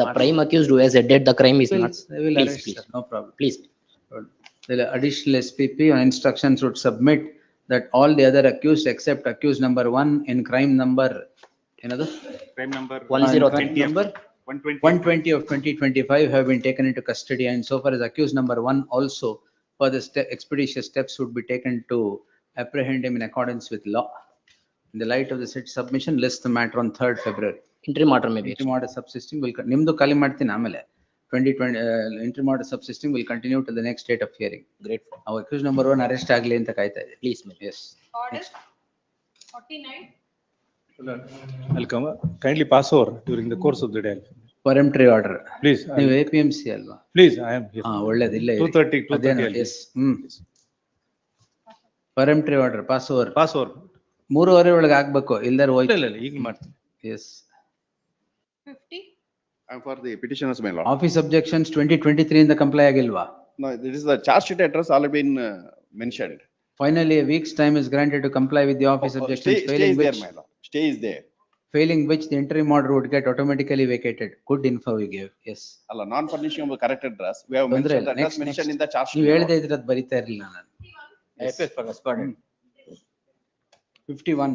The prime accused who has added the crime is not. They will Please, arrest, please. sir. No problem. Please. The additional SPP on instructions would submit that all the other accused except accused number 1 in crime number, another? Crime number 120 of 2025 have been taken into custody, and so far as accused number 1 also further expeditious steps would be taken to apprehend him in accordance with law. In the light of the said submission, list the matter on 3rd February. Interim order may be. Interim order subsisting will ನಿಮ್ದು ಖಾಲಿ ಮಾಡ್ತೀನಿ ಆಮೇಲೆ 2020 interim order subsisting will continue to the next date of hearing. Great. Our accused number 1 arrest ಆಗಲಿ ಅಂತ ಕಾಯ್ತಾ ಇದೆ. Please, ma'am. Yes. Order 49. I'll come. Kindly pass over during the course of the day. Peremptory order. Please. ನೀವು APMC ಅಲ್ವಾ? Please, I am here. ಒಳ್ಳೇದು ಇಲ್ಲೇ 2:30. Yes. Peremptory order pass over. Pass over. 3:30 ಒಳಗೆ ಆಗ್ಬೇಕು ಇಲ್ದಾರ ಹೋಯ್ತು. ಇಲ್ಲ ಈಗ ಮಾಡ್ತೀನಿ. Yes. 50. I'm for the petitioners, my lord. Office objections 2023 ಇಂದ comply ಆಗಿಲ್ವಾ? No, this is the charge sheet address already been mentioned. Finally, a week's time is granted to comply with the office objections, Stay failing is there, which, my lord. Stay is there. failing which the interim order would get automatically vacated. Good info you gave. Yes. Allah, non-furnishing of the correct address. We have ತೊಂದ್ರೆ mentioned ಇಲ್ಲ. the address Next, mentioned next. in the charge sheet. ನೀವು ಹೇಳ್ದೆ ಇದ್ರೆ ಅದು ಬರಿತಾ ಇರಲಿಲ್ಲ ನಾನು. Yes. 51.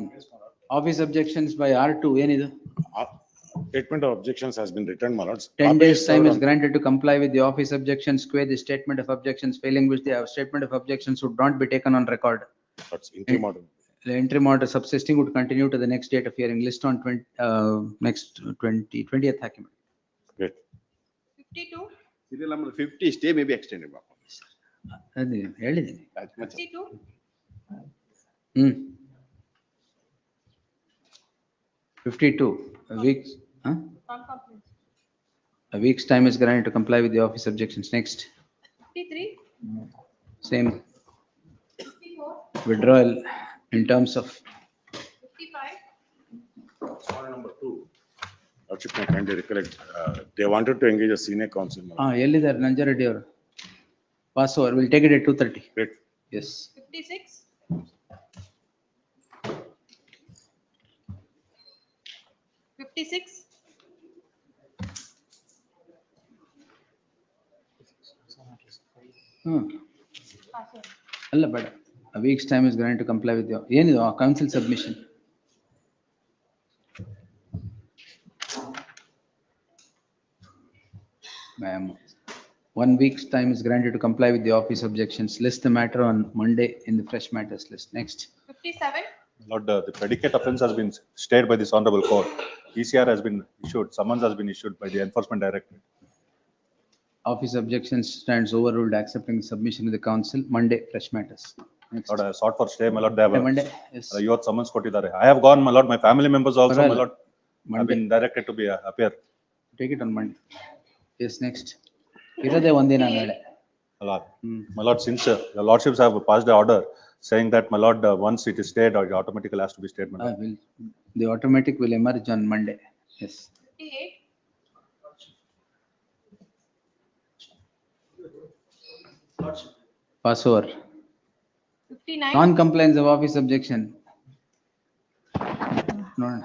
Office objections by R2 ಏನಿದು? Statement of objections has been written, my lords. 10 days time is granted to comply with the office objections, square the statement of objections, failing which the statement of objections would not be taken on record. That's interim order. The interim order subsisting would continue to the next date of hearing. List on 20th document. Great. 52. Serial number 50, stay may be extended. ಅದು ಹೇಳಿದ್ದೀನಿ. 52. 52. A week's, Non-compliance. a week's time is granted to comply with the office objections. Next. 53. Same 54. withdrawal in terms of 55. Order number 2. Lordship may kindly recollect, they wanted to engage a senior counsel. my lord. ಎಲ್ಲಿದ್ದಾರೆ ನಂಜರೆಡ್ಡಿ ಅವರು? Pass over. We'll take it at 2:30. Great. Yes. 56. 56. ಅಲ್ಲ ಬೇಡ. A week's time is granted to comply with the, ಏನಿದು council submission? Ma'am, 1 week's time is granted to comply with the office objections. List the matter on Monday in the fresh matters list. Next. 57. Lord, the predicate offense has been stayed by this honorable court. ECR has been issued, summons has been issued by the enforcement directorate. Office objections stands overruled, accepting the submission of the council. Monday, fresh matters. Next. Lord, I have sought for stay, my lord, they have. Monday, yes. ಇವತ್ತು summons ಕೊಟ್ಟಿದ್ದಾರೆ. I have gone, my lord, my family members also, my lord, have been directed to be appear. Take it on Monday. Yes, next. ಇರೋದೇ ಒಂದಿನ ನಾಳೆ. My lord, my lord, since your lordships have passed the order saying that, my lord, once it is stayed, or it automatically has to be stayed, my lord. The automatic will emerge on Monday. Yes. 58. Pass over. 59. Non-compliance of office objection. No, no.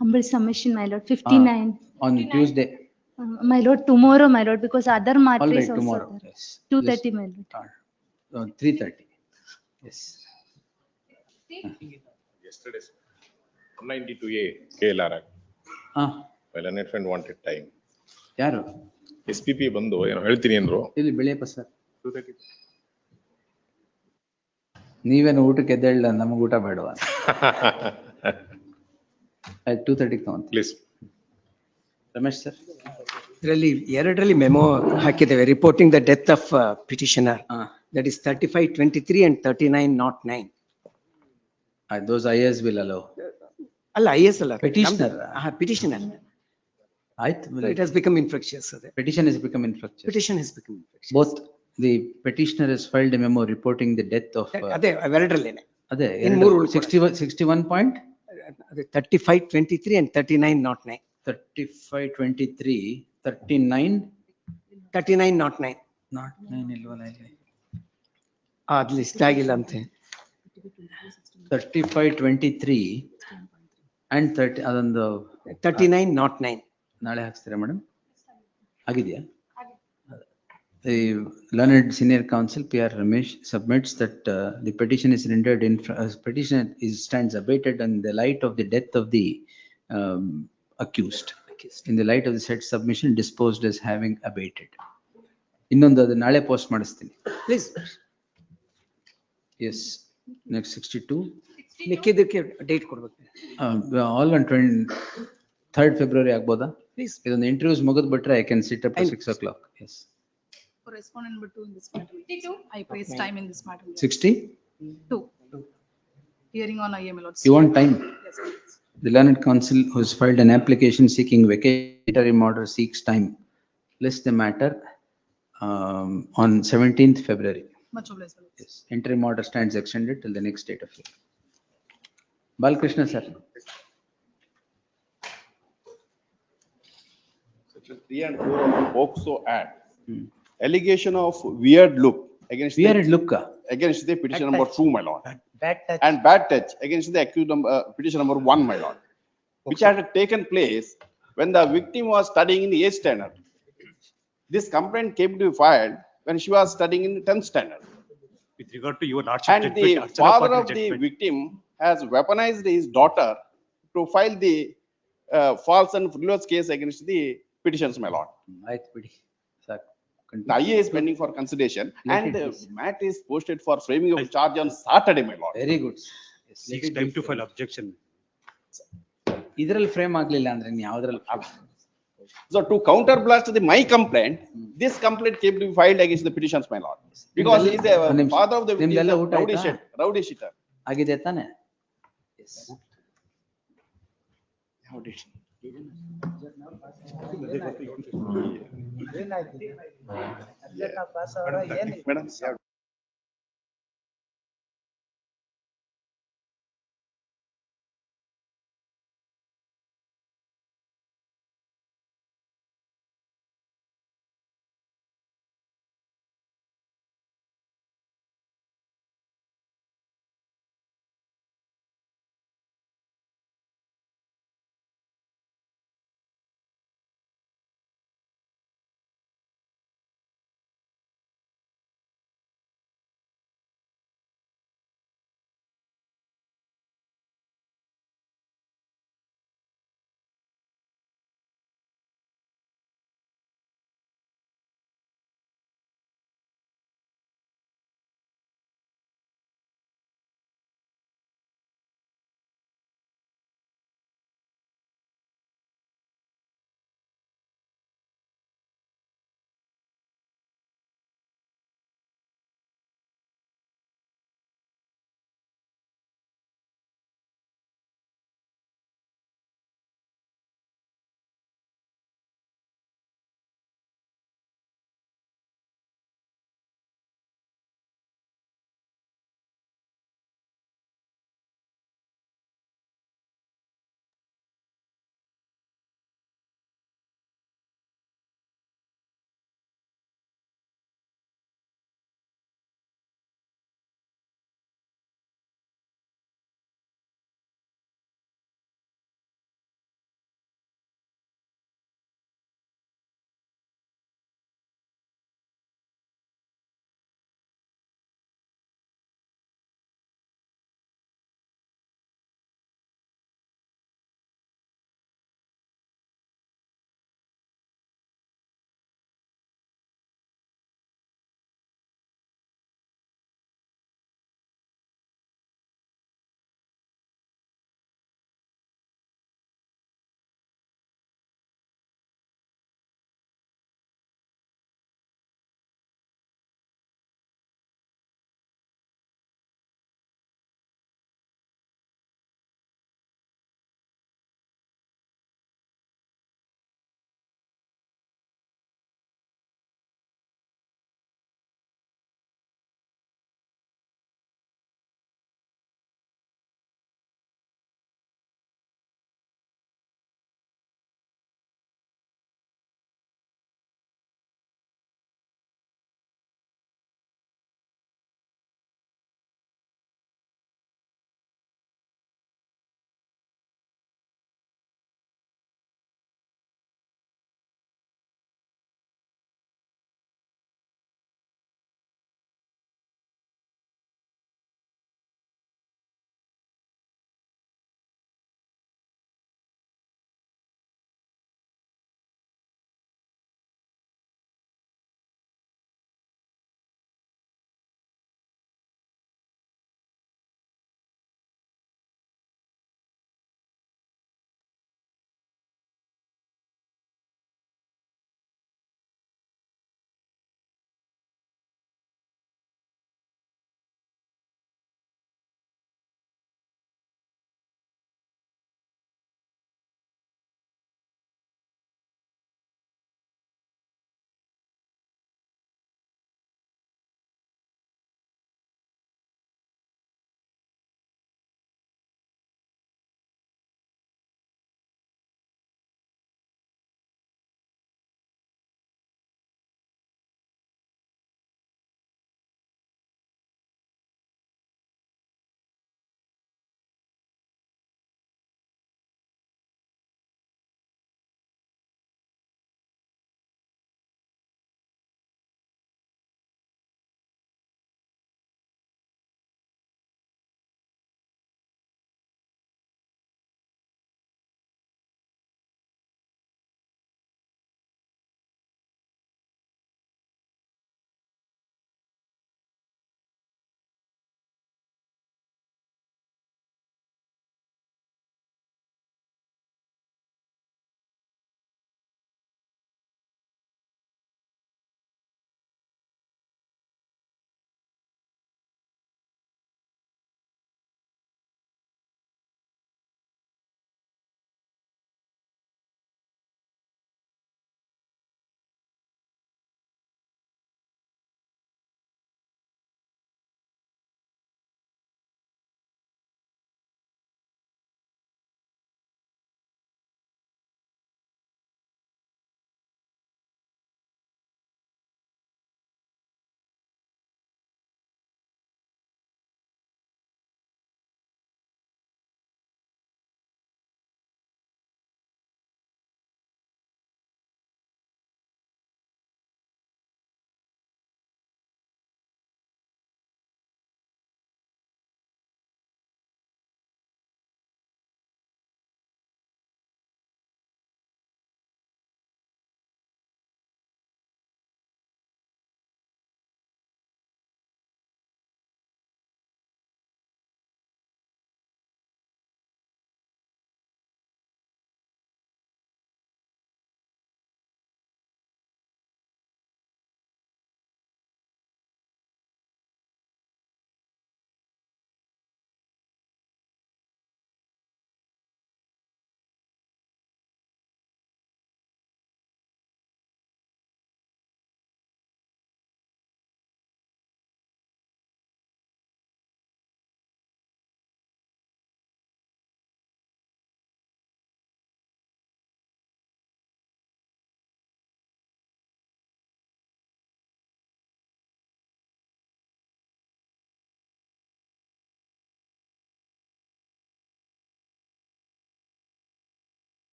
Humble submission, my lord, 59. On Tuesday. My lord, tomorrow, my lord, because other All matter is right, also tomorrow. there. Yes. 2:30, my lord. 3:30. Yes. Yesterday, 192A KLR. Leonard friend wanted time. ಯಾರು? SPP ಬಂದು ಏನೋ ಹೇಳ್ತೀನಿ ಅಂದ್ರು. ಇಲ್ಲಿ ಬೆಳೆಯಪ್ಪ sir. ನೀವೇನು ಊಟಕ್ಕೆ ಎದ್ದೇಳ ನಮಗೆ ಊಟ ಬೇಡವಾ? 2:30 ತಗೊಂತ. Please. ರಮೇಶ್ ಸರ್. ಇದರಲ್ಲಿ ಎರಡರಲ್ಲಿ ಮೆಮೋ ಹಾಕಿದ್ದೇವೆ reporting the death of petitioner. That is 3523 and 3909. Those IAS will allow. ಅಲ್ಲ IAS ಅಲ್ಲ. Petitioner. Petitioner. ಆಯ್ತು. It has become infectious. Petition has become infectious. Petition has become infectious. Both the petitioner has filed a memo reporting the death of. ಅದೇ ಅವೆರಡರಲ್ಲೇನೆ. ಅದೇ 61 point. 3523 and 3909. 3523, 39. 3909. 09 ಇಲ್ವಲ್ಲ ಇಲ್ಲಿ. ಅದು list ಆಗಿಲ್ಲ ಅಂತೆ. 3523 and 30 ಅದೊಂದು 3909. ನಾಳೆ ಹಾಕ್ಸ್ತೀರಾ ಮೇಡಮ್? ಆಗಿದೆಯಾ? The learned senior counsel PR Ramesh submits that the petition is rendered in petition stands abated in the light of the death of the accused. In the light of the said submission disposed as having abated. ಇನ್ನೊಂದು ಅದು ನಾಳೆ post ಮಾಡಿಸ್ತೀನಿ. Please. Yes. Next 62. ಲಿಖಿತಕ್ಕೆ date ಕೊಡ್ಬೇಕು. All on 23rd February ಆಗ್ಬೋದಾ? Please. ಇದೊಂದು interviews ಮುಗಿದ್ ಬಿಟ್ರೆ I can sit up to 6 o'clock. Yes. For respondent number 2 in this matter. 62. I place time in this matter. 62. Hearing on IA, my lord. You want time? Yes, please. The learned counsel who has filed an application seeking vacatory order seeks time. List the matter on 17th February. Much obliged, my lord. Yes. Interim order stands extended till the next date of hearing. Balkrishna sir. Section 3 and 4 of the POCSO Act. Allegation of weird look against against the petition number 2, my lord. Bad touch. And bad touch against the accused petition number 1, my lord, which had taken place when the victim was studying in the 8th standard. This complaint came to be filed when she was studying in the 10th standard. With regard to your lordship And the father of the victim has weaponized his daughter to file the false and frivolous case against the petitions, my lord. The IA is pending for consideration and Matt is posted for framing of charge on Saturday, my lord. Very good. Seeks time to file objection. ಇದರಲ್ಲಿ frame ಆಗ್ಲಿಲ್ಲ ಅಂದ್ರೆ ನೀವು ಯಾವ್ದ್ರಲ್ಲಿ? So to counterblast my complaint, this complaint came to be filed against the petitions, my lord, because he is the father of the victim, rowdy shitter. ಆಗಿದೆ ತಾನೆ? Yes. Madam,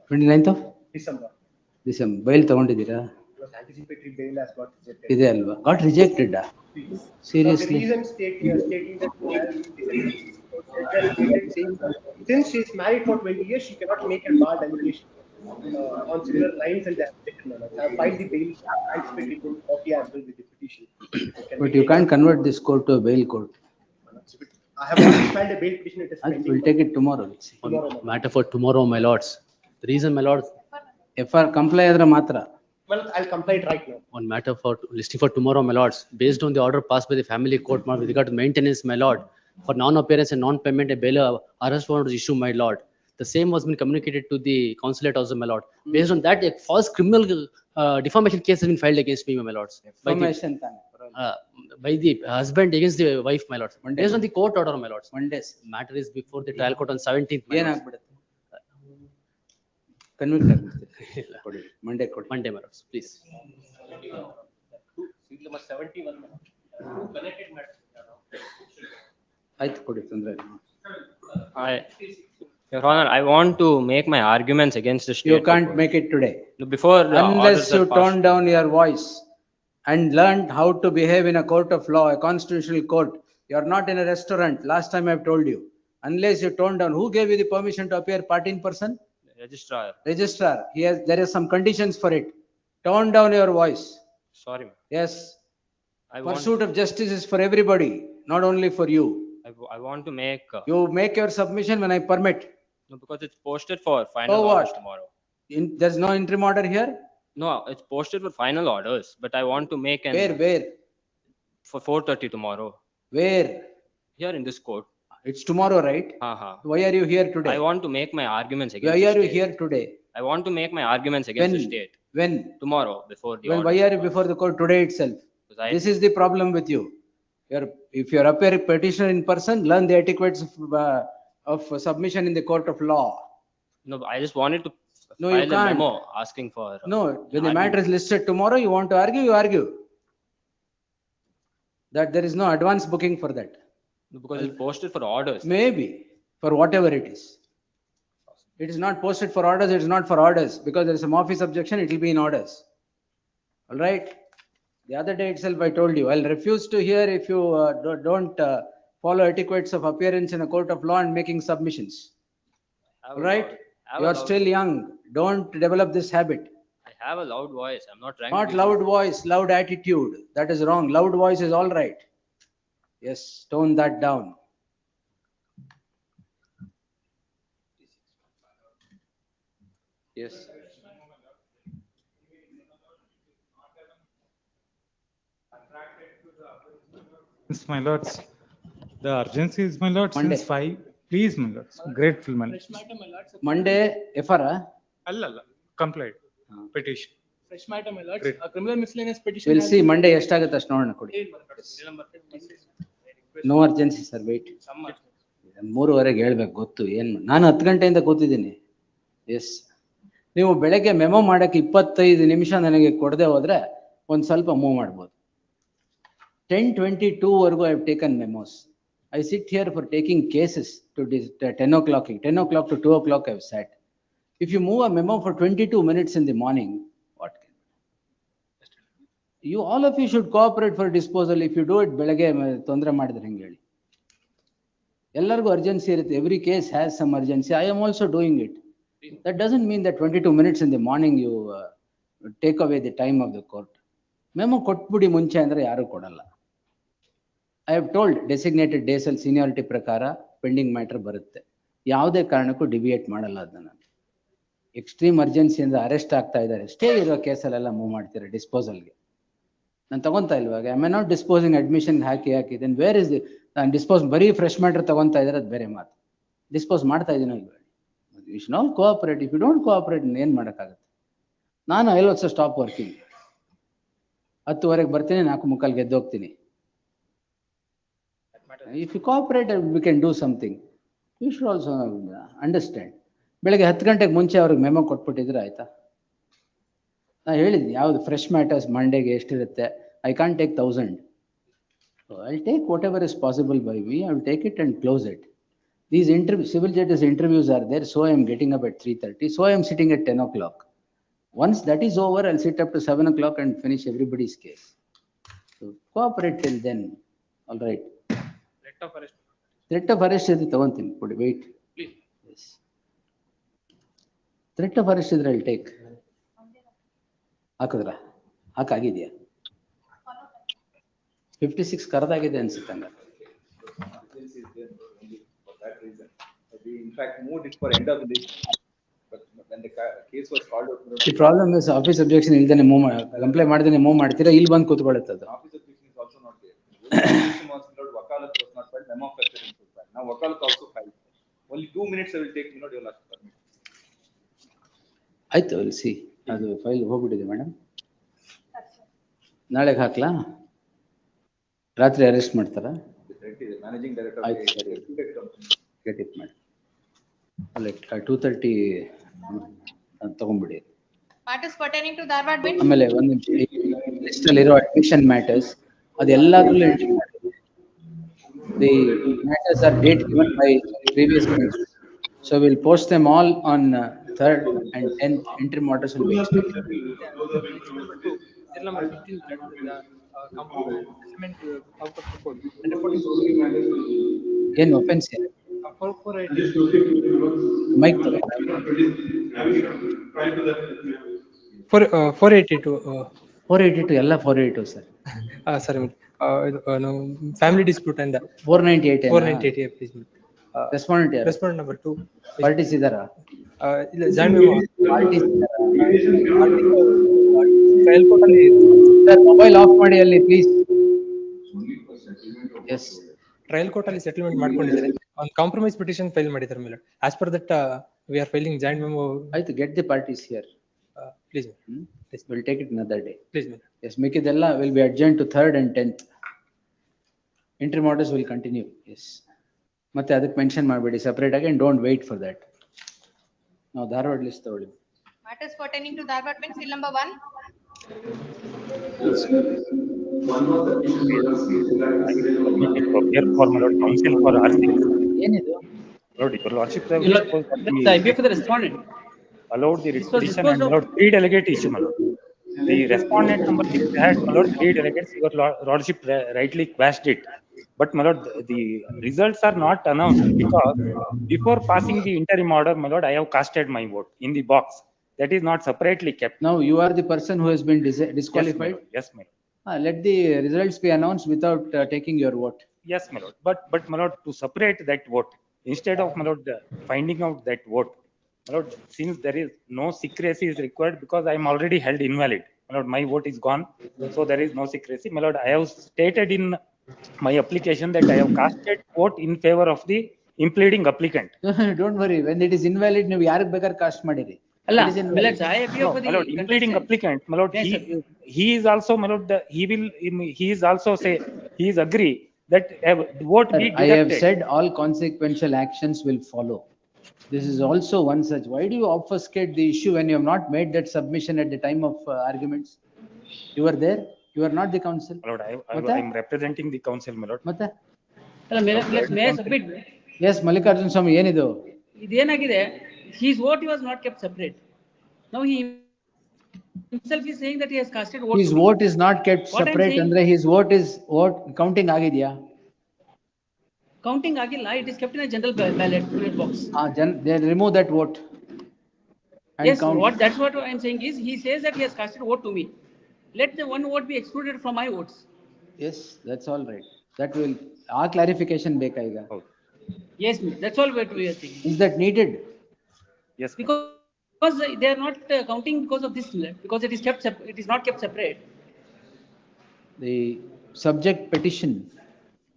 29th of December. December. Bail ತಗೊಂಡಿದ್ದೀರಾ? Because anticipatory bail has got rejected. ಇದೆ ಅಲ್ವಾ? Got rejected. Seriously? Now, the reason stating that judge stated saying that since she is married for 20 years, she cannot make a bad allegation on similar lines and the application. I have filed the bail anticipatory bail copy as well with the petition. But you can't convert this court to a bail court. I have already filed a bail petition. It is pending. We'll take it tomorrow. Let's see. Tomorrow. Matter for tomorrow, my lords. The reason, my lord, FR comply ಆದ್ರೆ ಮಾತ್ರ. Well, I'll comply it right now. on matter for listing for tomorrow, my lords, based on the order passed by the family court with regard to maintenance, my lord, for non-appearance and non-payment, a bail arrest warrant was issued, my lord. The same was been communicated to the consulate also, my lord. Based on that, a false criminal defamation case has been filed against me, my lords. Information By the husband against the wife, my lords. One day. Based on the court order, my lords. 1 day. Matter is before the trial court on 17th. my lords. ಏನಾಗ್ಬಿಡುತ್ತೆ? Convict ಆಗ್ಬಿಡ್ತೀರಿ. ಕೊಡಿ. Monday ಕೊಡಿ. Monday, my lords, please. ಆಯ್ತು ಕೊಡಿ, ತೊಂದ್ರೆ ಇಲ್ಲ. Your Honor, I want to make my arguments against the state. You can't make it today. Before the Unless orders are you passed. tone down your voice and learned how to behave in a court of law, a constitutional court. You are not in a restaurant. Last time I've told you. Unless you tone down, who gave you the permission to appear part in person? Registrar. Registrar. There are some conditions for it. Tone down your voice. Sorry, ma'am. Yes. I want, Pursuit of justice is for everybody, not only for you. I want to make, You make your submission when I permit. no, because it's posted for final So orders what? tomorrow. There's no interim order here? No, it's posted for final orders, but I want to make an. Where? For 4:30 tomorrow. Where? Here in this court. It's tomorrow, right? Why are you here today? I want to make my arguments against Why the are you state. here today? I want to make my arguments against the When? state. When? Tomorrow, before the Well, order. why are you before the court today itself? Because I- This is the problem with you. If you're appearing petitioner in person, learn the etiquettes of submission in the court of law. No, I just wanted to No, you file a can't. memo asking for. No, when the matter is listed tomorrow, you want to argue, you argue. That there is no advance booking for that. Because it's posted for orders. Maybe, for whatever it is. It is not posted for orders, it is not for orders. Because there is some office objection, it will be in orders. All right? The other day itself I told you, I'll refuse to hear if you don't follow etiquettes of appearance in a court of law and making submissions. All right? You are still young. Don't develop this habit. I have a loud voice. I'm not trying Not to. loud voice, loud attitude. That is wrong. Loud voice is all right. Yes, tone that down. Yes. Yes, my lords, the urgency is, my lord, Monday. since 5, please, my lords, grateful, my lords. Monday, FR, Alla, complied, petition. Fresh matter, my lords. Great. A criminal miscellaneous petition. we'll has see been- Monday ಎಷ್ಟಾಗುತ್ತೆ ಅಷ್ಟು ನೋಡೋಣ ಕೊಡಿ. No urgency, sir, wait. 3:30ಗೆ ಹೇಳ್ಬೇಕು ಗೊತ್ತು ಏನ್ ನಾನು 10 ಗಂಟೆಯಿಂದ ಕೂತಿದ್ದೀನಿ. ಎಸ್ ನೀವು ಬೆಳಗ್ಗೆ ಮೆಮೊ ಮಾಡಕ್ಕೆ 25 ನಿಮಿಷ ನನಗೆ ಕೊಡದೆ ಹೋದ್ರೆ ಒಂದ್ ಸ್ವಲ್ಪ ಮೂವ್ ಮಾಡ್ಬೋದು. 10:22 ವರೆಗೂ I have taken ಮೆಮೋಸ್. I sit here for taking cases to 10 o'clock. 10 o'clock to 2 o'clock I have sat. If you move a memo for 22 minutes in the morning, what can you? All of you should cooperate for disposal. If you do it, ಬೆಳಗ್ಗೆ ತೊಂದರೆ ಮಾಡಿದ್ರೆ ಹೆಂಗೆ ಹೇಳಿ? ಎಲ್ಲರಿಗೂ urgency ಇರುತ್ತೆ. Every case has some urgency. I am also doing it. That doesn't mean that 22 minutes in the morning you take away the time of the court. Memo ಕೊಟ್ಬಿಡಿ ಮುಂಚೆ ಅಂದ್ರೆ ಯಾರು ಕೊಡಲ್ಲ. I have told designated days ಅಲ್ಲಿ seniority ಪ್ರಕಾರ pending matter ಬರುತ್ತೆ. ಯಾವುದೇ ಕಾರಣಕ್ಕೂ ಡಿವಿಯೇಟ್ ಮಾಡಲ್ಲ ಅದನ್ನ. ಎಕ್ಸ್ಟ್ರೀಮ್ ಅರ್ಜೆನ್ಸಿ ಅಂದ್ರೆ ಅರೆಸ್ಟ್ ಆಗ್ತಾ ಇದ್ದಾರೆ, ಸ್ಟೇ ಇರೋ ಕೇಸಲ್ಲೆಲ್ಲ ಮೂವ್ ಮಾಡ್ತೀರಾ ಡಿಸ್ಪೋಸಲ್ಗೆ. ನಾನು ತಗೊಂತಾ ಇಲ್ವಾಗ I may not disposing admission ಹಾಕಿ ದೆನ್ ವೇರ್ ಇಸ್ ದಿ ನಾನು ಡಿಸ್ಪೋಸ್ ಬರೀ ಫ್ರೆಶ್ ಮ್ಯಾಟರ್ ತಗೊಂತಾ ಇದ್ದಾರೆ, ಅದು ಬೇರೆ ಮಾತು. ಡಿಸ್ಪೋಸ್ ಮಾಡ್ತಾ ಇದೀನೋ ಇಲ್ವಾ? You should not cooperate. If you don't cooperate ಏನ್ ಮಾಡೋಕ್ಕಾಗುತ್ತೆ? ನಾನು I will also stop working. 10:30ಗೆ ಬರ್ತೀನಿ, 4:45 ಗೆದ್ದೋಗ್ತೀನಿ. If you cooperate, we can do something. You should also understand. ಬೆಳಗ್ಗೆ 10 ಗಂಟೆಗೆ ಮುಂಚೆ ಅವ್ರಿಗೆ ಮೆಮೊ ಕೊಟ್ಬಿಟ್ಟಿದ್ರೆ ಆಯ್ತಾ? ನಾನು ಹೇಳಿದ್ದೀನಿ ಯಾವ್ದು ಫ್ರೆಶ್ ಮ್ಯಾಟರ್ಸ್ ಮಂಡೇಗೆ ಎಷ್ಟಿರುತ್ತೆ. I can't take 1000. I take whatever is possible by we. I will take it and close it. These civil judges interviews are there, so I am getting up at 3:30, so I am sitting at 10 o'clock. Once that is over, I'll sit up to 7 o'clock and finish everybody's case. So cooperate till then, all right. Threat of arrest. Threat of arrest is the wait. Please. Yes. Threat of arrest is I'll take. ಹಾಕಿದ್ರ ಹಾಕಾಗಿದೆಯಾ 56 ಕರೆದಾಗಿದೆ ಅನ್ಸುತ್ತೆ ಹಂಗ. In fact, moved it for end of the list. But when the case was called out. The problem is office objection ಇಲ್ದೇನೆ move complaint ಮಾಡ್ದೇನೆ move ಮಾಡ್ತೀರಾ, ಇಲ್ಲಿ ಬಂದು ಕೂತ್ಕೊಳ್ಳುತ್ತೆ ಅದು. Office objection is also not there. Petition was not, wakalat was not filed, memo of precedence was filed. Now wakalat also filed. Only 2 minutes I will take, you will ask permission. ಆಯ್ತು, will see. ಅದು file ಹೋಗ್ಬಿಟ್ಟಿದೆ madam. ನಾಳೆಗೆ ಹಾಕ್ಲಾ? ರಾತ್ರಿ arrest ಮಾಡ್ತಾರಾ? Managing director. Get it madam. 2:30 ತಗೊಂಡ್ಬಿಡಿ. Matters pertaining to Dharwad bench. ಆಮೇಲೆ ಒಂದು list ಅಲ್ಲಿ ಇರೋ ಅಡ್ಮಿಷನ್ ಮ್ಯಾಟರ್ಸ್ ಅದೆಲ್ಲದರಲ್ಲೂ ಎಂಟ್ರಿ ಮಾಡಿ. The matters are date given by previous months. So we'll post them all on 3rd and 10th. Interim orders will be expected. Number 15, assessment out of the code. ಏನು offense ಏನು? 482. Mic 482. 482 ಎಲ್ಲ 482 sir. Sorry, no, family dispute and 498. 498, yeah, please. Respondent ಯಾರು? Respondent number 2. Parties ಇದಾರಾ? ಇಲ್ಲ, joint memo. Parties ಇದಾರಾ? Trial court ಅಲ್ಲಿ sir mobile off ಮಾಡಿ ಅಲ್ಲಿ ಪ್ಲೀಸ್. ಎಸ್. ಟ್ರಯಲ್ ಕೋರ್ಟ್ ಅಲ್ಲಿ ಸೆಟಲ್ಮೆಂಟ್ ಮಾಡ್ಕೊಂಡಿದ್ದಾರೆ. ಒಂದು ಕಾಂಪ್ರಮೈಸ್ ಪಿಟಿಷನ್ ಫೈಲ್ ಮಾಡಿದ್ದಾರೆ ಮೇಲೆ. As per that we are filing joint memo. ಆಯ್ತು, get the parties here. Please. We'll take it another day. Please. Yes, ಮಿಕ್ಕಿದೆಲ್ಲ will be adjourned to 3rd and 10th. Interim orders will continue. Yes. ಮತ್ತೆ ಅದಕ್ಕೆ mention ಮಾಡಬೇಡಿ separate ಆಗಿ, and don't wait for that. ನಾವು Dharwad list ತಗೊಳ್ಳಿ. Matters pertaining to Dharwad bench, seal number 1. Counsel for RC. ಏನಿದು? Lord, your lordship, The IBF for the respondent. Allowed the petition and allowed 3 delegate issue, my lord. The respondent number 6 had allowed 3 delegates. Your lordship rightly quashed it. But my lord, the results are not announced because before passing the interim order, my lord, I have casted my vote in the box. That is not separately kept. Now you are the person who has been disqualified. Yes, my lord. Let the results be announced without taking your vote. Yes, my lord. But my lord, to separate that vote, instead of my lord finding out that vote, my lord, since there is no secrecy is required because I am already held invalid. My lord, my vote is gone, so there is no secrecy. My lord, I have stated in my application that I have casted vote in favor of the impleading applicant. Don't worry, when it is invalid, ನೀವು ಯಾರಿಗೆ ಬೇಕಾದ್ರೆ cost ಮಾಡಿರಿ. ಅಲ್ಲ, my lord, impleading applicant, my lord, he is also, my lord, he is also say, he is agree that vote be deducted. I have said all consequential actions will follow. This is also one such. Why do you obfuscate the issue when you have not made that submission at the time of arguments? You were there. You are not the counsel. My lord, I am representing the counsel, my lord. ಮತ್ತೆ? May I submit? Yes, Mallikarjun Swami, ಏನಿದು? ಇದೇನಾಗಿದೆ? His vote was not kept separate. Now he himself is saying that he has casted vote. His vote is not kept separate ಅಂದ್ರೆ his vote is counting ಆಗಿದೆಯಾ? Counting ಆಗಿಲ್ಲ, it is kept in a general ballot box. They remove that vote. Yes, that's what I am saying is he says that he has casted vote to me. Let the one vote be excluded from my votes. Yes, that's all right. That will clarification ಬೇಕಾ ಈಗ? Yes, that's all what we are saying. Is that needed? Yes, because they are not counting because of this, because it is not kept separate. The subject petition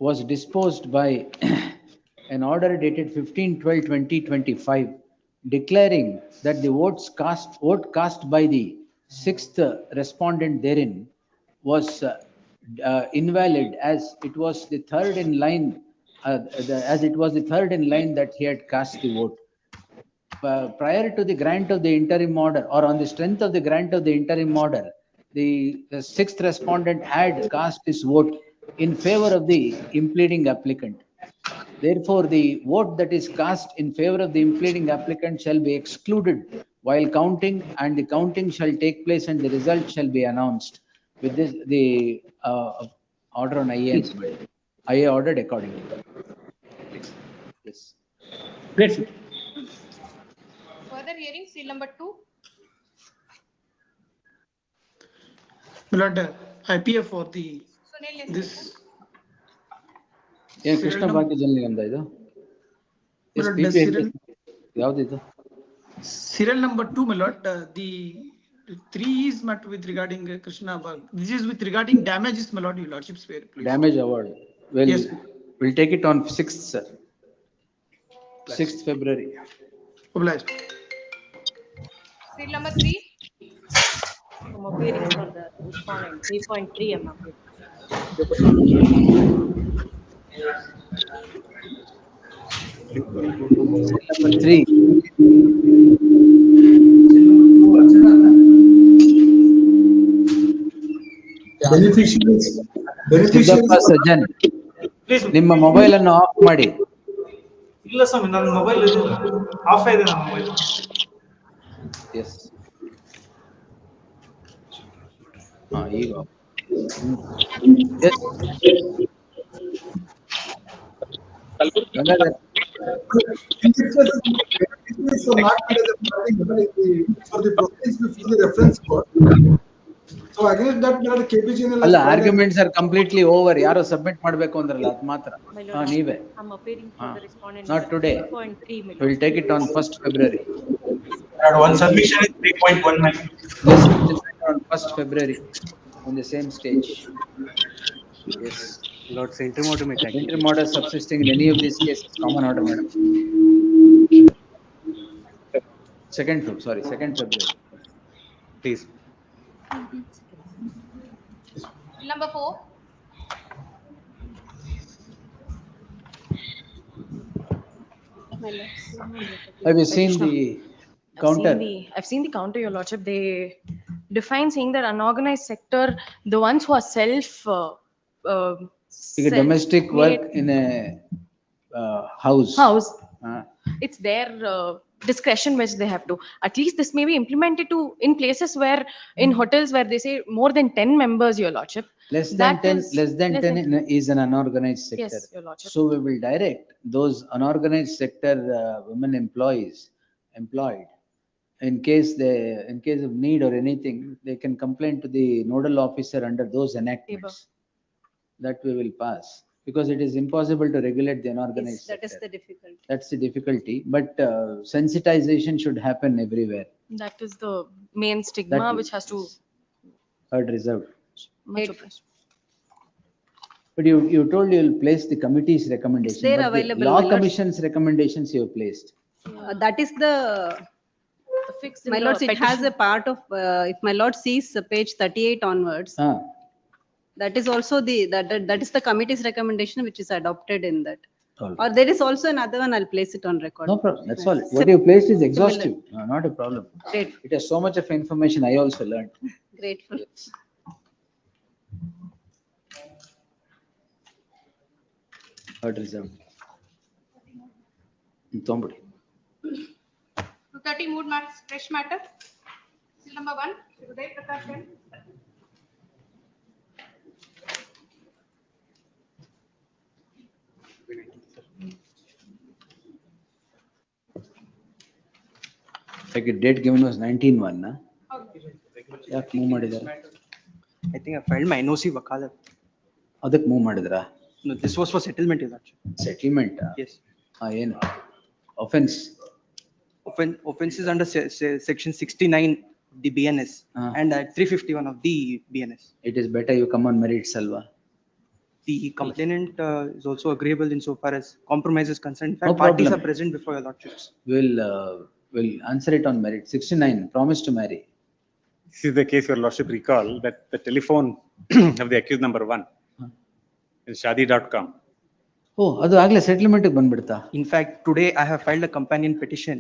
was disposed by an order dated 15/12/2025 declaring that the vote cast by the 6th respondent therein was invalid as it was the third in line that he had cast the vote. Prior to the grant of the interim order, or on the strength of the grant of the interim order, the 6th respondent had cast his vote in favor of the impleading applicant. Therefore, the vote that is cast in favor of the impleading applicant shall be excluded while counting, and the counting shall take place and the result shall be announced. With this, the order on IA, IA ordered accordingly. Yes. Great. Further hearing, seal number 2. My lord, IPF for the Sunil, yes. this. ಏನು ಕೃಷ್ಣ ಭಾಗ್ಯ ಜಲ ನಿಗಮದ ಇದು? Yes, ಯಾವ್ದಿದು? Serial number 2, my lord. The 3 is not with regarding Krishna Bhag. This is with regarding damages, my lord, your lordship's fair, please. Damage award. Well, Yes. we'll take it on 6th, sir. 6th February. Obliged. Seal number 3. I'm appearing for the respondent, 3.3 I'm appearing. Number 3. Siddappa Sajjan, ನಿಮ್ಮ mobile ಅನ್ನು of ಮಾಡಿ. ಇಲ್ಲ ಸ್ವಾಮಿ, ನನ್ನ mobile off ಇದೆ, ನನ್ನ mobile. S. ಹಾ, ಈಗ S. ಅಲ್ಲ, ಆರ್ಗ್ಯುಮೆಂಟ್ಸ್ ಆರ್ ಕಂಪ್ಲೀಟ್ಲಿ ಓವರ್. ಯಾರೋ ಸಬ್ಮಿಟ್ ಮಾಡ್ಬೇಕು ಅಂದ್ರಲ್ಲ, ಅದು ಮಾತ್ರ. ಹಾ, ನೀವೇ. I'm appearing for the respondent. Not today. 3.3 million. We'll take it on 1st February. One submission is 3.19. Yes, on 1st February, on the same stage. Yes. Lord, interim order may take. Interim order subsisting in any of these cases, common order, madam. 2nd February. Please. Number 4. Have you seen the counter? I've seen the counter, your lordship. They define saying that unorganized sector, the ones who are Like a domestic work in a house. It's their discretion which they have to. At least this may be implemented to in places where, in hotels where they say more than 10 members, your lordship. Less than 10 is an unorganized sector. Yes, your lordship. So we will direct those unorganized sector women employed, in case of need or anything, they can complain to the nodal officer under those enactments. That we will pass, because it is impossible to regulate the unorganized sector. That is the difficulty. That's the difficulty, but sensitization should happen everywhere. That is the main stigma which has to. Heard reserved. Much obliged. But you told you will place the committee's recommendation. They're but available, the law my lords. commission's recommendations you have placed. That is the, Fixed in my the lords, it has petition. a part of, if my lord sees page 38 onwards, that is also that is the committee's recommendation which is adopted in that. All Or there is also another one, I'll place it on record. No problem, that's all. What you placed is exhaustive, not a problem. Great. It has so much of information I also learned. Grateful. Heard reserved. Tombudi. 230 mood marks, fresh matter. Seal number 1. Uday Prakash. Like a date given was 19/1, na? ಯಾಕೆ move ಮಾಡಿದಾರೆ? I think I filed my NOC wakalat. ಅದಕ್ಕೆ move ಮಾಡಿದ್ರಾ? No, this was for settlement, your lordship. Settlement? Yes. ಏನು? Offense? Offense is under section 69 of the BNS and 351 of the BNS. It is better you come on merits, alva. The complainant is also agreeable insofar as compromise is concerned. In fact, No parties problem. are present before your lordships. We'll answer it on merit. 69, promise to marry. This is the case, your lordship recall that the telephone of the accused number 1 is shadi.com. Oh, ಅದು ಆಗ್ಲೇ settlement ಗೆ ಬಂದ್ಬಿಡ್ತಾ? In fact, today I have filed a companion petition.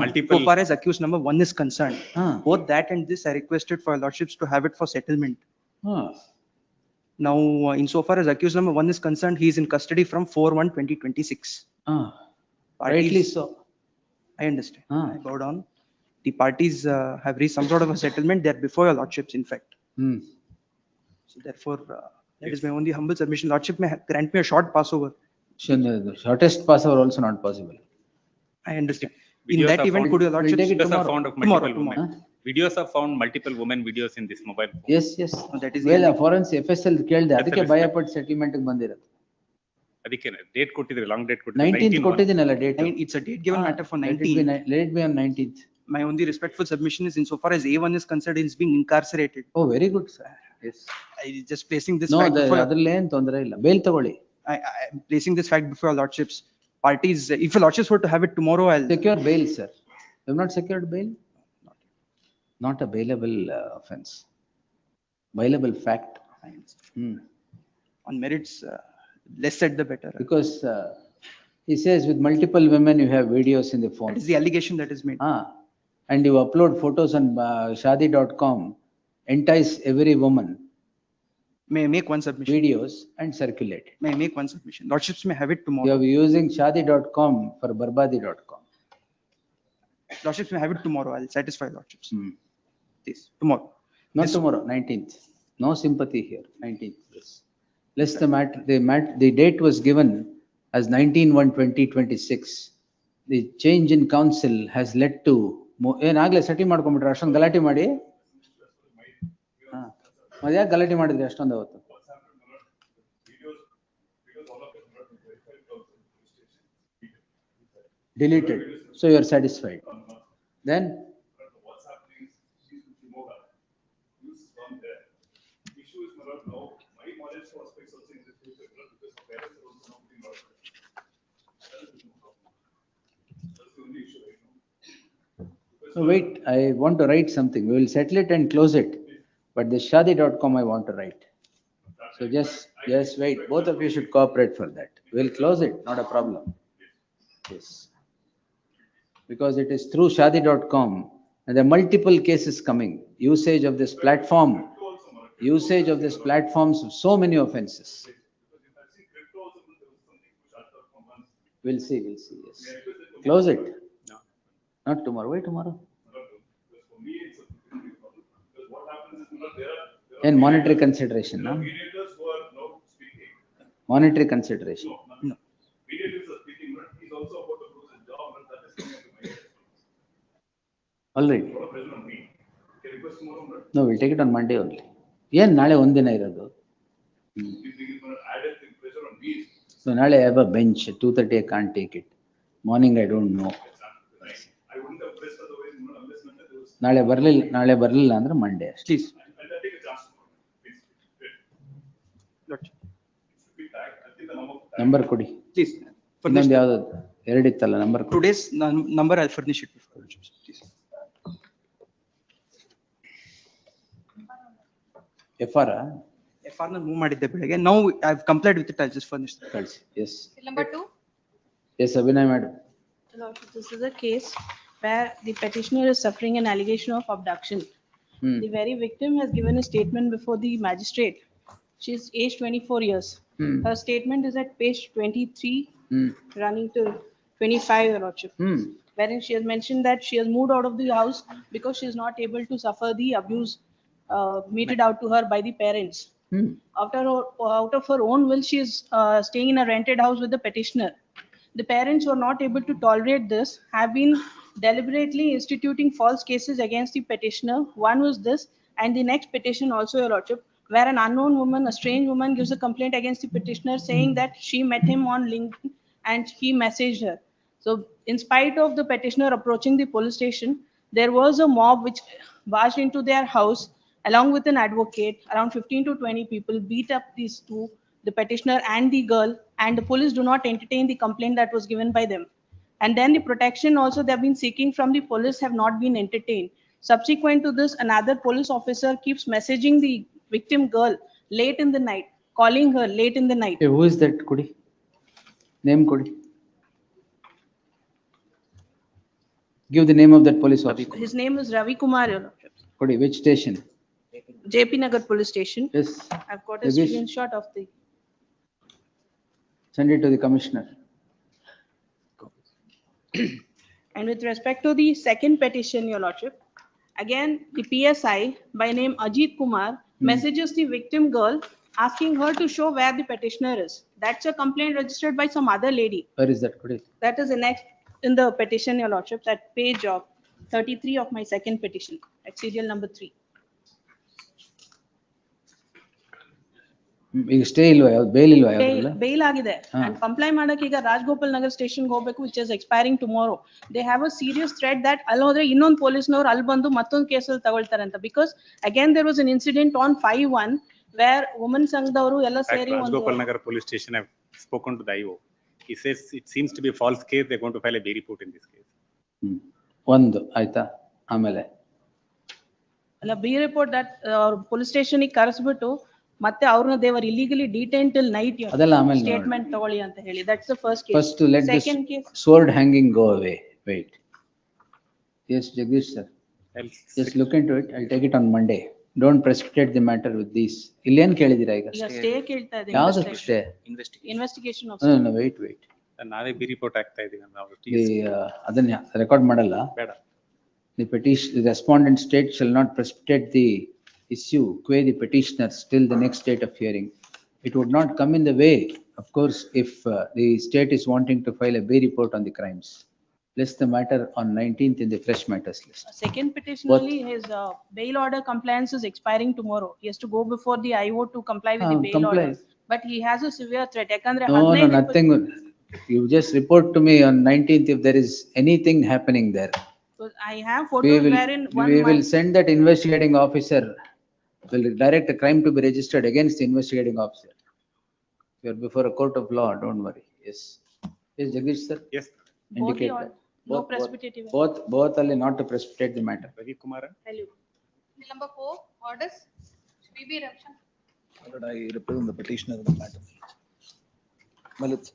Multiple. So far as accused number 1 is concerned, both that and this I requested for your lordships to have it for settlement. Now, insofar as accused number 1 is concerned, he is in custody from 4/1/2026. Rightly so. I understand. I bow down. The parties have reached some sort of a settlement. They are before your lordships, in fact. So therefore, that is my only humble submission. Lordship may grant me a short passover. The shortest passover also not possible. I understand. In Videos that are event, found- could your lordship? Videos are found of multiple Tomorrow. women. Videos are found multiple women videos in this mobile phone. Yes, yes. That is Well, forensic FSL ಕೇಳಿದೆ That's ಅದಕ್ಕೆ a ಭಯಪಟ್ಟು settlement ಬಂದಿರೋದು. ಅದಕ್ಕೆ date ಕೊಟ್ಟಿದ್ರೆ long date ಕೊಟ್ಟಿದ್ರೆ 19th ಕೊಟ್ಟಿದ್ದೀನಲ್ಲ date. It's a date given matter for Let 19th. it be on 19th. My only respectful submission is insofar as A1 is concerned, he is being incarcerated. Oh, very good, sir. Yes. I just placing this No, fact before. ಅದ್ರಲ್ಲಿ ಏನ್ ತೊಂದರೆ ಇಲ್ಲ. Bale ತಗೊಳ್ಳಿ. I am placing this fact before your lordships. Parties, if your lordships were to have it tomorrow, I'll. Secure bail, sir. You have not secured bail? Not a bailable offense. Bailable fact. On merits, less said the better. Because he says with multiple women you have videos in the phone. That is the allegation that is made. And you upload photos on shadi.com, entice every woman. May I make one submission? Videos and circulate. May I make one submission? Lordships may have it tomorrow. You are using shadi.com for barbadi.com. Lordships may have it tomorrow. I'll satisfy lordships. This tomorrow. Not tomorrow, 19th. No sympathy here, 19th. Yes. Less the matter, the date was given as 19/1/2026. The change in council has led to ಏನಾಗ್ಲೇ settle ಮಾಡ್ಕೊಂಡ್ಬಿಟ್ರೆ ಅಷ್ಟೊಂದು ಗಲಾಟೆ ಮಾಡಿ ಯಾಕೆ ಗಲಾಟೆ ಮಾಡಿದ್ರಿ ಅಷ್ಟೊಂದು ಅವತ್ತು? Deleted. So you are satisfied. Then so wait, I want to write something. We will settle it and close it. But the shadi.com I want to write. So just wait. Both of you should cooperate for that. We'll close it, not a problem. Yes. Because it is through shadi.com and there are multiple cases coming. Usage of this platform. Usage of this platforms of so many offenses. We'll see, yes. Close it. Not tomorrow. Wait, tomorrow. And monetary consideration, no? Monetary consideration. No. All right. No, we'll take it on Monday only. ಏನ್ ನಾಳೆ ಒಂದಿನ ಇರೋದು? So ನಾಳೆ I have a bench. 2:30 I can't take it. Morning I don't know. ನಾಳೆ ಬರ್ಲಿಲ್ಲ ಅಂದ್ರೆ Monday ಅಷ್ಟೇ. Please. Number ಕೊಡಿ. Please. ಇನ್ನೊಂದು ಯಾವ್ದು ಎರಡಿತ್ತಲ್ಲ number. Today's number I'll furnish it before lordships. Please. FR FR move ಮಾಡಿದ್ದೆ ಬೆಳಗ್ಗೆ. Now I've complied with it. I'll just furnish it. ಕಳಿಸಿ. Yes. Number 2. Yes, Abhinay madam. This is a case where the petitioner is suffering an allegation of abduction. The very victim has given a statement before the magistrate. She is aged 24 years. Her statement is at page 23, running to 25, Your Lordship, wherein she has mentioned that she has moved out of the house because she is not able to suffer the abuse meted out to her by the parents. Out of her own will, she is staying in a rented house with the petitioner. The parents who are not able to tolerate this have been deliberately instituting false cases against the petitioner. One was this, and the next petition also, Your Lordship, where an unknown woman, a strange woman, gives a complaint against the petitioner saying that she met him on LinkedIn and he messaged her. So in spite of the petitioner approaching the police station, there was a mob which barged into their house along with an advocate. Around 15 to 20 people beat up these two, the petitioner and the girl, and the police do not entertain the complaint that was given by them. And then the protection also they have been seeking from the police have not been entertained. Subsequent to this, another police officer keeps messaging the victim girl late in the night, calling her late in the night. Hey, who is that? Kodi? Name Kodi. Give the name of that police officer. His name is Ravi Kumar, Your Lordship. Kodi, which station? JP Nagar Police Station. Yes. I've got a Yogesh. screenshot of the. Send it to the commissioner. And with respect to the second petition, Your Lordship, again, the PSI by name Ajit Kumar messages the victim girl asking her to show where the petitioner is. That's a complaint registered by some other lady. Where is that? Put it. That is in the petition, Your Lordship, at page 33 of my second petition, at serial number 3. ಈಗ stay ಇಲ್ವಾ ಯಾವ್ದು bale ಇಲ್ವಾ ಯಾವ್ದ್ರಲ್ಲ Bail ಆಗಿದೆ and comply ಮಾಡಕ್ಕೆ ಈಗ Rajagopal Nagar station ಹೋಗ್ಬೇಕು, which is expiring tomorrow. They have a serious threat that ಅಲ್ಲಿ ಹೋದ್ರೆ ಇನ್ನೊಂದು ಪೊಲೀಸ್ನವ್ರು ಅಲ್ಲಿ ಬಂದು ಮತ್ತೊಂದು ಕೇಸಲ್ಲಿ ತಗೊಳ್ತಾರೆ ಅಂತ, because again there was an incident on 5/1 where women ಸಂಘದವರು ಎಲ್ಲ ಸೇರಿ Rajgopal Nagar police station, I've spoken to the IO. He says it seems to be a false case. They're going to file a B report in this case. ಒಂದು ಆಯ್ತಾ, ಆಮೇಲೆ ಅಲ್ಲ B report that police station ಕರೆಸ್ಬಿಟ್ಟು ಮತ್ತೆ ಅವ್ರನ್ನ ದೇವರ್ illegally detained till night ಅದೆಲ್ಲ ಆಮೇಲೆ ಸ್ಟೇಟ್ಮೆಂಟ್ ತಗೊಳ್ಳಿ ಅಂತ ಹೇಳಿ. That's the first case. First let this Second case. sword hanging go away. Wait. Yes, Jagdish sir. Just look into it. I'll take it on Monday. Don't precipitate the matter with these. ಇಲ್ಲಿ ಏನ್ ಕೇಳಿದಿರಾ ಈಗ? ಈಗ stay ಕೇಳ್ತಾ ಇದೆ. ಯಾವ್ದು stay? Investigation of. No, wait. ನಾವೇ B report ಆಗ್ತಾ ಇದೀವಿ ನಾವು. ಅದನ್ನ ರೆಕಾರ್ಡ್ ಮಾಡಲ್ಲ. ಬೇಡ. The respondent state shall not precipitate the issue qua the petitioners till the next date of hearing. It would not come in the way, of course, if the state is wanting to file a B report on the crimes. List the matter on 19th in the fresh matters list. Second petition only, his bail order compliance is expiring tomorrow. He has to go before the IO to comply with the bail order. But he has a severe threat. No, nothing. You just report to me on 19th if there is anything happening there. So I have photos wherein we will send that investigating officer, will direct a crime to be registered against the investigating officer. You are before a court of law, don't worry. Yes. Yes, Jagdish sir? Yes. Indicate that. No precipitative. Both only not to precipitate the matter. Ravi Kumar. Hello. Number 4, orders. PB Rapshan. I represent the petitioner in the matter. Well, it's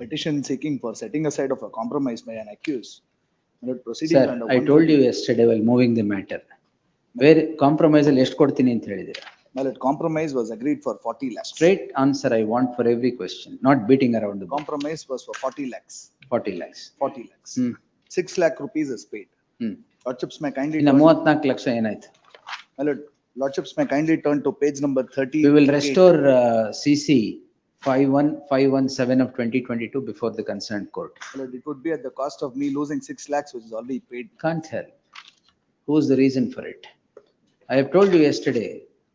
petition seeking for setting aside of a compromise by an accused. Sir, I told you yesterday while moving the matter. Where compromise ಅಲ್ಲಿ ಎಷ್ಟು ಕೊಡ್ತೀನಿ ಅಂತ ಹೇಳಿದಿರಾ? Well, compromise was agreed for 40 lakhs. Straight answer I want for every question, not beating around the bush. Compromise was for 40 lakhs. 40 lakhs. 40 lakhs. 6 lakh rupees is paid. Lordships may kindly. ಇನ್ನು 34 ಲಕ್ಷ ಏನಾಯ್ತು? Well, Lordships may kindly turn to page number 30. We will restore CC 51517 of 2022 before the concerned court. Well, it would be at the cost of me losing 6 lakhs, which is already paid. Can't help. Who's the reason for it? I have told you yesterday,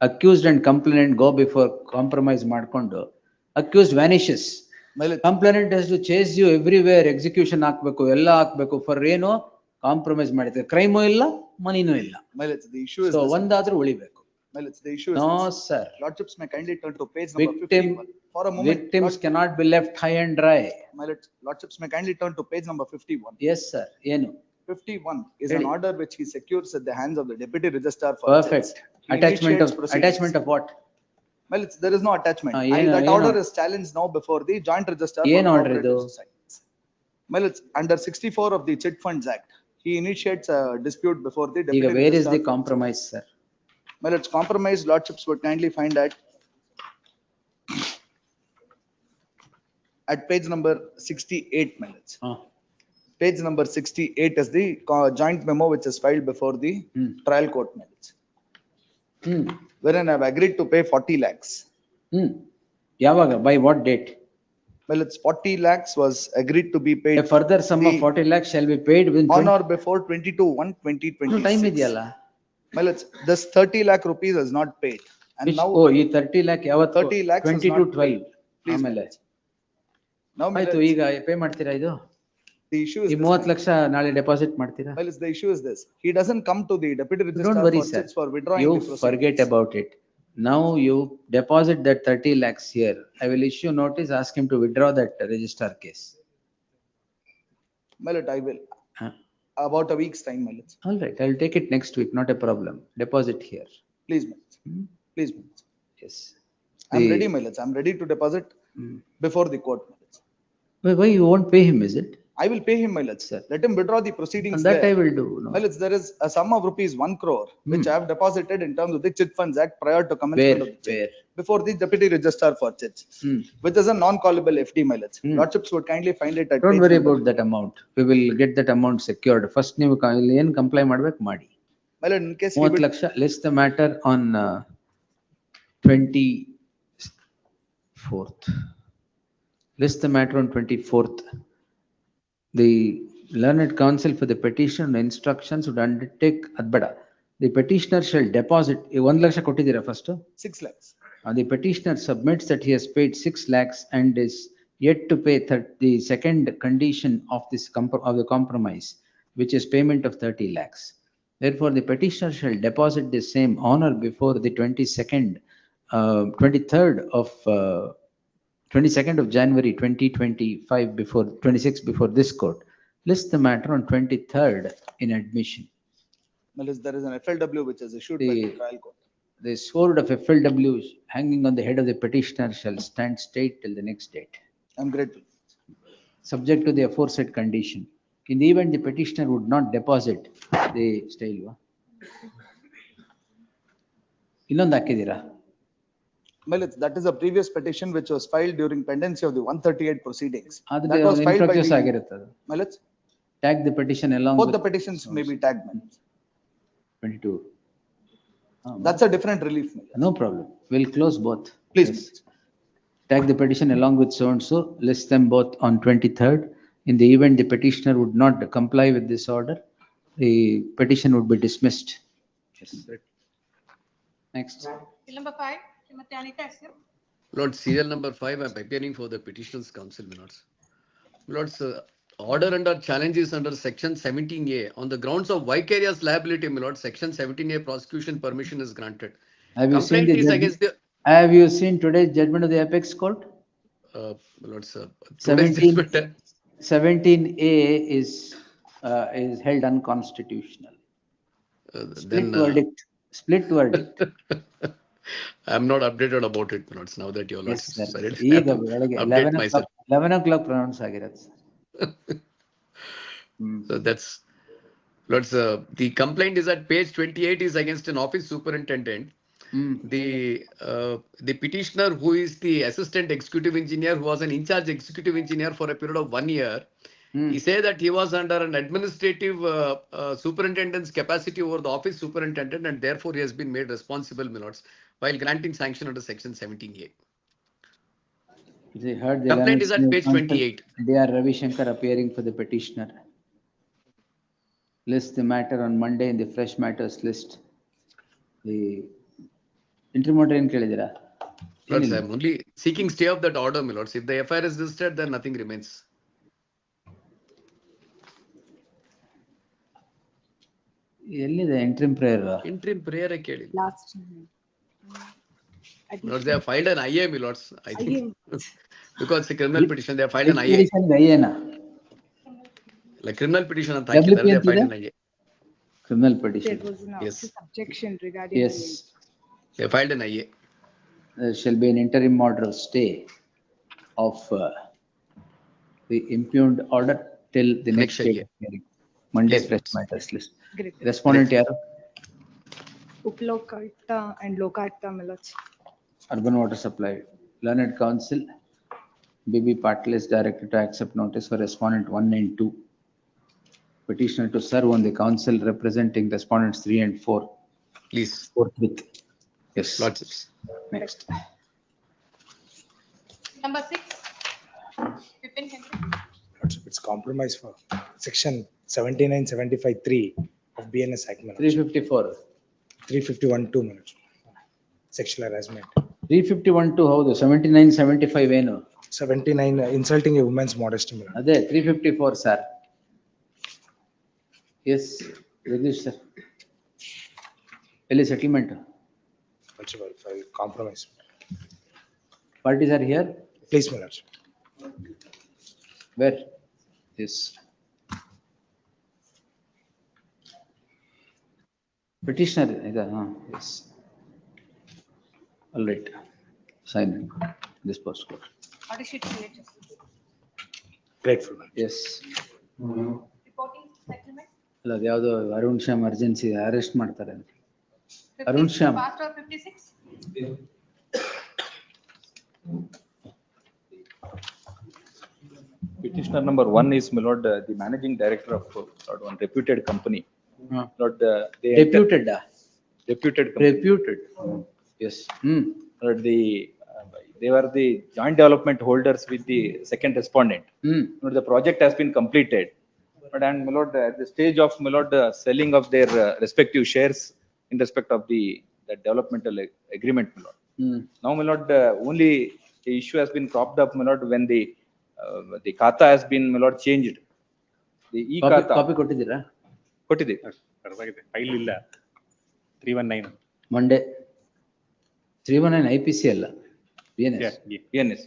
accused and complainant go before compromise ಮಾಡ್ಕೊಂಡು, accused vanishes. Complainant has to chase you everywhere, execution ಹಾಕ್ಬೇಕು, ಎಲ್ಲ ಹಾಕ್ಬೇಕು, for ಏನು compromise ಮಾಡಿದ್ರೆ crime ಇಲ್ಲ, moneyನೂ ಇಲ್ಲ. The issue is so ಒಂದಾದ್ರೂ ಉಳಿಬೇಕು. The issue is no this. Sir, Lordships may kindly turn to page number 51. For a moment, victims cannot be left high and dry. Lordships may kindly turn to page number 51. Yes sir, ಏನು? 51 is an order which he secures at the hands of the deputy registrar for perfect. Attachment of what? Well, there is no attachment. That order is challenged now before the joint registrar. ಏನು order ಇದು? Well, it's under 64 of the Chit Funds Act. He initiates a dispute before the deputy registrar. Where is the compromise, sir? Well, it's compromised. Lordships would kindly find that at page number 68 minutes. Page number 68 is the joint memo which is filed before the trial court minutes. Wherein I have agreed to pay 40 lakhs. Yavaga, by what date? Well, it's 40 lakhs was agreed to be paid. A further sum of 40 lakhs shall be paid within on or before 22/1/2026. Time idiyalla. Well, it's this 30 lakh rupees is not paid. And which, now ಈ 30 lakh ಯಾವತ್ತು? 30 lakhs 22/12. ಆಮೇಲೆ now ಆಯ್ತು, ಈಗ pay ಮಾಡ್ತೀರಾ ಇದು? The issue is ಈ 30 ಲಕ್ಷ ನಾಳೆ deposit ಮಾಡ್ತೀರಾ? Well, the issue is this. He doesn't come to the deputy registrar. Don't worry, sir. For withdrawing you the proceedings. Forget about it. Now you deposit that 30 lakhs here. I will issue notice, ask him to withdraw that registrar case. Well, I will. About a week's time, Mallet. All right, I will take it next week, not a problem. Deposit here. Please, Mallet. Please, Mallet. Yes. I'm ready, Mallet. I'm ready to deposit before the court, Mallet. Why you won't pay him, is it? I will pay him, my lords. Let him withdraw the proceedings. And that there. I will do. No. My lords, there is a sum of rupees 1 crore, which I have deposited in terms of the Chit Funds Act prior to commencement of the check, before the Deputy Registrar for Chits, which is a non-callable FD, my lords. Lordships would kindly find it at Don't page worry number. about that amount. We will get that amount secured. First, ನೀವು ಏನು comply ಮಾಡ್ಬೇಕು ಮಾಡಿ. My lord, in case 30 lakh, list the matter on 24th. List the matter on 24th. The learned counsel for the petition instructions would undertake adbada. The petitioner shall deposit 1 laksha ಕೊಟ್ಟಿದ್ದೀರಾ first? 6 lakhs. The petitioner submits that he has paid 6 lakhs and is yet to pay the second condition of this of the compromise, which is payment of 30 lakhs. Therefore, the petitioner shall deposit the same on or before the 22nd of January 2025 before 26 before this court. List the matter on 23rd in admission. Well, there is an FLW which is issued by the trial court. The sword of FLW hanging on the head of the petitioner shall stand state till the next date. I'm grateful. Subject to the aforesaid condition. In the event the petitioner would not deposit the stay ilva. Innondu ಹಾಕಿದ್ದೀರಾ? Well, that is a previous petition which was filed during pendency of the 138 proceedings. That was filed by the. ಆಗಿರುತ್ತದೆ. Well, let's tag the petition along both with the petitions may be tagged. 22. That's a different relief. No problem. We'll close both. Please. Yes. Tag the petition along with so and so. List them both on 23rd. In the event the petitioner would not comply with this order, the petition would be dismissed. Yes. Next. Number 5, Srimati Anita SM. Lord, serial number 5, I'm appearing for the petitioner's counsel, my lords. Lords, order under challenges under section 17A on the grounds of vicarious liability, my lord. Section 17A prosecution permission is granted. Have you seen the against the, have you seen today's judgment of the apex court? my lords, 17A is held unconstitutional. Split verdict. I'm not updated about it, my lords, now that your lords decided. update myself. 11 o'clock pronounce ಆಗಿರತ್ತೆ. So that's, lords, the complaint is at page 28 is against an office superintendent. The petitioner, who is the assistant executive engineer, who was an in-charge executive engineer for a period of 1 year, he said that he was under an administrative superintendent's capacity over the office superintendent, and therefore he has been made responsible, my lords, while granting sanction under section 17A. They heard the complaint is at page 28. They are Ravi Shankar appearing for the petitioner. List the matter on Monday in the fresh matters list. The interim order ಏನು ಕೇಳಿದ್ದೀರಾ? Lords, I'm only seeking stay of that order, my lords. If the FIR is registered, then nothing remains. ಎಲ್ಲಿದೆ interim prayer? Interim prayer ಕೇಳಿ. Last. Lords, they have filed an IA, my lords. I think because it's a criminal petition, they have filed an IA. Like criminal petition ಅಂತ ಹಾಕಿದ್ದಾರೆ, they have filed an IA. Criminal petition. There was an Yes. objection regarding. Yes. They filed an IA. There shall be an interim order of stay of the impugned order till the next day hearing. Monday fresh matters list. Great. Respondent yaru? Uplokaita and Lokayukta, my lords. Urban Water Supply. Learned Counsel, BB Patil is directed to accept notice for respondent 1 and 2. Petitioner to serve on the council representing respondents 3 and 4. Please. Forthwith. Yes. Lordships. Next. Number 6, Vipin Henry. It's compromise for section 79-75-3 of BNS Act. 354. 351-2 minutes. Sexual harassment. 351-2 ಹೌದು 79-75 ಏನು? 79 insulting a woman's modesty. ಅದೇ 354 sir. Yes, Jagdish sir. Early settlement. Compromise. Parties are here? Please, my lord. Where? Yes. Petitioner, yes. All right. Sign this postcode. Order sheet CH-16. Grateful. Yes. Reporting settlement. ಅಲ್ಲ ಅದು ಯಾವ್ದೋ Arun Shyam urgency arrest ಮಾಡ್ತಾರೆ ಅಂತ. Arun Shyam. Past or 56. Petitioner number 1 is, my lord, the managing director of one reputed company. Lord, they Deputed. Reputed company. Reputed. Yes. Lord, they were the joint development holders with the second respondent. Lord, the project has been completed. But and my lord, at the stage of, my lord, selling of their respective shares in respect of that developmental agreement, my lord. Now, my lord, only the issue has been cropped up, my lord, when the khata has been, my lord, changed. The e-khata. Copy ಕೊಟ್ಟಿದ್ದೀರಾ? ಕೊಟ್ಟಿದೆ. File ಇಲ್ಲ. 319. Monday. 319 IPC ಅಲ್ಲ. BNS. BNS.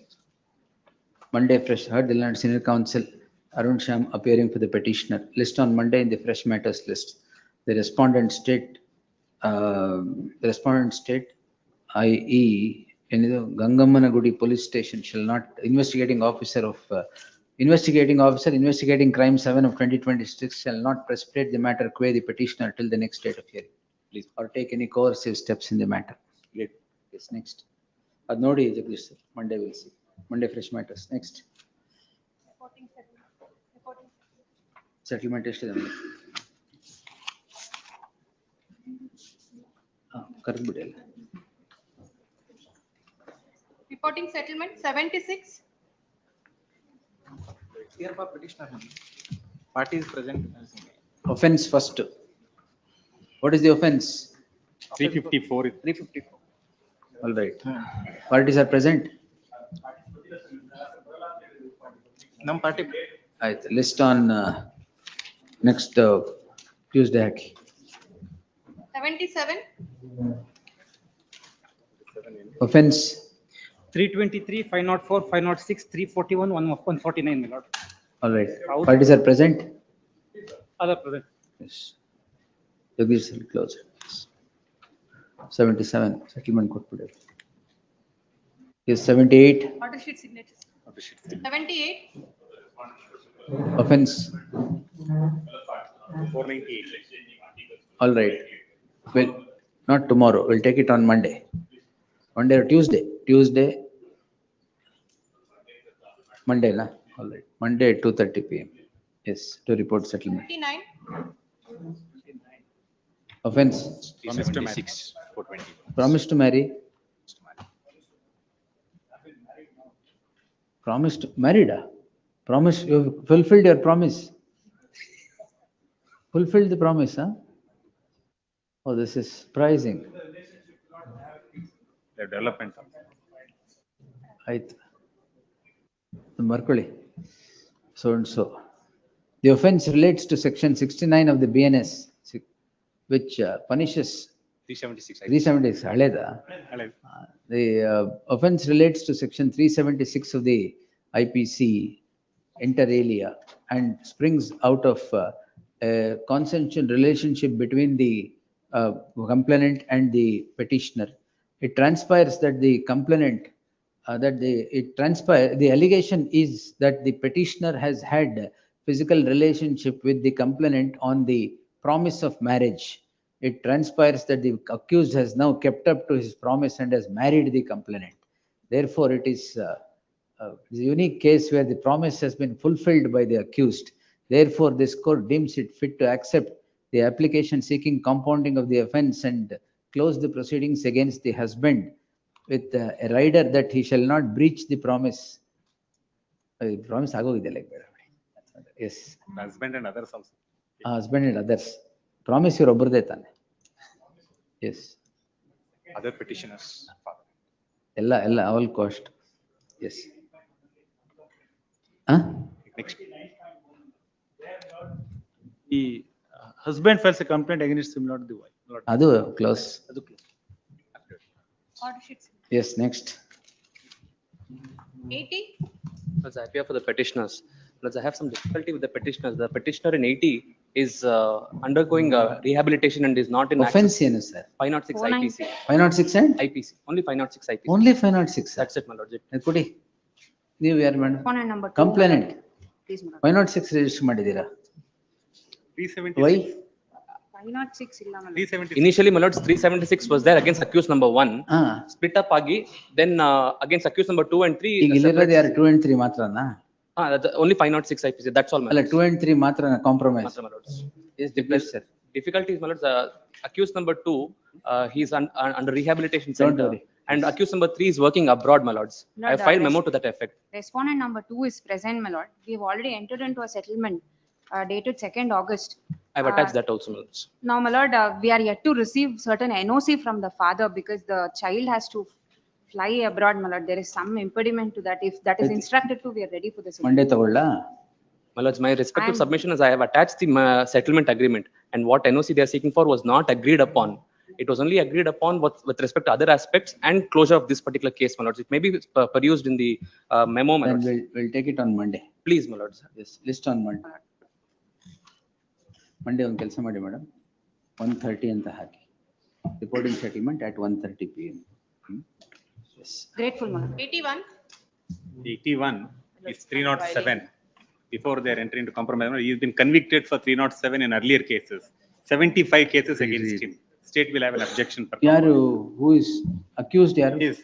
Monday fresh heard the land senior counsel Arun Sham appearing for the petitioner. List on Monday in the fresh matters list. The respondent state, i.e. Gangammanagudi police station shall not, investigating officer investigating crime 7 of 2026 shall not precipitate the matter qua the petitioner till the next date of hearing. Please, or take any coercive steps in the matter. Yes, next. Ad nodi Jagdish sir, Monday we'll see. Monday fresh matters. Next. Reporting settlement. Reporting Settlement ಎಷ್ಟಿದೆ? ಕರೆದ್ಬಿಡಿ ಅಲ್ಲ. Reporting settlement 76. Here for petitioner. Party is present. Offense first. What is the offense? 354. 354. All right. Parties are present. Nam party. Right. List on next Tuesday. 77. Offense 323, 504, 506, 341, 149, my lord. all right. Parties are present. Other present. Yes. Jagdish will close it. 77 settlement ಕೊಟ್ಬಿಡಿ. Yes, 78 Order sheet signatures. 78. offense. 498. All right. Well, not tomorrow. We'll take it on Monday. Monday or Tuesday? Tuesday. Monday, na? All right. Monday at 2:30 p.m. Yes, to report settlement. 79. Offense. Promise to marry. 420. Promise to marry. Promise to married. Promise, you have fulfilled your promise. Fulfilled the promise, huh? Oh, this is surprising. The development. ಆಯ್ತು ಬರ್ಕೊಳ್ಳಿ. So and so. The offense relates to section 69 of the BNS, which punishes 376. 376 ಹಳೇದಾ? The offense relates to section 376 of the IPC inter alia and springs out of a consensual relationship between the complainant and the petitioner. It transpires that the complainant the allegation is that the petitioner has had physical relationship with the complainant on the promise of marriage. It transpires that the accused has now kept up to his promise and has married the complainant. Therefore, it is a unique case where the promise has been fulfilled by the accused. Therefore, this court deems it fit to accept the application seeking compounding of the offense and close the proceedings against the husband with a rider that he shall not breach the promise. Promise ಆಗೋಗಿದೆ like ಬೇಡ. Yes. Husband and others also. Husband and others. Promise ಇವರೊಬ್ಬರದೇ ತಾನೆ. Yes. Other petitioners. ಎಲ್ಲ all cost. Yes. Huh? Next. The husband files a complaint against him, not the wife. ಅದು close. Order sheet. Yes, next. 80. I appear for the petitioners. I have some difficulty with the petitioners. The petitioner in 80 is undergoing rehabilitation and is not in Offense ಏನು sir? 506 IPC. 506 and? IPC. Only 506 IPC. Only 506. That's it, my lord. ಕೊಡಿ. ನೀವು ಯಾರು madam? Phone number 2. Complainant. Please, my lord. 506 register ಮಾಡಿದ್ದೀರಾ? 376. Why? 506 ಇಲ್ಲ, my lord. 376. Initially, my lords, 376 was there against accused number 1. Ah. Split up agi, then against accused number 2 and 3. ಈಗ ಇಲ್ಲಿರೋದು ಯಾರು 2 and 3 ಮಾತ್ರನಾ? That's only 506 IPC. That's all, my ಅಲ್ಲ lords. 2 and 3 ಮಾತ್ರನಾ compromise? Matra, my lords. Is different, sir. Difficulties, my lords. Accused number 2, he's under rehabilitation Don't center. worry. And accused number 3 is working abroad, my lords. Lord, I have filed the memo to that effect. Respondent number 2 is present, my lord. We have already entered into a settlement dated 2nd August. I have attached that also, my lords. Now, my lord, we are yet to receive certain NOC from the father because the child has to fly abroad, my lord. There is some impediment to that. If that is instructed to, we are ready for this. Monday ತಗೊಳ್ಳ? My lords, my respective submission is I have attached the settlement agreement, and what NOC they are seeking for was not agreed upon. It was only agreed upon with respect to other aspects and closure of this particular case, my lords. It may be produced in the memo, my Then lords. we'll take it on Monday. Please, my lords. Yes, list on Monday. Monday ಒಂದು ಕೆಲಸ ಮಾಡಿ madam, 1:30 ಅಂತ ಹಾಕಿ. Reporting settlement at 1:30 PM. Yes. Grateful, my lord. 81. 81 is 307. Before they are entering into compromise, he's been convicted for 307 in earlier cases. 75 cases against him. State will have an objection. ಯಾರು who is accused ಯಾರು? Is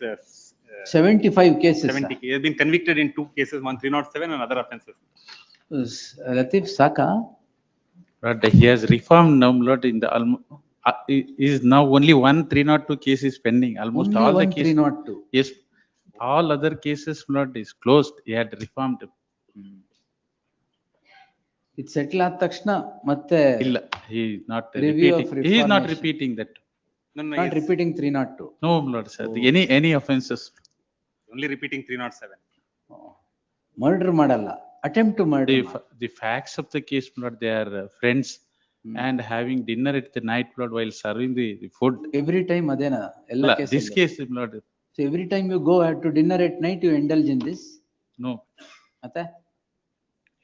75 cases. 70. He has been convicted in 2 cases, one 307 and other offences. Latif Saka? But he has reformed now, Lord, in the is now only one 302 case is pending. Almost Only all one the cases. 302. Yes, all other cases, Lord, is closed. He had reformed. ಇದು settle ಆದ ತಕ್ಷಣ ಮತ್ತೆ ಇಲ್ಲ, he is not Review of repeating. He is not reformation. repeating that. No, not repeating 302. No, Lord, sir. Any offences. Only repeating 307. Murder ಮಾಡಲ್ಲ, attempt to murder. The facts of the case, Lord, they are friends and having dinner at the night, Lord, while serving the food. Every time ಅದೇನಾ ಎಲ್ಲ Lord, case? this case, Lord. So every time you go to dinner at night, you indulge in this? No. ಮತ್ತೆ?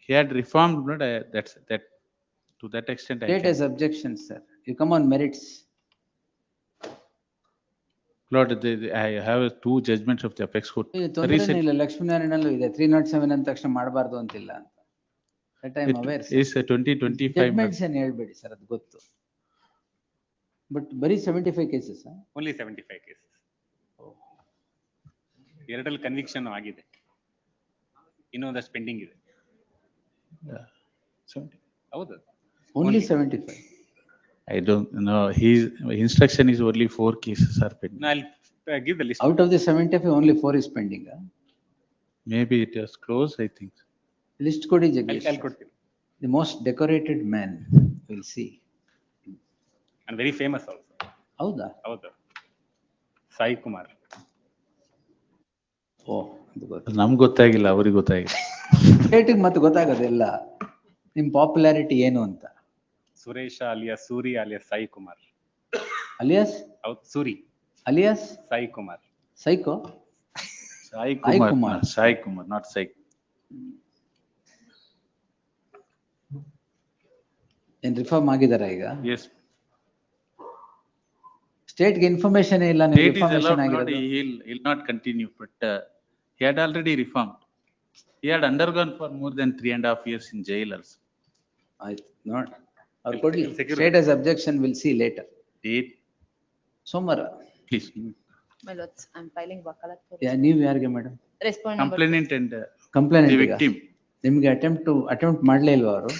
He had reformed, Lord. That's that. To that extent, State has objections, sir. You come on merits. Lord, I have 2 judgments of the apex court. ತೊಂದರೆ ಇಲ್ಲ, ಲಕ್ಷ್ಮೀನಾರಾಯಣಲ್ಲೂ ಇದೆ 307 ಅಂದ ತಕ್ಷಣ ಮಾಡಬಾರ್ದು ಅಂತಿಲ್ಲ ಅಂತ. That I am aware. Is 2025. Judgments ಏನು ಹೇಳ್ಬೇಡಿ ಸರ್, ಅದು ಗೊತ್ತು. ಬಟ್ ಬರೀ 75 cases? Only 75 cases. ಎರಡಲ್ಲಿ ಕನ್ವಿಕ್ಷನ್ ಆಗಿದೆ, ಇನ್ನೊಂದಷ್ಟು ಪೆಂಡಿಂಗ್ ಇದೆ. ಹೌದು. Only 75. I don't know. His instruction is only 4 cases are pending. No, I'll give the list. Out of the 75, only 4 is pending. Maybe it is closed, I think. List ಕೊಡಿ Jaggesh. I'll ಕೊಡ್ತೀನಿ. The most decorated man, we'll see. And very famous also. ಹೌದಾ? ಹೌದು. ಸಾಯಿ ಕುಮಾರ್. ನಮ್ಗೆ ಗೊತ್ತಾಗಿಲ್ಲ, ಅವ್ರಿಗೆ ಗೊತ್ತಾಗಿಲ್ಲ. ಸ್ಟೇಟಿಗೆ ಮತ್ತೆ ಗೊತ್ತಾಗೋದಿಲ್ಲ ನಿಮ್ ಪಾಪ್ಯುಲಾರಿಟಿ ಏನು ಅಂತ. Suresh alias Suri alias Sai Kumar. Alias? ಹೌದು, Suri. Alias? Sai Kumar. Psycho? Sai Kumar. Sai Kumar, not Sai. ಏನ್ ರಿಫಾರ್ಮ್ ಆಗಿದಾರ ಈಗ? Yes. ಸ್ಟೇಟ್ಗೆ ಇನ್ಫಾರ್ಮೇಶನ್ ಇಲ್ಲ, ರಿಫಾರ್ಮೇಶನ್ ಆಗಿರೋದು. He'll not continue, but he had already reformed. He had undergone for more than 3.5 years in jail also. ಆಯ್ತು, ನೋಡಿ ಅವ್ರು ಕೊಡ್ಲಿ. State has objection, will see later. Date. ಸೋಮವಾರ. Please. My lords, I'm filing wakalat for. ನೀವು ಯಾರಿಗೆ madam? Respondent Complainant and complaint the victim. ನಿಮ್ಗೆ attempt ಮಾಡ್ಲೇ ಇಲ್ವಾ ಅವರು?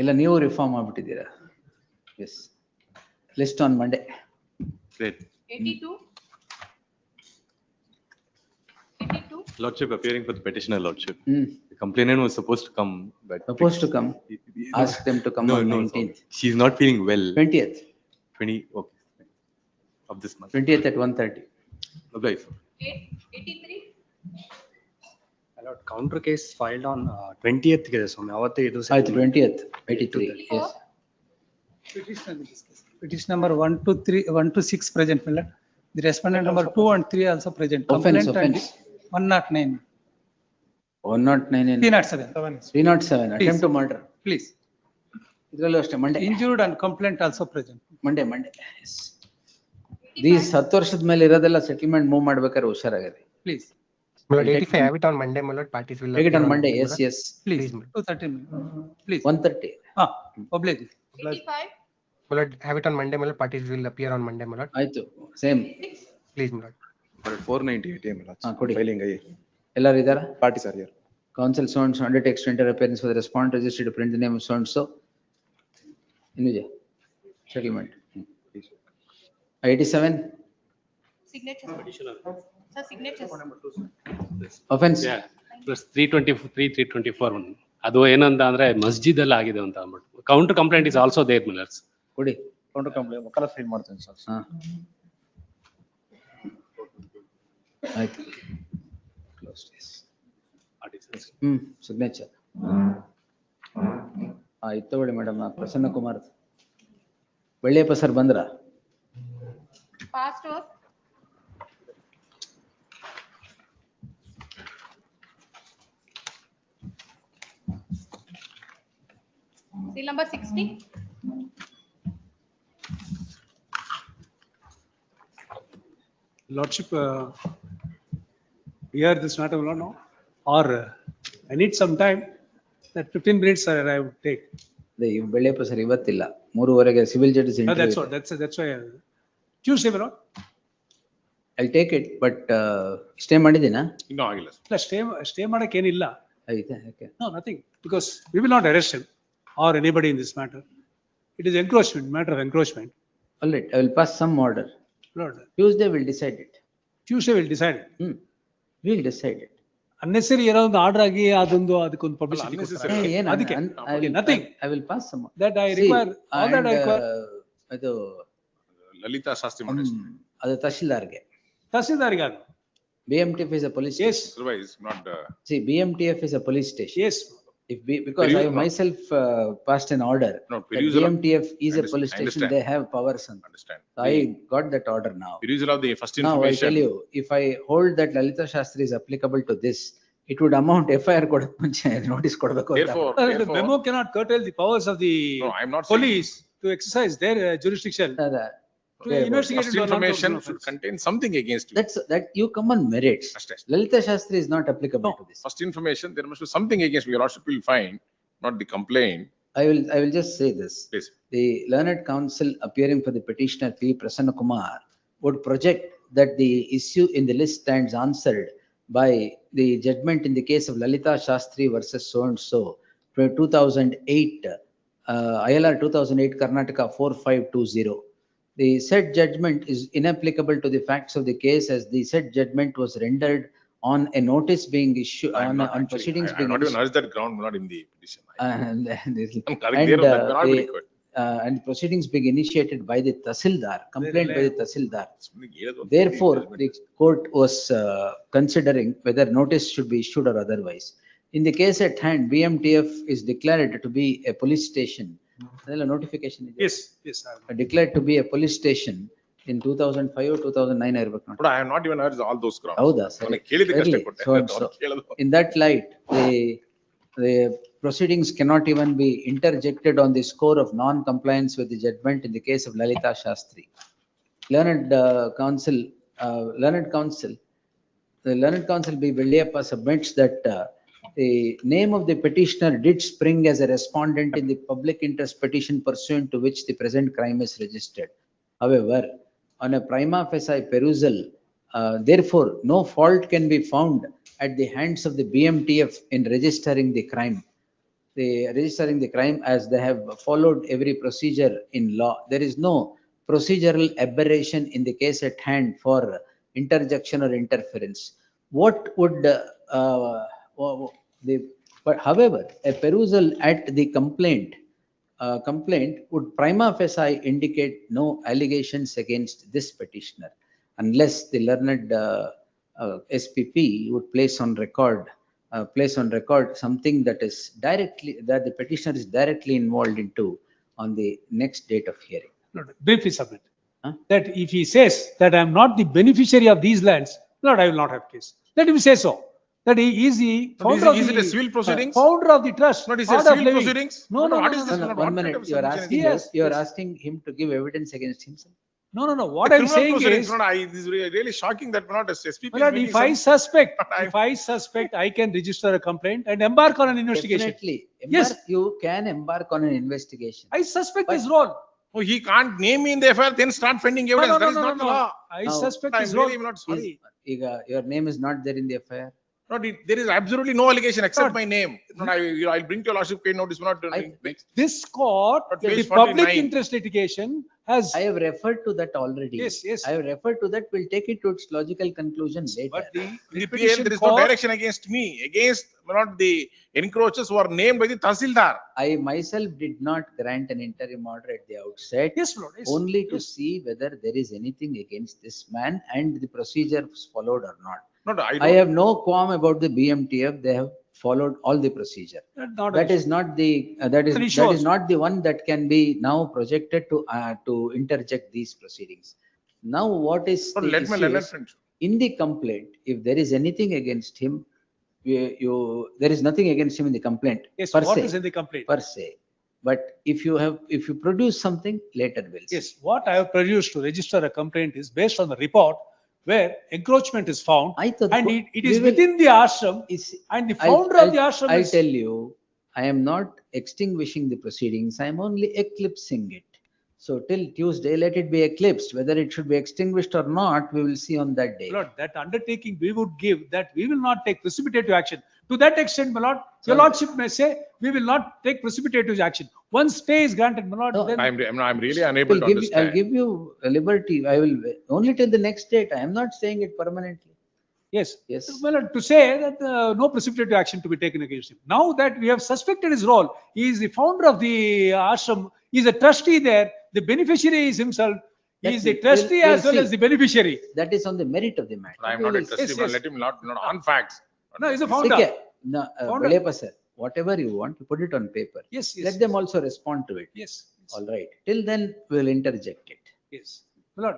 ಇಲ್ಲ ನೀವು ರಿಫಾರ್ಮ್ ಆಗ್ಬಿಟ್ಟಿದ್ದೀರಾ? Yes. List on Monday. Great. 82. Lordship, appearing for the petitioner, Lordship. The complainant was supposed to come, but supposed to come. Ask them to come on 19th. She's not feeling well. 20th. 20. Okay. Of this month. 20th at 1:30. Okay. 83. Counter case filed on 20th. ಆಯ್ತು 20th. 83. Yes. Petition number 1 to 3, 1 to 6 present, my lord. The respondent number 2 and 3 also present. Offense. 109. 109. 307. 307. Attempt to murder. Please. ಇದರಲ್ಲೂ ಅಷ್ಟೇ Monday. Injured and complaint also present. Monday. Yes. These 10 ವರ್ಷದ ಮೇಲೆ ಇರೋದೆಲ್ಲ settlement move ಮಾಡ್ಬೇಕಾದ್ರೆ ಹುಷಾರಾಗದೆ. Please. My I'll lord, take 85, have it on Monday, my lord. Parties will Take it appear on Monday, my yes, lord. yes. Please, my lord. 2:30, please. 1:30. Public. 85, My lord, have it on Monday, my lord. Parties will appear on Monday, my lord. ಆಯ್ತು, same. Please, my lord. 498 my lord. ಕೊಡಿ. Filing aye. ಎಲ್ಲರೂ ಇದ್ದಾರಾ? Parties are here. Counsel so and so undertakes to enter appearance for the respondent registered to print the name of so and so. Inuja, settlement. 87, signatures. Sir, signatures. offense. Plus 323, 324 one. ಅದು ಏನಂತ ಅಂದ್ರೆ ಮಸ್ಜಿದ್ ಅಲ್ಲಿ ಆಗಿದೆ ಅಂತ ಅಂದ್ಬಿಟ್ಟು counter complaint is also there milords. ಕೊಡಿ. Counter complaint ಮಕ್ಕಳ file ಮಾಡ್ತೇನೆ ಸರ್. ಆಯ್ತು. ಸಿಗ್ನೇಚರ್. ಆಯ್ತು ತಗೊಳ್ಳಿ ಮೇಡಮ್. ಪ್ರಸನ್ನ ಕುಮಾರ್. ಬೆಳ್ಳಿಯಪ್ಪ ಸರ್ ಬಂದ್ರ? Passed oath. Seal number 60. Lordship, here this matter will not know, or I need some time, that 15 minutes I would take. Belliyappa sir ಇವತ್ತಿಲ್ಲ, 3:30ಗೆ civil judges That's what, that's why, Tuesday, my lord. I'll take it, but stay ಮಾಡಿದ್ದೀನಾ? ಇನ್ನೂ ಆಗಿಲ್ಲ. ಇಲ್ಲ, stay ಮಾಡಕ್ಕೆ ಏನಿಲ್ಲ. ಆಯ್ತಾ? Okay. No, nothing, because we will not arrest him or anybody in this matter. It is encroachment, matter of encroachment. All right, I will pass some order. Lord, Tuesday we'll decide it. Tuesday will decide it. We'll decide it. Unnecessary ಏನೋ ಒಂದು order ಆಗಿ ಅದಕ್ಕೊಂದು publicity ಅದಕ್ಕೆ nothing. I will pass some. That I require, all that I require. ಅದು ಲಲಿತಾ ಶಾಸ್ತ್ರಿ ಅದು ತಹಶೀಲ್ದಾರ್ಗೆ. ತಹಶೀಲ್ದಾರ್ಗೆ ಅದು. BMTF is a police Yes. station. Otherwise, not. See, BMTF is a police station. Yes. If because I myself passed an order. No, that BMTF is a police station. They have powers. Understand. I got that order now. Perusal of the first Now I information. tell you, if I hold that Lalita Shastri is applicable to this, it would amount FIR ಕೊಡಕ್ಕೆ ಮುಂಚೆ notice ಕೊಡಬೇಕು ಅಂತ. Therefore, The memo cannot curtail the powers of the No, I'm not police to exercise their jurisdiction. To investigate First into a information non-criminal should offense. contain something against you. That you come on merits. Lalita Shastri is not applicable to this. First information, there must be something against you. Your lordship will find, not the complaint. I will just say this. Please. The learned counsel appearing for the petitioner P. Prasanna Kumar would project that the issue in the list stands answered by the judgment in the case of Lalita Shastri versus so and so, 2008, ILR 2008 Karnataka 4520. The said judgment is inapplicable to the facts of the case as the said judgment was rendered on a notice being issued on proceedings I being not even issued. urged that ground, not in the petition. And I'm correct there on that, not very good. and proceedings being initiated by the Tahsildar, complaint by the Tahsildar. Therefore, the court was considering whether notice should be issued or otherwise. In the case at hand, BMTF is declared to be a police station. Notification. Yes, yes. Declared to be a police station in 2005 or 2009 ಇರಬೇಕು ನೋಡಿ. But I have not even urged all those grounds. ಹೌದಾ ಸರಿ. ನನಗೆ ಕೇಳಿದ್ದಕ್ಕಷ್ಟೇ ಕೊಟ್ಟೆ. So and so. In that light, the proceedings cannot even be interjected on the score of non-compliance with the judgment in the case of Lalita Shastri. Learned counsel, the learned counsel B. Velliyappa submits that the name of the petitioner did spring as a respondent in the public interest petition pursuant to which the present crime is registered. However, on a prima facie perusal, therefore, no fault can be found at the hands of the BMTF in registering the crime. Registering the crime as they have followed every procedure in law. There is no procedural aberration in the case at hand for interjection or interference. What would but however, a perusal at the complaint would prima facie indicate no allegations against this petitioner unless the learned SPP would place on record something that is that the petitioner is directly involved into on the next date of hearing. Briefly submit. That if he says that I am not the beneficiary of these lands, Lord, I will not have case. Let him say so. That he is the founder of Is the it a civil proceedings? Founder of the trust. Not is it order of civil living. proceedings? No. What is this? One minute, you are asking Yes, you are asking him to give evidence against himself. No, no, no. What The I'm criminal saying proceedings, is, my lord, it is really shocking that my lord, SPP my lord, is if I making some- suspect, I can register a complaint and embark on an investigation. Definitely. Yes. You can embark on an investigation. I suspect his role. Oh, he can't name me in the FIR, then start finding evidence. no, That no, is no, not no, the no. law. I Now, suspect I'm his role. really not sorry. Your name is not there in the FIR. No, there is absolutely no allegation except Lord. my name. No, I'll bring to your lordship case notice, not next. This court, But the page public 49. interest litigation has. I have referred to that already. Yes, yes. I have referred to that. We'll take it to its logical conclusion later. But the In the PL, petition there is no court- direction against me, against not the encroachers who are named by the Tahsildar. I myself did not grant an interim order at the outset. Yes, Lord. Yes. Only to see whether there is anything against this man and the procedure was followed or not. No, I have no qualm about the BMTF. They have followed all the procedure. That is not the that is not the one that can be now projected to interject these proceedings. Now, what is No, the let my issue learned is, friend. in the complaint, if there is anything against him, there is nothing against him in the complaint. Yes, per what se, is in the complaint? per se. But if you produce something, later we'll see. Yes, what I have produced to register a complaint is based on the report where encroachment is found and it is within the ashram and the founder of the ashram I'll is. tell you, I am not extinguishing the proceedings. I am only eclipsing it. So till Tuesday, let it be eclipsed. Whether it should be extinguished or not, we will see on that day. Lord, that undertaking we would give that we will not take precipitative action. To that extent, my lord, your lordship may say we will not take precipitative action. Once stay is granted, my lord, then. I'm really unable to I'll understand. give you a liberty. I will only till the next date. I am not saying it permanently. Yes. Yes. Well, to say that no precipitative action to be taken against him. Now that we have suspected his role, he is the founder of the ashram, he is a trustee there, the beneficiary is himself, he is the trustee as well as the beneficiary. That is on the merit of the matter. I am not interested, but let him not on facts. No, he's a founder. Okay. No, Founder. Velayappa sir, whatever you want, you put it on paper. Yes, yes. Let them also respond to it. Yes. All right. Till then, we will interject it. Yes. My lord,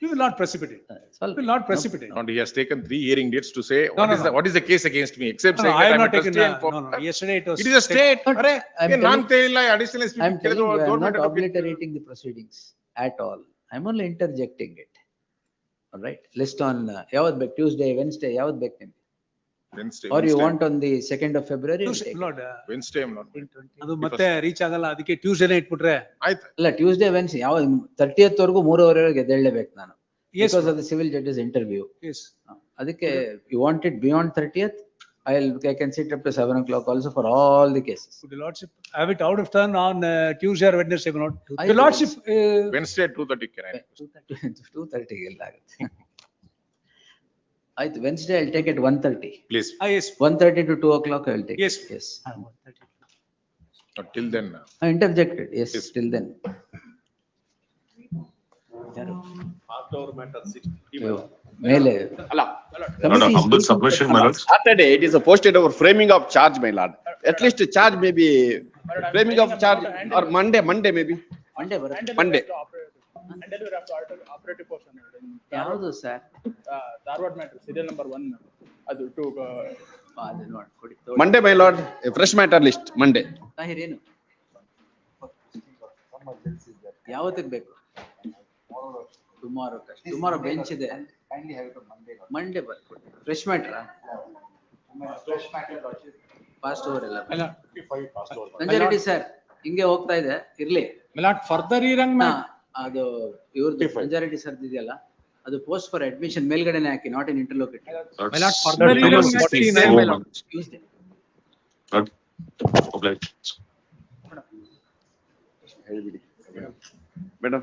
you will not precipitate. You will not precipitate. And he has taken 3 hearing dates to say No, what is the case against me, except No, saying I that have I'm a not taken, trustee and no, yesterday it was. It is a state. I'm telling- Additional SPP. I'm telling you, I'm not government obliterating the proceedings at all. I'm only interjecting it. All right. List on Yavad Bek, Tuesday, Wednesday, Yavad Bek. Wednesday. Or you want on the 2nd of February? I'll take it. Lord, Wednesday, I'm not. ಅದು ಮತ್ತೆ reach ಆಗಲ್ಲ ಅದಕ್ಕೆ ಟ್ಯೂಸ್ಡೇನೇ ಇಟ್ಬಿಟ್ರೆ. ಆಯ್ತು. ಅಲ್ಲ Tuesday Wednesday ಯಾವ 30th ವರೆಗೂ 3:15 ಎದ್ದೇಳಲೇಬೇಕು ನಾನು. Yes, Because of the civil judge's interview. Yes. ಅದಕ್ಕೆ you want it beyond 30th? I can sit up to 7 o'clock also for all the cases. Could the lordship have it out of turn on Tuesday or Wednesday, my lord? I The lordship. Wednesday at 2:30 can I? 2:30 ಎಲ್ಲ ಆಗುತ್ತೆ. ಆಯ್ತು Wednesday I'll take it 1:30. Please. Yes. 1:30 to 2 o'clock I will take. Yes. Yes. Till then. Interjected. Yes. Till then. ಮೇಲೆ Of the submission, my lord. Saturday, it is a posted over framing of charge, my lord. At least a charge may be framing of charge or Monday maybe. Monday ಬರುತ್ತೆ. Monday. Operative portion ಯಾವುದು sir? Dharwad matter serial number 1 ಅದು to ಅದು ನೋಡಿ ಕೊಡಿ. Monday, my lord, a fresh matter list, Monday. ತಾಹಿರೇನು? ಯಾವತ್ತಿಗೆ ಬೇಕು? Tomorrow bench ಇದೆ. ಮಂಡೇ ಬರ್ಕೊಡಿ. ಫ್ರೆಶ್ ಮ್ಯಾಟರ್ ಫಾಸ್ಟ್ ಓವರ್ ಎಲ್ಲ. ನಂಜರೆಡ್ಡಿ ಸರ್ ಹಿಂಗೆ ಹೋಗ್ತಾ ಇದೆ ಇರ್ಲಿ. ಫರ್ದರ್ ಇರಂಗ್ ಅದು ಇವ್ರದ್ದು ನಂಜರೆಡ್ಡಿ ಸರ್ ಇದೆಯಲ್ಲ ಅದು ಪೋಸ್ಟ್ ಫಾರ್ ಅಡ್ಮಿಷನ್ ಮೇಲ್ಗಡೆನೆ ಹಾಕಿ, ನಾಟ್ ಇನ್ ಇಂಟರ್ಲೋಕೇಟರ್. Madam.